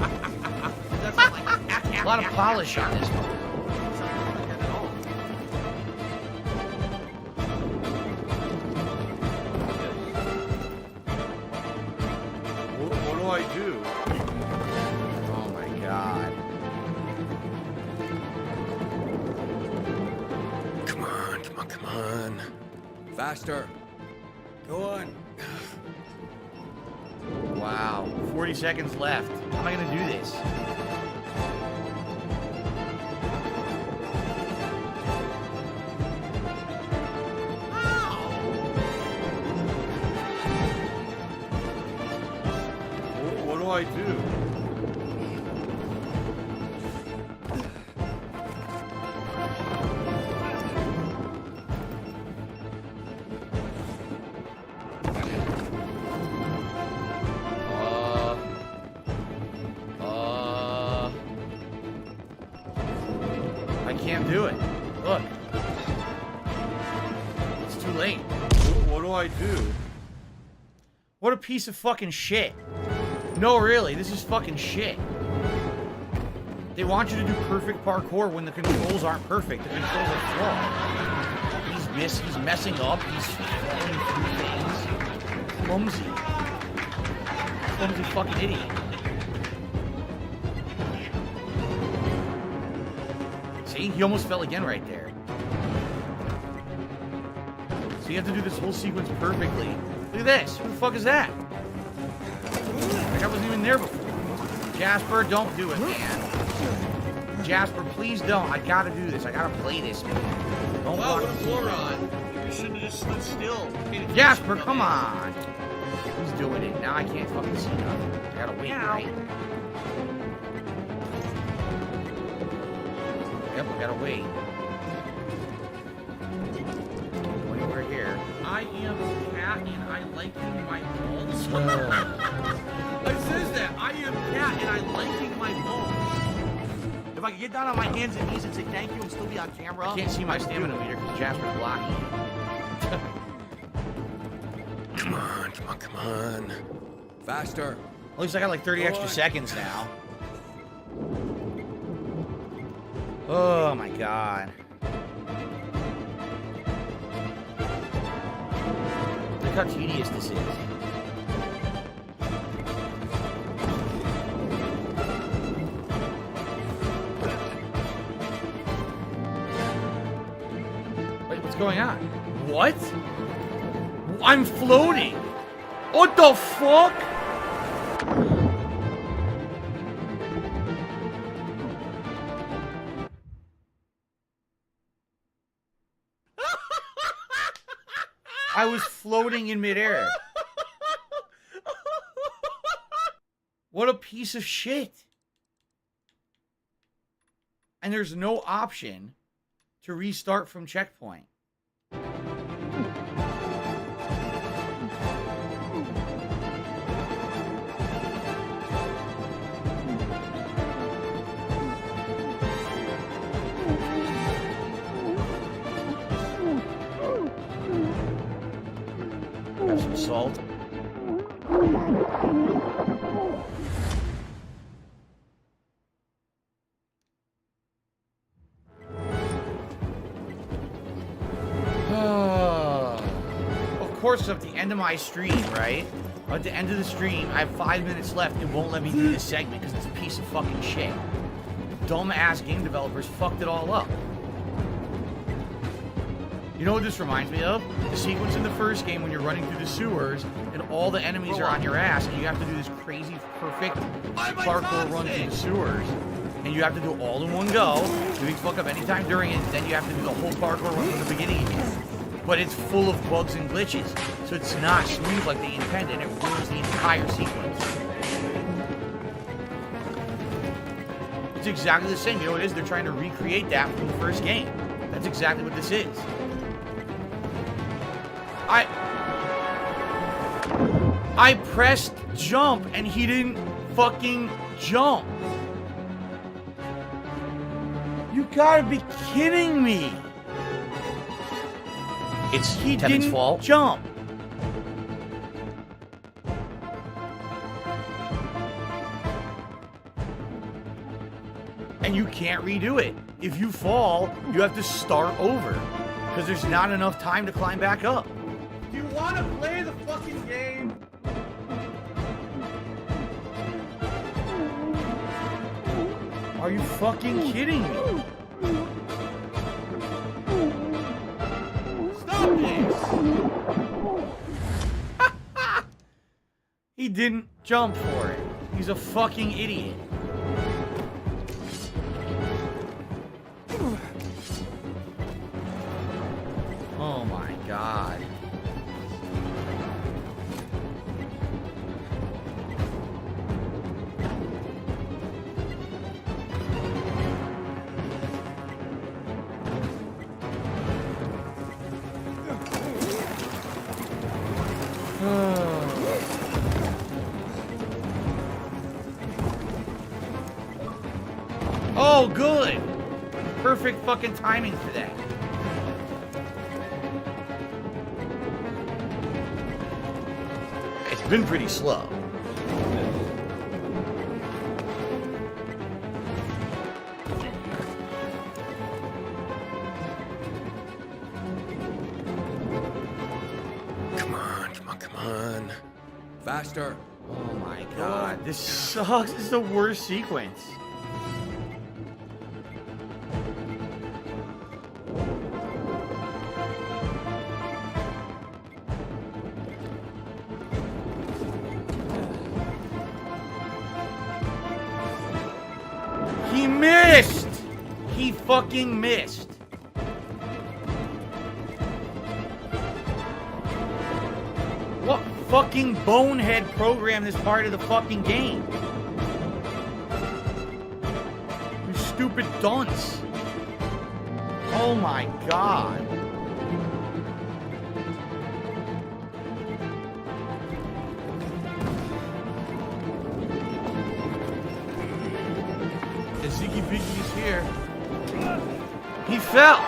A lot of polish on this one. What do I do? Oh my god. Come on, come on, come on. Faster. Go on. Wow. 40 seconds left. How am I gonna do this? What do I do? I can't do it. Look. It's too late. What do I do? What a piece of fucking shit. No, really, this is fucking shit. They want you to do perfect parkour when the controls aren't perfect. The controls are flawed. He's messing up. He's falling through things. Clumsy. Clumsy fucking idiot. See? He almost fell again right there. So you have to do this whole sequence perfectly. Look at this. Who the fuck is that? Like I wasn't even there before. Jasper, don't do it, man. Jasper, please don't. I gotta do this. I gotta play this, man. Don't block the moron. You should have just stood still. Jasper, come on. He's doing it. Now I can't fucking see nothing. I gotta wait, right? Yep, we gotta wait. We're here. I am a cat and I liking my balls. It says that. I am a cat and I liking my balls. If I could get down on my hands and knees and say thank you and still be on camera. I can't see my stamina meter because Jasper's blocking. Come on, come on, come on. Faster. At least I got like 30 extra seconds now. Oh my god. Look how tedious this is. Wait, what's going on? What? I'm floating! What the fuck? I was floating in midair. What a piece of shit. And there's no option to restart from checkpoint. Have some salt. Of course, at the end of my stream, right? At the end of the stream, I have 5 minutes left. It won't let me do this segment because it's a piece of fucking shit. Dumb-ass game developers fucked it all up. You know what this reminds me of? The sequence in the first game when you're running through the sewers and all the enemies are on your ass and you have to do this crazy, perfect parkour run through the sewers. And you have to do it all in one go. If you fuck up any time during it, then you have to do the whole parkour run from the beginning again. But it's full of bugs and glitches. So it's not smooth like they intended. It ruins the entire sequence. It's exactly the same. You know what it is? They're trying to recreate that from the first game. That's exactly what this is. I pressed jump and he didn't fucking jump. You gotta be kidding me. It's He Tevin's didn't fault. jump. And you can't redo it. If you fall, you have to start over. Because there's not enough time to climb back up. Do you want to play the fucking game? Are you fucking kidding me? Stop this! He didn't jump for it. He's a fucking idiot. Oh my god. Oh, good. Perfect fucking timing for that. It's been pretty slow. Come on. Faster. Oh my god, this sucks. This is the worst sequence. He missed! He fucking missed. What fucking bonehead program this part of the fucking game? You stupid dunce. Oh my god. Ziggy Biggy is here. He fell.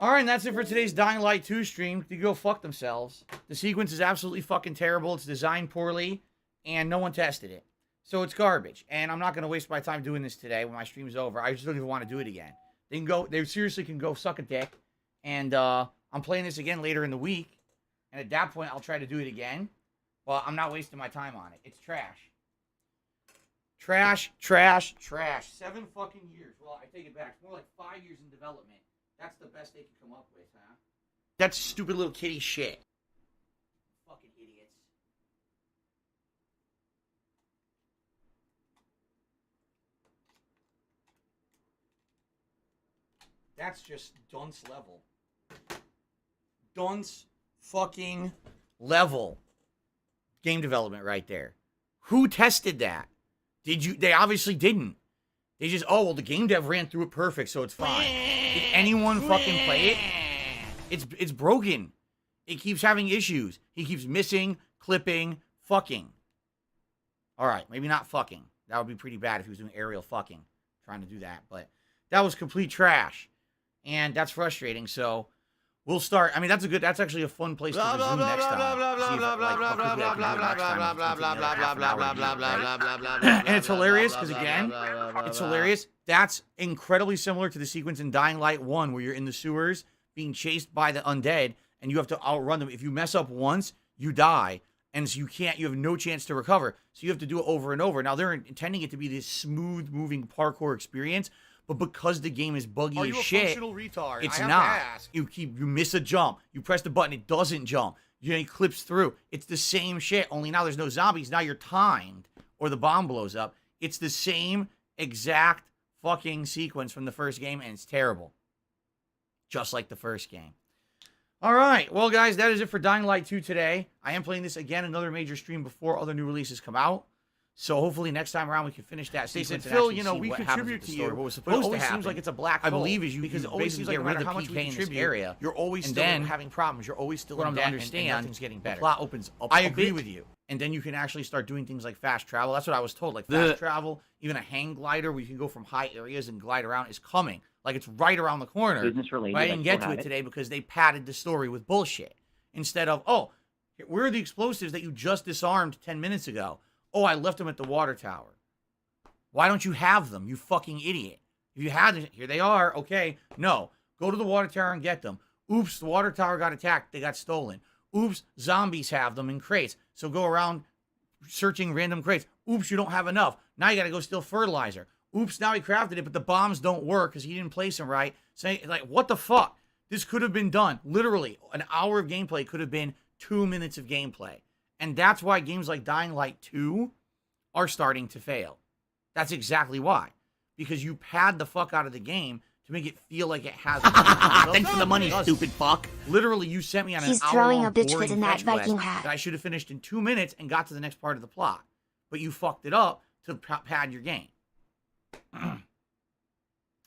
Alright, and that's it for today's Dying Light 2 stream. They go fuck themselves. The sequence is absolutely fucking terrible. It's designed poorly, and no one tested it. So it's garbage. And I'm not going to waste my time doing this today when my stream's over. I just don't even want to do it again. They seriously can go suck a dick. And I'm playing this again later in the week. And at that point, I'll try to do it again. Well, I'm not wasting my time on it. It's trash. Trash, trash, trash. 7 fucking years. Well, I take it back. It's more like 5 years in development. That's the best they can come up with, huh? That's stupid little kitty shit. Fucking idiots. That's just dunce level. Dunce fucking level. Game development right there. Who tested that? Did you? They obviously didn't. They just, oh, well, the game dev ran through it perfect, so it's fine. Did anyone fucking play it? It's broken. It keeps having issues. He keeps missing, clipping, fucking. All right, maybe not fucking. That would be pretty bad if he was doing aerial fucking, trying to do that. But that was complete trash. And that's frustrating, so we'll start. I mean, that's actually a fun place to resume next time. And it's hilarious because, again, it's hilarious. That's incredibly similar to the sequence in Dying Light 1 where you're in the sewers being chased by the undead and you have to outrun them. If you mess up once, you die. And so you have no chance to recover. So you have to do it over and over. Now, they're intending it to be this smooth-moving parkour experience, but because the game is buggy as shit, retard? it's not. You miss a jump. You press the button, it doesn't jump. It clips through. It's the same shit, only now there's no zombies. Now you're timed, or the bomb blows up. It's the same exact fucking sequence from the first game, and it's terrible. Just like the first game. All right, well, guys, that is it for Dying Light 2 today. I am playing this again, another major stream before other new releases come out. So hopefully next time around we can finish that They sequence. said, and Phil, actually you know, see we what contribute happens with the to story. you, What was but it supposed always to happen, seems like it's a black I hole, believe, is you because it can always basically seems like get no rid matter of how the much we PK in this contribute, area. you're always and still then having problems. You're always still for in them to debt, and understand, nothing's getting better. the plot opens up. I agree with you. And then you can actually start doing things like fast travel. That's what I was told. Like fast travel, even a hang glider where you can go from high areas and glide around is coming. Like it's right around the corner. Business related, But I I didn't still get to have it it. today because they padded the story with bullshit. Instead of, oh, where are the explosives that you just disarmed 10 minutes ago? Oh, I left them at the water tower. Why don't you have them, you fucking idiot? If you had them, here they are. Okay, no. Go to the water tower and get them. Oops, the water tower got attacked. They got stolen. Oops, zombies have them in crates. So go around searching random crates. Oops, you don't have enough. Now you got to go steal fertilizer. Oops, now he crafted it, but the bombs don't work because he didn't place them right. Say, like, what the fuck? This could have been done. Literally, an hour of gameplay could have been 2 minutes of gameplay. And that's why games like Dying Light 2 are starting to fail. That's exactly why. Because you pad the fuck out of the game to make it feel like it has. Thanks for the money, stupid fuck. Literally, you sent me on He's an throwing hour-long a bitch fit boring in that fetch quest Viking hat. that I should have finished in 2 minutes and got to the next part of the plot. But you fucked it up to pad your game.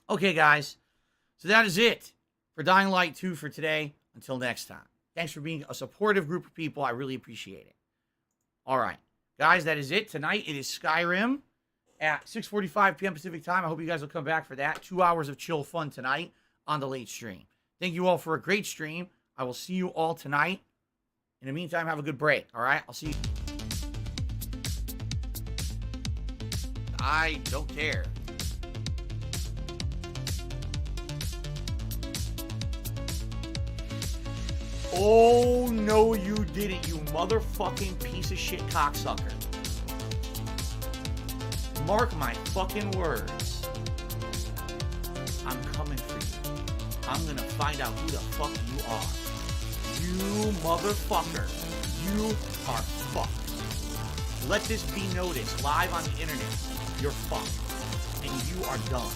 Okay, guys. So that is it for Dying Light 2 for today. Until next time. Thanks for being a supportive group of people. I really appreciate it. All right. Guys, that is it. Tonight it is Skyrim at 6:45 p.m. Pacific time. I hope you guys will come back for that. 2 hours of chill fun tonight on the late stream. Thank you all for a great stream. I will see you all tonight. In the meantime, have a good break. All right? I'll see you. I don't care. Oh, no, you didn't, you motherfucking piece of shit cocksucker. Mark my fucking words. I'm coming for you. I'm gonna find out who the fuck you are. You motherfucker. You are fucked. Let this be noticed live on the internet. You're fucked. And you are done.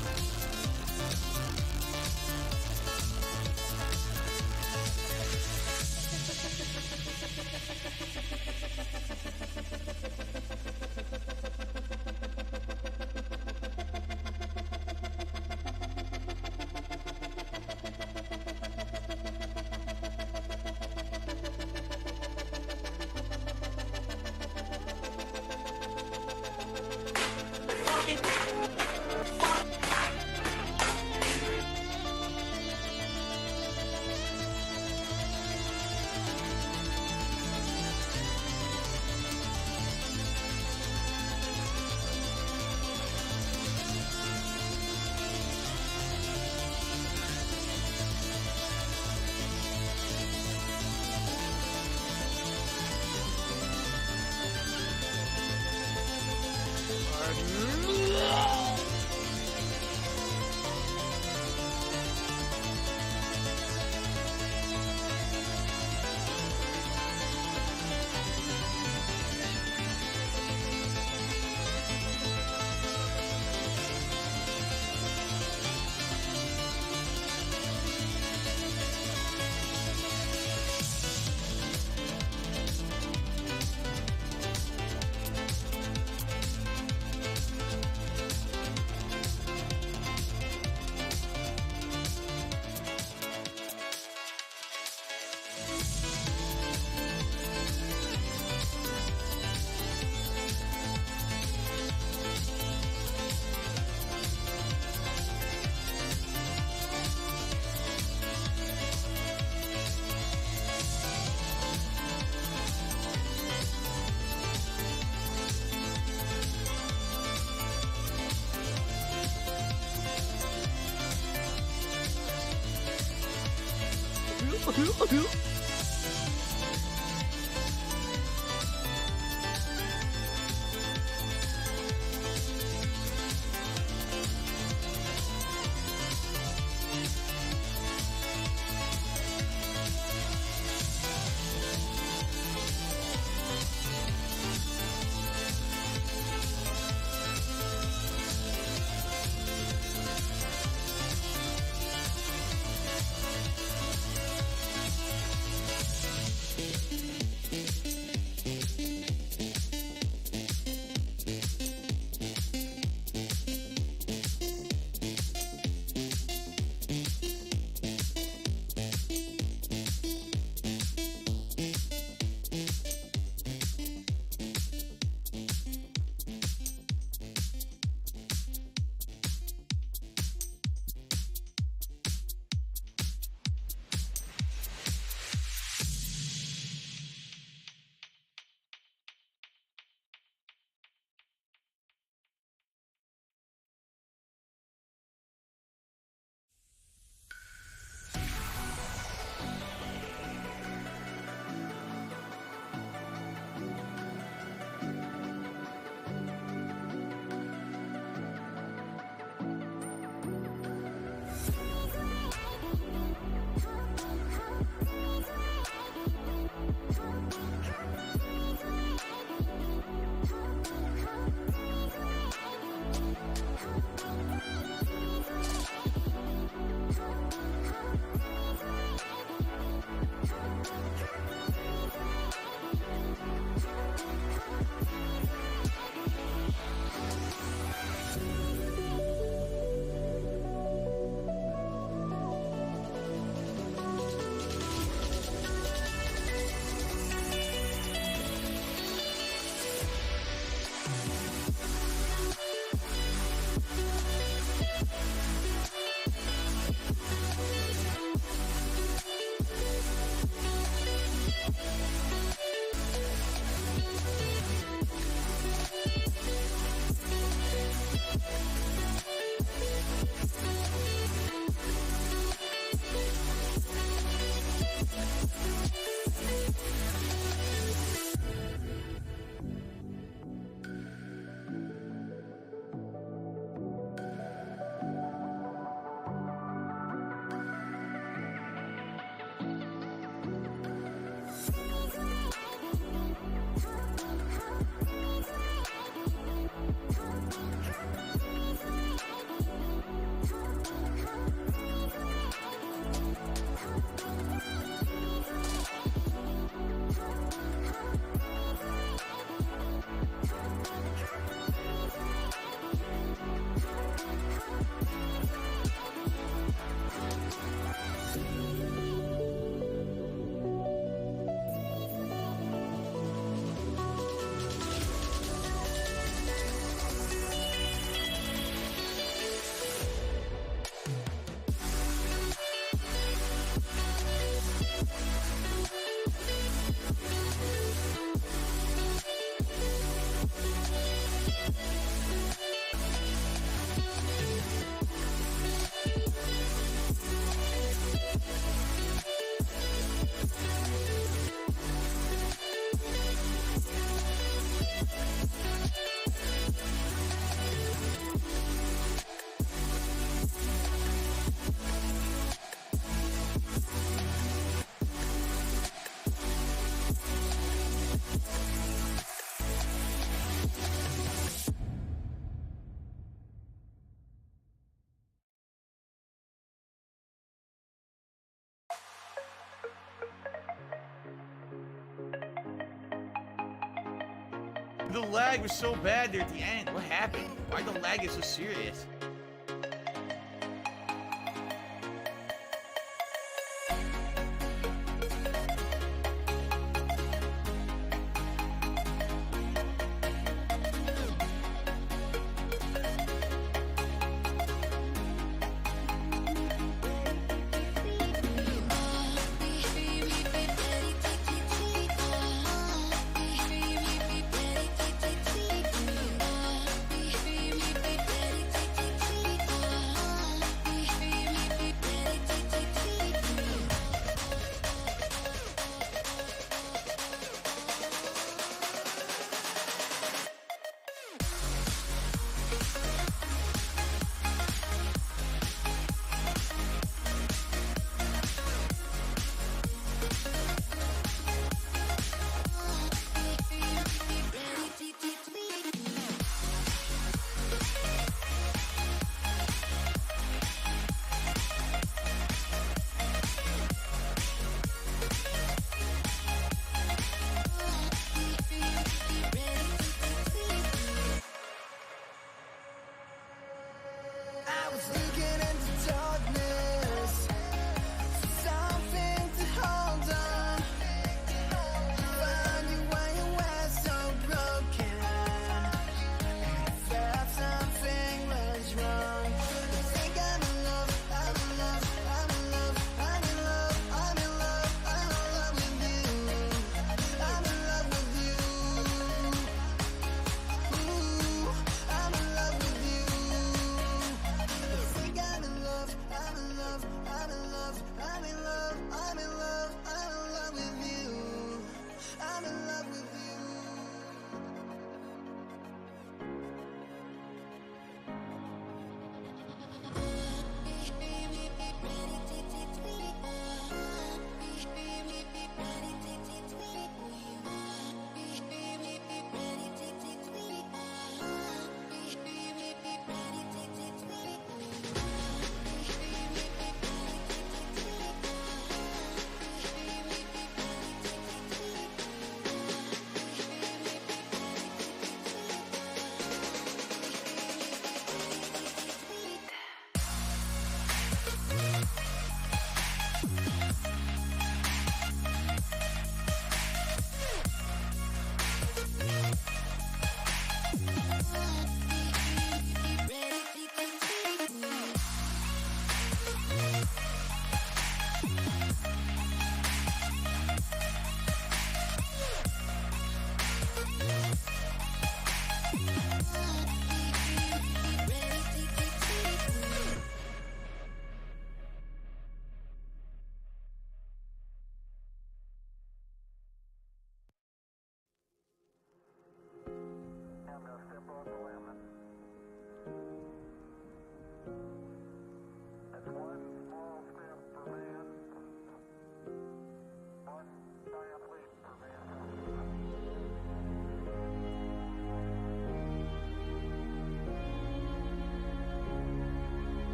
The lag was so bad there at the end. What happened? Why the lag is so serious?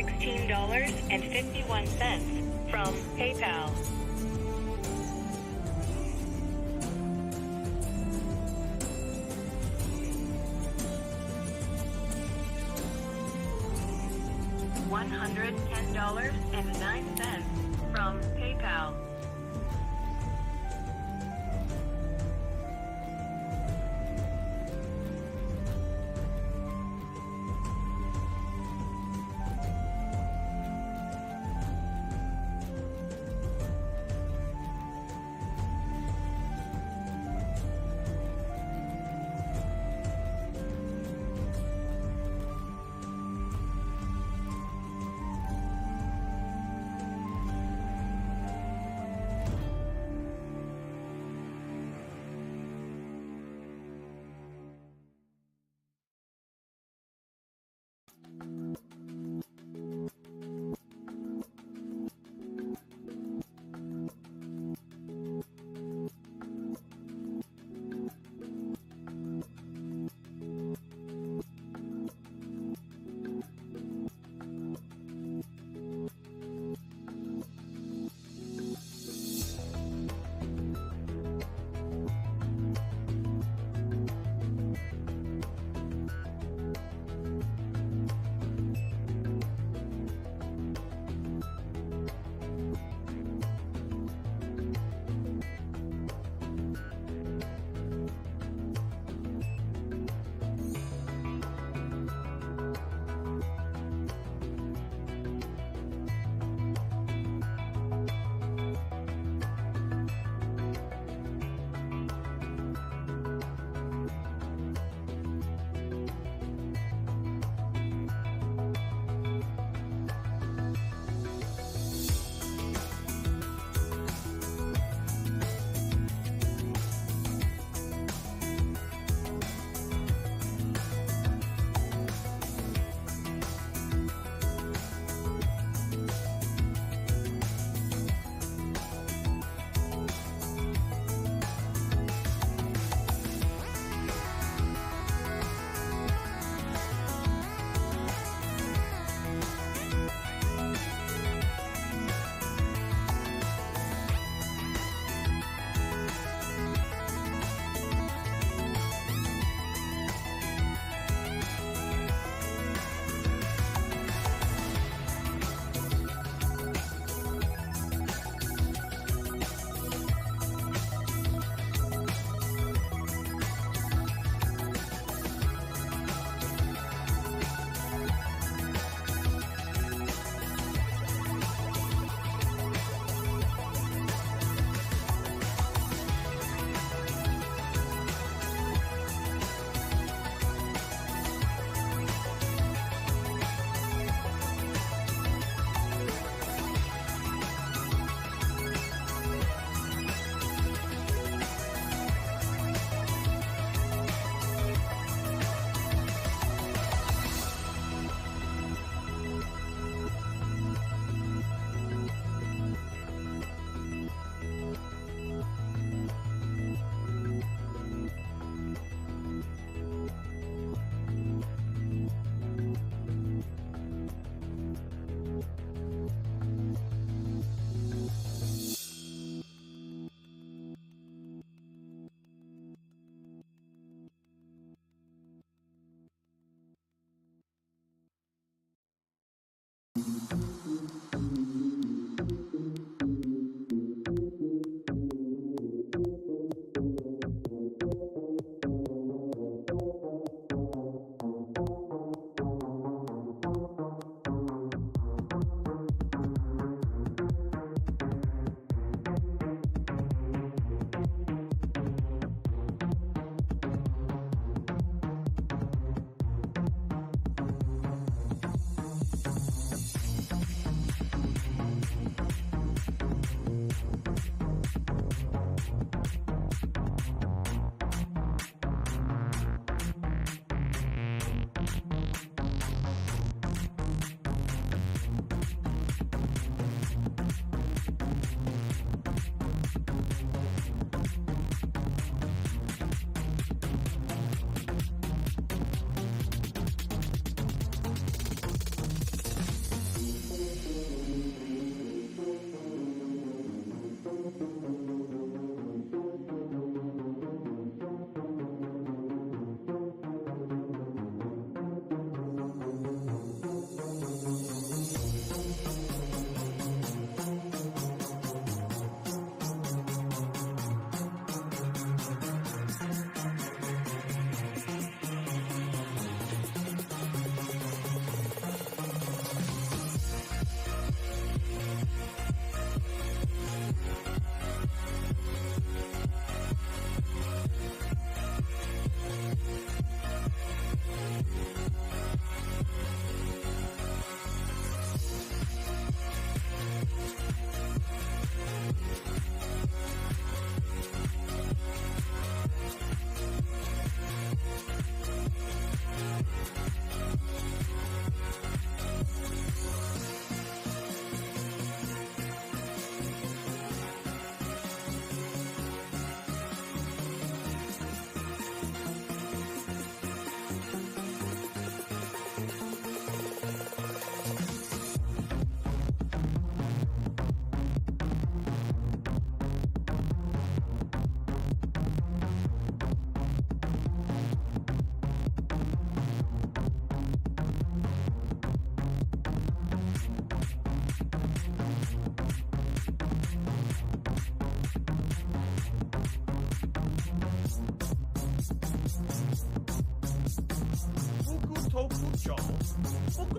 $116.51 from PayPal. $110.09 from PayPal.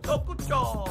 Kucho.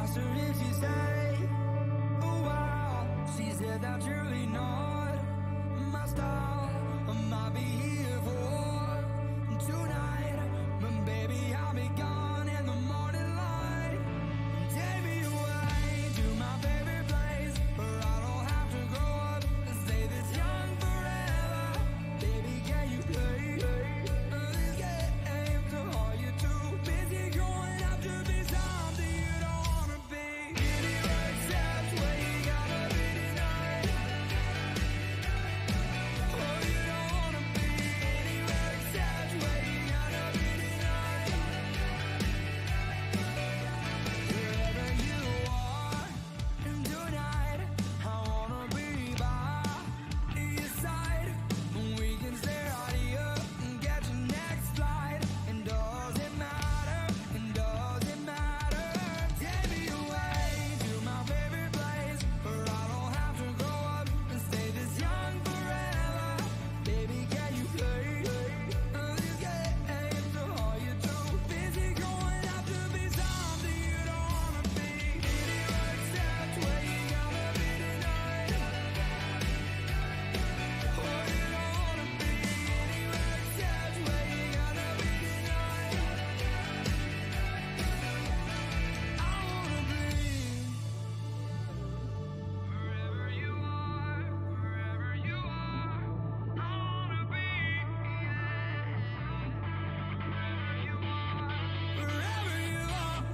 asked her if she'd stay a while. She said that's really not my style. I might be here for tonight, but baby, I'll be gone in the morning light. Take me away to my favorite place where I don't have to grow up and stay this young forever. Baby, can you play this game to hold you too busy growing up to be something you don't wanna be? Anywhere except where you gotta be tonight. Oh, you don't wanna be anywhere except where you gotta be tonight. Wherever you are tonight, I wanna be by your side. We can stay right here and get your next flight. And does it matter? And does it matter? Take me away to my favorite place where I don't have to grow up and stay this young forever. Baby, can you play this game to hold you too busy growing up to be something you don't wanna be? Anywhere except where you gotta be tonight. Oh, you don't wanna be anywhere except where you gotta be tonight. I wanna be wherever you are, wherever you are. I wanna be wherever you are, wherever you are.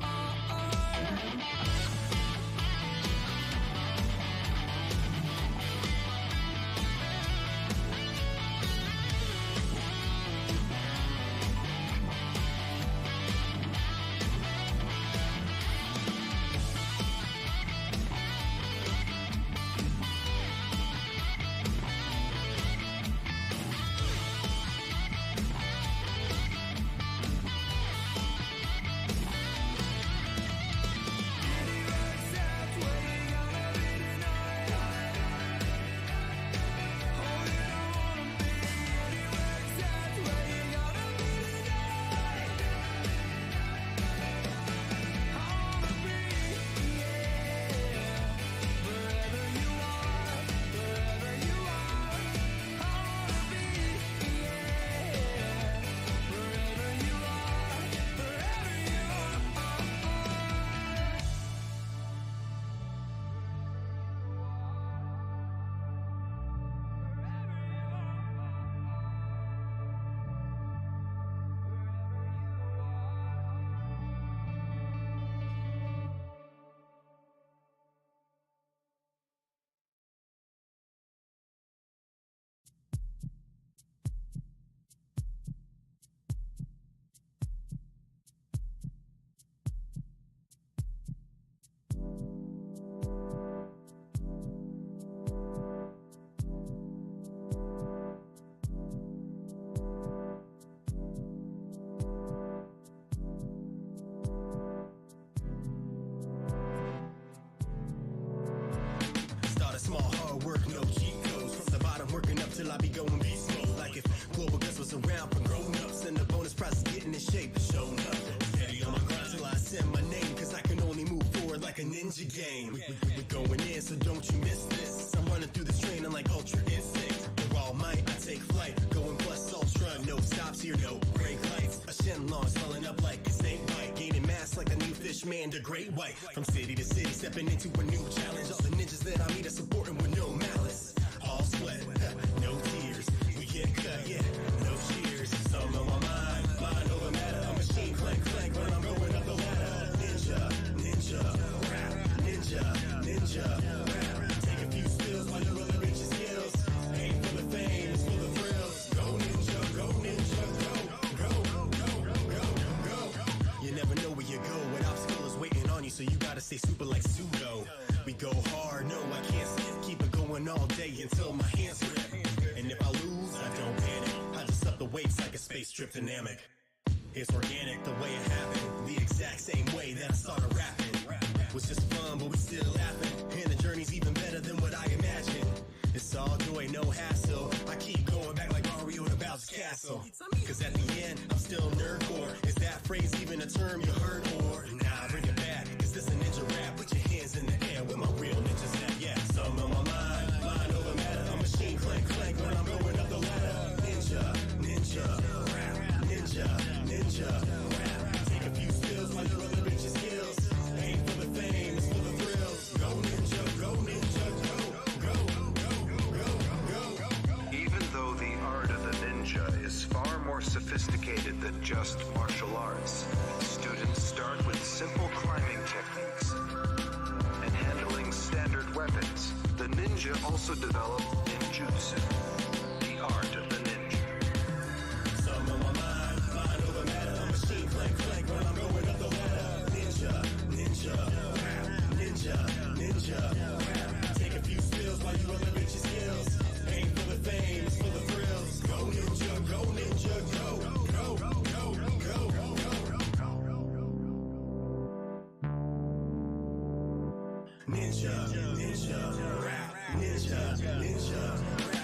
Start a small, hard work, no cheat codes. From the bottom, working up till I be going beast mode. Like if Global Gus was around for grown-ups, and the bonus prize is getting in shape, showing up. Steady on my grind till I send my name, cause I can only move forward like a ninja game. We going in, so don't you miss this. I'm running through this training like Ultra Instinct. For all might, I take flight, going plus ultra. No stops here, no brake lights. A Shenlong swelling up like a snake bite. Gaining mass like a new fish man, the great white. From city to city, stepping into a new challenge. All the ninjas that I meet are supporting with no malice. All sweat, no tears. We get cut, yeah, no cheers. Some on my mind over matter. A machine clank, clank when I'm going up the ladder. Ninja, ninja, rap, ninja, ninja, rap. Take a few spills while you're really reach your skills. Ain't for the fame, it's for the thrills. Go ninja, go ninja, go, go, go, go, go. You never know where you go when obstacle is waiting on you, so you gotta stay super like pseudo. We go hard, no, I can't skip. Keep it going all day until my hands grip. And if I lose, I don't panic. I just up the weights like a space trip dynamic. It's organic the way it happened. The exact same way that I started rapping. Was just fun, but we still laughing. And the journey's even better than what I imagined. It's all joy, no hassle. I keep going back like Mario to Bowser's Castle. Cause at the end, I'm still nerdcore. Is that phrase even a term you heard? Or nah, bring it back. Is this a ninja rap? more sophisticated than just martial arts. Students start with simple climbing techniques and handling standard weapons. The ninja also develop ninjutsu, the art of the ninja. Some of my mind over matter. I'm machine clank clank when I'm going up the ladder. Ninja, ninja, ninja. Take a few spills while you elevate your skills. Aim for the fame, for the thrills. Go ninja, go ninja, go, go, go, go, go, go. Ninja, ninja, rap, ninja, ninja, rap.